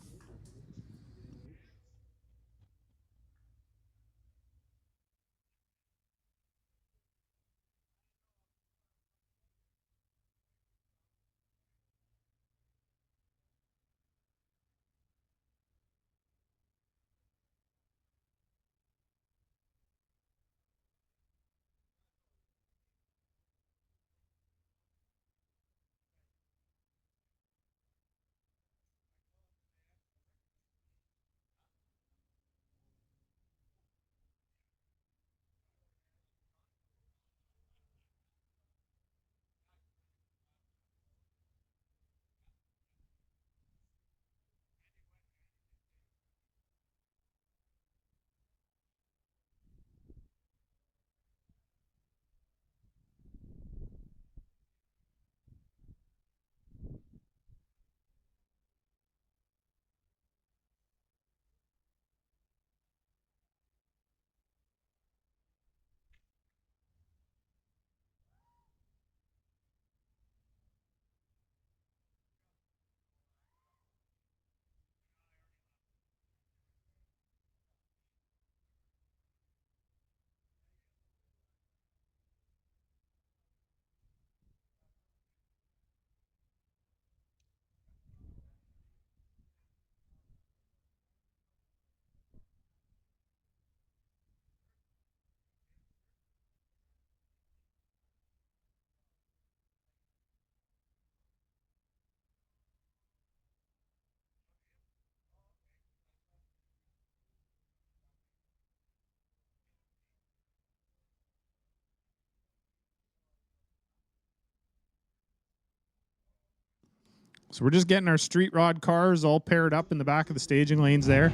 So we're just getting our street rod cars all paired up in the back of the staging lanes there.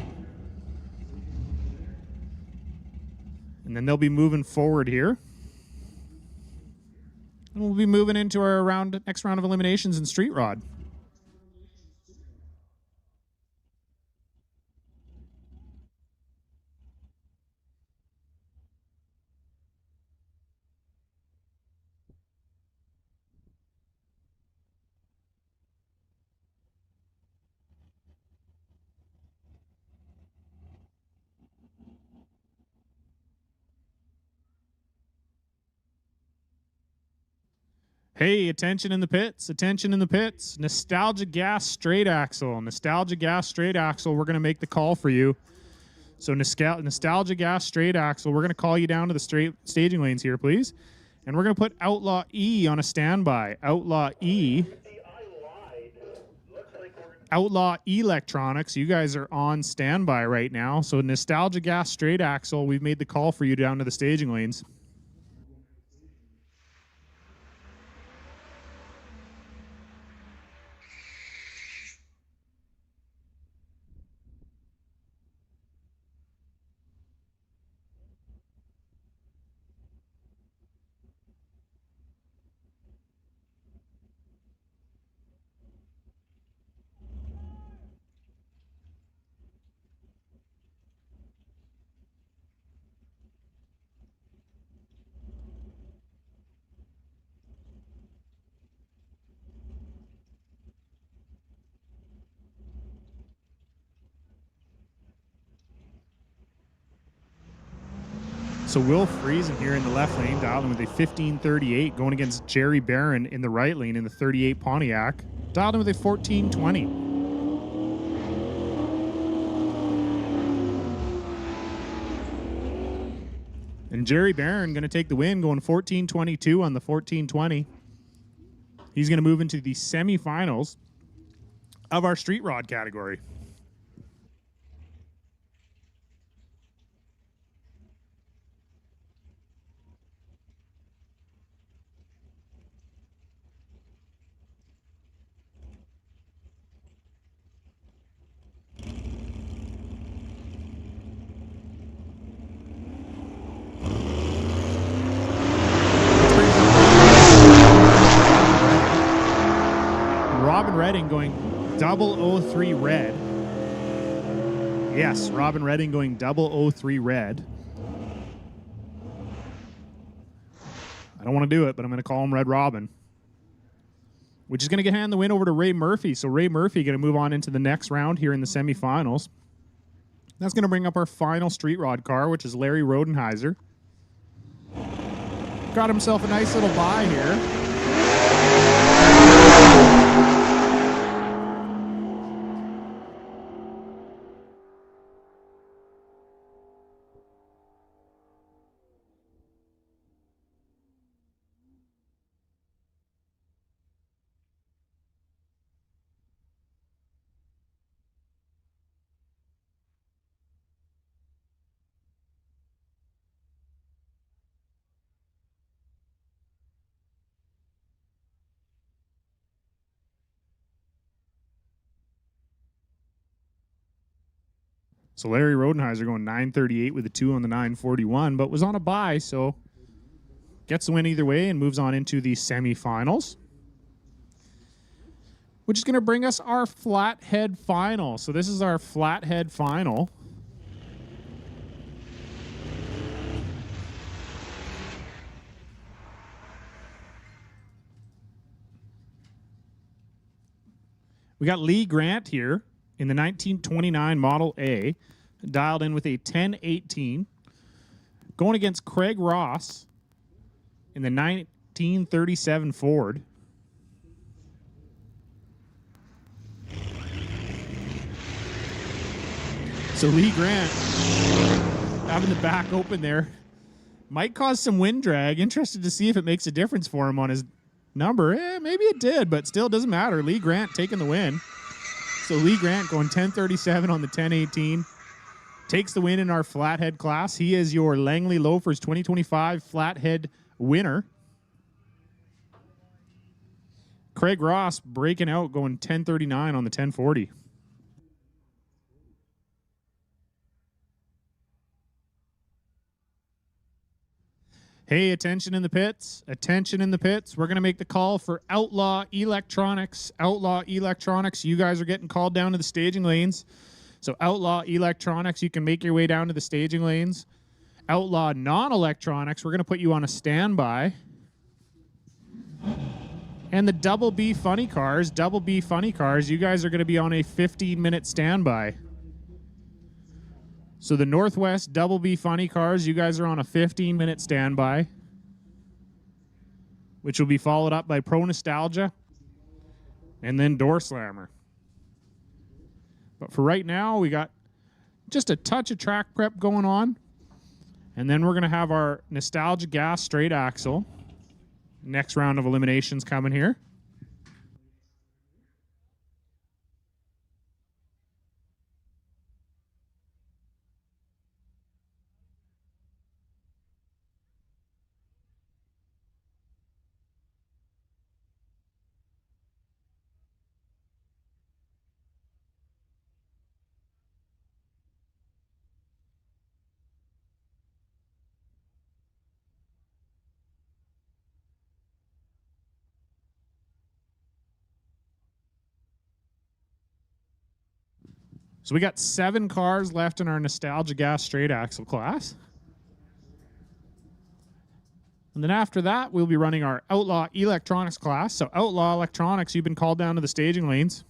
And then they'll be moving forward here. And we'll be moving into our next round of eliminations in street rod. Hey, attention in the pits, attention in the pits. Nostalgia Gas Straight Axle. Nostalgia Gas Straight Axle, we're going to make the call for you. So Nostalgia Gas Straight Axle, we're going to call you down to the straight staging lanes here, please. And we're going to put Outlaw E on a standby. Outlaw E. Outlaw Electronics, you guys are on standby right now. So Nostalgia Gas Straight Axle, we've made the call for you down to the staging lanes. So Will Friesen here in the left lane, dialed in with a 1538, going against Jerry Barron in the right lane in the 38 Pontiac, dialed in with a 1420. And Jerry Barron going to take the win, going 1422 on the 1420. He's going to move into the semifinals of our street rod category. Robin Redding going 003 red. Yes, Robin Redding going 003 red. I don't want to do it, but I'm going to call him Red Robin. Which is going to hand the win over to Ray Murphy. So Ray Murphy going to move on into the next round here in the semifinals. That's going to bring up our final street rod car, which is Larry Rodenheiser. Got himself a nice little bye here. So Larry Rodenheiser going 938 with a 2 on the 941, but was on a bye, so gets the win either way and moves on into the semifinals, which is going to bring us our flathead final. So this is our flathead final. We got Lee Grant here in the 1929 Model A, dialed in with a 1018, going against Craig Ross in the 1937 Ford. So Lee Grant having the back open there might cause some wind drag. Interested to see if it makes a difference for him on his number. Maybe it did, but still doesn't matter. Lee Grant taking the win. So Lee Grant going 1037 on the 1018. Takes the win in our flathead class. He is your Langley Loafers 2025 flathead winner. Craig Ross breaking out, going 1039 on the 1040. Hey, attention in the pits. Attention in the pits. We're going to make the call for Outlaw Electronics. Outlaw Electronics, you guys are getting called down to the staging lanes. So Outlaw Electronics, you can make your way down to the staging lanes. Outlaw Non-Electronics, we're going to put you on a standby. And the Double B Funny Cars, you guys are going to be on a 15-minute standby. So the Northwest Double B Funny Cars, you guys are on a 15-minute standby, which will be followed up by Pro Nostalgia and then Door Slammer. But for right now, we got just a touch of track prep going on. And then we're going to have our Nostalgia Gas straight axle. Next round of eliminations coming here. So we got 7 cars left in our Nostalgia Gas straight axle class. And then after that, we'll be running our Outlaw Electronics class. So Outlaw Electronics, you've been called down to the staging lanes.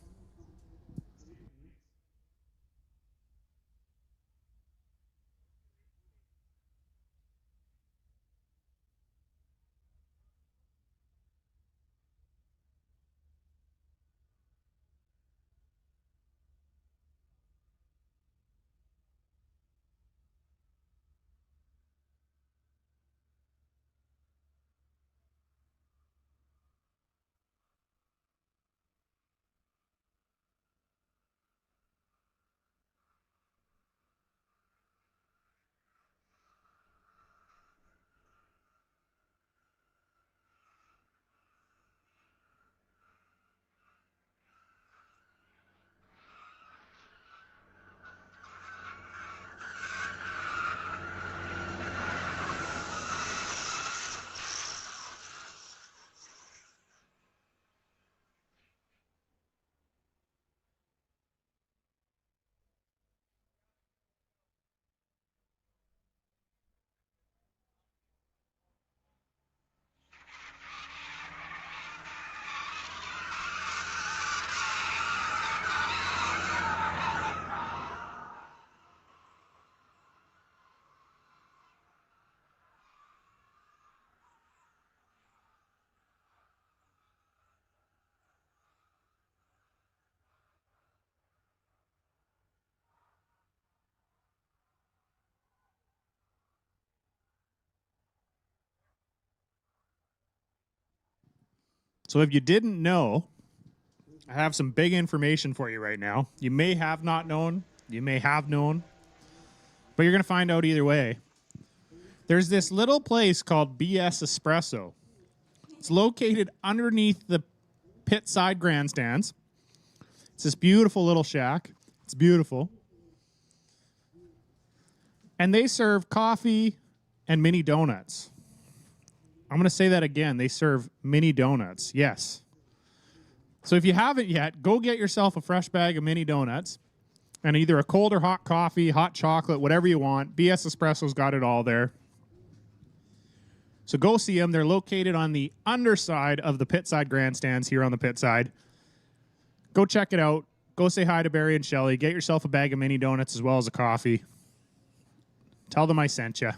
So if you didn't know, I have some big information for you right now. You may have not known, you may have known, but you're going to find out either way. There's this little place called BS Espresso. It's located underneath the pit side grandstands. It's this beautiful little shack. It's beautiful. And they serve coffee and mini donuts. I'm going to say that again. They serve mini donuts. Yes. So if you haven't yet, go get yourself a fresh bag of mini donuts and either a cold or hot coffee, hot chocolate, whatever you want. BS Espresso's got it all there. So go see them. They're located on the underside of the pit side grandstands here on the pit side. Go check it out. Go say hi to Barry and Shelly. Get yourself a bag of mini donuts as well as a coffee. Tell them I sent you.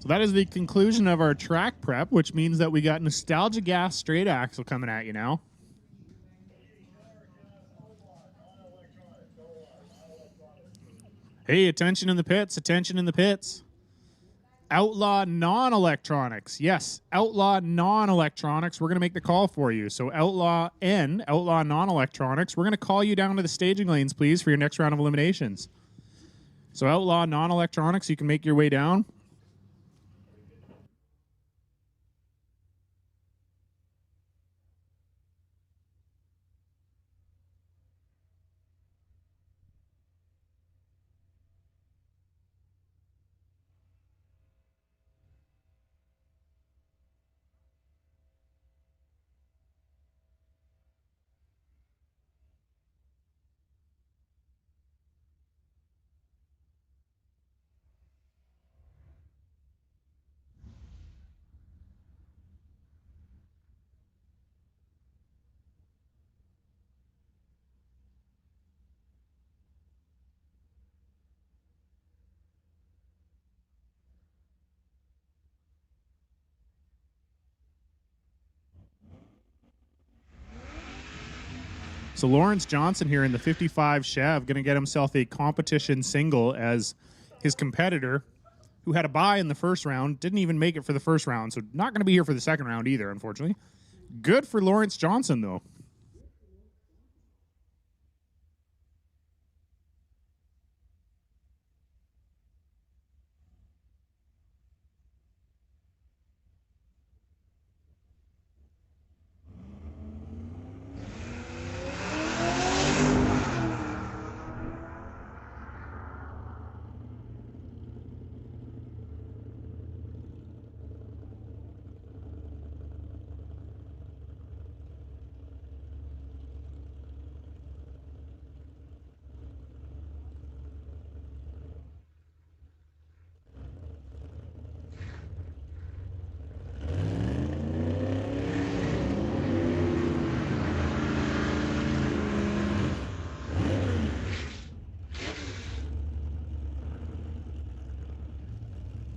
So that is the conclusion of our track prep, which means that we got Nostalgia Gas straight axle coming at you now. Hey, attention in the pits, attention in the pits. Outlaw non-electronics. Yes, outlaw non-electronics. We're going to make the call for you. So outlaw N, outlaw non-electronics. We're going to call you down to the staging lanes, please, for your next round of eliminations. So outlaw non-electronics, you can make your way down. So Lawrence Johnson here in the 55 Chev going to get himself a competition single as his competitor, who had a bye in the first round, didn't even make it for the first round, so not going to be here for the second round either, unfortunately. Good for Lawrence Johnson, though.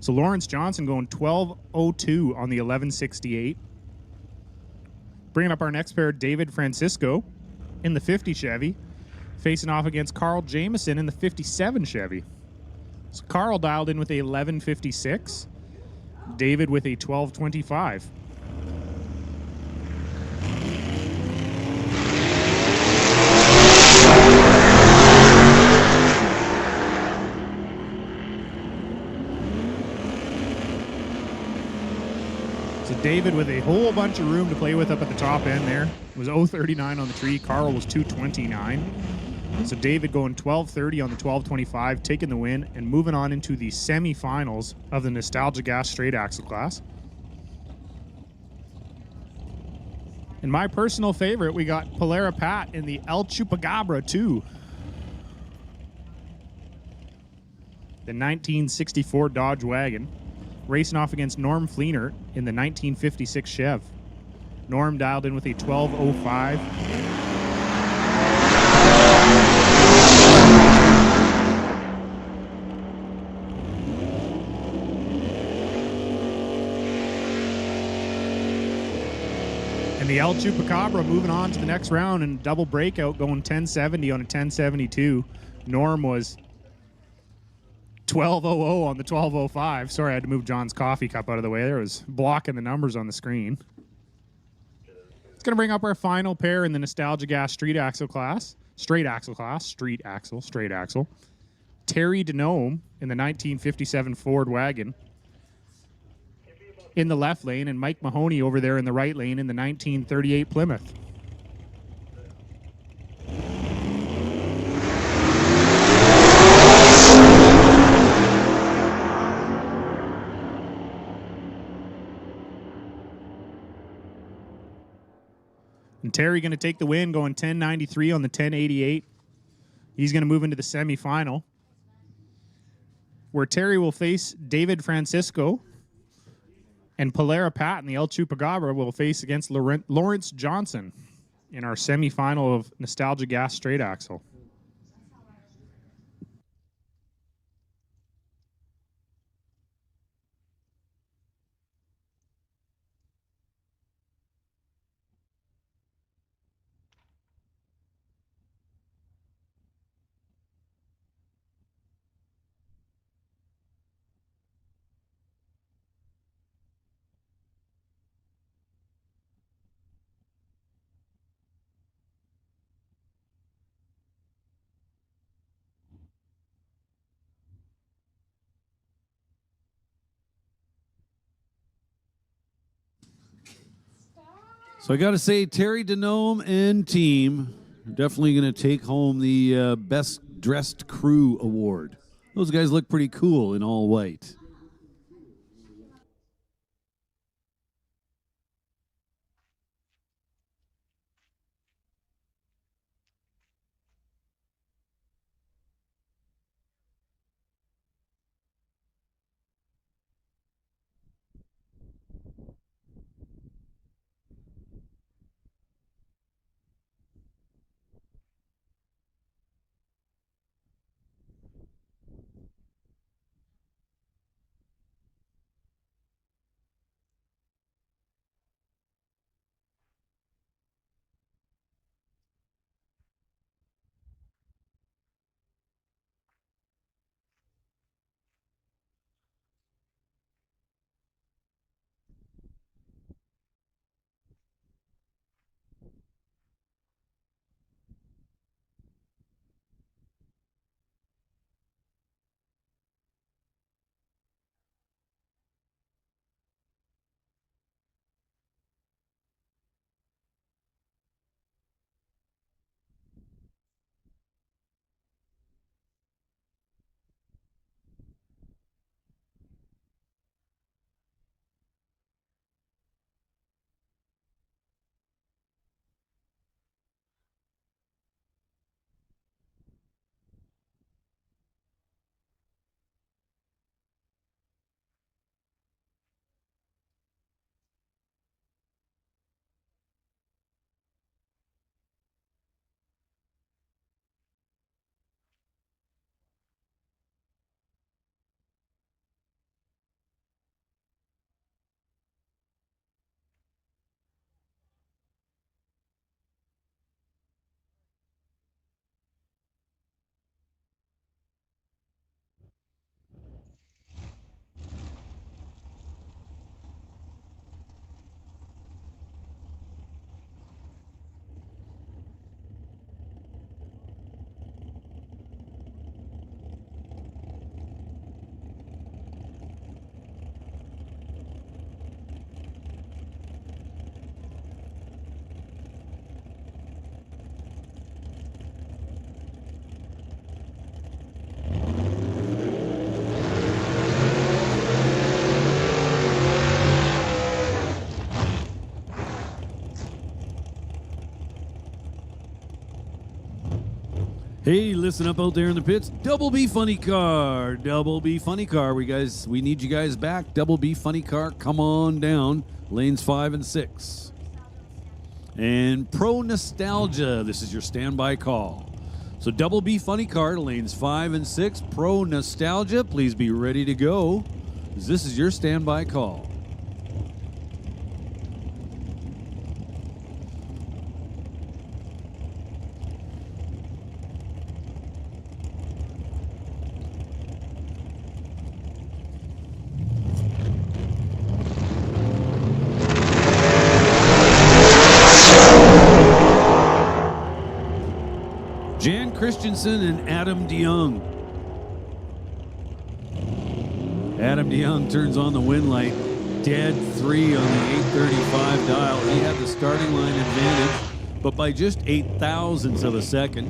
So Lawrence Johnson going 12:02 on the 1168. Bringing up our next pair, David Francisco in the 50 Chevy, facing off against Carl Jameson in the 57 Chevy. So Carl dialed in with a 1156, David with a 1225. So David with a whole bunch of room to play with up at the top end there. It was 039 on the tree. Carl was 229. So David going 1230 on the 1225, taking the win and moving on into the semifinals of the Nostalgia Gas straight axle class. And my personal favorite, we got Polera Pat in the El Chupacabra 2. The 1964 Dodge wagon, racing off against Norm Fleener in the 1956 Chev. Norm dialed in with a 1205. And the El Chupacabra moving on to the next round and double breakout going 1070 on a 1072. Norm was 12:00 on the 12:05. Sorry, I had to move John's coffee cup out of the way. There was blocking the numbers on the screen. It's going to bring up our final pair in the Nostalgia Gas straight axle class. Straight axle. Terry Denome in the 1957 Ford wagon in the left lane, and Mike Mahoney over there in the right lane in the 1938 Plymouth. And Terry going to take the win, going 1093 on the 1088. He's going to move into the semifinal, where Terry will face David Francisco, and Polera Pat and the El Chupacabra will face against Lawrence Johnson in our semifinal of Nostalgia Gas straight axle. So I got to say, Terry Denome and team are definitely going to take home the Best Dressed Crew Award. Those guys look pretty cool in all white. Hey, listen up out there in the pits. Double B Funny Car. Double B Funny Car. We need you guys back. Double B Funny Car, come on down. Lanes 5 and 6. And Pro Nostalgia. This is your standby call. So Double B Funny Car, lanes 5 and 6. Pro Nostalgia, please be ready to go. This is your standby call. Jan Christensen and Adam DeYoung. Adam DeYoung turns on the win light. Dead 3 on the 835 dial. He had the starting line advantage, but by just 8 thousandths of a second.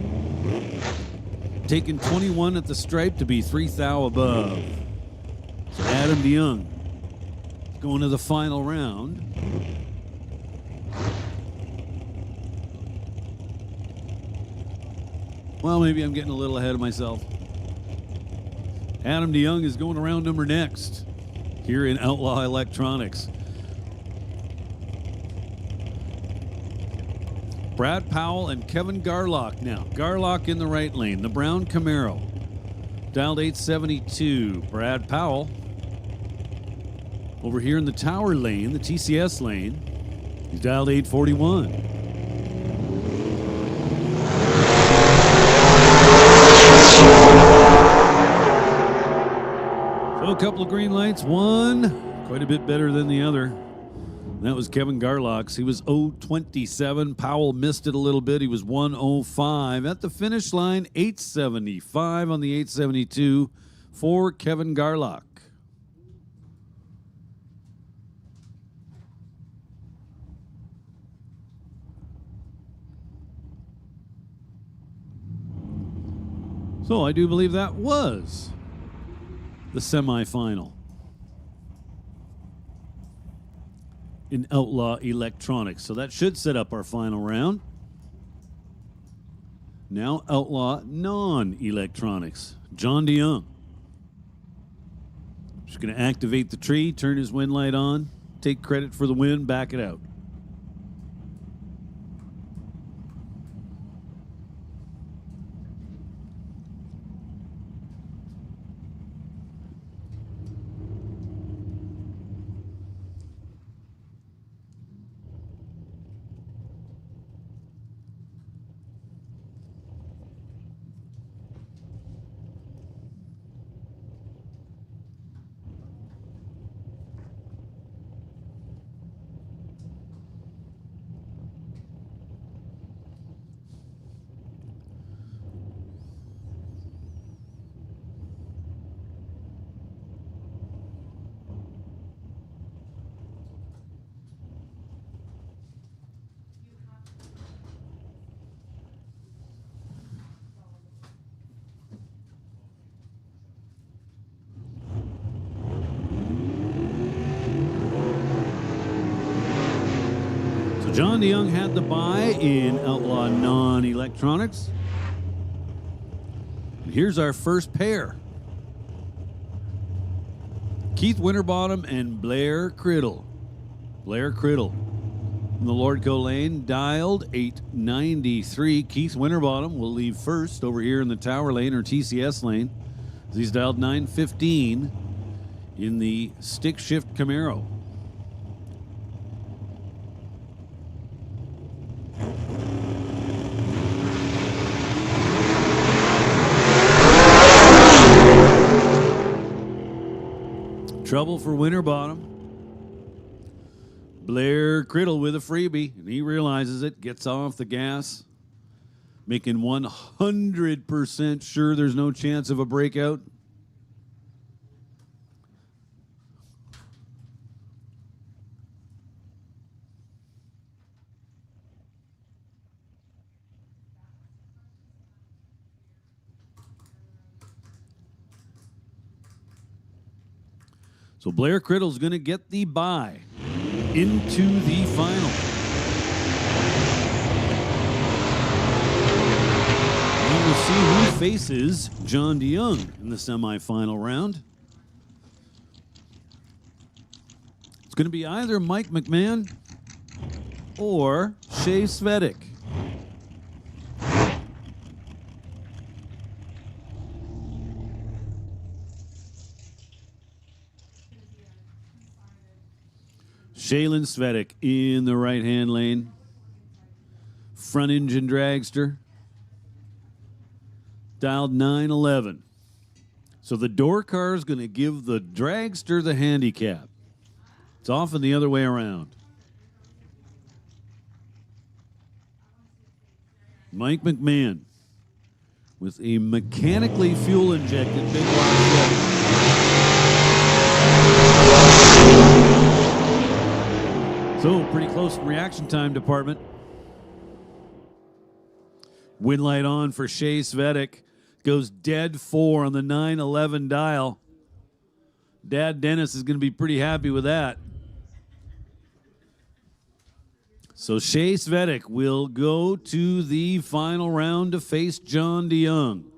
Taking 21 at the stripe to be 3 thou above. So Adam DeYoung going to the final round. Well, maybe I'm getting a little ahead of myself. Adam DeYoung is going to round number next here in Outlaw Electronics. Brad Powell and Kevin Garlock now. Garlock in the right lane, the brown Camaro. Dialed 872. Brad Powell over here in the tower lane, the TCS lane. He's dialed 841. A couple of green lights, one quite a bit better than the other. And that was Kevin Garlock's. He was 027. Powell missed it a little bit. He was 105. At the finish line, 875 on the 872 for Kevin Garlock. So I do believe that was the semifinal in Outlaw Electronics. So that should set up our final round. Now Outlaw Non-Electronics. John DeYoung. Just going to activate the tree, turn his wind light on, take credit for the win, back it out. John DeYoung had the bye in Outlaw Non-Electronics. Here's our first pair. Keith Winterbottom and Blair Criddle. Blair Criddle in the Lordco lane, dialed 893. Keith Winterbottom will leave first over here in the Tower lane or TCS lane. He's dialed 915 in the stick shift Camaro. Trouble for Winterbottom. Blair Criddle with a freebie, and he realizes it, gets off the gas, making 100% sure there's no chance of a breakout. So Blair Criddle's going to get the bye into the final. And we'll see who faces John DeYoung in the semifinal round. It's going to be either Mike McMahon or Shea Svedick. Shaylin Svedick in the right-hand lane. Front engine dragster. Dialed 911. So the door car is going to give the dragster the handicap. It's often the other way around. Mike McMahon with a mechanically fuel-injected big block Chevy. So, pretty close in reaction time department. Wind light on for Shea Svedick. Goes dead 4 on the 911 dial. Dad Dennis is going to be pretty happy with that. So Shea Svedick will go to the final round to face John DeYoung.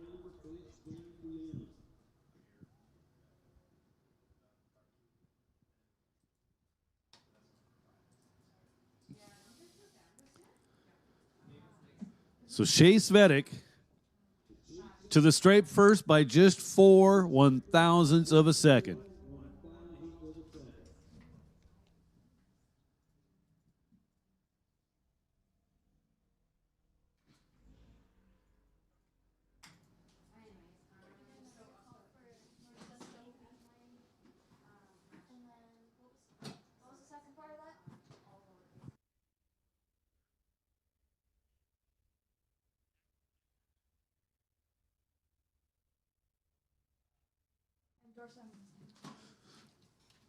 So Shea Svedick to the stripe first by just 4 1/1000ths of a second.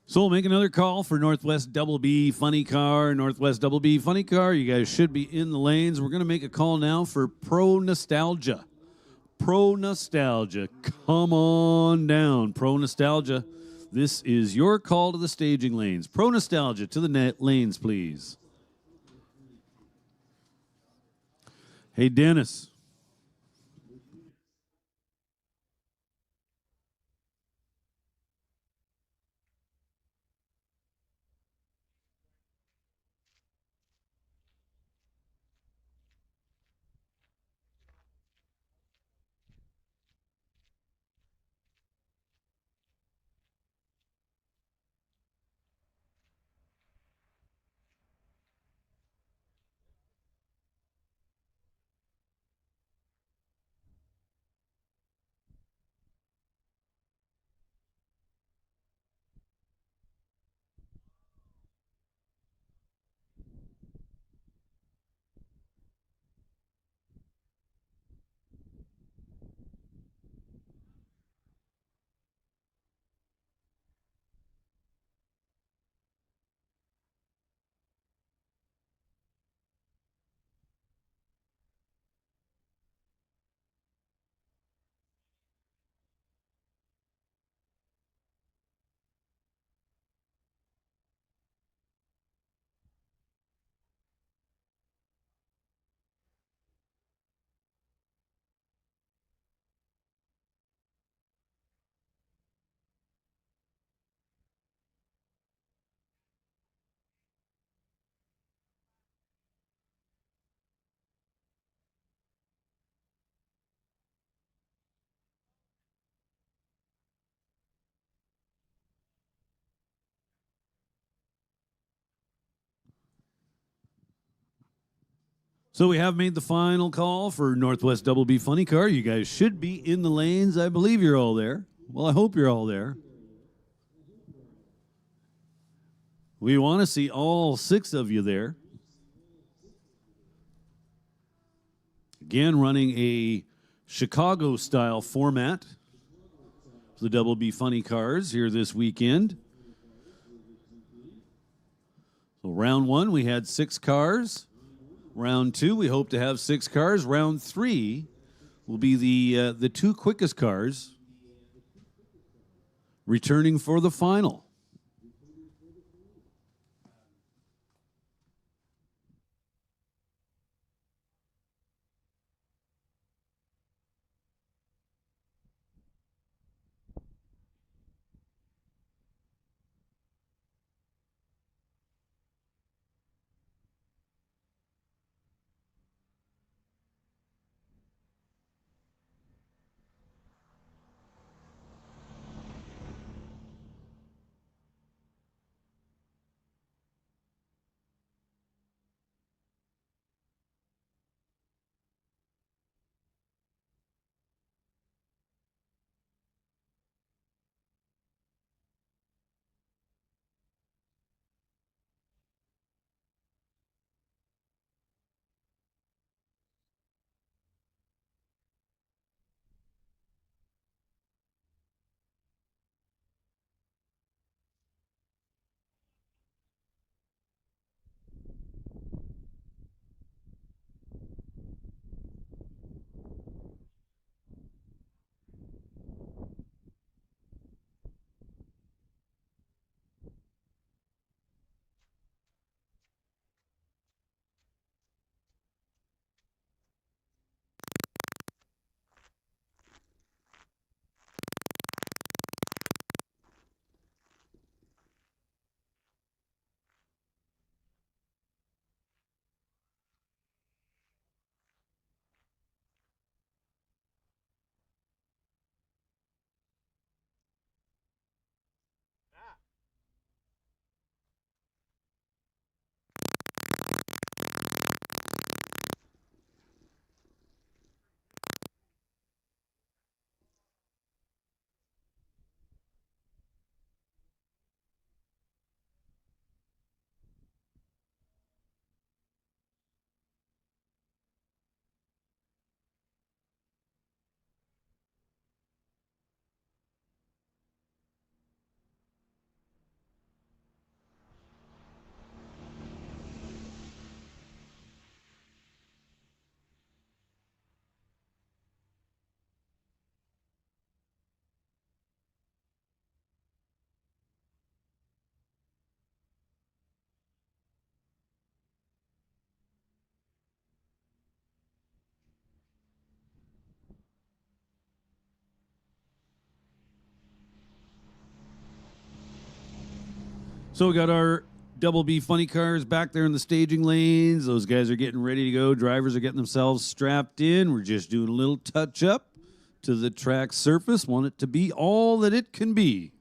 So we'll make another call for Northwest Double B Funny Car. Northwest Double B Funny Car, you guys should be in the lanes. We're going to make a call now for Pro Nostalgia. Pro Nostalgia. Come on down. Pro Nostalgia. This is your call to the staging lanes. Pro Nostalgia to the net lanes, please. Hey, Dennis. So we have made the final call for Northwest Double B Funny Car. You guys should be in the lanes. I believe you're all there. Well, I hope you're all there. We want to see all 6 of you there. Again, running a Chicago-style format for the Double B Funny Cars here this weekend. So round 1, we had 6 cars. Round 2, we hope to have 6 cars. Round 3 will be the 2 quickest cars returning for the final. So we got our Double B funny cars back there in the staging lanes. Those guys are getting ready to go. Drivers are getting themselves strapped in. We're just doing a little touch up to the track surface. Want it to be all that it can be.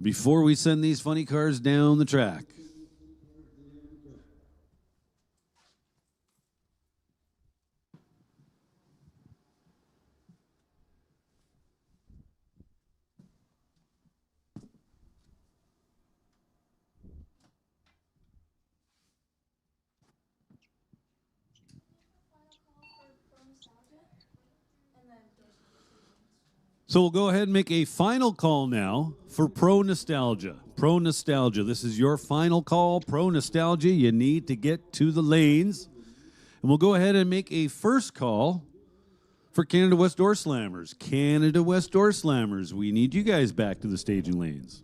Before we send these funny cars down the track. So we'll go ahead and make a final call now for Pro Nostalgia. Pro Nostalgia, this is your final call. Pro Nostalgia, you need to get to the lanes. And we'll go ahead and make a first call for Canada West Door Slammers. Canada West Door Slammers, we need you guys back to the staging lanes.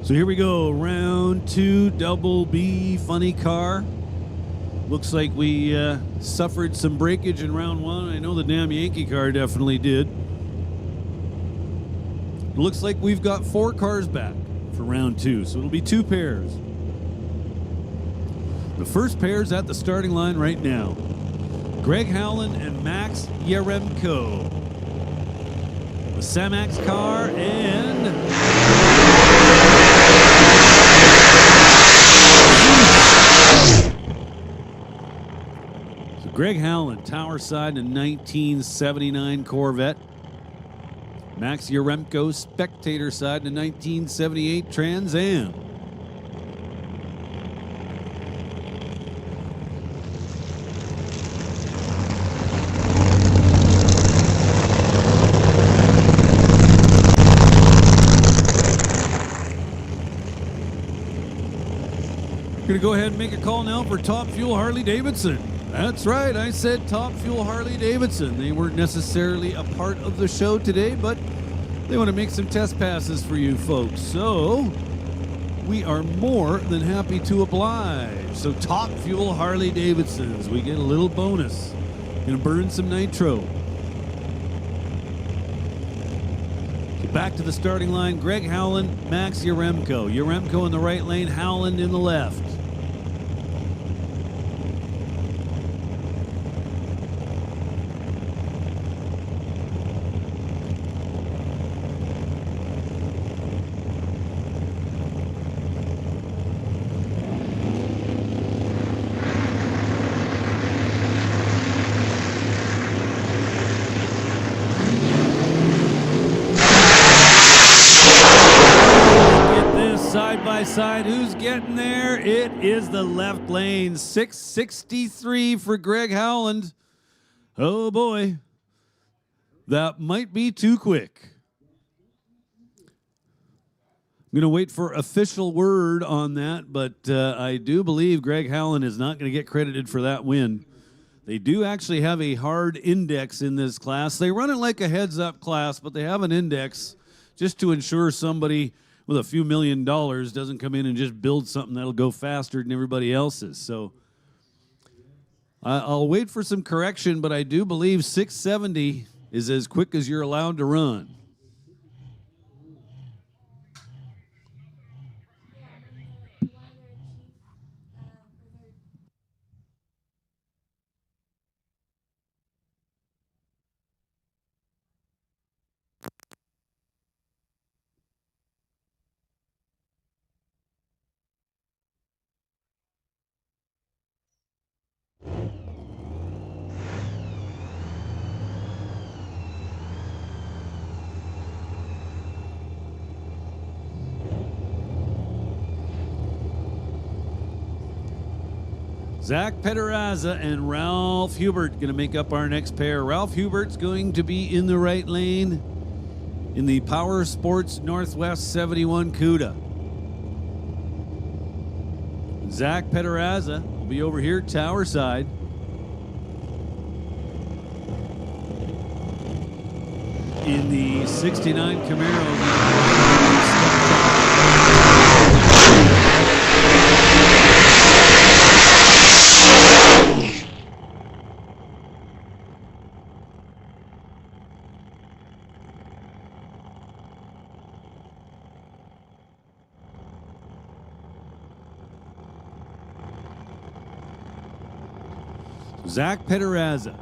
So here we go, round 2, Double B funny car. Looks like we suffered some breakage in round 1. I know the damn Yankee car definitely did. It looks like we've got 4 cars back for round 2, so it'll be 2 pairs. The first pair's at the starting line right now. Greg Howland and Max Yaremko. The Samax car and... Greg Howland, Tower Side in a 1979 Corvette. Max Yaremko, Spectator Side in a 1978 Trans Am. We're going to go ahead and make a call now for Top Fuel Harley Davidson. That's right, I said Top Fuel Harley Davidson. They weren't necessarily a part of the show today, but they want to make some test passes for you folks. So we are more than happy to oblige. So Top Fuel Harley Davidsons, we get a little bonus. Gonna burn some nitro. So back to the starting line, Greg Howland, Max Yaremko. Yaremko in the right lane, Howland in the left. high side. Who's getting there? It is the left lane. 663 for Greg Howland. Oh boy. That might be too quick. I'm going to wait for official word on that, but I do believe Greg Howland is not going to get credited for that win. They do actually have a hard index in this class. They run it like a heads-up class, but they have an index just to ensure somebody with a few $1 million doesn't come in and just build something that'll go faster than everybody else's. So I'll wait for some correction, but I do believe 670 is as quick as you're allowed to run. Zach Pederaza and Ralph Hubert going to make up our next pair. Ralph Hubert's going to be in the right lane in the Power Sports Northwest 71 CUDA. Zach Pederaza will be over here tower side. In the 69 Camaro. Zach Pederaza,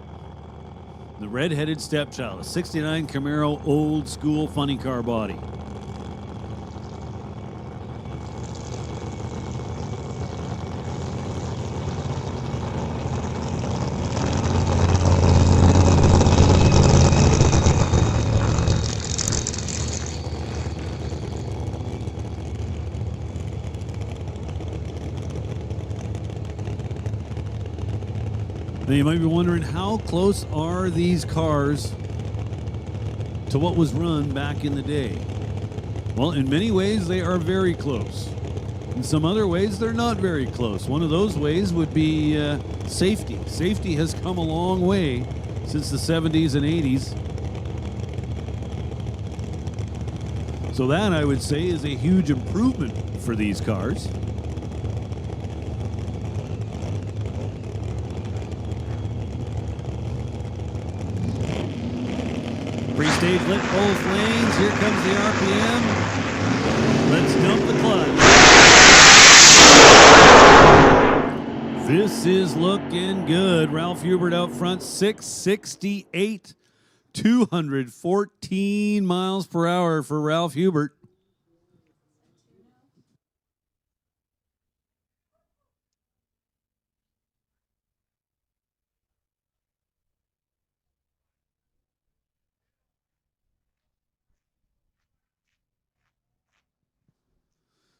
the red-headed stepchild, a 69 Camaro old school funny car body. Now you might be wondering, how close are these cars to what was run back in the day? Well, in many ways, they are very close. In some other ways, they're not very close. One of those ways would be safety. Safety has come a long way since the 70s and 80s. So that, I would say, is a huge improvement for these cars. Pre-stage lit both lanes. Here comes the RPM. Let's dump the clutch. This is looking good. Ralph Hubert out front, 668, 214 miles per hour for Ralph Hubert.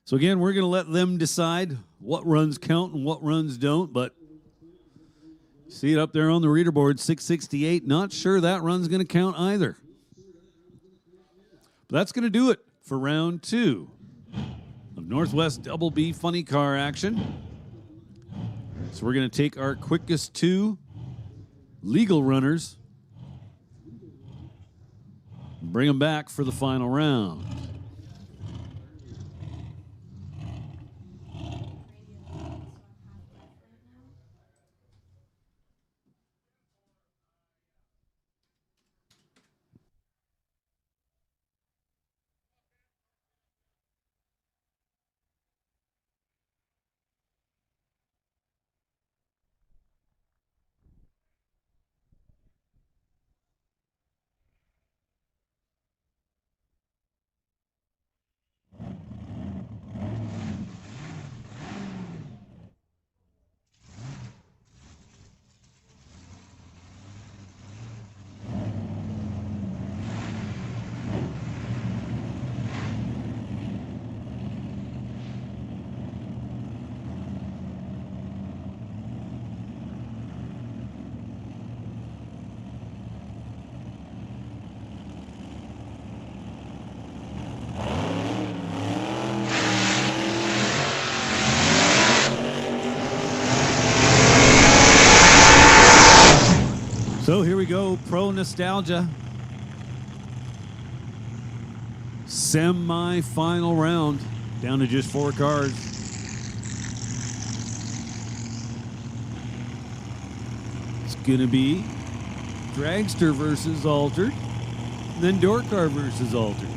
So again, we're going to let them decide what runs count and what runs don't, but see it up there on the reader board, 668. Not sure that run's going to count either. But that's going to do it for round 2 of Northwest Double B Funny Car action. So we're going to take our quickest 2 legal runners and bring them back for the final round. So here we go, Pro Nostalgia. Semi-final round, down to just 4 cars. It's gonna be Dragster versus Altered, then Dorkar versus Altered.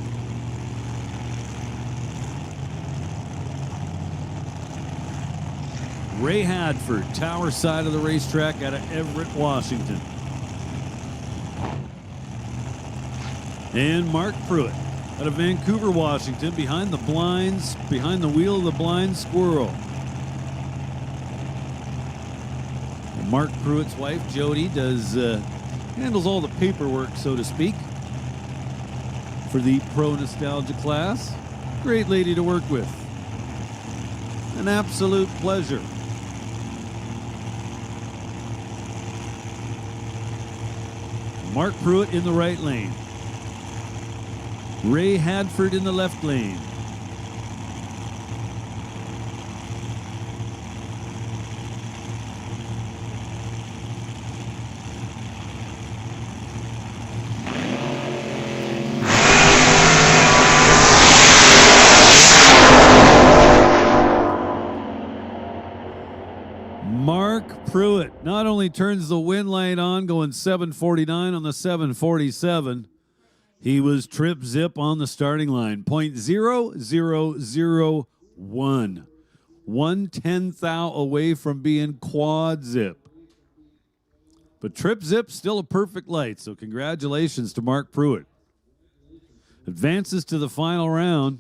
Ray Hadford, tower side of the racetrack out of Everett, Washington. And Mark Pruitt out of Vancouver, Washington, behind the blinds, behind the wheel of the blind squirrel. And Mark Pruitt's wife, Jody, handles all the paperwork, so to speak, for the Pro Nostalgia class. Great lady to work with. An absolute pleasure. Mark Pruitt in the right lane. Ray Hadford in the left lane. Mark Pruitt not only turns the wind light on going 749 on the 747, he was trip zip on the starting line. 0.0001. 1/10 away from being quad zip. But trip zip's still a perfect light, so congratulations to Mark Pruitt. Advances to the final round.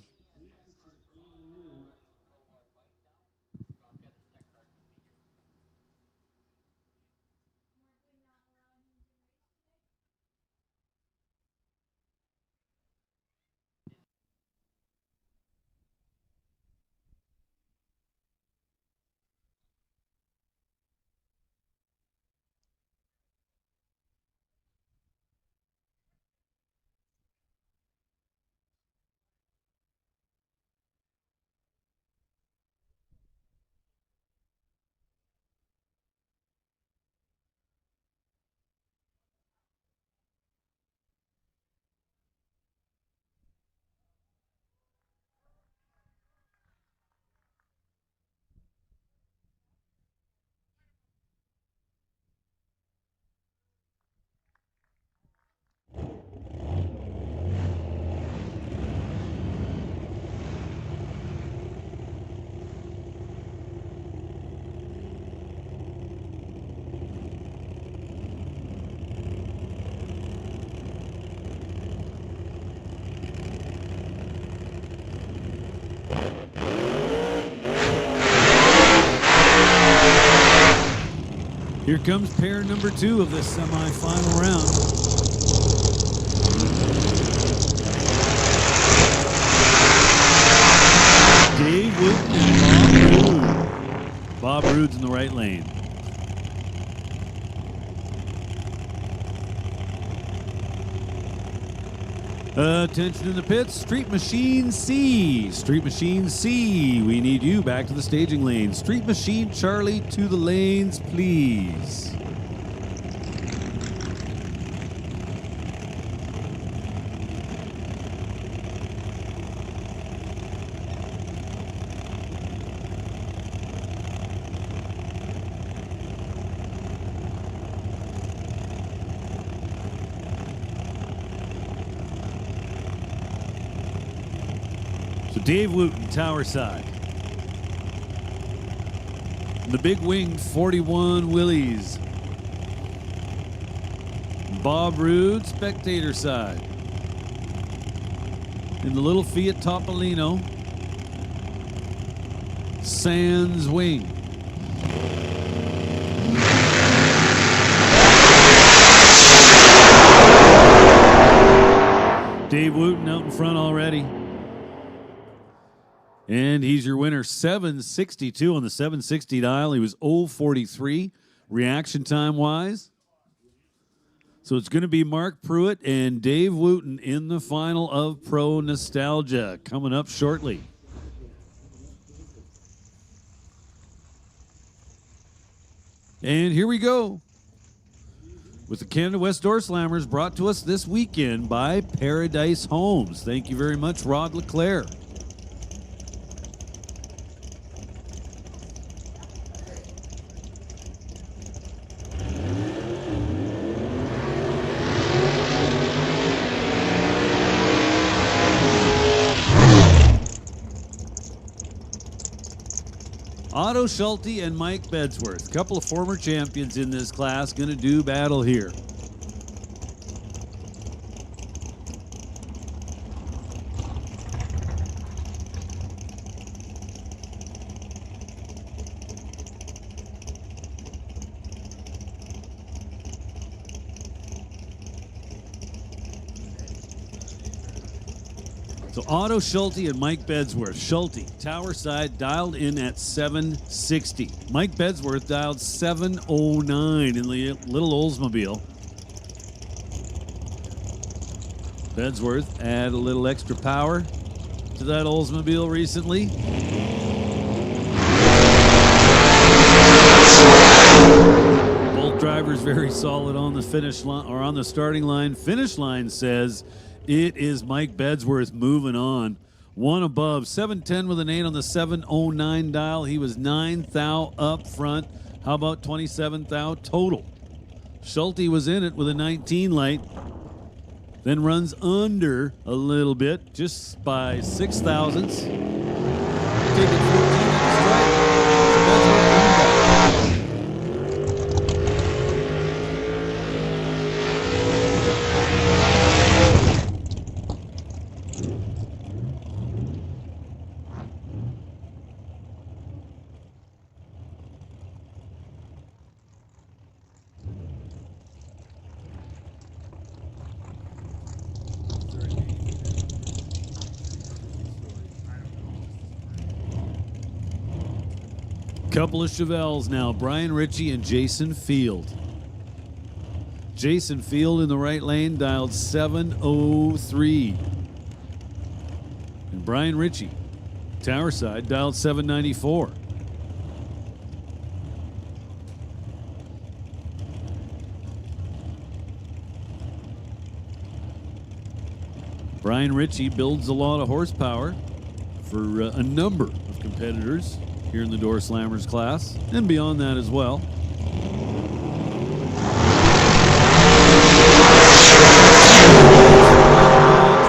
Here comes pair number 2 of this semi-final round. Dave Wooten and Bob Roode. Bob Roode's in the right lane. Attention in the pits, Street Machine C. Street Machine C, we need you back to the staging lane. Street Machine Charlie to the lanes, please. Dave Wooten, tower side. The big winged 41 Willies. Bob Roode, spectator side. In the little Fiat Topolino. Sands wing. Dave Wooten out in front already. And he's your winner, 762 on the 760 dial. He was 043 reaction time-wise. So it's going to be Mark Pruitt and Dave Wooten in the final of Pro Nostalgia coming up shortly. And here we go. with the Canada West Door Slammers brought to us this weekend by Paradise Homes. Thank you very much, Rod LeClaire. Otto Schulte and Mike Bedsworth, a couple of former champions in this class, going to do battle here. So Otto Schulte and Mike Bedsworth. Schulte, tower side, dialed in at 760. Mike Bedsworth dialed 709 in the little Oldsmobile. Bedsworth add a little extra power to that Oldsmobile recently. Both drivers very solid on the finish line or on the starting line. Finish line says it is Mike Bedsworth moving on. One above, 710 with an 8 on the 709 dial. He was 9 thou up front. How about 27 thou total? Schulte was in it with a 19 light. Then runs under a little bit, just by 6 thousandths. Taking 14 at the stripe. So Bedsworth coming back. Couple of Chevelles now, Brian Ritchie and Jason Field. Jason Field in the right lane dialed 703. And Brian Ritchie, tower side, dialed 794. Brian Ritchie builds a lot of horsepower for a number of competitors here in the Door Slammers class, and beyond that as well. Much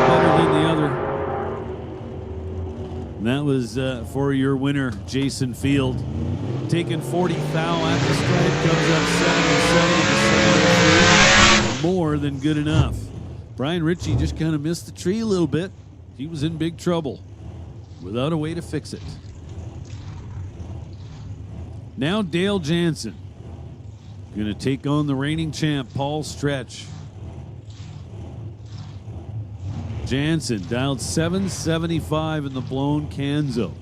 better than the other. And that was for your winner, Jason Field. Taking 40 thou at the stripe, comes up 7 more than good enough. Brian Ritchie just kind of missed the tree a little bit. He was in big trouble without a way to fix it. Now Dale Jansen going to take on the reigning champ, Paul Stretch. Jansen dialed 775 in the blown Canzo.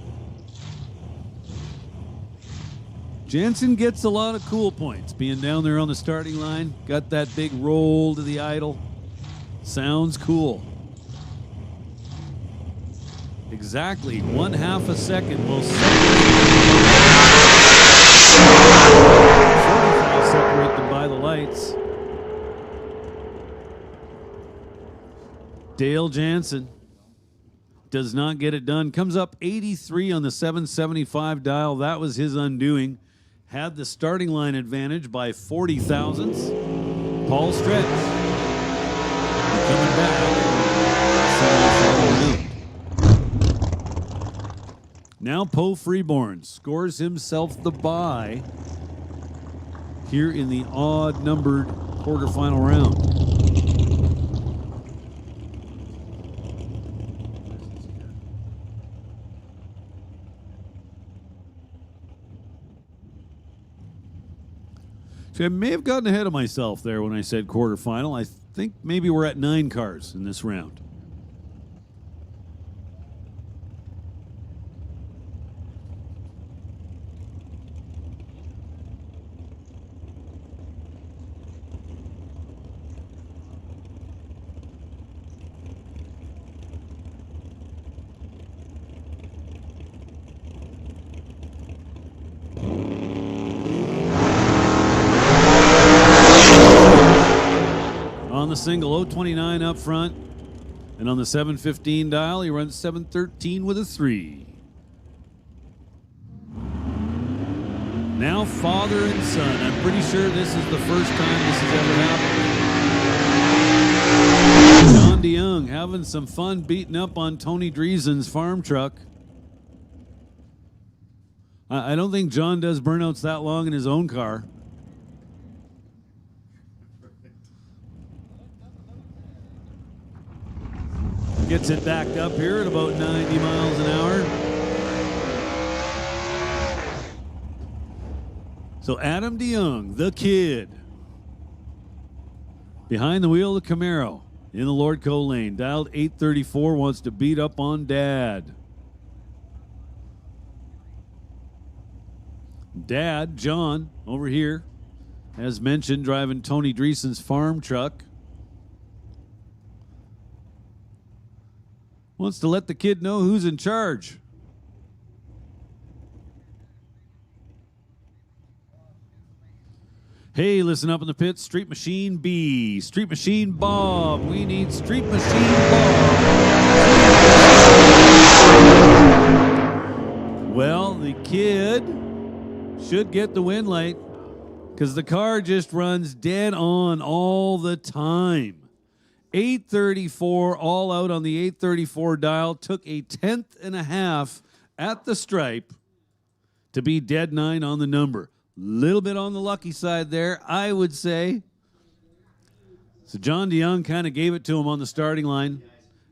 Jansen gets a lot of cool points being down there on the starting line. Got that big roll to the idle. Sounds cool. Exactly 1/2 a second will separate them by the lights. Dale Jansen does not get it done. Comes up 83 on the 775 dial. That was his undoing. Had the starting line advantage by 40 thousandths. Paul Stretch coming back. Now Poe Freeborn scores himself the bye here in the odd-numbered quarterfinal round. See, I may have gotten ahead of myself there when I said quarterfinal. I think maybe we're at 9 cars in this round. the single, 029 up front. And on the 715 dial, he runs 713 with a 3. Now father and son. I'm pretty sure this is the first time this has ever happened. John DeYoung having some fun beating up on Tony Driesen's farm truck. I don't think John does burnouts that long in his own car. Gets it backed up here at about 90 miles an hour. So Adam DeYoung, the kid, behind the wheel of the Camaro in the Lordco lane. Dialed 834, wants to beat up on Dad. Dad, John, over here, as mentioned, driving Tony Driesen's farm truck. Wants to let the kid know who's in charge. Hey, listen up in the pits. Street Machine B. Street Machine Bob. We need Street Machine Bob. Well, the kid should get the win light because the car just runs dead on all the time. 834 all out on the 834 dial. Took a 1/10.5 at the stripe to be dead 9 on the number. Little bit on the lucky side there, I would say. So John DeYoung kind of gave it to him on the starting line.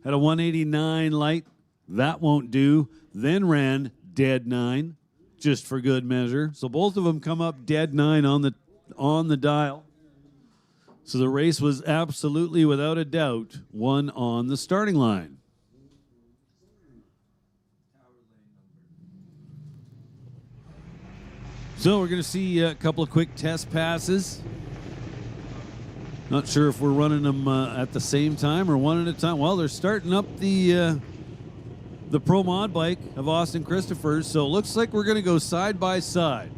Had a 189 light. That won't do. Then ran dead 9, just for good measure. So both of them come up dead 9 on the dial. So the race was absolutely, without a doubt, won on the starting line. So we're going to see a couple of quick test passes. Not sure if we're running them at the same time or one at a time. Well, they're starting up the Pro Mod bike of Austin Christopher's. So it looks like we're going to go side by side.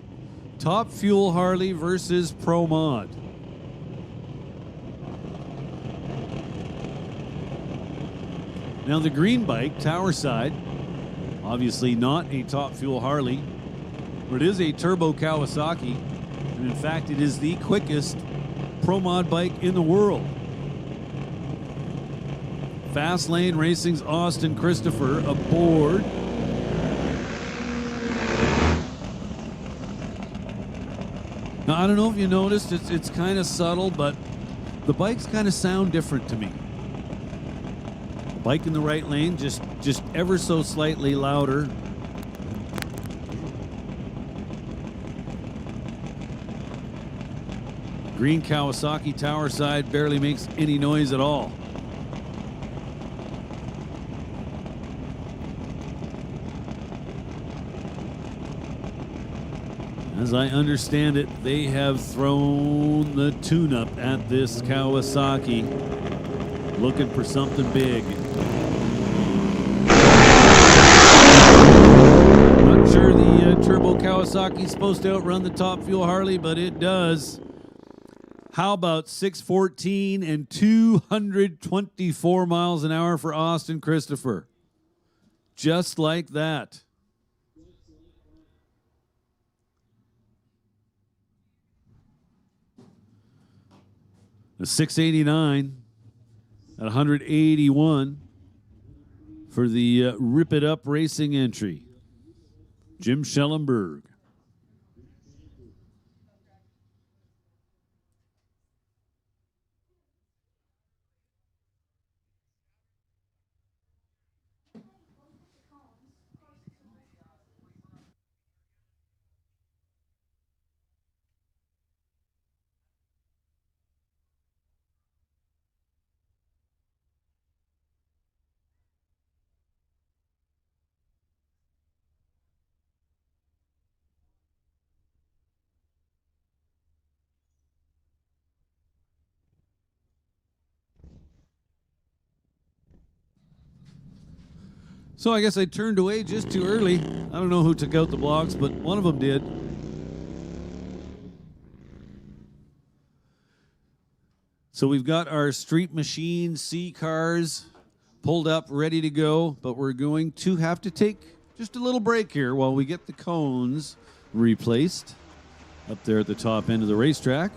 Top Fuel Harley versus Pro Mod. Now the green bike, Tower Side, obviously not a Top Fuel Harley, but it is a turbo Kawasaki, and in fact it is the quickest Pro Mod bike in the world. Fast Lane Racing's Austin Christopher aboard. Now I don't know if you noticed, it's kind of subtle, but the bikes kind of sound different to me. Bike in the right lane, just ever so slightly louder. Green Kawasaki Tower Side barely makes any noise at all. As I understand it, they have thrown the tune-up at this Kawasaki, looking for something big. Not sure the turbo Kawasaki is supposed to outrun the Top Fuel Harley, but it does. How about 614 and 224 miles an hour for Austin Christopher? Just like that. The 689 at 181 for the Rip It Up Racing entry. Jim Schellenberg. So I guess I turned away just too early. I don't know who took out the blocks, but one of them did. So we've got our Street Machine C cars pulled up, ready to go, but we're going to have to take just a little break here while we get the cones replaced up there at the top end of the racetrack.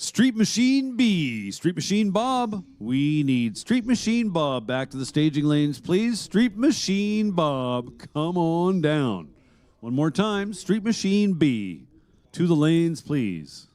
Street Machine B, Street Machine Bob. We need Street Machine Bob back to the staging lanes, please. Street Machine Bob, come on down. One more time, Street Machine B, to the lanes, please.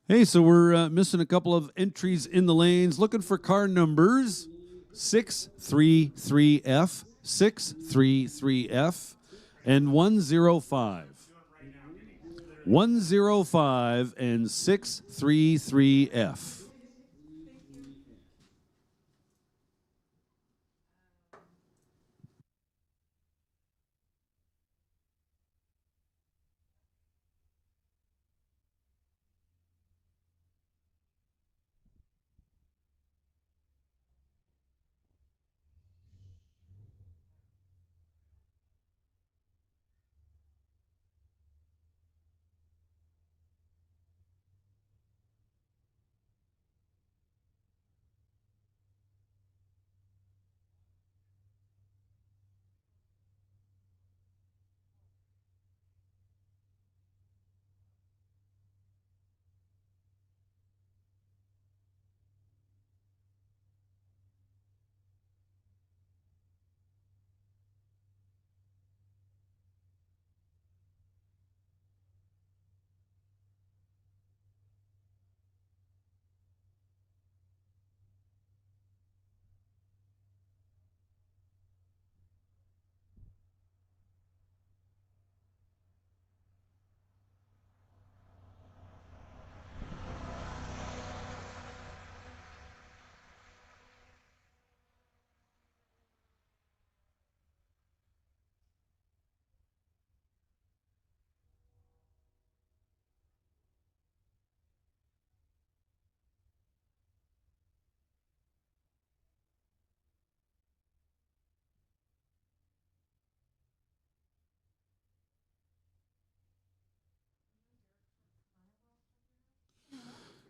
Hey, so we're missing a couple of entries in the lanes. Looking for car numbers 633F, 633F, and 105. 105 and 633F.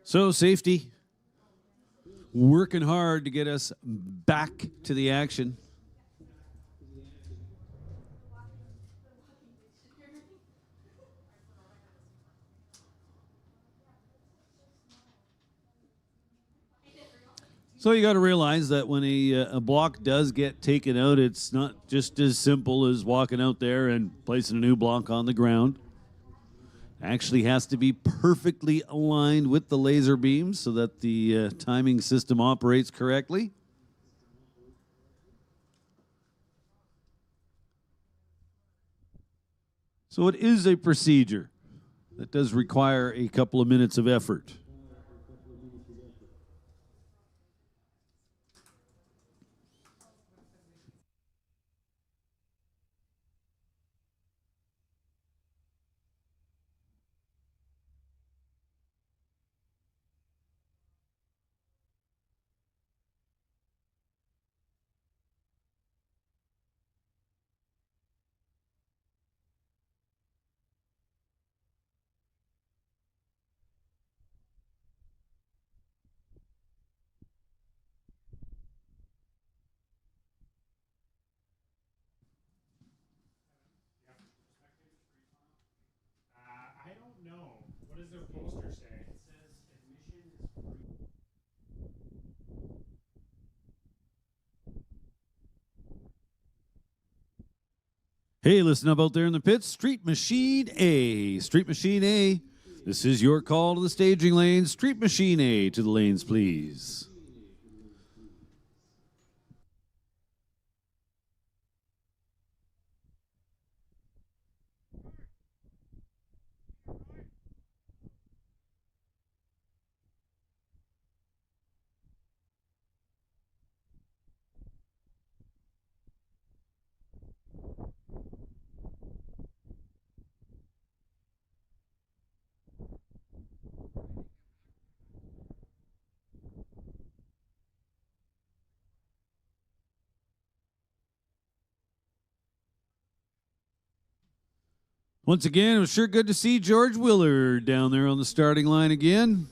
So, safety, working hard to get us back to the action. So you got to realize that when a block does get taken out, it's not just as simple as walking out there and placing a new block on the ground. Actually has to be perfectly aligned with the laser beams so that the timing system operates correctly. So it is a procedure that does require a couple of minutes of effort. I don't know. What does their poster say? It says admission is free. Hey, listen up out there in the pits. Street Machine A. Street Machine A. This is your call to the staging lanes. Street Machine A to the lanes, please. Once again, it was sure good to see George Willard down there on the starting line again.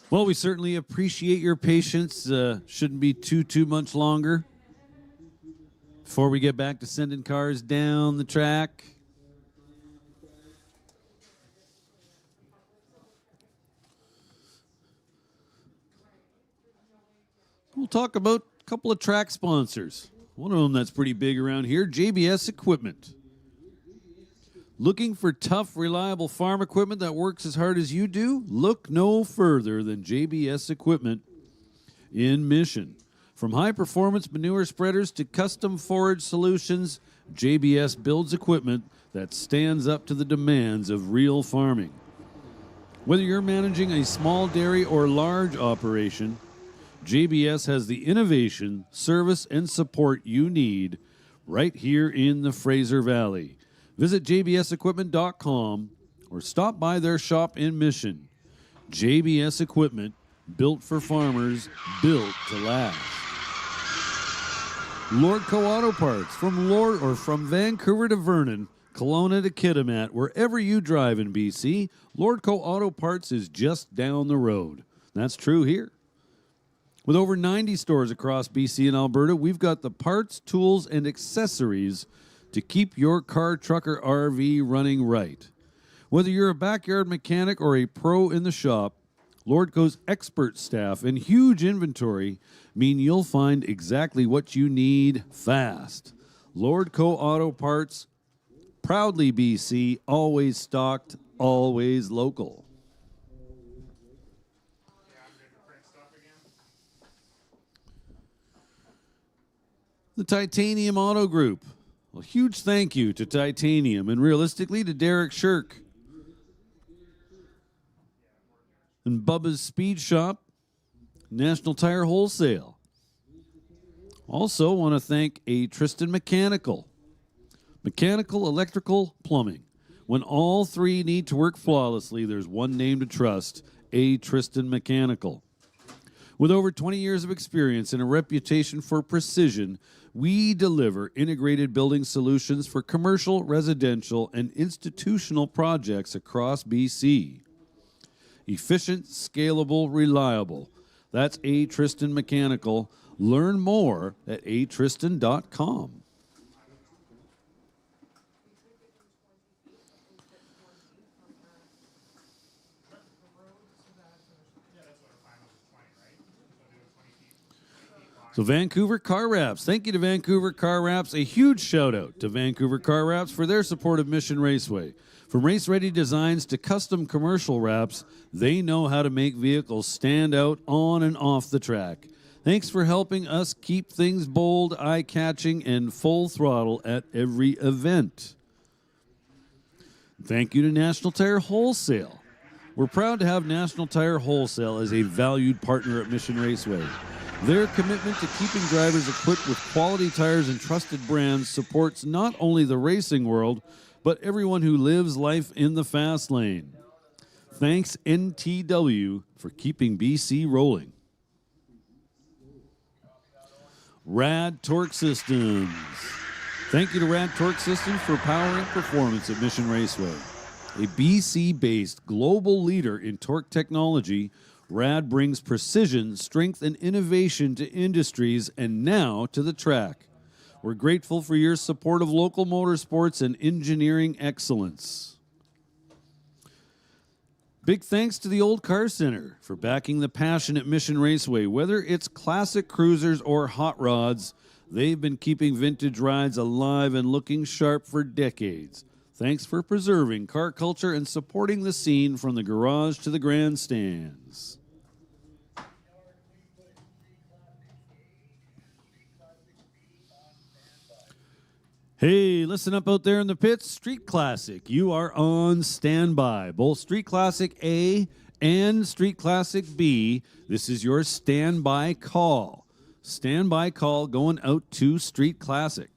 Well, we certainly appreciate your patience. Shouldn't be too much longer before we get back to sending cars down the track. We'll talk about a couple of track sponsors. One of them that's pretty big around here, JBS Equipment. Looking for tough, reliable farm equipment that works as hard as you do? Look no further than JBS Equipment in Mission. From high-performance manure spreaders to custom forage solutions, JBS builds equipment that stands up to the demands of real farming. Whether you're managing a small dairy or large operation, JBS has the innovation, service, and support you need right here in the Fraser Valley. Visit jbsequipment.com or stop by their shop in Mission. JBS Equipment, built for farmers, built to last. Lordco Auto Parts, from Vancouver to Vernon, Kelowna to Kitimat, wherever you drive in BC, Lordco Auto Parts is just down the road. That's true here. With over 90 stores across BC and Alberta, we've got the parts, tools, and accessories to keep your car, truck, or RV running right. Whether you're a backyard mechanic or a pro in the shop, Lordco's expert staff and huge inventory mean you'll find exactly what you need fast. Lordco Auto Parts, proudly BC, always stocked, always local. The Titanium Auto Group. A huge thank you to Titanium and realistically to Derek Shirk. And Bubba's Speed Shop, National Tire Wholesale. Also want to thank A. Tristan Mechanical, electrical, plumbing. When all three need to work flawlessly, there's one name to trust, A. Tristan Mechanical. With over 20 years of experience and a reputation for precision, we deliver integrated building solutions for commercial, residential, and institutional projects across BC. Efficient, scalable, reliable. That's A. Tristan Mechanical. Learn more at atristan.com. So Vancouver Car Wraps. Thank you to Vancouver Car Wraps. A huge shout out to Vancouver Car Wraps for their support of Mission Raceway. From race-ready designs to custom commercial wraps, they know how to make vehicles stand out on and off the track. Thanks for helping us keep things bold, eye-catching, and full throttle at every event. Thank you to National Tire Wholesale. We're proud to have National Tire Wholesale as a valued partner at Mission Raceway. Their commitment to keeping drivers equipped with quality tires and trusted brands supports not only the racing world, but everyone who lives life in the fast lane. Thanks, NTW, for keeping BC rolling. Rad Torque Systems. Thank you to Rad Torque Systems for power and performance at Mission Raceway. A BC-based global leader in torque technology, Rad brings precision, strength, and innovation to industries and now to the track. We're grateful for your support of local motorsports and engineering excellence. Big thanks to the Old Car Center for backing the passion at Mission Raceway. Whether it's classic cruisers or hot rods, they've been keeping vintage rides alive and looking sharp for decades. Thanks for preserving car culture and supporting the scene from the garage to the grandstands. Hey, listen up out there in the pits. Street Classic, you are on standby. Both Street Classic A and Street Classic B. This is your standby call. Standby call going out to Street Classic.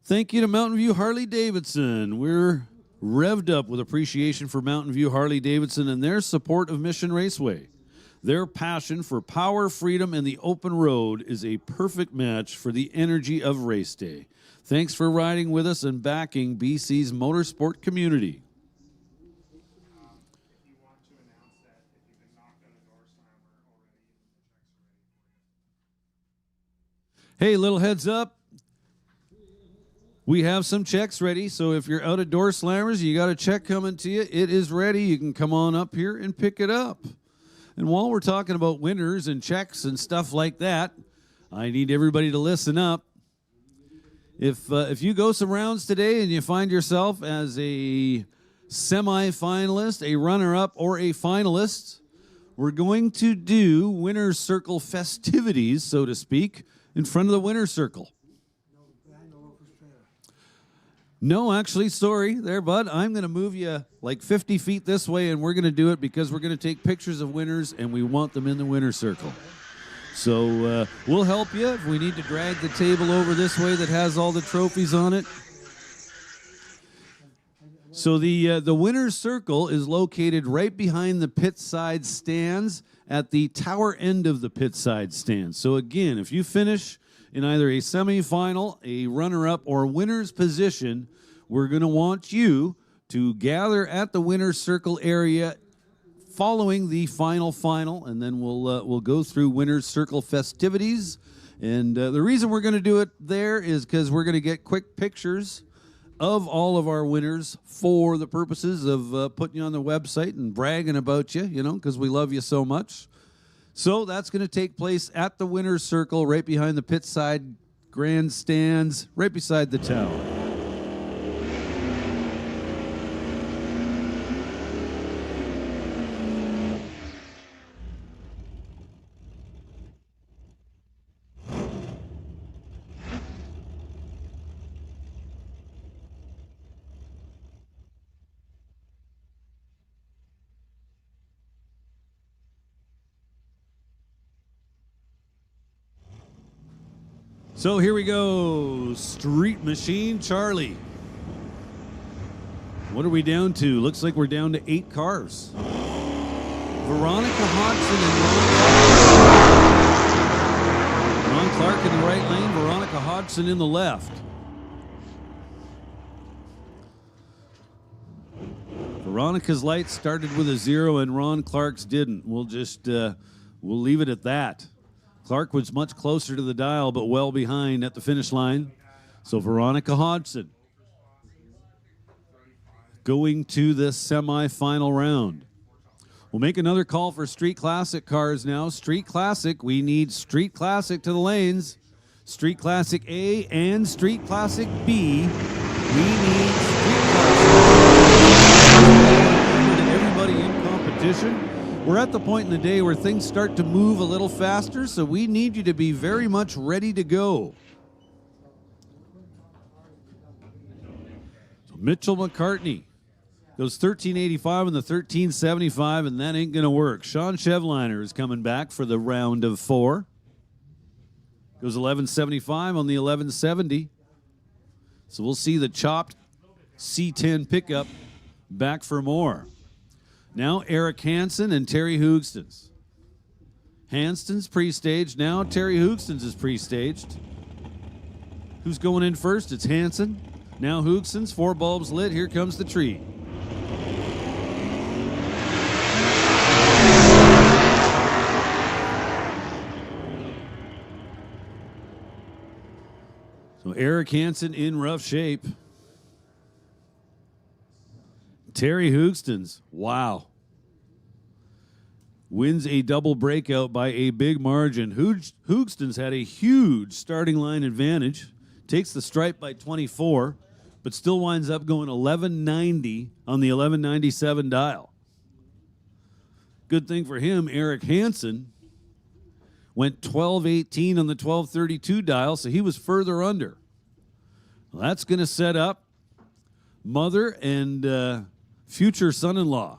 Thank you to Mountain View Harley Davidson. We're revved up with appreciation for Mountain View Harley Davidson and their support of Mission Raceway. Their passion for power, freedom, and the open road is a perfect match for the energy of race day. Thanks for riding with us and backing BC's motorsport community. If you want to Hey, little heads up. We have some checks ready, so if you're out of door slammers, you got a check coming to you. It is ready. You can come on up here and pick it up. And while we're talking about winners and checks and stuff like that, I need everybody to listen up. If you go some rounds today and you find yourself as a semi-finalist, a runner-up, or a finalist, we're going to do Winner's Circle festivities, so to speak, in front of the Winner's Circle. No, actually, sorry there, bud. I'm going to move you like 50 feet this way, and we're going to do it because we're going to take pictures of winners, and we want them in the Winner's Circle. So we'll help you if we need to drag the table over this way that has all the trophies on it. So the Winner's Circle is located right behind the pit side stands at the tower end of the pit side stands. So again, if you finish in either a semifinal, a runner-up, or winner's position, we're going to want you to gather at the Winner's Circle area following the final, and then we'll go through Winner's Circle festivities. And the reason we're going to do it there is because we're going to get quick pictures of all of our winners for the purposes of putting you on the website and bragging about you, you know, because we love you so much. So that's going to take place at the Winner's Circle right behind the pit side grandstands, right beside the tower. So here we go, Street Machine Charlie. What are we down to? Looks like we're down to 8 cars. Veronica Hodgson and Ron Clark in the right lane, Veronica Hodgson in the left. Veronica's lights started with a 0 and Ron Clark's didn't. We'll just, we'll leave it at that. Clark was much closer to the dial, but well behind at the finish line. So Veronica Hodgson going to the semifinal round. We'll make another call for Street Classic cars now. Street Classic, we need Street Classic to the lanes. Street Classic A and Street Classic B. We need Street Classic. Everybody in competition. We're at the point in the day where things start to move a little faster, so we need you to be very much ready to go. So Mitchell McCartney goes 1385 in the 1375, and that ain't going to work. Sean Chevliner is coming back for the round of 4. Goes 1175 on the 1170. So we'll see the chopped C10 pickup back for more. Now Eric Hansen and Terry Hoogstens. Hansen's pre-staged. Now Terry Hoogstens is pre-staged. Who's going in first? It's Hansen. Now Hoogstens, 4 bulbs lit. Here comes the tree. So Eric Hansen in rough shape. Terry Hoogstens, wow. Wins a double breakout by a big margin. Hoogstens had a huge starting line advantage. Takes the stripe by 24, but still winds up going 1190 on the 1197 dial. Good thing for him, Eric Hansen went 1218 on the 1232 dial, so he was further under. Well, that's going to set up mother and future son-in-law.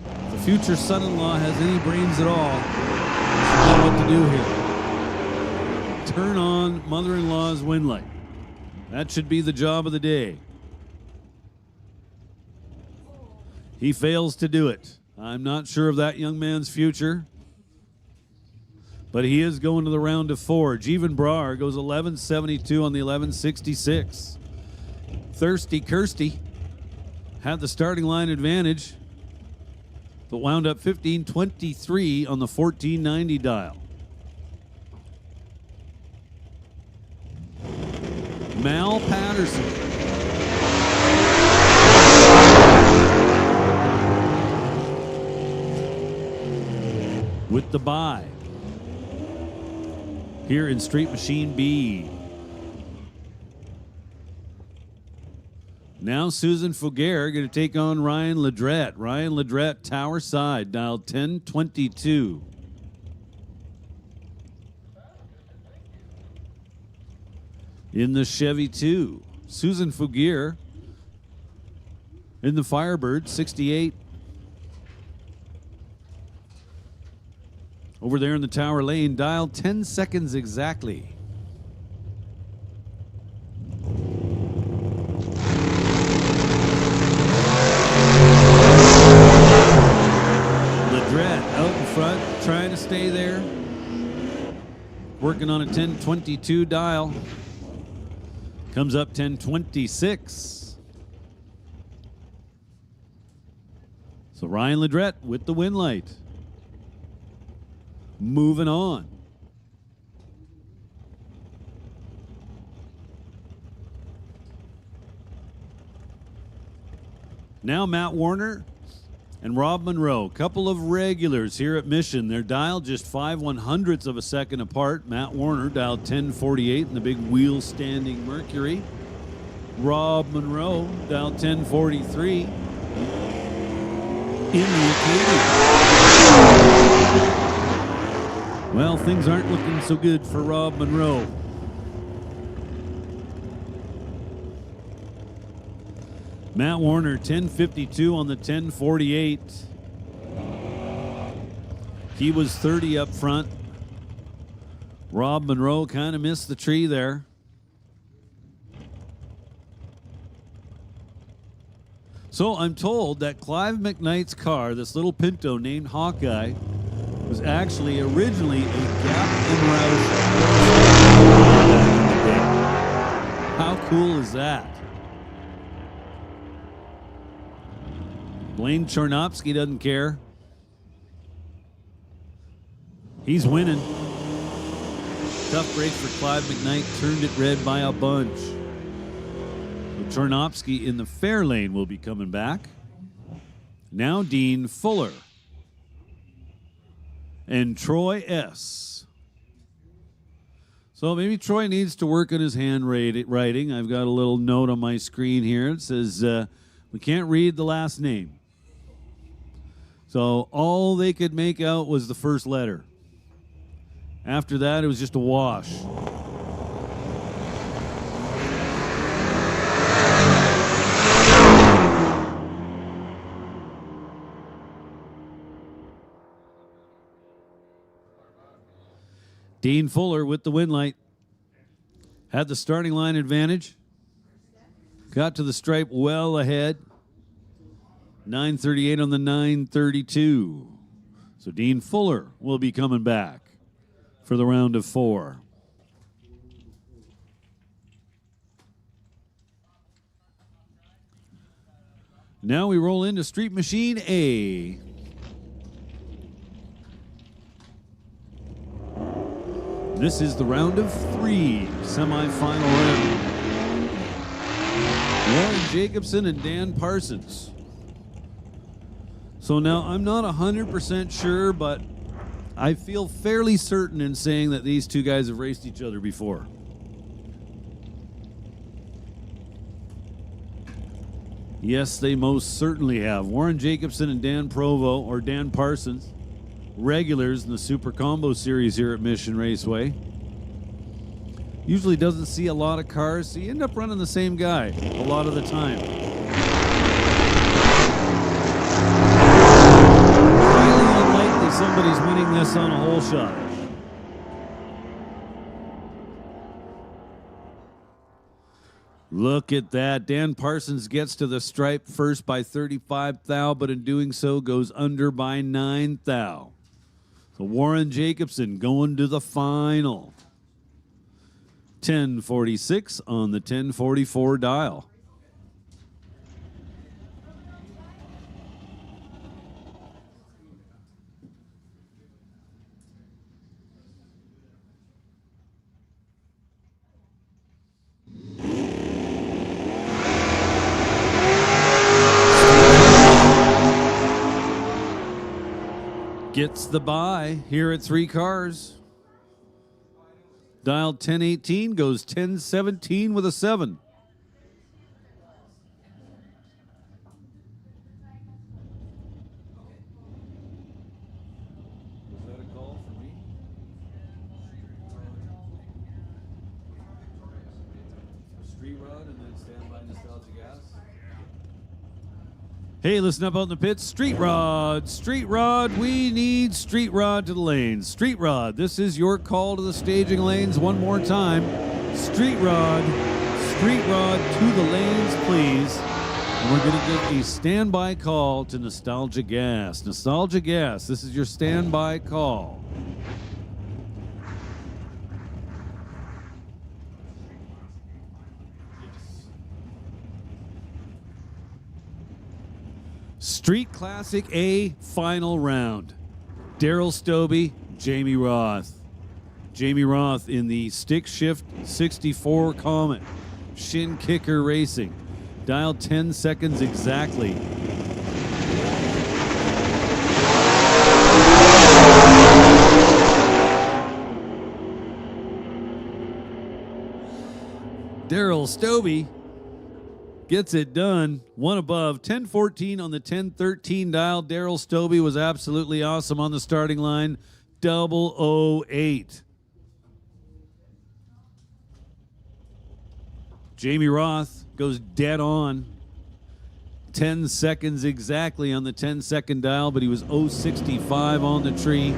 If the future son-in-law has any brains at all, he knows what to do here. Turn on mother-in-law's wind light. That should be the job of the day. He fails to do it. I'm not sure of that young man's future, but he is going to the round of 4. Jeevan Brar goes 1172 on the 1166. Thirsty Kirsty had the starting line advantage, but wound up 1523 on the 1490 dial. Mal Patterson. With the bye. Here in Street Machine B. Now Susan Fougere going to take on Ryan Ledrette. Ryan Ledrette, tower side, dial 1022. In the Chevy 2, Susan Fougere. In the Firebird, 68. Over there in the Tower Lane, dial 10 seconds exactly. Ledrette out in front, trying to stay there. Working on a 1022 dial. Comes up 1026. So Ryan Ledrette with the win light. Moving on. Now Matt Warner and Rob Monroe, couple of regulars here at Mission. They're dialed just 5/100ths of a second apart. Matt Warner dialed 1048 in the big wheel standing Mercury. Rob Monroe dialed 1043 in the Acadia. Well, things aren't looking so good for Rob Monroe. Matt Warner, 1052 on the 1048. He was 30 up front. Rob Monroe kind of missed the tree there. So I'm told that Clive McKnight's car, this little Pinto named Hawkeye, was actually originally a Gap and Roush. How cool is that? Blaine Chornopsky doesn't care. He's winning. Tough break for Clive McKnight, turned it red by a bunch. So Chornopsky in the fair lane will be coming back. Now Dean Fuller. And Troy S. So maybe Troy needs to work on his handwriting. I've got a little note on my screen here. It says, we can't read the last name. So all they could make out was the first letter. After that, it was just a wash. Dean Fuller with the win light. Had the starting line advantage. Got to the stripe well ahead. 938 on the 932. So Dean Fuller will be coming back for the round of 4. Now we roll into Street Machine A. This is the round of 3, semifinal round. Warren Jacobson and Dan Parsons. So now I'm not 100% sure, but I feel fairly certain in saying that these two guys have raced each other before. Yes, they most certainly have. Warren Jacobson and Dan Provo, or Dan Parsons, regulars in the Super Combo Series here at Mission Raceway. Usually doesn't see a lot of cars, so you end up running the same guy a lot of the time. Highly unlikely somebody's winning this on a hole shot. Look at that. Dan Parsons gets to the stripe first by 35 thou, but in doing so goes under by 9 thou. So Warren Jacobson going to the final. 1046 on the 1044 dial. gets the bye here at 3 cars. Dialed 1018 goes 1017 with a 7. Was that a call for me? Street Rod and then standby nostalgia gas. Hey, listen up out in the pits. Street Rod, Street Rod, we need Street Rod to the lanes. Street Rod, this is your call to the staging lanes one more time. Street Rod to the lanes, please. And we're going to give a standby call to Nostalgia Gas. Nostalgia Gas, this is your standby call. Street Classic A final round. Daryl Stobie, Jamie Roth. Jamie Roth in the Stick Shift 64 Comet. Shin Kicker Racing. Dial 10 seconds exactly. Daryl Stobie gets it done. One above. 1014 on the 1013 dial. Daryl Stobie was absolutely awesome on the starting line. 008. Jamie Roth goes dead on. 10 seconds exactly on the 10-second dial, but he was 065 on the tree.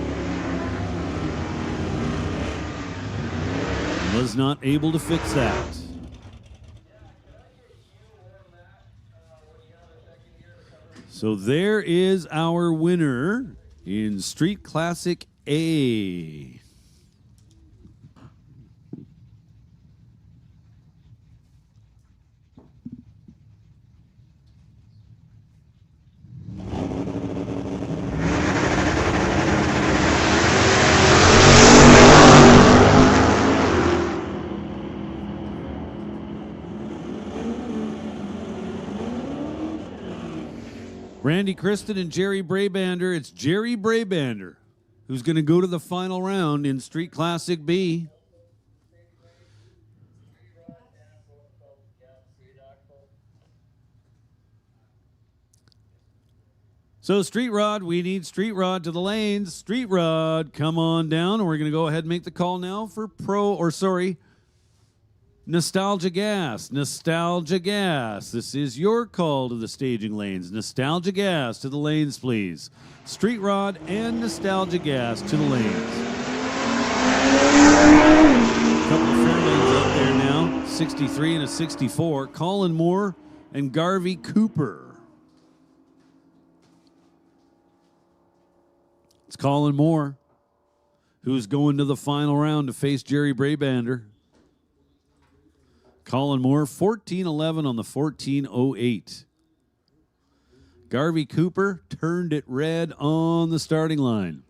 Was not able to fix that. So there is our winner in Street Classic A. Randy Kristen and Jerry Brabander. It's Jerry Brabander who's going to go to the final round in Street Classic B. So Street Rod, we need Street Rod to the lanes. Street Rod, come on down. And we're going to go ahead and make the call now for Nostalgia Gas. Nostalgia Gas. This is your call to the staging lanes. Nostalgia Gas to the lanes, please. Street Rod and Nostalgia Gas to the lanes. A couple of fair lanes out there now. 63 and a 64. Colin Moore and Garvey Cooper. It's Colin Moore, who's going to the final round to face Jerry Brabander. Colin Moore, 14-11 on the 14-08. Garvey Cooper turned it red on the starting line.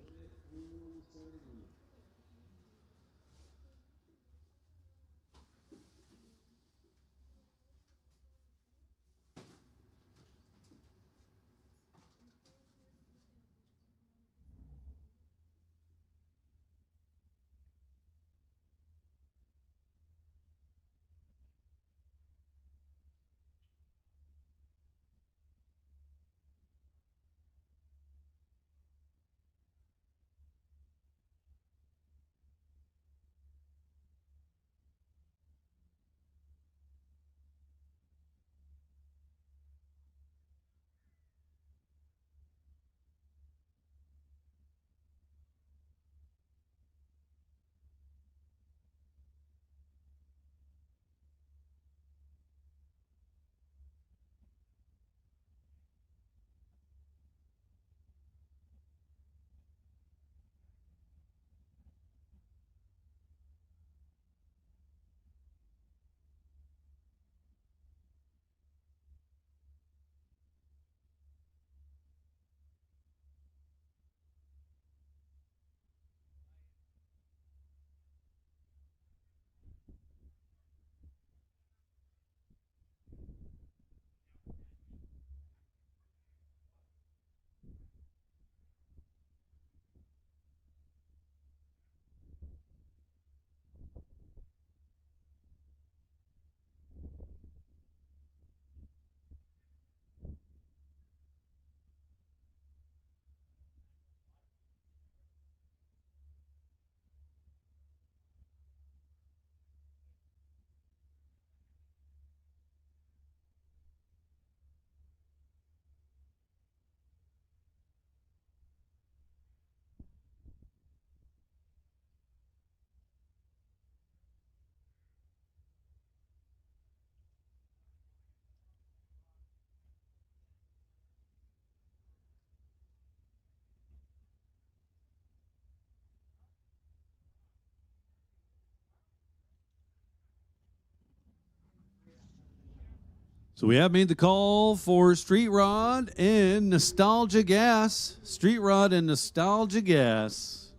So we have made the call for Street Rod and Nostalgia Gas. Street Rod and Nostalgia Gas.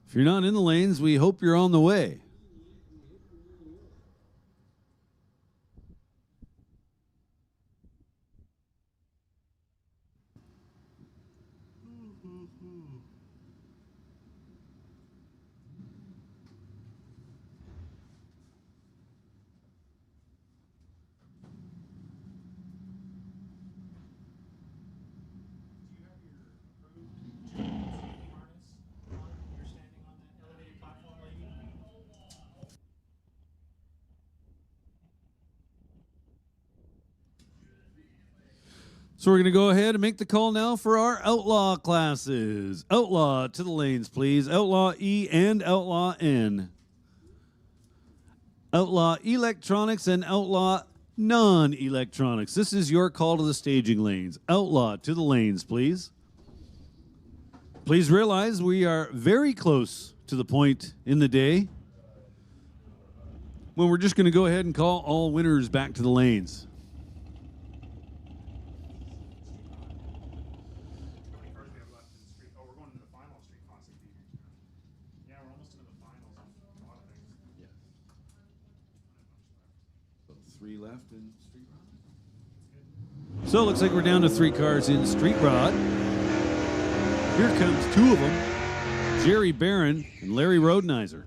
If you're not in the lanes, we hope you're on the way. So we're going to go ahead and make the call now for our Outlaw classes. Outlaw to the lanes, please. Outlaw E and Outlaw N. Outlaw Electronics and Outlaw Non-Electronics. This is your call to the staging lanes. Outlaw to the lanes, please. Please realize we are very close to the point in the day when we're just going to go ahead and call all winners back to the lanes. How many cars do we have left in street? Oh, we're going to the final street classic B. Yeah, we're almost into the finals on a lot of things. So 3 left in Street Rod. So it looks like we're down to 3 cars in Street Rod. Here comes 2 of them, Jerry Barron and Larry Rodenizer.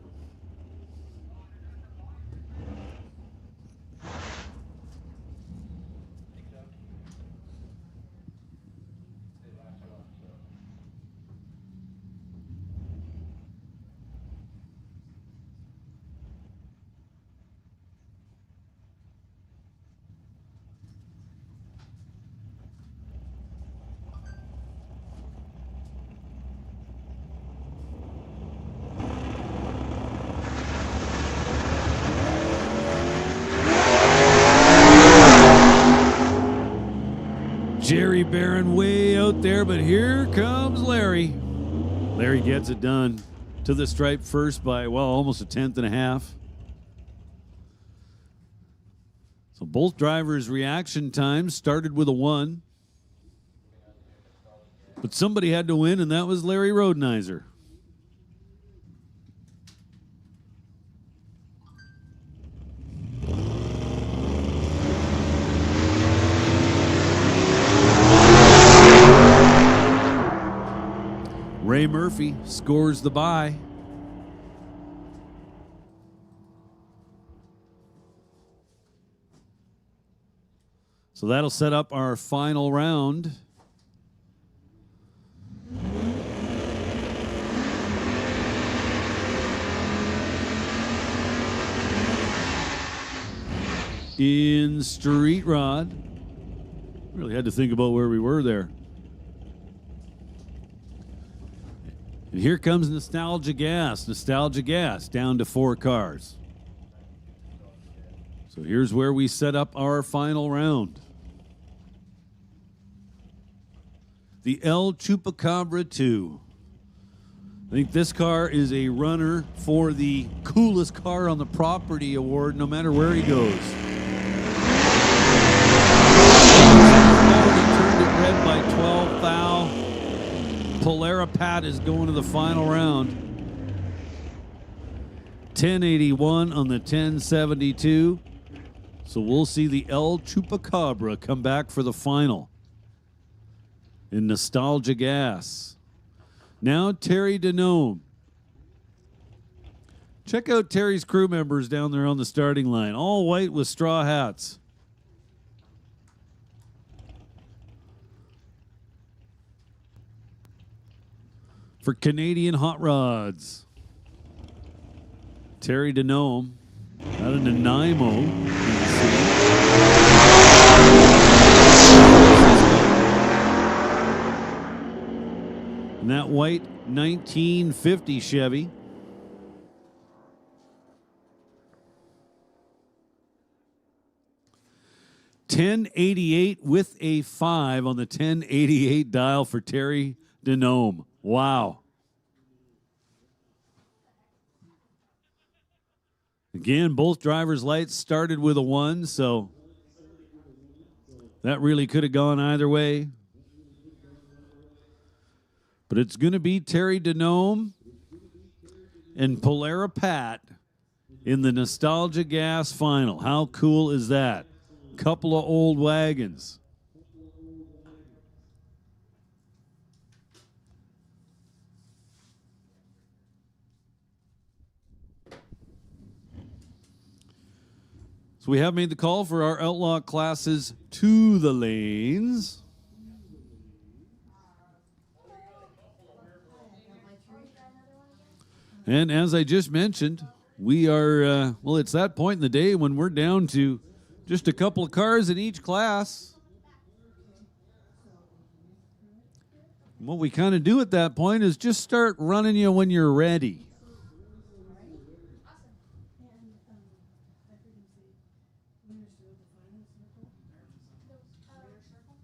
Jerry Barron way out there, but here comes Larry. Larry gets it done to the stripe first by, well, almost a 10th and a half. So both drivers' reaction times started with a 1. But somebody had to win, and that was Larry Rodenizer. Ray Murphy scores the bye. So that'll set up our final round. In Street Rod. Really had to think about where we were there. And here comes Nostalgia Gas. Nostalgia Gas down to 4 cars. So here's where we set up our final round. The El Chupacabra 2. I think this car is a runner for the coolest car on the property award no matter where he goes. Already turned it red by 12 thou. Polera Pat is going to the final round. 1081 on the 1072. So we'll see the El Chupacabra come back for the final in Nostalgia Gas. Now Terry Denome. Check out Terry's crew members down there on the starting line. All white with straw hats. For Canadian Hot Rods, Terry Denome out of Nanaimo. And that white 1950 Chevy. $10.88 with a 5 on the 1088 dial for Terry Denome. Wow. Again, both drivers' lights started with a 1, so that really could have gone either way. But it's going to be Terry Denome and Polara Pat in the Nostalgia Gas final. How cool is that? Couple of old wagons. So we have made the call for our outlaw classes to the lanes. And as I just mentioned, we are, well, it's that point in the day when we're down to just a couple of cars in each class. And what we kind of do at that point is just start running you when you're ready.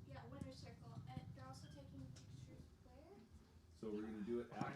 Yeah, winner's circle. And they're also taking pictures where? So we're going to do it after.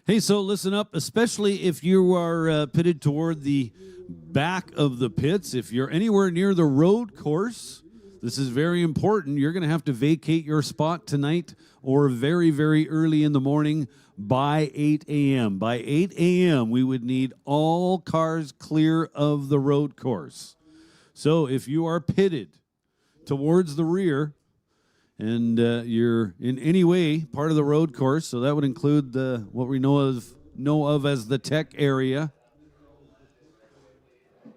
Hey, so listen up, especially if you are pitted toward the back of the pits. If you're anywhere near the road course, this is very important. You're going to have to vacate your spot tonight or very, very early in the morning by 8 a.m. By 8 a.m., we would need all cars clear of the road course. So if you are pitted towards the rear, and you're in any way part of the road course, so that would include what we know of as the tech area.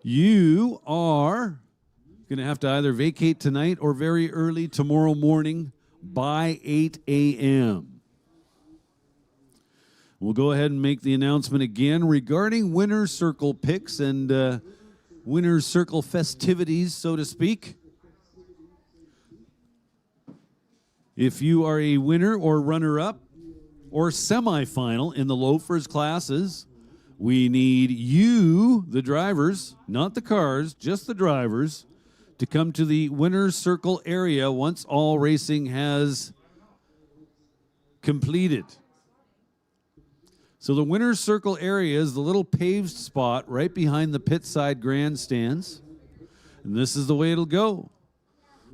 You are going to have to either vacate tonight or very early tomorrow morning by 8 a.m. We'll go ahead and make the announcement again regarding Winner's Circle picks and Winner's Circle festivities, so to speak. If you are a winner or runner-up or semifinal in the Loafers classes, we need you, the drivers, not the cars, just the drivers, to come to the Winner's Circle area once all racing has completed. So the Winner's Circle area is the little paved spot right behind the pit side grandstands. And this is the way it'll go.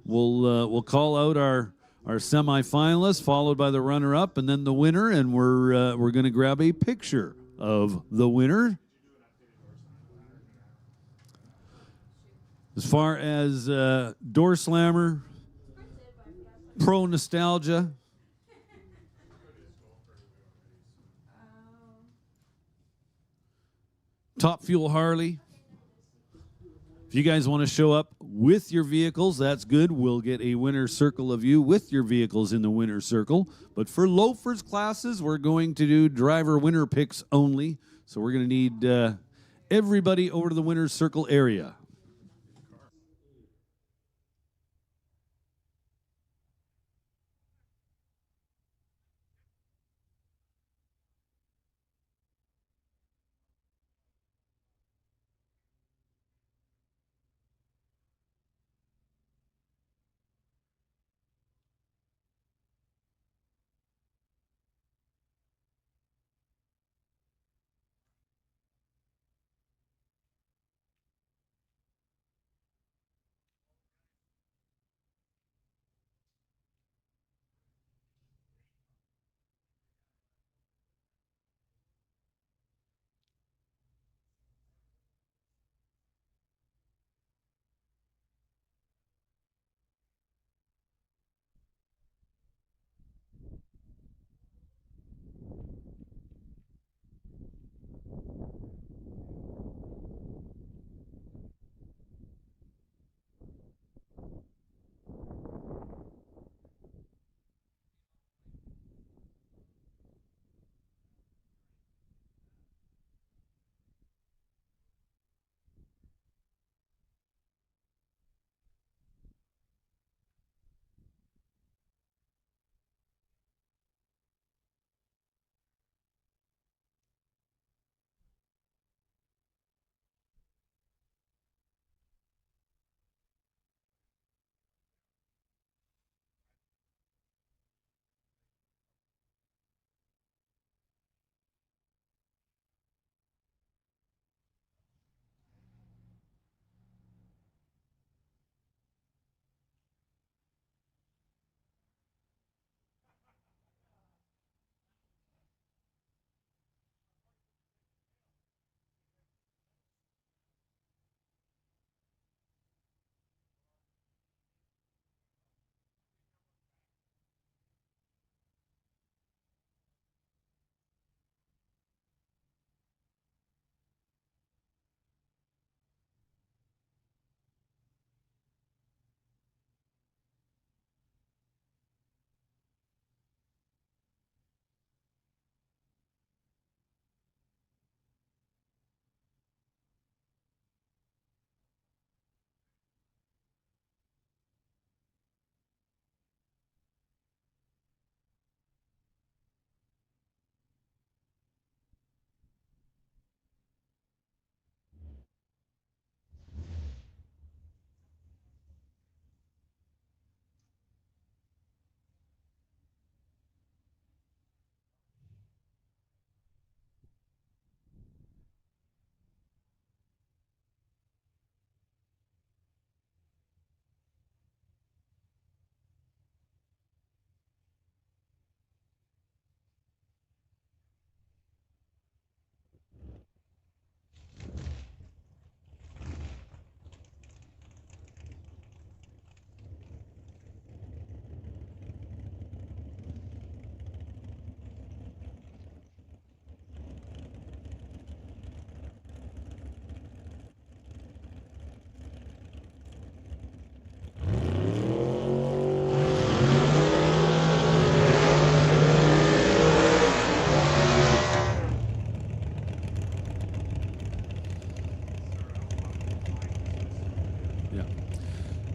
We'll call out our semifinalists, followed by the runner-up, and then the winner, and we're going to grab a picture of the winner. As far as Door Slammer, Pro Nostalgia, Top Fuel Harley. If you guys want to show up with your vehicles, that's good. We'll get a winner circle of you with your vehicles in the winner circle. But for Loafers classes, we're going to do driver winner picks only. So we're going to need everybody over to the winner's circle area.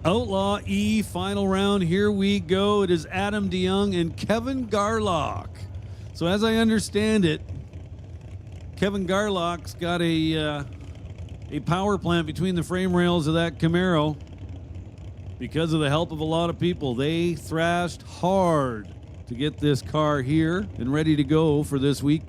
Outlaw E final round. Here we go. It is Adam DeYoung and Kevin Garlock. So as I understand it, Kevin Garlock's got a power plant between the frame rails of that Camaro because of the help of a lot of people. They thrashed hard to get this car here and ready to go for this week.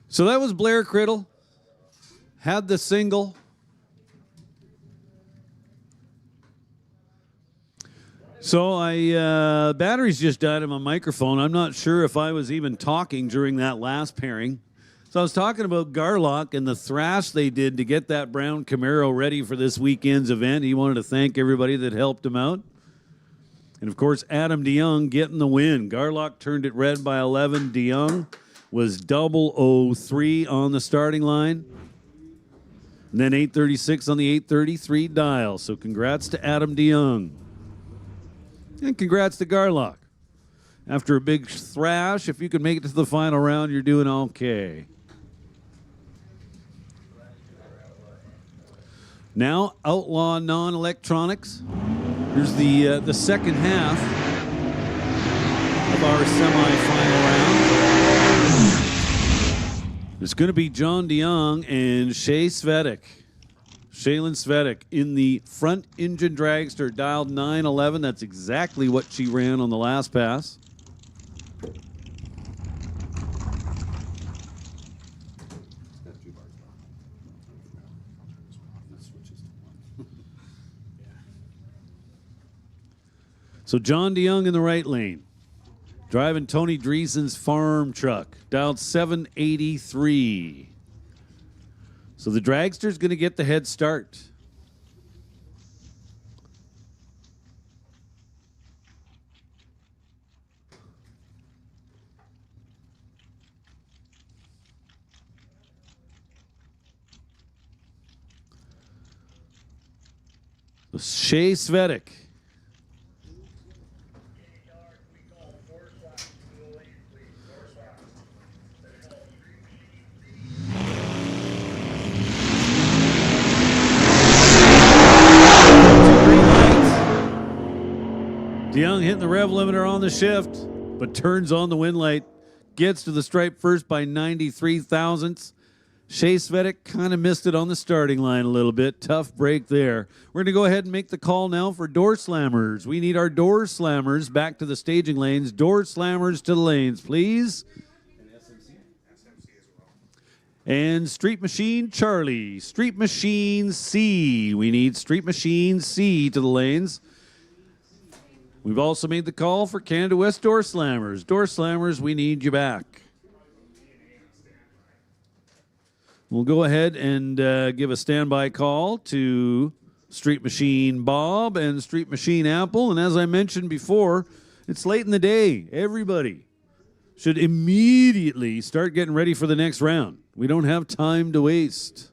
So that was Blair Criddle. Had the single. So batteries just died on my microphone. I'm not sure if I was even talking during that last pairing. So I was talking about Garlock and the thrash they did to get that brown Camaro ready for this weekend's event. He wanted to thank everybody that helped him out. And of course, Adam DeYoung getting the win. Garlock turned it red by 11. DeYoung was 003 on the starting line. And then 836 on the 833 dial. So congrats to Adam DeYoung. And congrats to Garlock. After a big thrash, if you can make it to the final round, you're doing okay. Now, Outlaw Non-Electronics. Here's the second half of our semifinal round. It's going to be John DeYoung and Shaylin Svetic in the front engine dragster, dialed 911. That's exactly what she ran on the last pass. So John DeYoung in the right lane, driving Tony Dreesen's farm truck, dialed 783. So the dragster's going to get the head start. So Shay Svetic. DeYoung hitting the rev limiter on the shift, but turns on the wind light. Gets to the stripe first by 93 thousandths. Shay Svetic kind of missed it on the starting line a little bit. Tough break there. We're going to go ahead and make the call now for door slammers. We need our door slammers back to the staging lanes. Door slammers to the lanes, please. And Street Machine Charlie. Street Machine C. We need Street Machine C to the lanes. We've also made the call for Canada West Door Slammers. Door Slammers, we need you back. We'll go ahead and give a standby call to Street Machine Bob and Street Machine Apple. And as I mentioned before, it's late in the day. Everybody should immediately start getting ready for the next round. We don't have time to waste.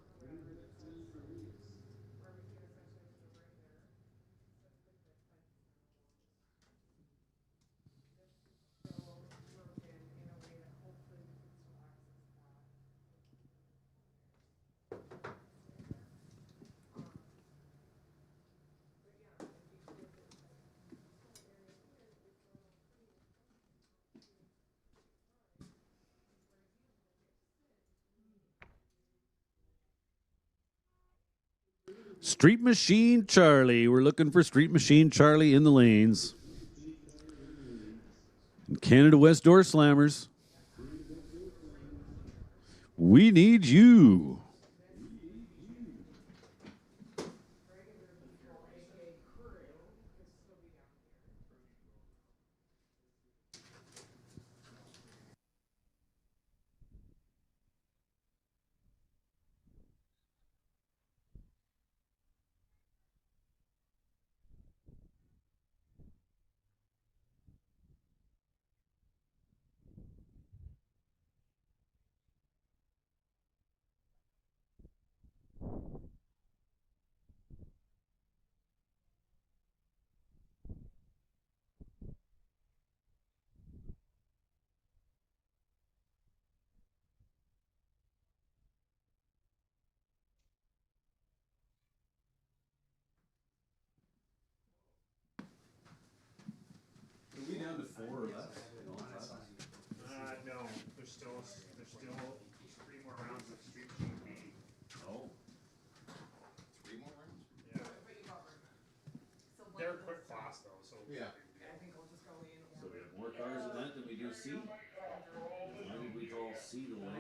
Street Machine Charlie. We're looking for Street Machine Charlie in the lanes. And Canada West Door Slammers. We need you. No, there's still 3 more rounds of Street Machine B. Oh. 3 more rounds? Yeah. They're quick fast though, so Yeah. I think I'll just go in. So we have more cars in that than we do C? Why did we call C the lane?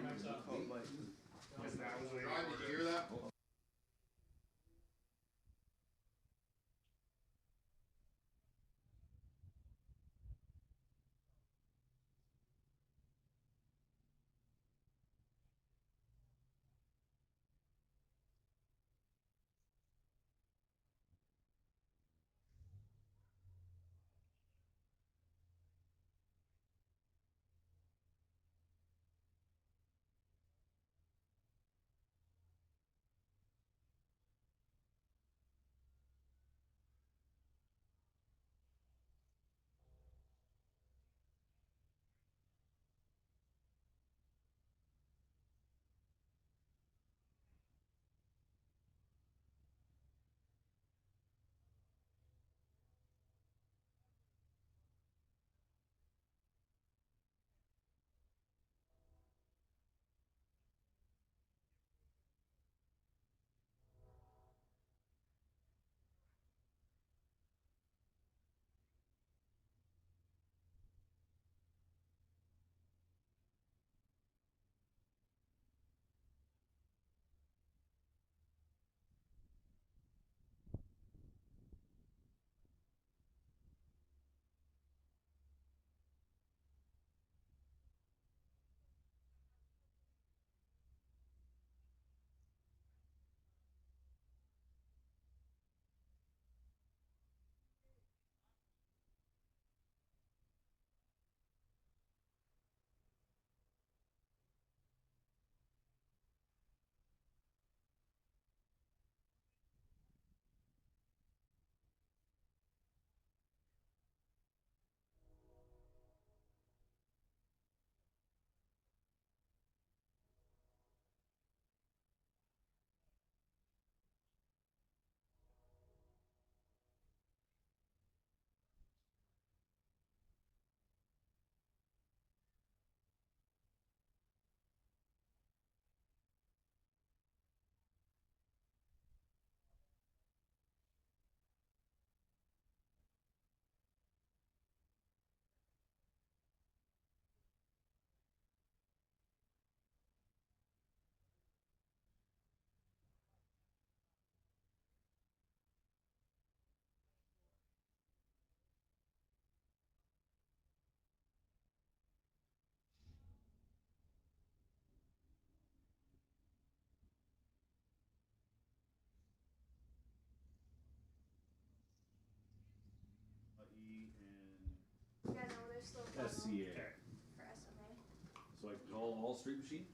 all Street Machine?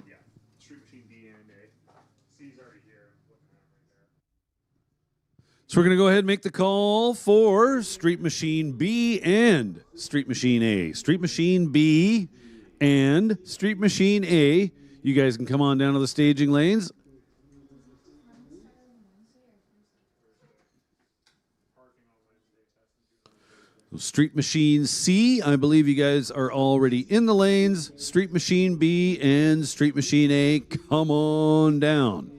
Yeah. Street Machine B and A. C's already here. I'm looking at him right there. So we're going to go ahead and make the call for Street Machine B and Street Machine A. Street Machine B and Street Machine A. You guys can come on down to the staging lanes. Street Machine C, I believe you guys are already in the lanes. Street Machine B and Street Machine A, come on down.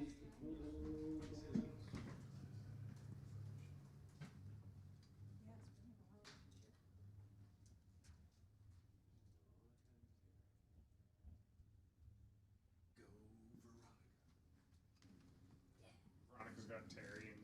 Veronica's got Terry and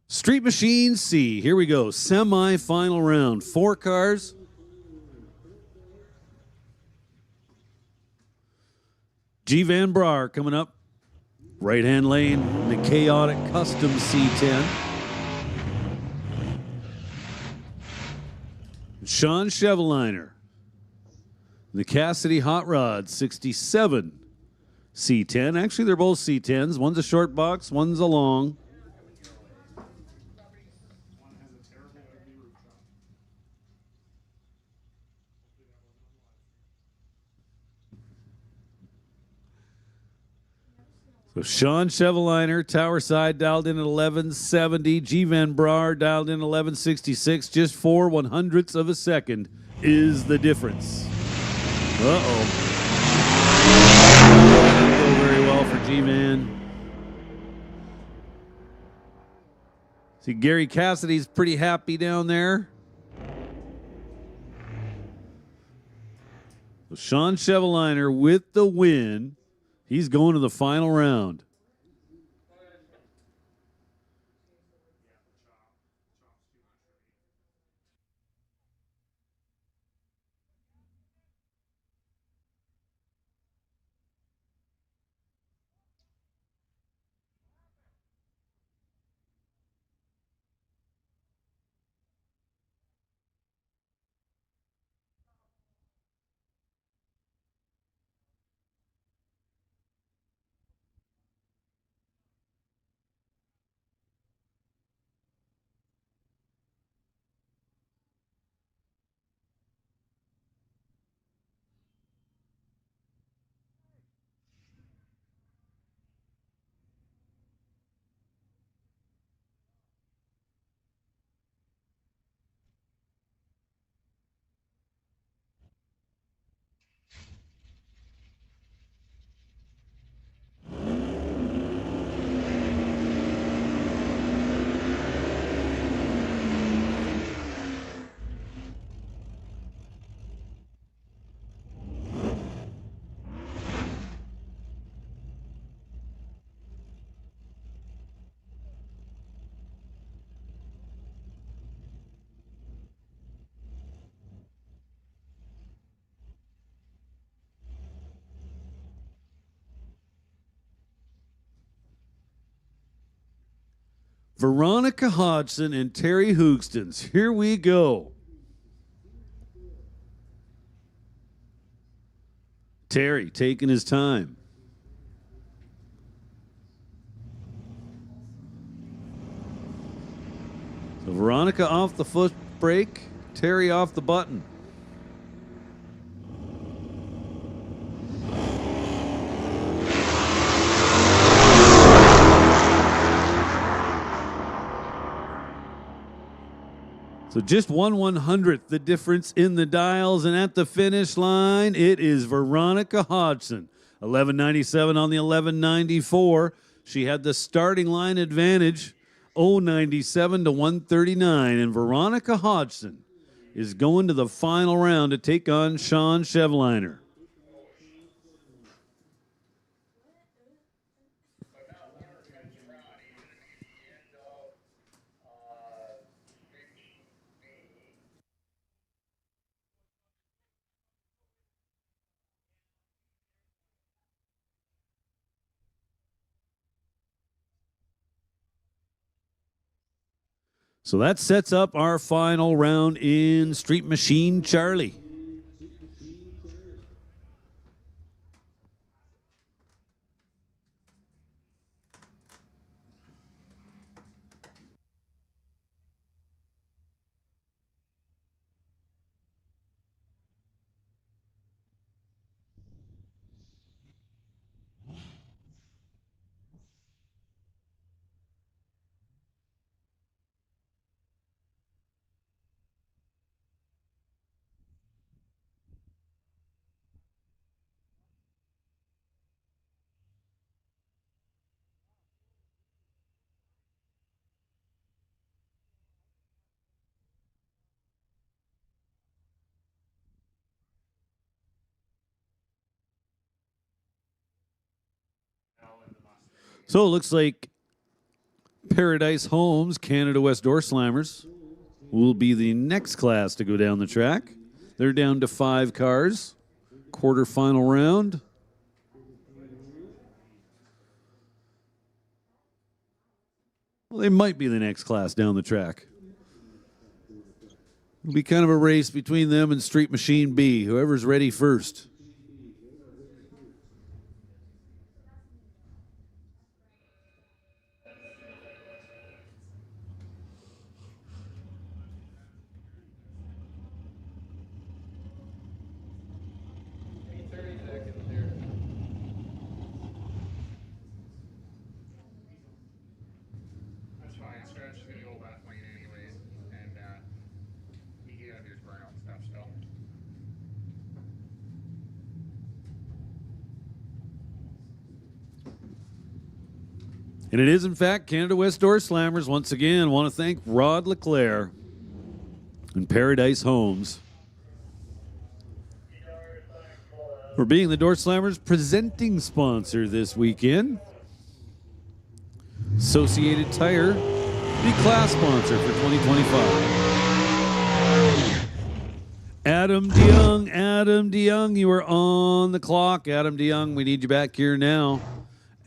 Street Machine C, here we go. Semi-final round. 4 cars. G. Van Brar coming up. Right-hand lane, the Chaotic Custom C10. Sean Cheveliner. The Cassidy Hot Rod 67 C10. Actually, they're both C10s. One's a short box, one's a long. one has a terrible ugly rooftop. So Sean Cheveliner, Tower Side dialed in at 1170. G. Van Brar dialed in 1166. Just 4/100ths of a second is the difference. Uh-oh. Didn't go very well for G. Van. See, Gary Cassidy's pretty happy down there. So Sean Cheveliner with the win. He's going to the final round. Veronica Hodgson and Terry Hoogstens. Here we go. Terry taking his time. So Veronica off the foot brake, Terry off the button. So just 1/100th the difference in the dials, and at the finish line, it is Veronica Hodgson. 1197 on the 1194. She had the starting line advantage, 097 to 139, and Veronica Hodgson is going to the final round to take on Sean Chevliner. So that sets up our final round in Street Machine Charlie. So it looks like Paradise Homes, Canada West Door Slammers, will be the next class to go down the track. They're down to 5 cars. Quarterfinal round. Well, they might be the next class down the track. It'll be kind of a race between them and Street Machine B, whoever's ready first. That's fine. Stretch is gonna go back lane anyways, and he gotta do his burnout stuff still. And it is, in fact, Canada West Door Slammers. Once again, want to thank Rod LeClaire and Paradise Homes for being the Door Slammers presenting sponsor this weekend. Associated Tire, the class sponsor for 2025. Adam DeYoung, you are on the clock. Adam DeYoung, we need you back here now.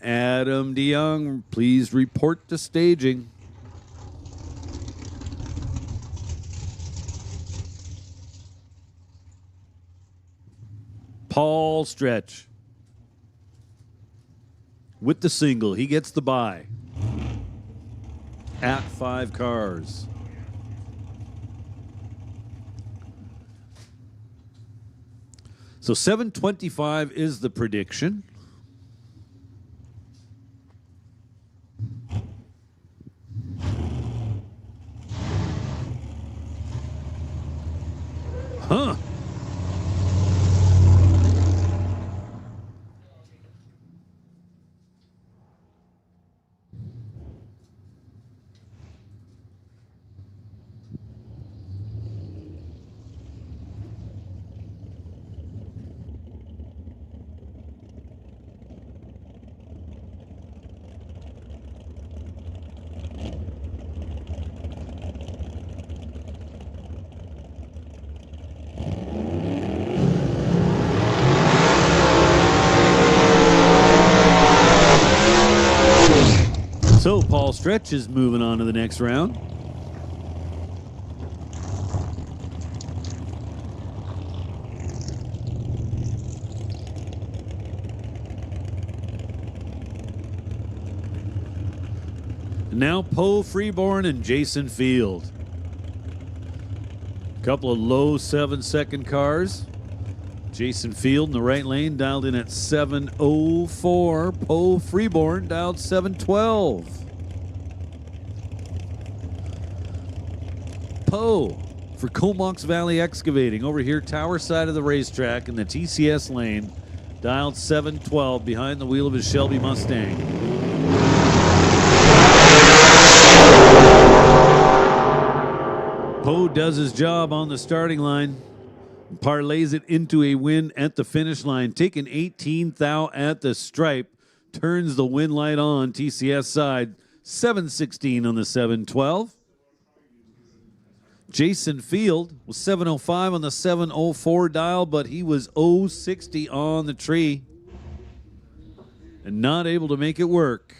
Adam DeYoung, please report to staging. Paul Stretch with the single. He gets the bye at 5 cars. So 725 is the prediction. Huh. So Paul Stretch is moving on to the next round. Now Poe Freeborn and Jason Field. Couple of low 7-second cars. Jason Field in the right lane dialed in at 7:04. Poe Freeborn dialed 7:12. Poe for Comox Valley Excavating over here, tower side of the racetrack in the TCS lane, dialed 7:12 behind the wheel of his Shelby Mustang. Poe does his job on the starting line, parlays it into a win at the finish line, taking 18 thou at the stripe, turns the win light on TCS side, 7:16 on the 7:12. Jason Field was 7:05 on the 7:04 dial, but he was 0:60 on the tree and not able to make it work.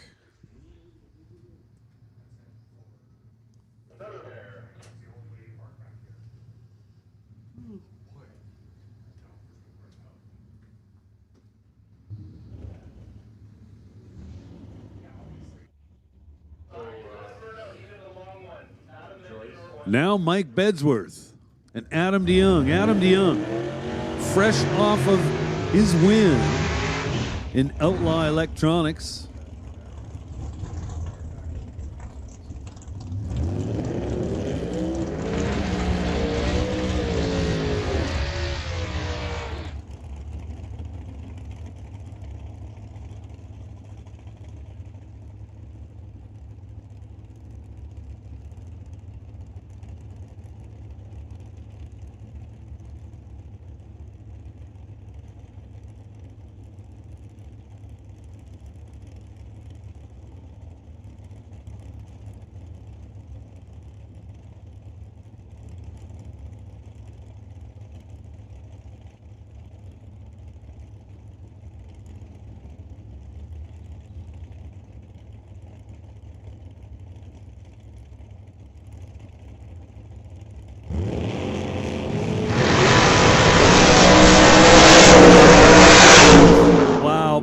Now Mike Bedsworth and Adam DeYoung. Adam DeYoung, fresh off of his win in Outlaw Electronics.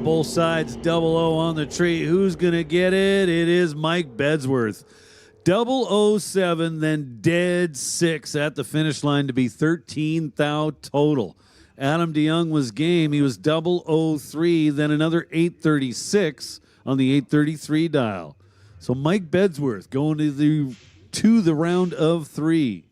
Both sides 00 on the tree. Who's going to get it? It is Mike Bedsworth. 007, then dead 6 at the finish line to be 13 thou total. Adam DeYoung was game. He was 003, then another 836 on the 833 dial. So Mike Bedsworth going to the round of 3.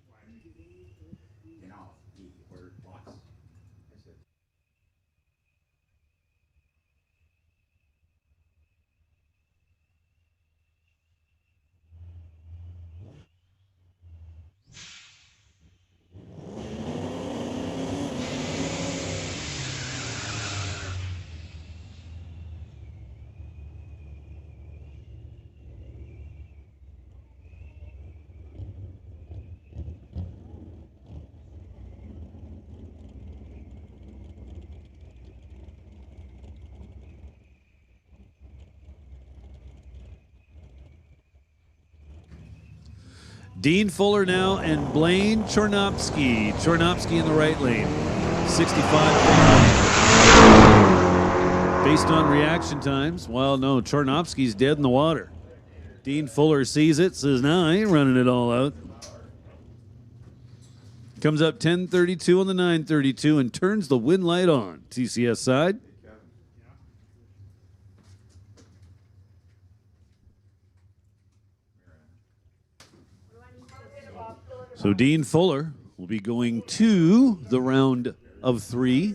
Dean Fuller now and Blaine Chornopsky. Chornopsky in the right lane. 65. Based on reaction times, well, no, Chornopsky's dead in the water. Dean Fuller sees it, says, no, I ain't running it all out. Comes up 10:32 on the 9:32 and turns the win light on. TCS side. So Dean Fuller will be going to the round of 3.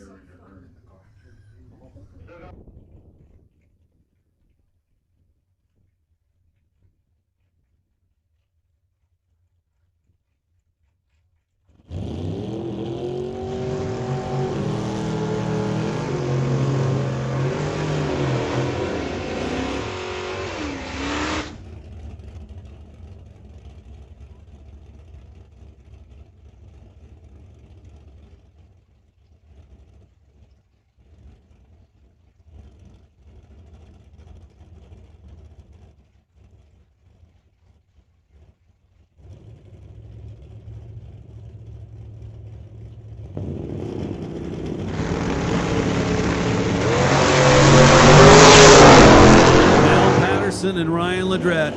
Patterson and Ryan Ledrette.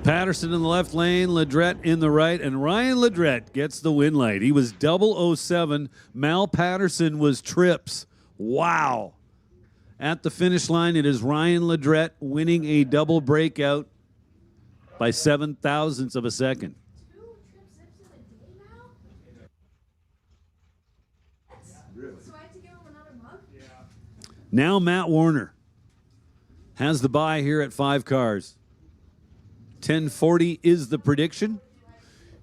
Patterson in the left lane, Ledrette in the right, and Ryan Ledrette gets the win light. He was 007. Mal Patterson was trips. Wow. At the finish line, it is Ryan Ledrette winning a double breakout by 0.07 of a second. 2 trip zips in a day now? Really? So I have to give him another mug? Now Matt Warner has the bye here at 5 cars. 10:40 is the prediction.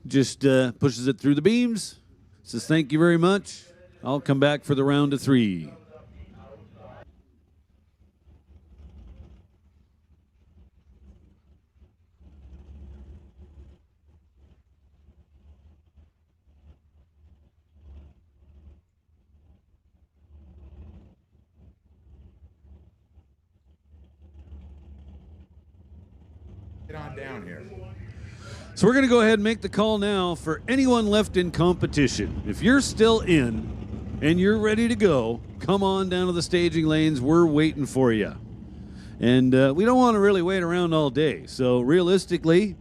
Just pushes it through the beams. Says thank you very much. I'll come back for the round of 3. Get on down here. So we're going to go ahead and make the call now for anyone left in competition. If you're still in and you're ready to go, come on down to the staging lanes. We're waiting for you. And we don't want to really wait around all day. So realistically,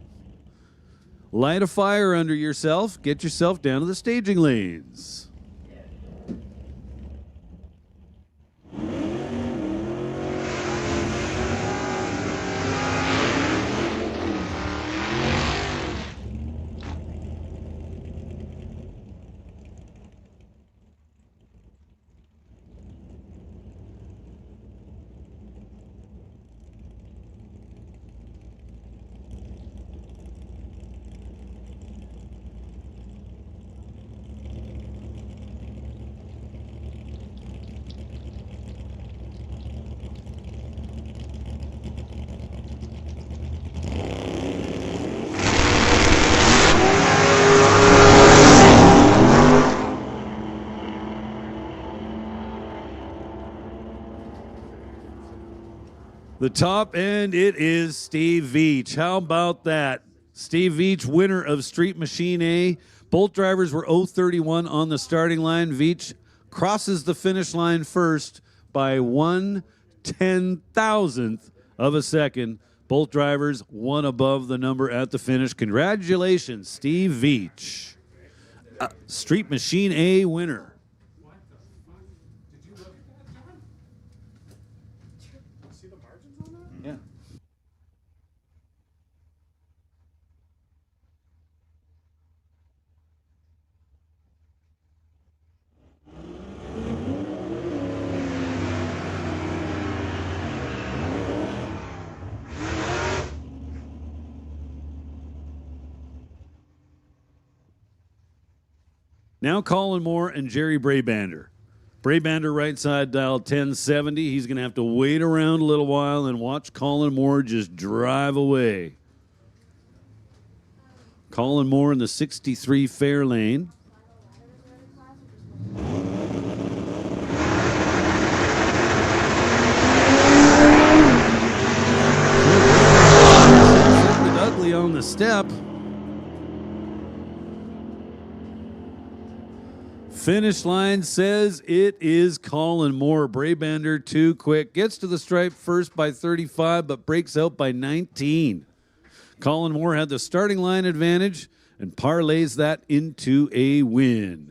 light a fire under yourself. Get yourself down to the staging lanes. The top end, it is Steve Veach. How about that? Steve Veach, winner of Street Machine A. Both drivers were 0:31 on the starting line. Veach crosses the finish line first by 1/10,000th of a second. Both drivers one above the number at the finish. Congratulations, Steve Veach. Street Machine A winner. What the fuck? Did you look at that, John? See the margins on that? Yeah. Now Colin Moore and Jerry Brabander. Brabander right side dial 1070. He's going to have to wait around a little while and watch Colin Moore just drive away. Colin Moore in the 63 fair lane. Ugly on the step. Finish line says it is Colin Moore. Brabander too quick. Gets to the stripe first by 35, but breaks out by 19. Colin Moore had the starting line advantage and parlays that into a win.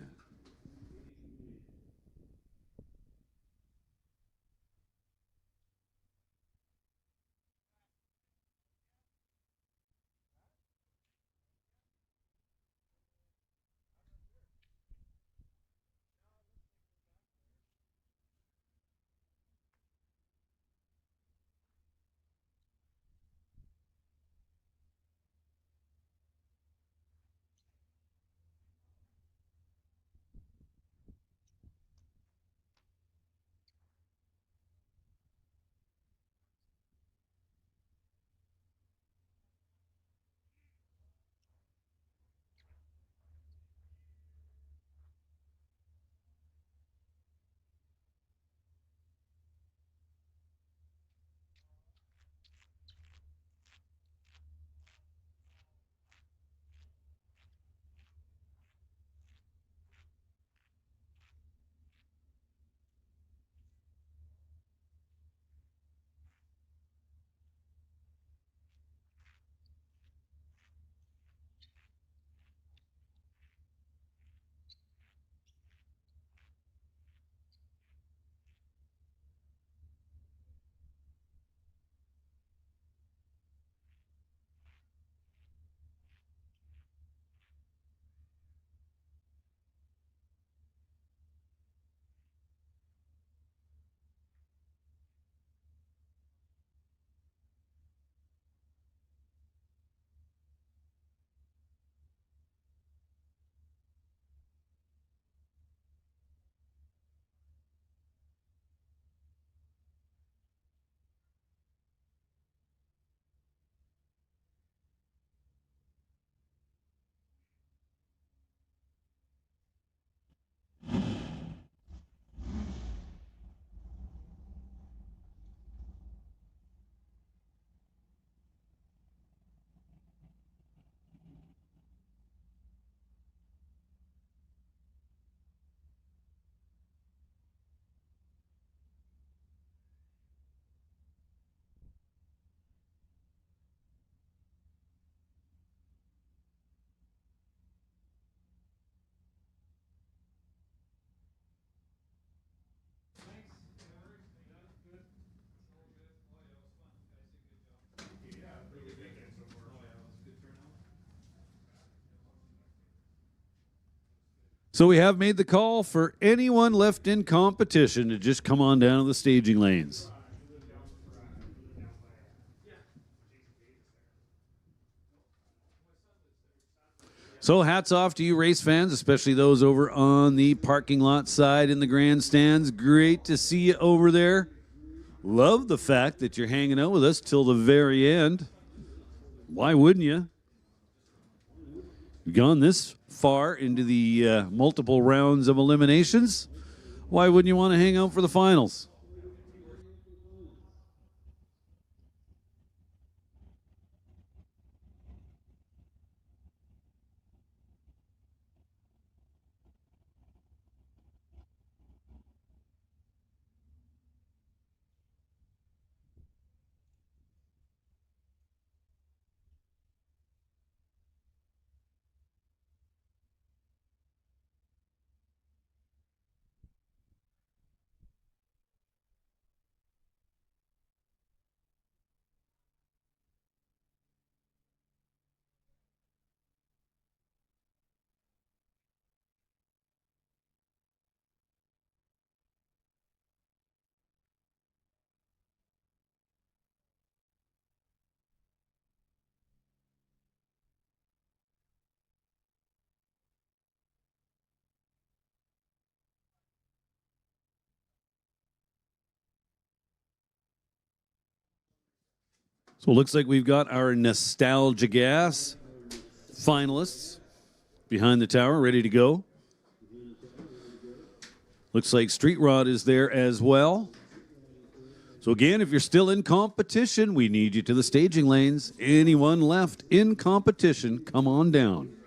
So we have made the call for anyone left in competition to just come on down to the staging lanes. So hats off to you race fans, especially those over on the parking lot side in the grandstands. Great to see you over there. Love the fact that you're hanging out with us till the very end. Why wouldn't you? You've gone this far into the multiple rounds of eliminations. Why wouldn't you want to hang out for the finals? So it looks like we've got our Nostalgia Gas finalists behind the tower, ready to go. Looks like Street Rod is there as well. So again, if you're still in competition, we need you to the staging lanes. Anyone left in competition, come on down.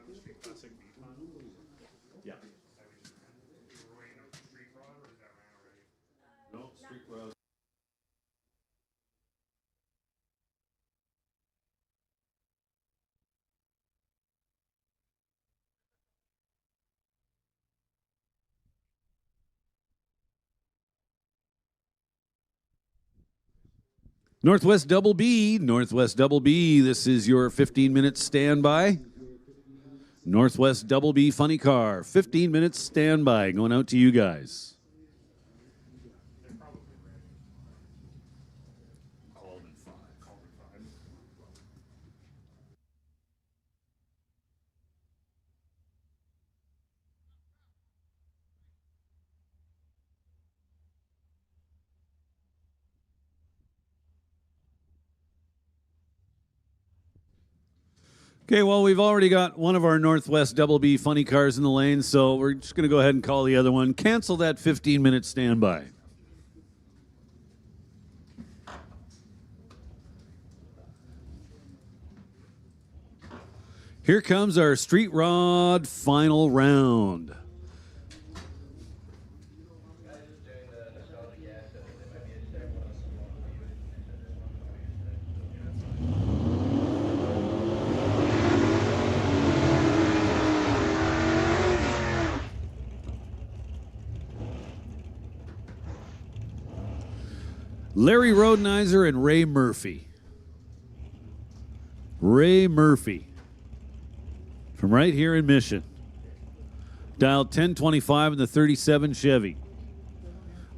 Northwest Double B, this is your 15-minute standby. Northwest Double B funny car, 15 minutes standby, going out to you guys. Okay, well, we've already got one of our Northwest Double B funny cars in the lane, so we're just going to go ahead and call the other one. Cancel that 15-minute standby. Here comes our Street Rod final round. Larry Rodenizer and Ray Murphy. Ray Murphy from right here in Mission. Dialed 1025 in the 37 Chevy.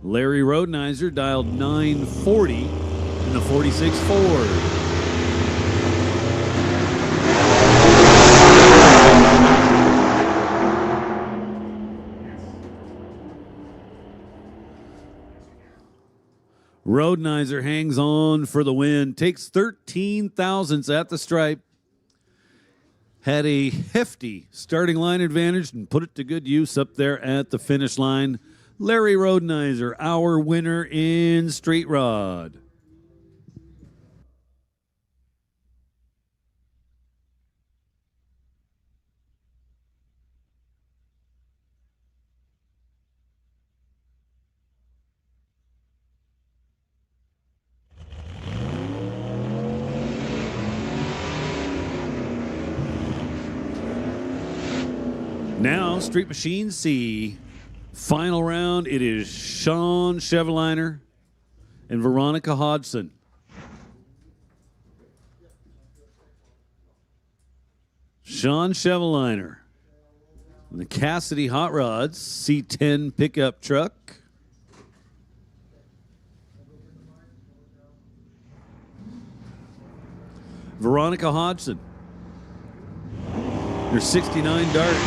Larry Rodenizer dialed 940 in the 46 Ford. Rodenizer hangs on for the win, takes 13 thousandths at the stripe, had a hefty starting line advantage and put it to good use up there at the finish line. Larry Rodenizer, our winner in Street Rod. Now, Street Machine C, final round. It is Sean Cheveliner and Veronica Hodgson. Sean Cheveliner, The Cassidy Hot Rods C10 pickup truck. Veronica Hodgson. There's 69 darts.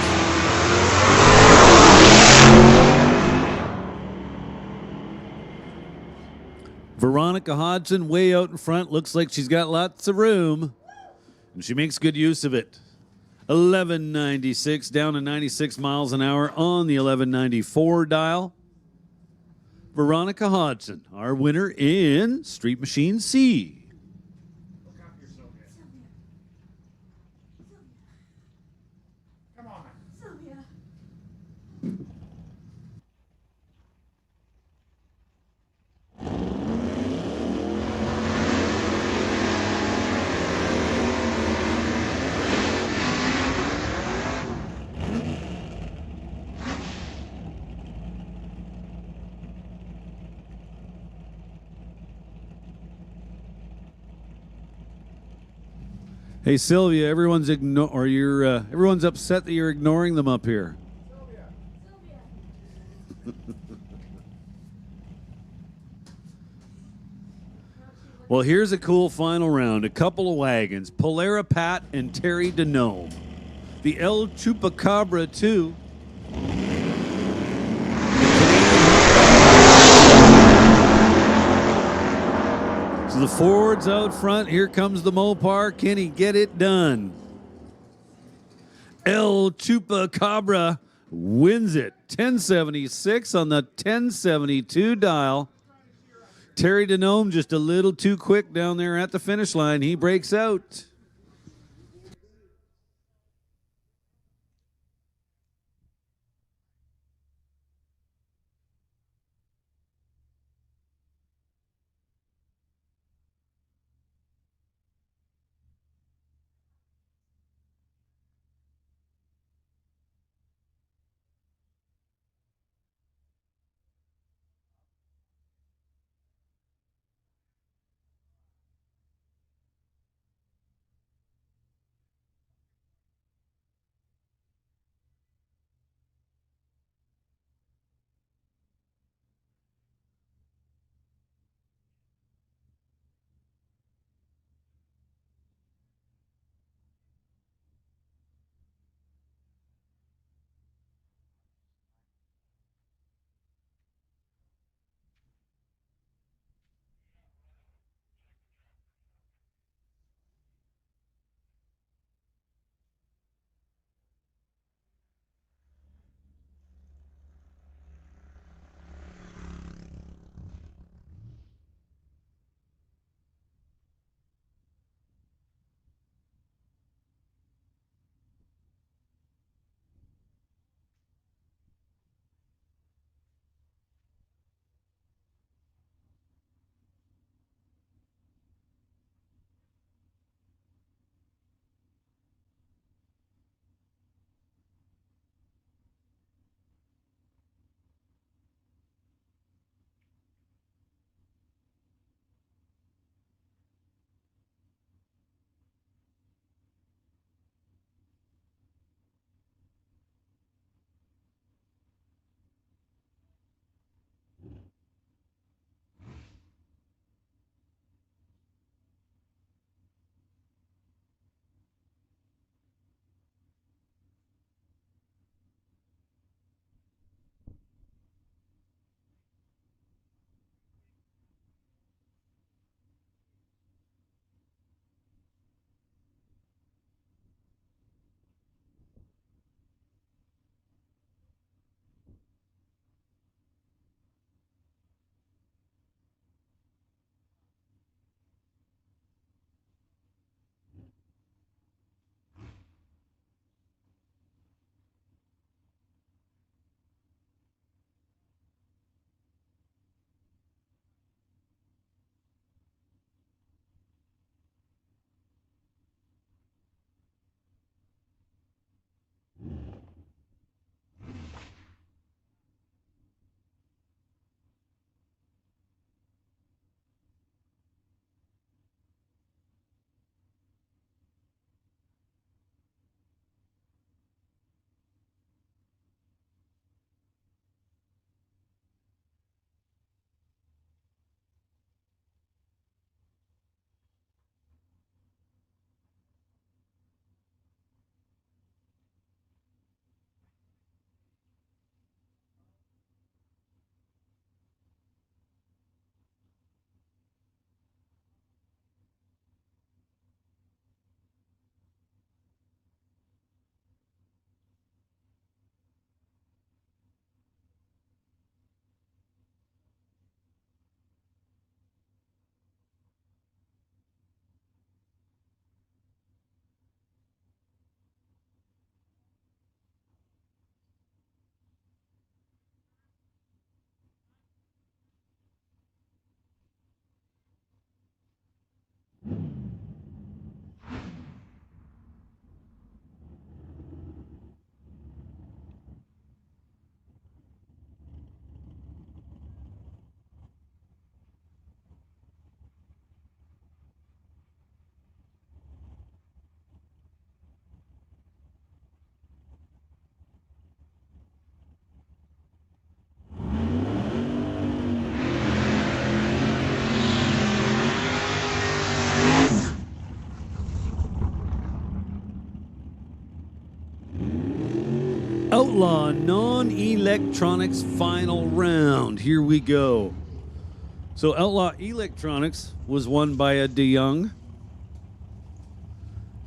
Veronica Hodgson way out in front. Looks like she's got lots of room. And she makes good use of it. 1196 down to 96 miles an hour on the 1194 dial. Veronica Hodgson, our winner in Street Machine C. Look after yourself, man. Come on. Sylvia. Hey Sylvia, everyone's everyone's upset that you're ignoring them up here. Well, here's a cool final round. A couple of wagons, Polera Pat and Terry Denome. The El Chupacabra 2. So the Ford's out front. Here comes the Mopar. Can he get it done? El Chupacabra wins it. 1076 on the 1072 dial. Terry Denome just a little too quick down there at the finish line. He breaks out. Outlaw Non-Electronics final round. Here we go. So Outlaw Electronics was won by a DeYoung.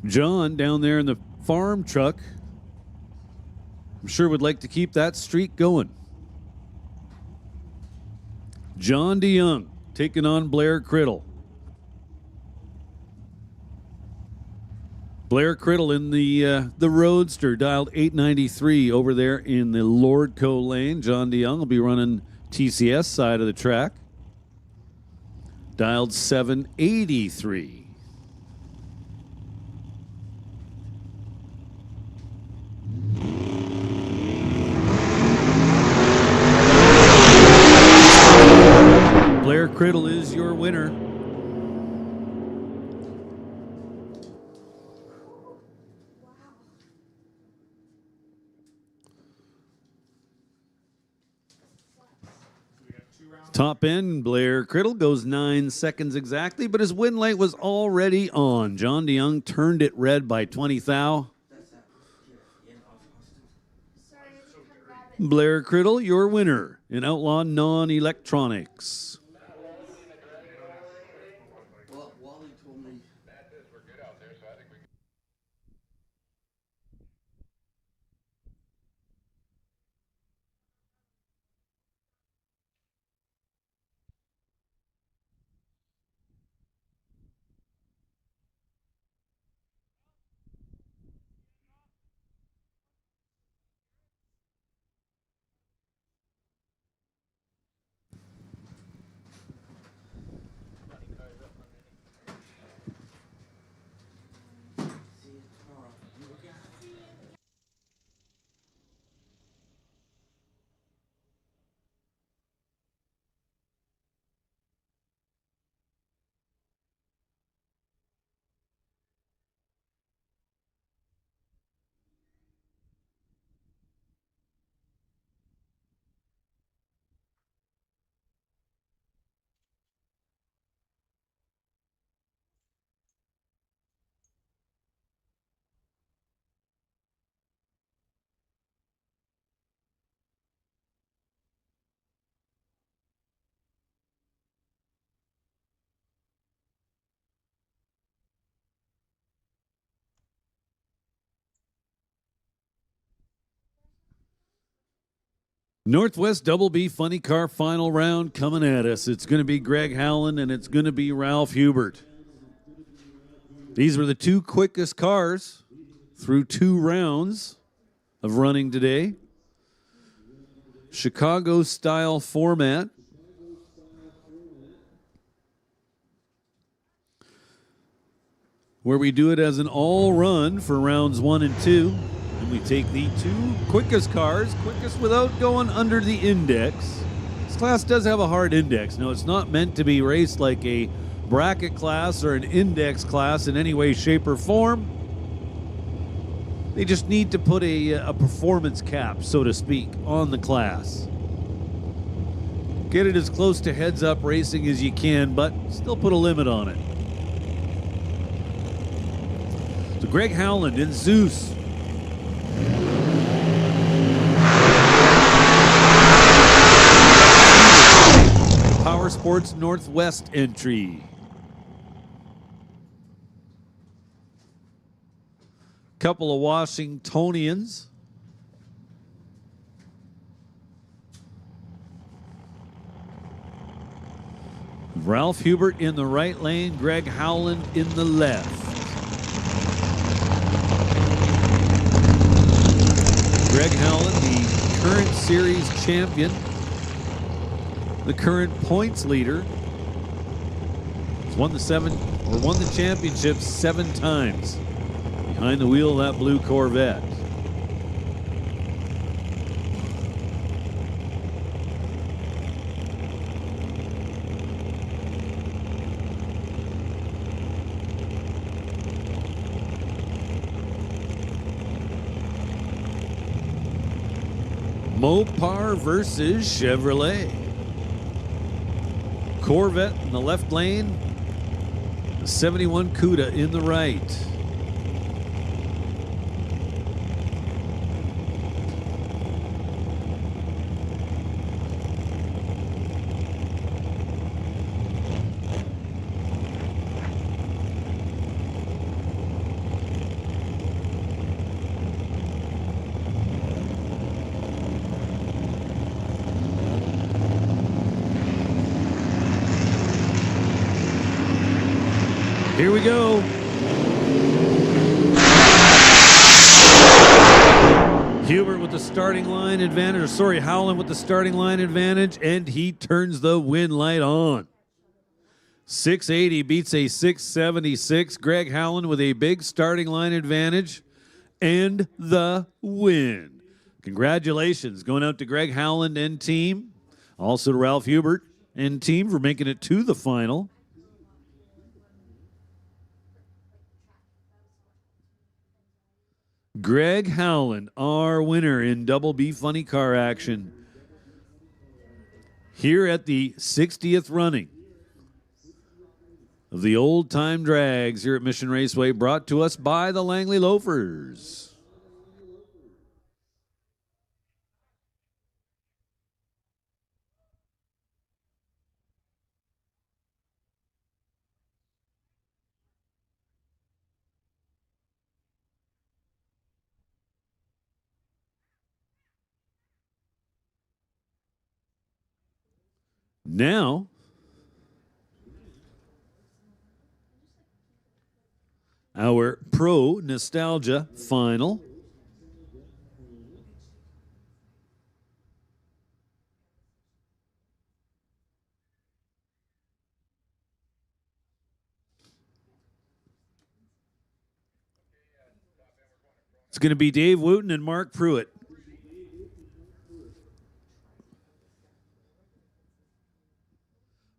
John down there in the farm truck, I'm sure would like to keep that streak going. John DeYoung taking on Blair Criddle. Blair Criddle in the Roadster, dialed 893 over there in the Lordco lane. John DeYoung will be running TCS side of the track, dialed 783. Blair Criddle is your winner. Top end, Blair Criddle goes 9 seconds exactly, but his win light was already on. John DeYoung turned it red by 20 thou. Blair Criddle, your winner in Outlaw Non-Electronics. Well, Wally told me. Northwest Double B Funny Car final round coming at us. It's going to be Greg Howland and it's going to be Ralph Hubert. These were the two quickest cars through 2 rounds of running today. Chicago style format. Where we do it as an all run for rounds 1 and 2. And we take the 2 quickest cars, quickest without going under the index. This class does have a hard index. No, it's not meant to be raced like a bracket class or an index class in any way, shape, or form. They just need to put a performance cap, so to speak, on the class. Get it as close to heads-up racing as you can, but still put a limit on it. So Greg Howland in Zeus. Power Sports Northwest entry. Couple of Washingtonians. Ralph Hubert in the right lane, Greg Howland in the left. Greg Howland, the current series champion, the current points leader, has won the championship 7 times behind the wheel of that blue Corvette. Mopar versus Chevrolet. Corvette in the left lane, the 71 Cuda in the right. Here we go. Hubert with the starting line advantage, or sorry, Howland with the starting line advantage, and he turns the win light on. 680 beats a 676. Greg Howland with a big starting line advantage and the win. Congratulations going out to Greg Howland and team. Also to Ralph Hubert and team for making it to the final. Greg Howland, our winner in Double B Funny Car action here at the 60th running of the Old Time Drags here at Mission Raceway, brought to us by the Langley Loafers. Now, our Pro Nostalgia final. It's going to be Dave Wooten and Mark Pruitt.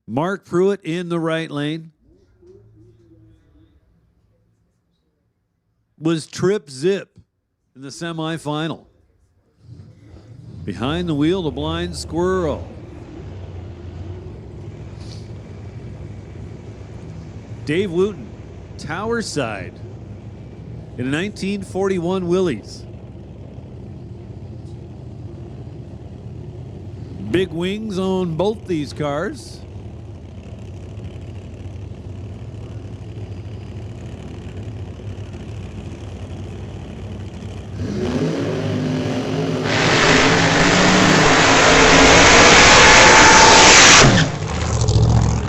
Mark Pruitt in the right lane. Was Trip Zip in the semifinal. Behind the wheel, the blind squirrel. Dave Wooten, Tower Side in a 1941 Willys. Big wings on both these cars.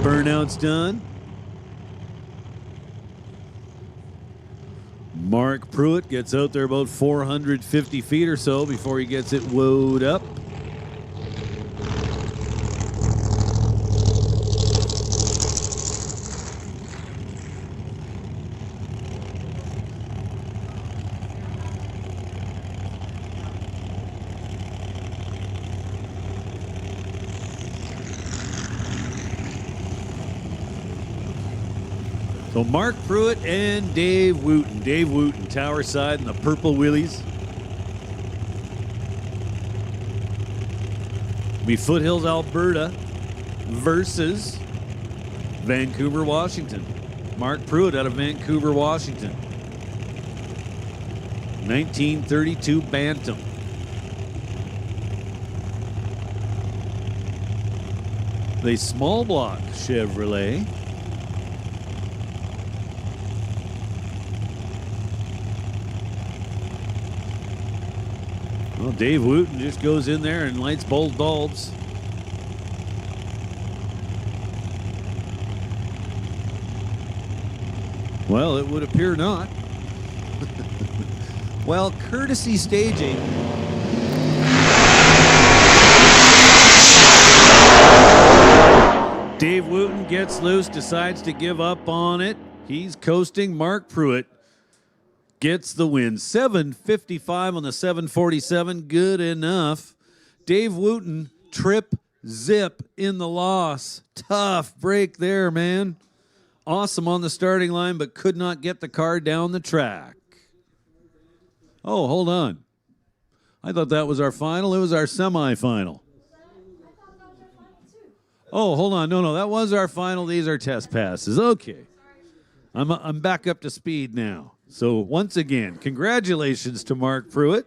Burnout's done. Mark Pruitt gets out there about 450 feet or so before he gets it woed up. So Mark Pruitt and Dave Wooten. Dave Wooten, Tower Side in the purple Willys. Be Foothills, Alberta versus Vancouver, Washington. Mark Pruitt out of Vancouver, Washington. 1932 Bantam. The small block Chevrolet. Well, Dave Wooten just goes in there and lights both bulbs. Well, it would appear not. Well, courtesy staging. Dave Wooten gets loose, decides to give up on it. He's coasting. Mark Pruitt gets the win. 755 on the 747. Good enough. Dave Wooten, Trip Zip in the loss. Tough break there, man. Awesome on the starting line, but could not get the car down the track. Oh, hold on. I thought that was our final. It was our semifinal. Oh, hold on. No, that was our final. These are test passes. Okay. I'm back up to speed now. So once again, congratulations to Mark Pruitt.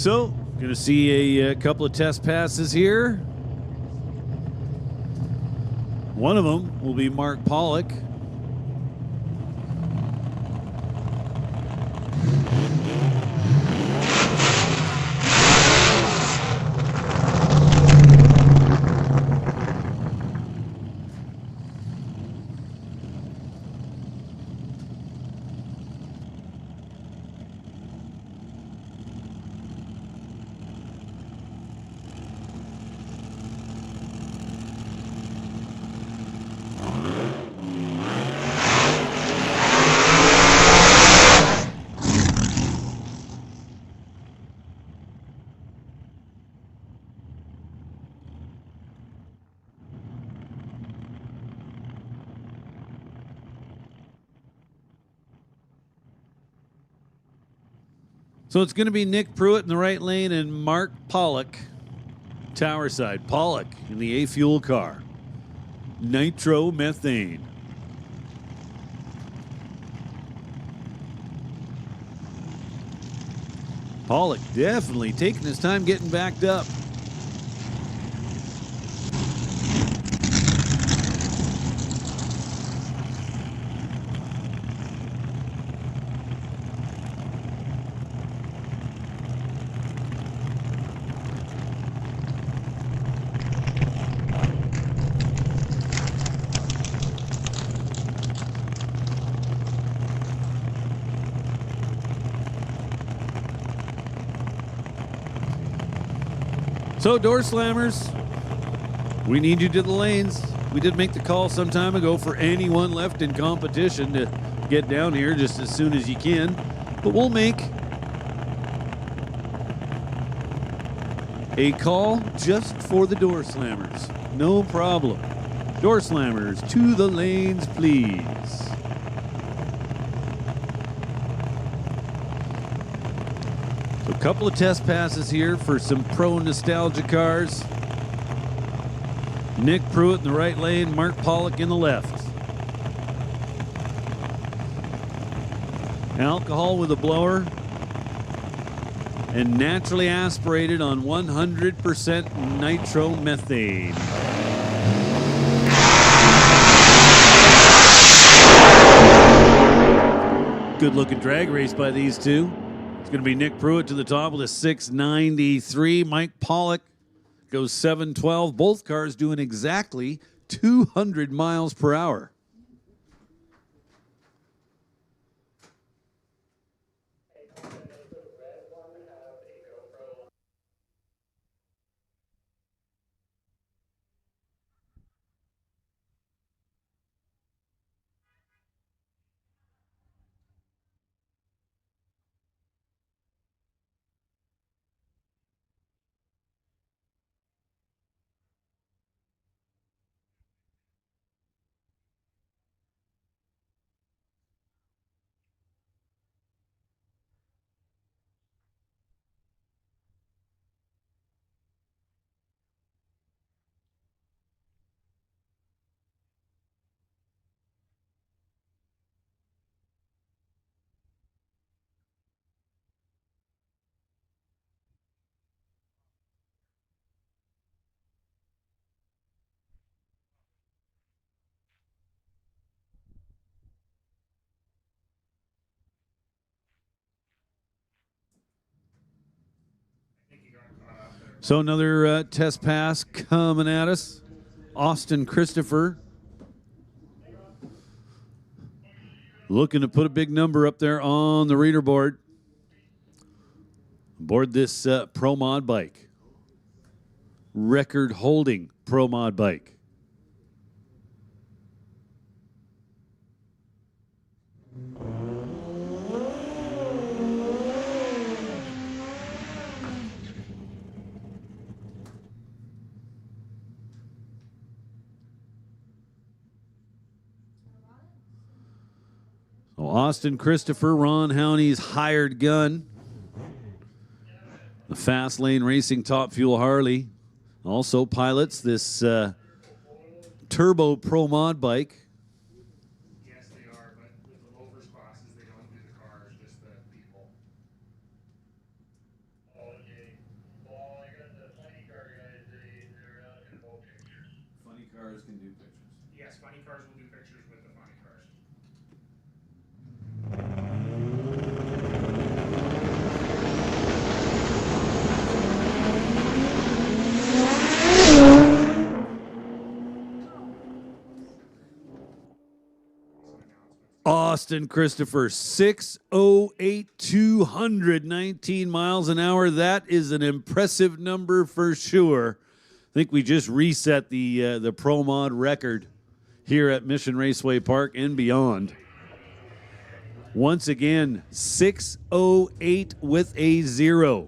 So, going to see a couple of test passes here. One of them will be Mark Pollock. So it's going to be Nick Pruitt in the right lane and Mark Pollock, tower side. Pollock in the A-Fuel car. Nitromethane. Pollock definitely taking his time getting backed up. So, door slammers, we need you to the lanes. We did make the call some time ago for anyone left in competition to get down here just as soon as you can. But we'll make a call just for the door slammers. No problem. Door slammers, to the lanes, please. So a couple of test passes here for some pro nostalgia cars. Nick Pruitt in the right lane, Mark Pollock in the left. Alcohol with a blower and naturally aspirated on 100% nitromethane. Good looking drag race by these two. It's going to be Nick Pruitt to the top with a 693. Mike Pollock goes 712. Both cars doing exactly 200 miles per hour. So another test pass coming at us. Austin Christopher looking to put a big number up there on the reader board. Aboard this Pro Mod bike. Record holding Pro Mod bike. So Austin Christopher, Ron Howney's hired gun. The Fast Lane Racing Top Fuel Harley also pilots this Turbo Pro Mod bike. Yes, they are, but with the Loafers classes, they don't do the cars, just the people. Yes, funny cars will do pictures with the funny cars. Austin Christopher, 608, 219 miles an hour. That is an impressive number for sure. I think we just reset the Pro Mod record here at Mission Raceway Park and beyond. Once again, 608 with a 0.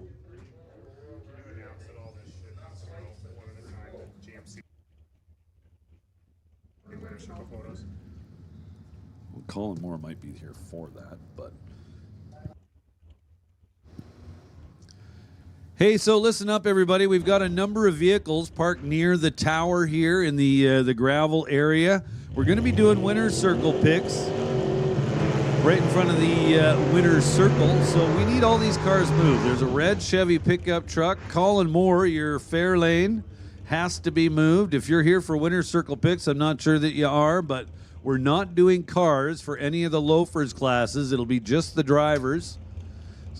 Announce that all this shit is one at a time. GMC. Winner circle photos. Well, Colin Moore might be here for that, but. Hey, so listen up, everybody. We've got a number of vehicles parked near the tower here in the gravel area. We're going to be doing winner's circle picks right in front of the winner's circle. So we need all these cars moved. There's a red Chevy pickup truck. Colin Moore, your fair lane has to be moved. If you're here for winner's circle picks, I'm not sure that you are, but we're not doing cars for any of the loafers classes. It'll be just the drivers.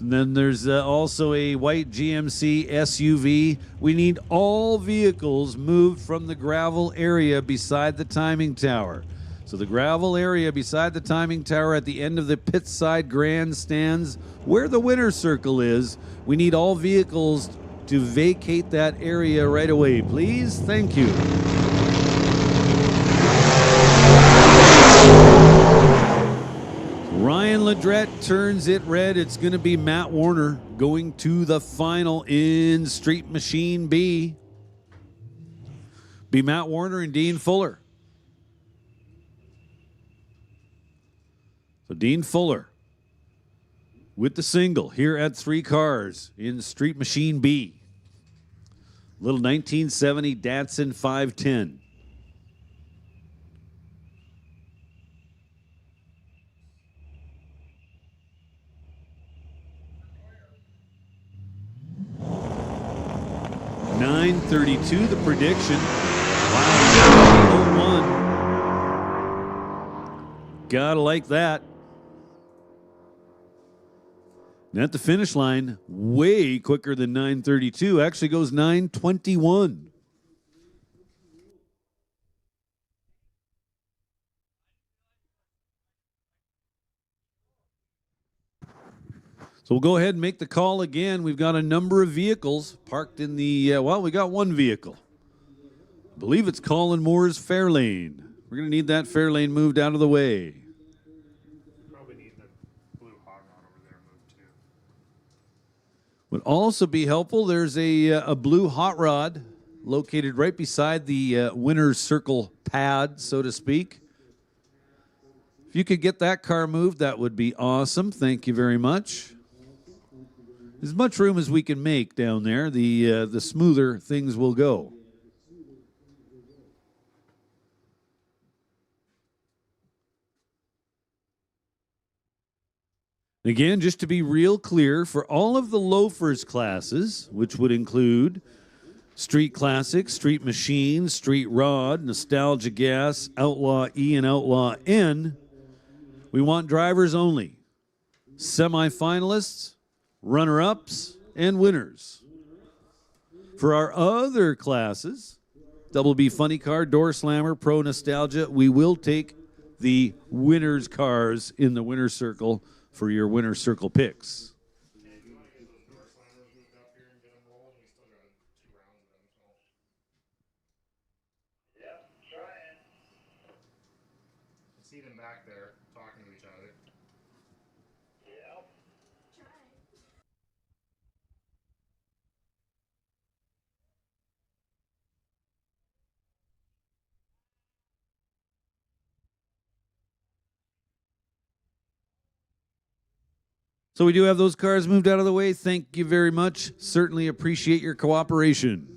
And then there's also a white GMC SUV. We need all vehicles moved from the gravel area beside the timing tower. So the gravel area beside the timing tower at the end of the pit side grandstands, where the winner's circle is, we need all vehicles to vacate that area right away, please. Thank you. Ryan Ledrette turns it red. It's going to be Matt Warner going to the final in Street Machine B. Be Matt Warner and Dean Fuller. So Dean Fuller with the single here at 3 cars in Street Machine B. Little 1970 Datsun 510. .932 the prediction. Wow, 01. Gotta like that. And at the finish line, way quicker than 932. Actually goes 921. So we'll go ahead and make the call again. We've got a number of vehicles parked in the, well, we got one vehicle. I believe it's Colin Moore's fair lane. We're going to need that fair lane moved out of the way. Probably need the blue hot rod over there moved too. Would also be helpful, there's a blue hot rod located right beside the winner's circle pad, so to speak. If you could get that car moved, that would be awesome. Thank you very much. As much room as we can make down there, the smoother things will go. Again, just to be real clear, for all of the loafers classes, which would include Street Classic, Street Machine, Street Rod, Nostalgia Gas, Outlaw E, and Outlaw N, we want drivers only. Semi-finalists, runner-ups, and winners. For our other classes, Double B Funny Car, Door Slammer, Pro Nostalgia, we will take the winners' cars in the winner's circle for your winner's circle picks. See them back there talking to each other. So we do have those cars moved out of the way. Thank you very much. Certainly appreciate your cooperation.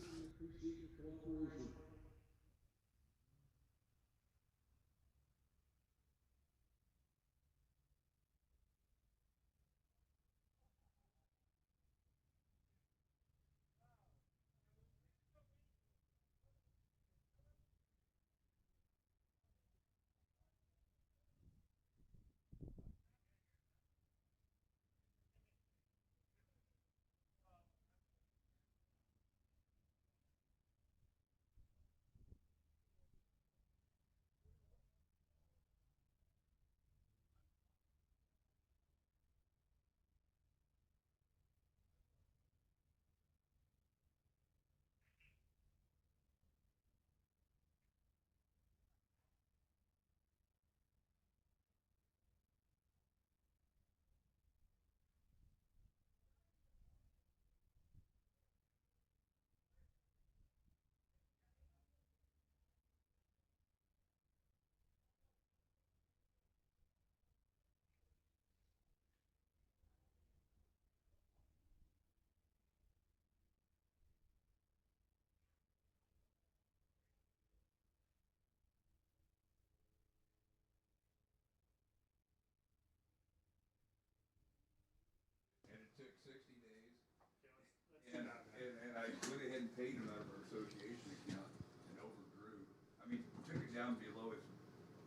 paid him out of our association account and overdrew. I mean, took it down below its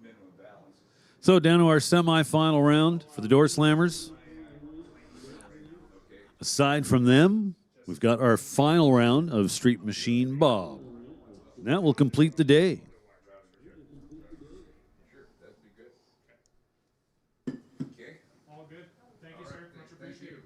minimum balance. So down to our semifinal round for the Door Slammers. Aside from them, we've got our final round of Street Machine Bob. And that will complete the day. Sure, that'd be good. Okay. All good. Thank you, sir. Much appreciated.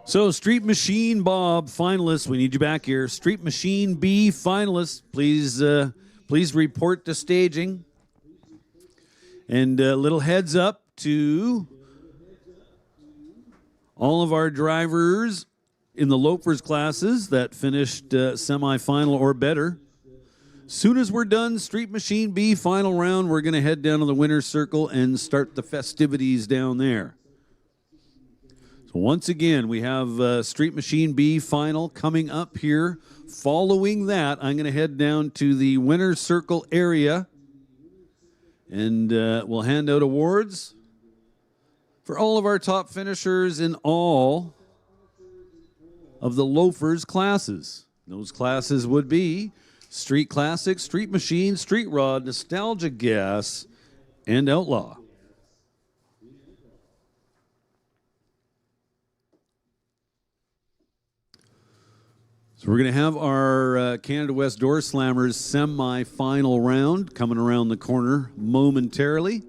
So, Street Machine Bob finalists, we need you back here. Street Machine B finalists, please report to staging. And a little heads up to all of our drivers in the Loafers classes that finished semifinal or better. Soon as we're done, Street Machine B final round, we're going to head down to the winner's circle and start the festivities down there. So once again, we have Street Machine B final coming up here. Following that, I'm going to head down to the winner's circle area, and we'll hand out awards for all of our top finishers in all of the Loafers classes. Those classes would be Street Classic, Street Machine, Street Rod, Nostalgia Gas, and Outlaw. So we're going to have our Canada West Door Slammers semi-final round coming around the corner momentarily.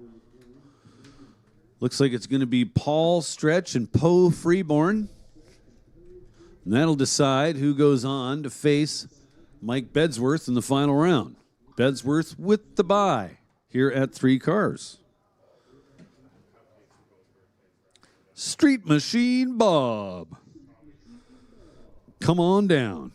Looks like it's going to be Paul Stretch and Poe Freeborn. And that'll decide who goes on to face Mike Bedsworth in the final round. Bedsworth with the bye here at 3 cars. Street Machine Bob. Come on down.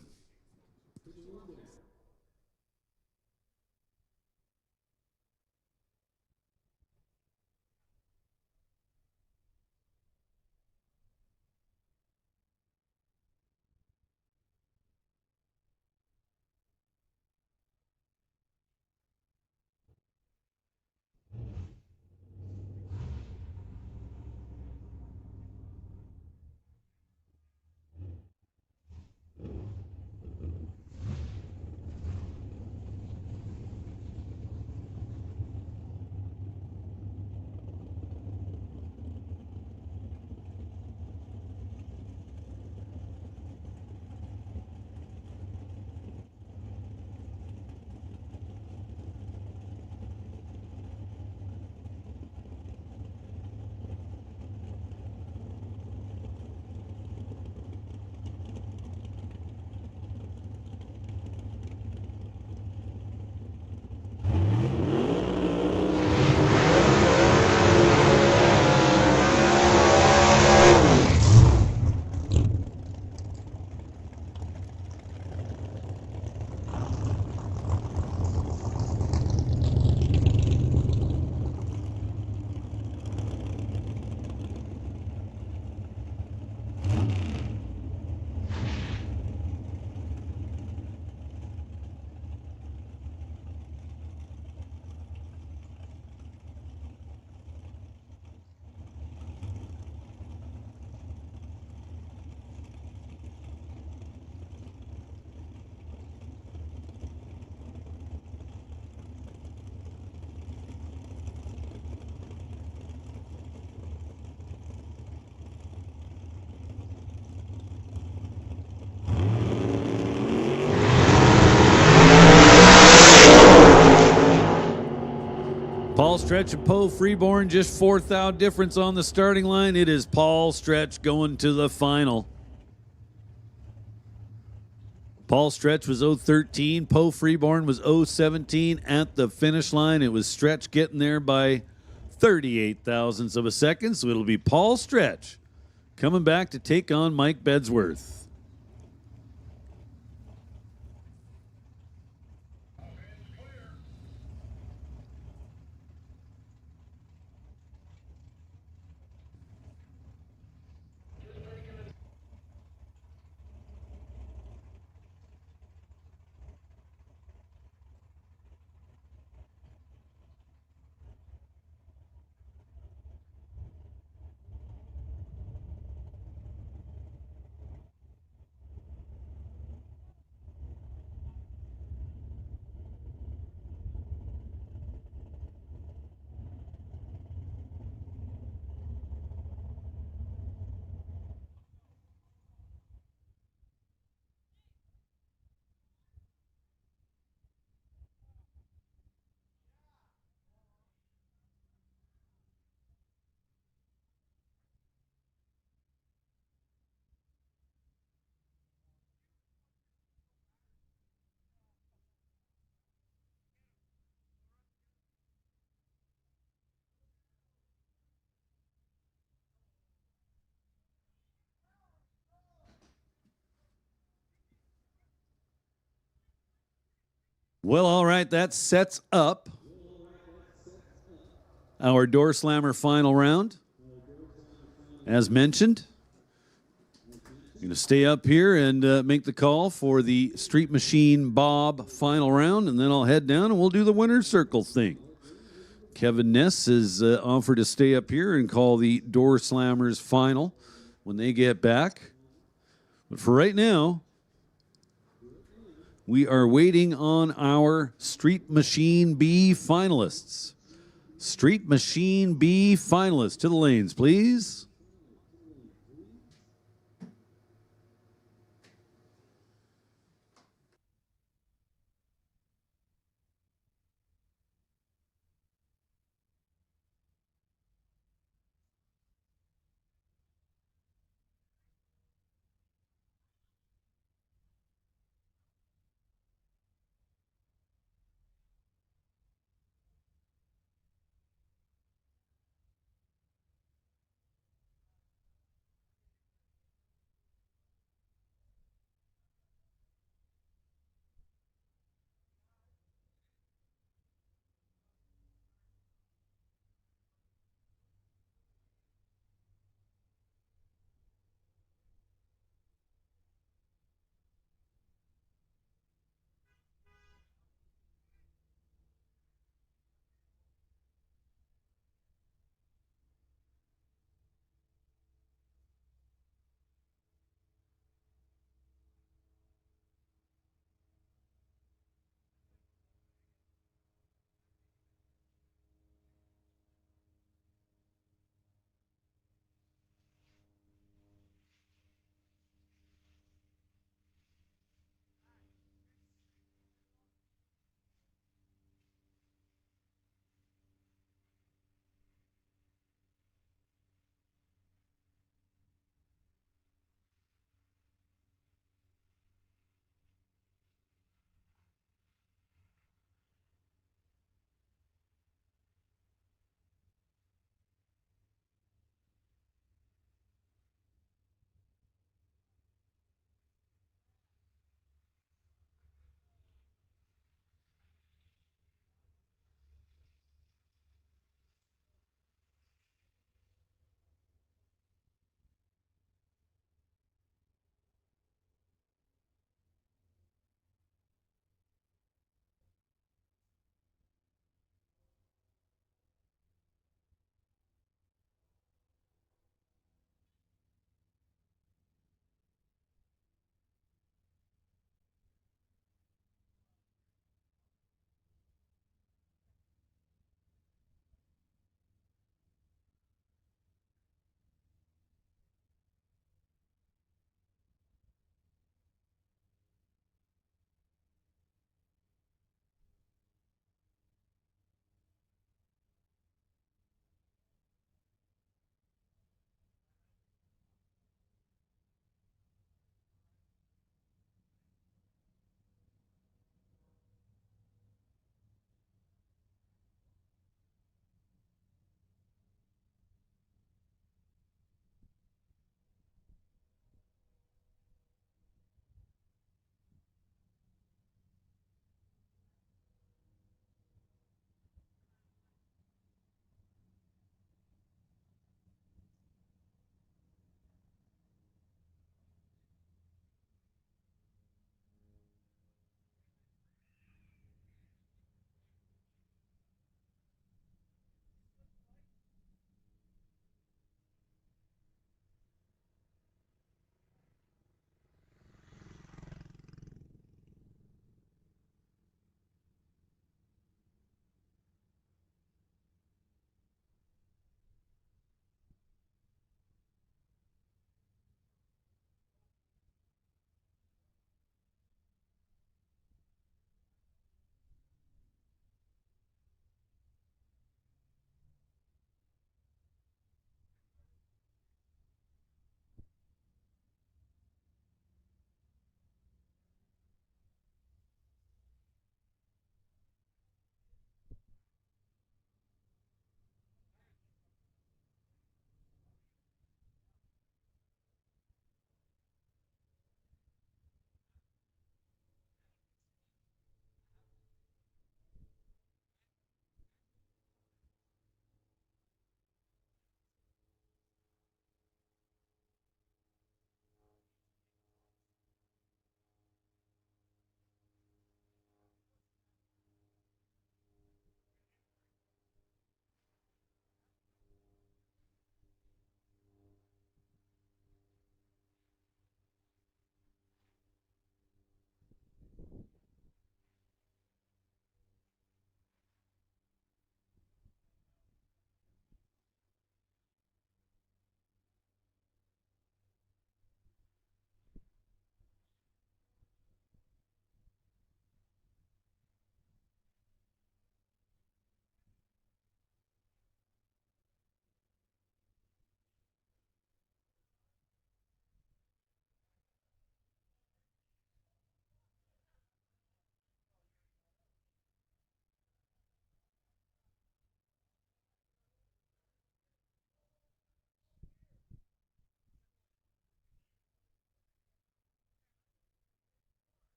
Stretch and Poe Freeborn, just 4th difference on the starting line. It is Paul Stretch going to the final. Paul Stretch was 013. Poe Freeborn was 017 at the finish line. It was Stretch getting there by 38 thousandths of a second. So it'll be Paul Stretch coming back to take on Mike Bedsworth. Well, all right, that sets up our Door Slammer final round. As mentioned, I'm going to stay up here and make the call for the Street Machine Bob final round, and then I'll head down and we'll do the winner's circle thing. Kevin Ness has offered to stay up here and call the Door Slammers final when they get back. But for right now, we are waiting on our Street Machine B finalists. Street Machine B finalists to the lanes, please.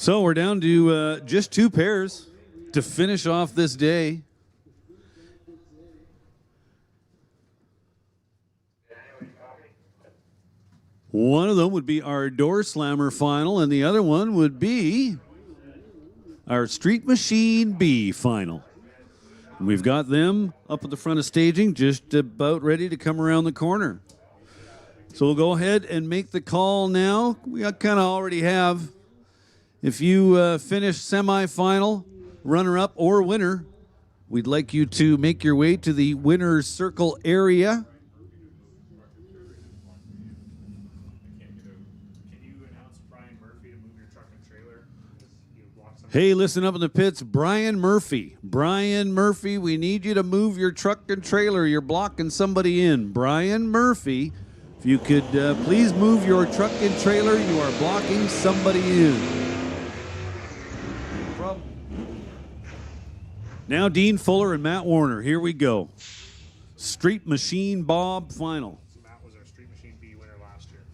So we're down to just 2 pairs to finish off this day. One of them would be our Door Slammer final, and the other one would be our Street Machine B final. And we've got them up at the front of staging, just about ready to come around the corner. So we'll go ahead and make the call now. We kind of already have. If you finish semifinal, runner-up, or winner, we'd like you to make your way to the winner's circle area. Can you announce Brian Murphy to move your truck and trailer? You blocked some. Hey, listen up in the pits. Brian Murphy. Brian Murphy, we need you to move your truck and trailer. You're blocking somebody in. Brian Murphy, if you could please move your truck and trailer. You are blocking somebody in. Now Dean Fuller and Matt Warner. Here we go. Street Machine Bob final. So Matt was our Street Machine B winner last year.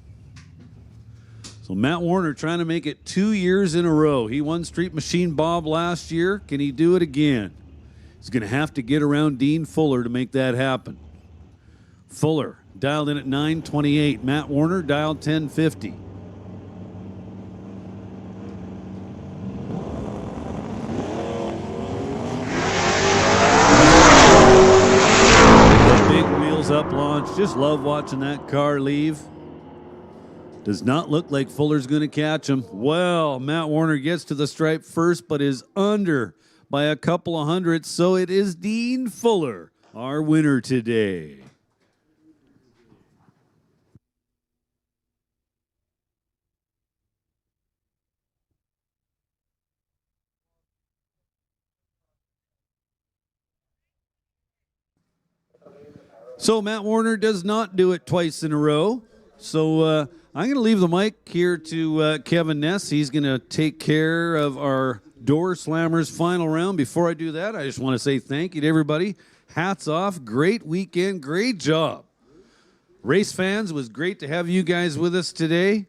So Matt Warner trying to make it 2 years in a row. He won Street Machine Bob last year. Can he do it again? He's going to have to get around Dean Fuller to make that happen. Fuller dialed in at 928. Matt Warner dialed 1050. Up launch. Just love watching that car leave. Does not look like Fuller's going to catch him. Well, Matt Warner gets to the stripe first, but is under by a couple of hundredths. So it is Dean Fuller, our winner today. So Matt Warner does not do it twice in a row. So I'm going to leave the mic here to Kevin Ness. He's going to take care of our Door Slammers final round. Before I do that, I just want to say thank you to everybody. Hats off. Great weekend. Great job. Race fans, it was great to have you guys with us today.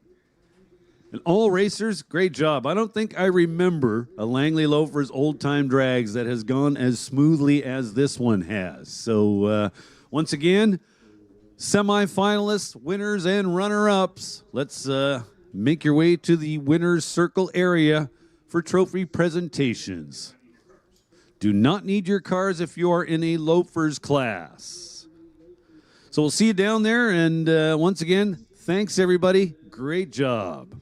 And all racers, great job. I don't think I remember a Langley Loafers old-time drags that has gone as smoothly as this one has. So once again, semifinalists, winners, and runner-ups. Let's make your way to the winner's circle area for trophy presentations. Do not need your cars if you are in a Loafers class. So we'll see you down there, and once again, thanks everybody. Great job.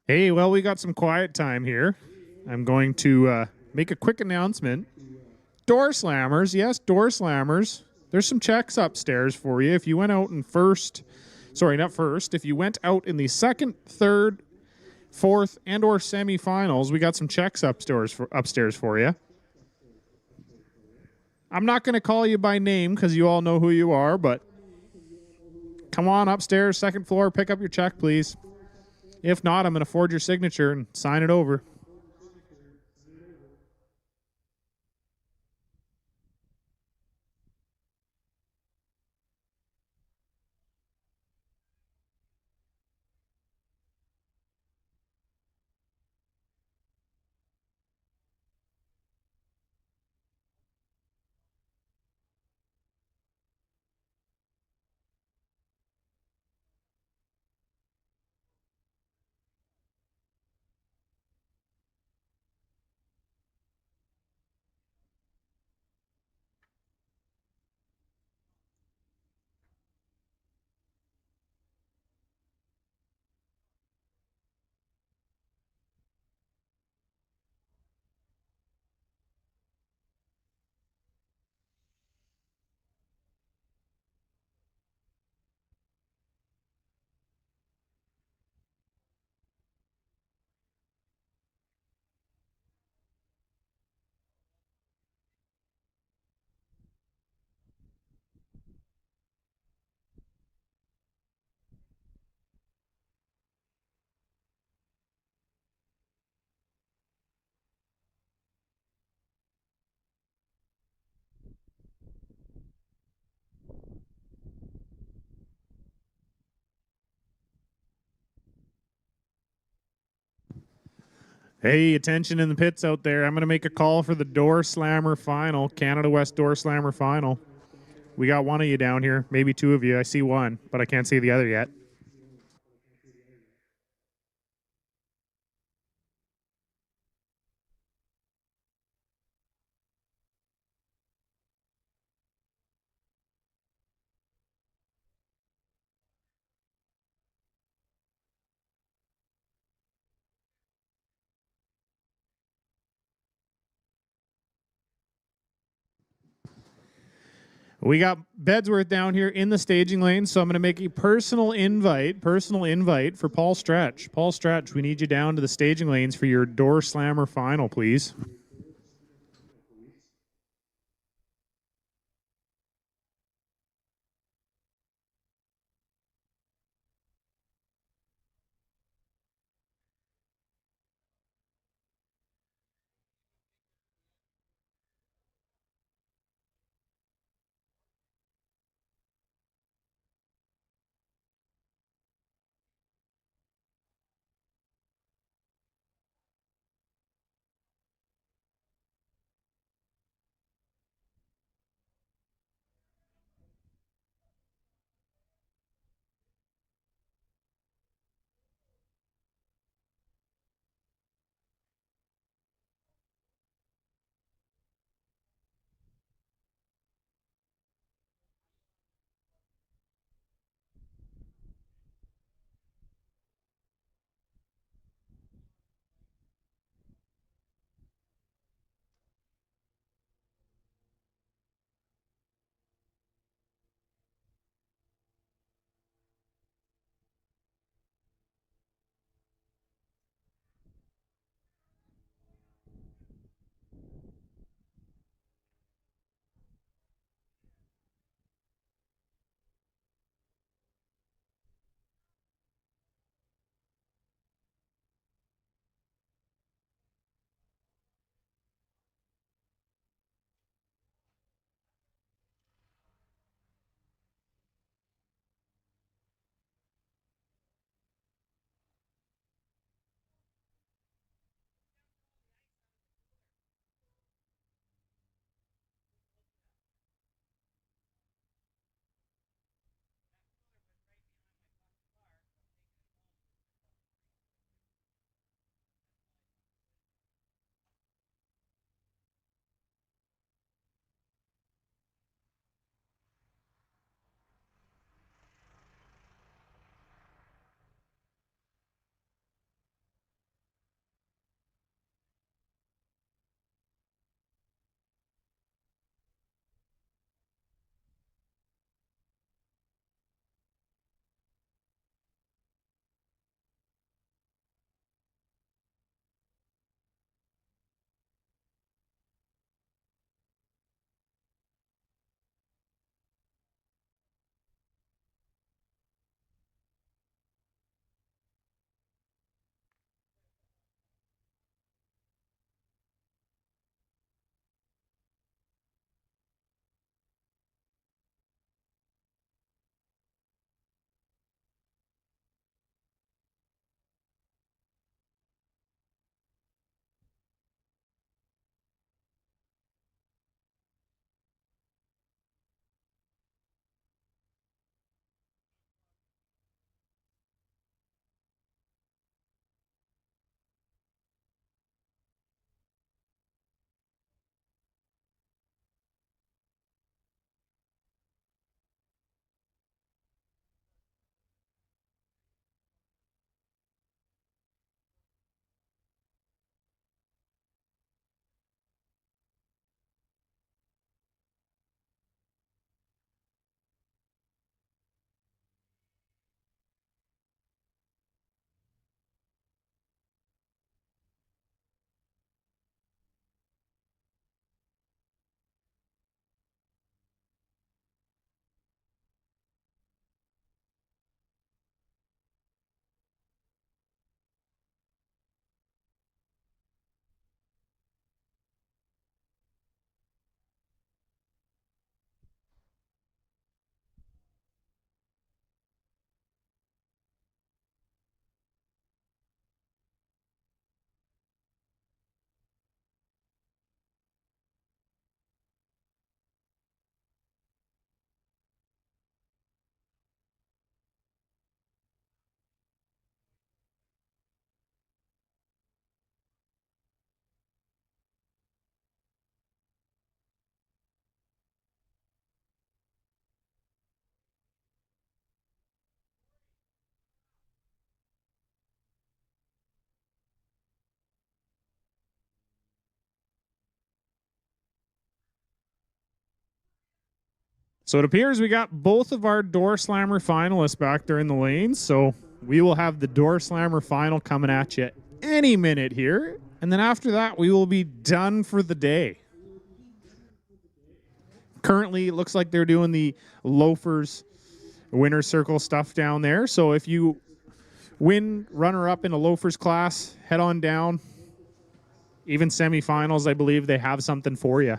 Hey, well, we got some quiet time here. I'm going to make a quick announcement. Door slammers, yes, door slammers. There's some checks upstairs for you. If you went out in if you went out in the second, third, fourth, and or semifinals, we got some checks upstairs for you. I'm not going to call you by name because you all know who you are, but come on upstairs, second floor, pick up your check, please. If not, I'm going to forge your signature and sign it over. Hey, attention in the pits out there. I'm going to make a call for the Door Slammer final, Canada West Door Slammer final. We got one of you down here, maybe two of you. I see one, but I can't see the other yet. We got Bedsworth down here in the staging lane, so I'm going to make a personal invite for Paul Stretch. Paul Stretch, we need you down to the staging lanes for your Door Slammer final, please. So it appears we got both of our door slammer finalists back there in the lanes. So we will have the door slammer final coming at you any minute here. And then after that, we will be done for the day. Currently, it looks like they're doing the Loafers winner circle stuff down there. So if you win runner-up in a Loafers class, head on down. Even semifinals, I believe they have something for you.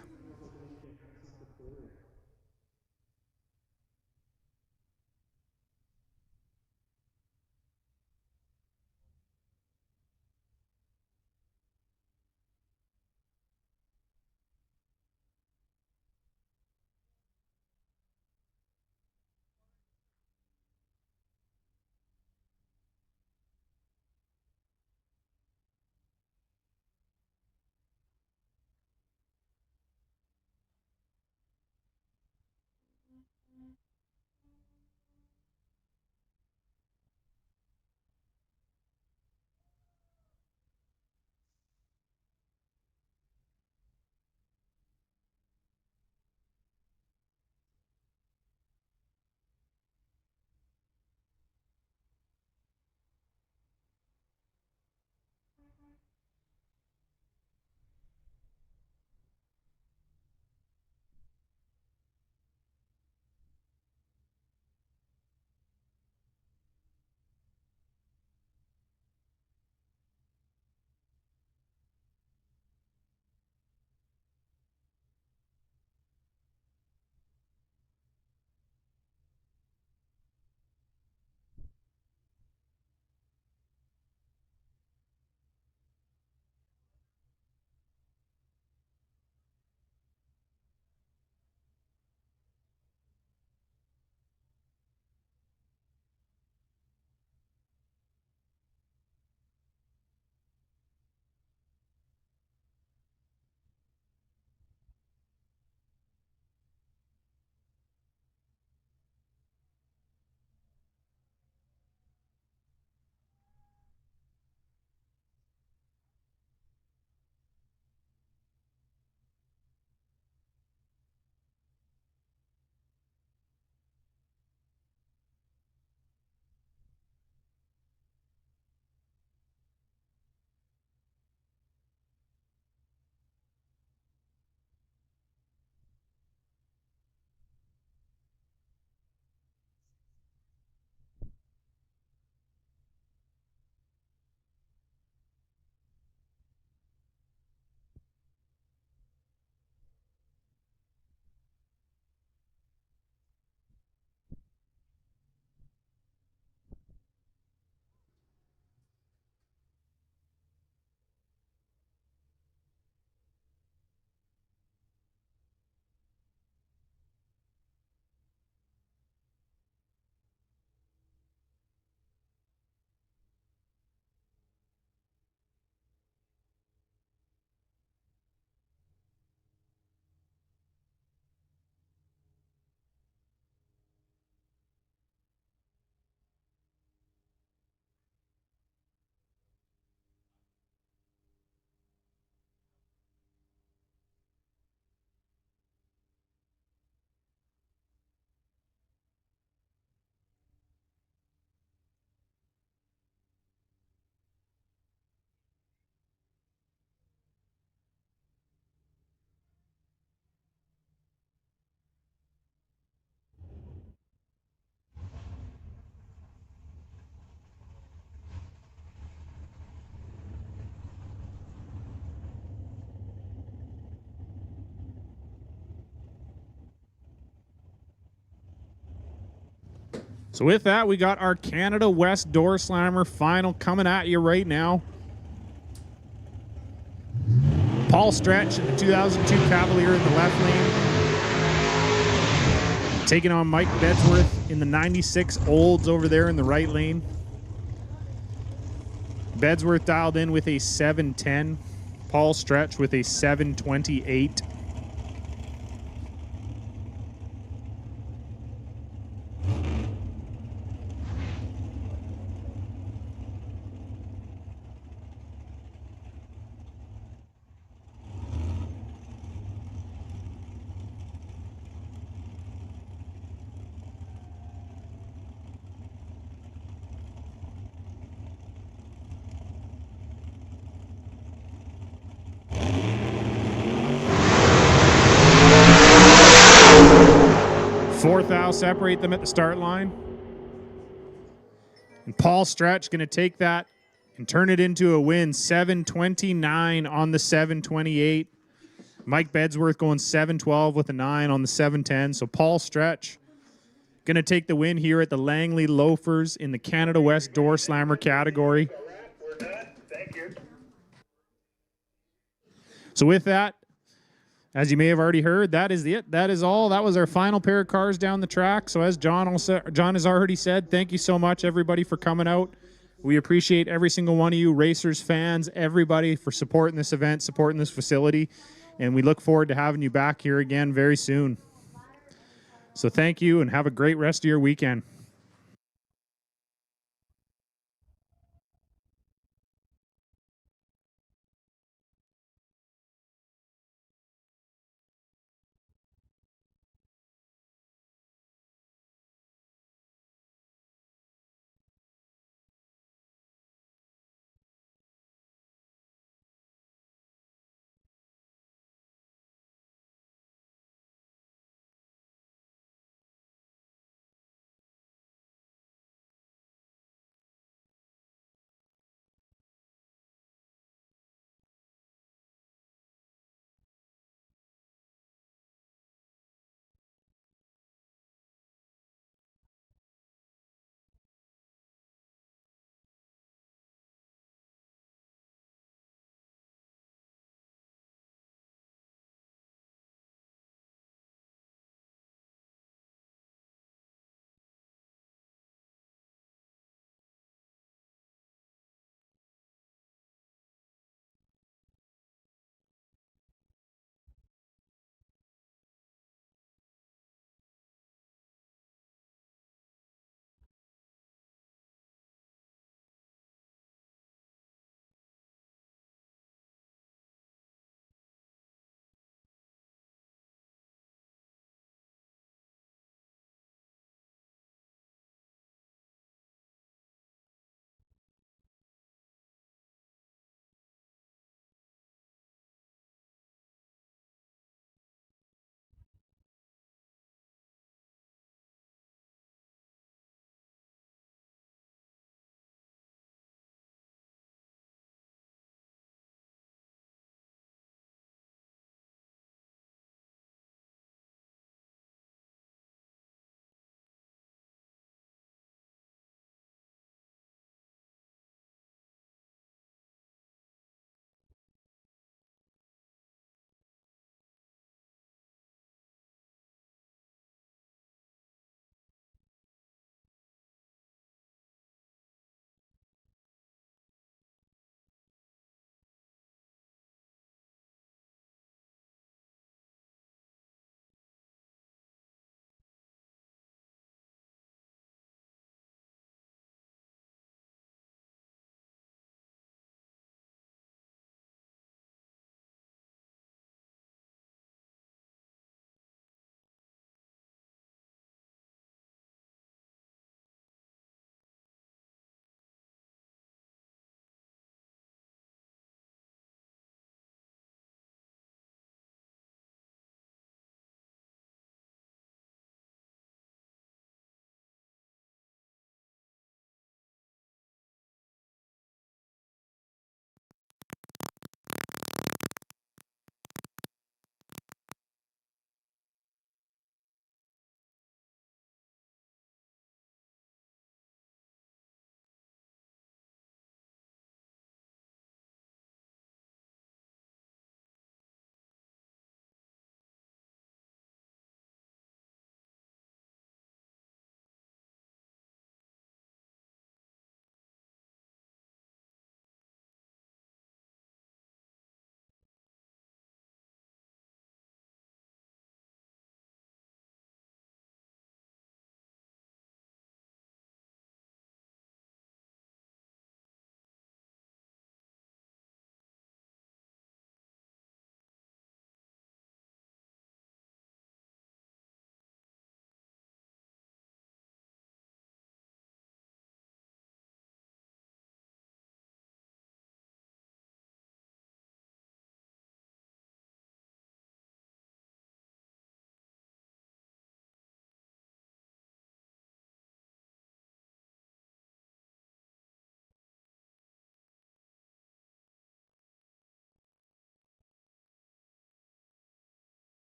So with that, we got our Canada West Door Slammer final coming at you right now. Paul Stretch in the 2002 Cavalier in the left lane. Taking on Mike Bedsworth in the 96 Olds over there in the right lane. Bedsworth dialed in with a 710. Paul Stretch with a 728. Fourth thou separate them at the start line. And Paul Stretch going to take that and turn it into a win. 7:29 on the 7:28. Mike Bedsworth going 7:12 with a 9 on the 7:10. So Paul Stretch going to take the win here at the Langley Loafers in the Canada West Door Slammer category. We're done. Thank you. So with that, as you may have already heard, that is it. That is all. That was our final pair of cars down the track. So as John has already said, thank you so much, everybody, for coming out. We appreciate every single one of you, racers, fans, everybody, for supporting this event, supporting this facility. And we look forward to having you back here again very soon. So thank you and have a great rest of your weekend.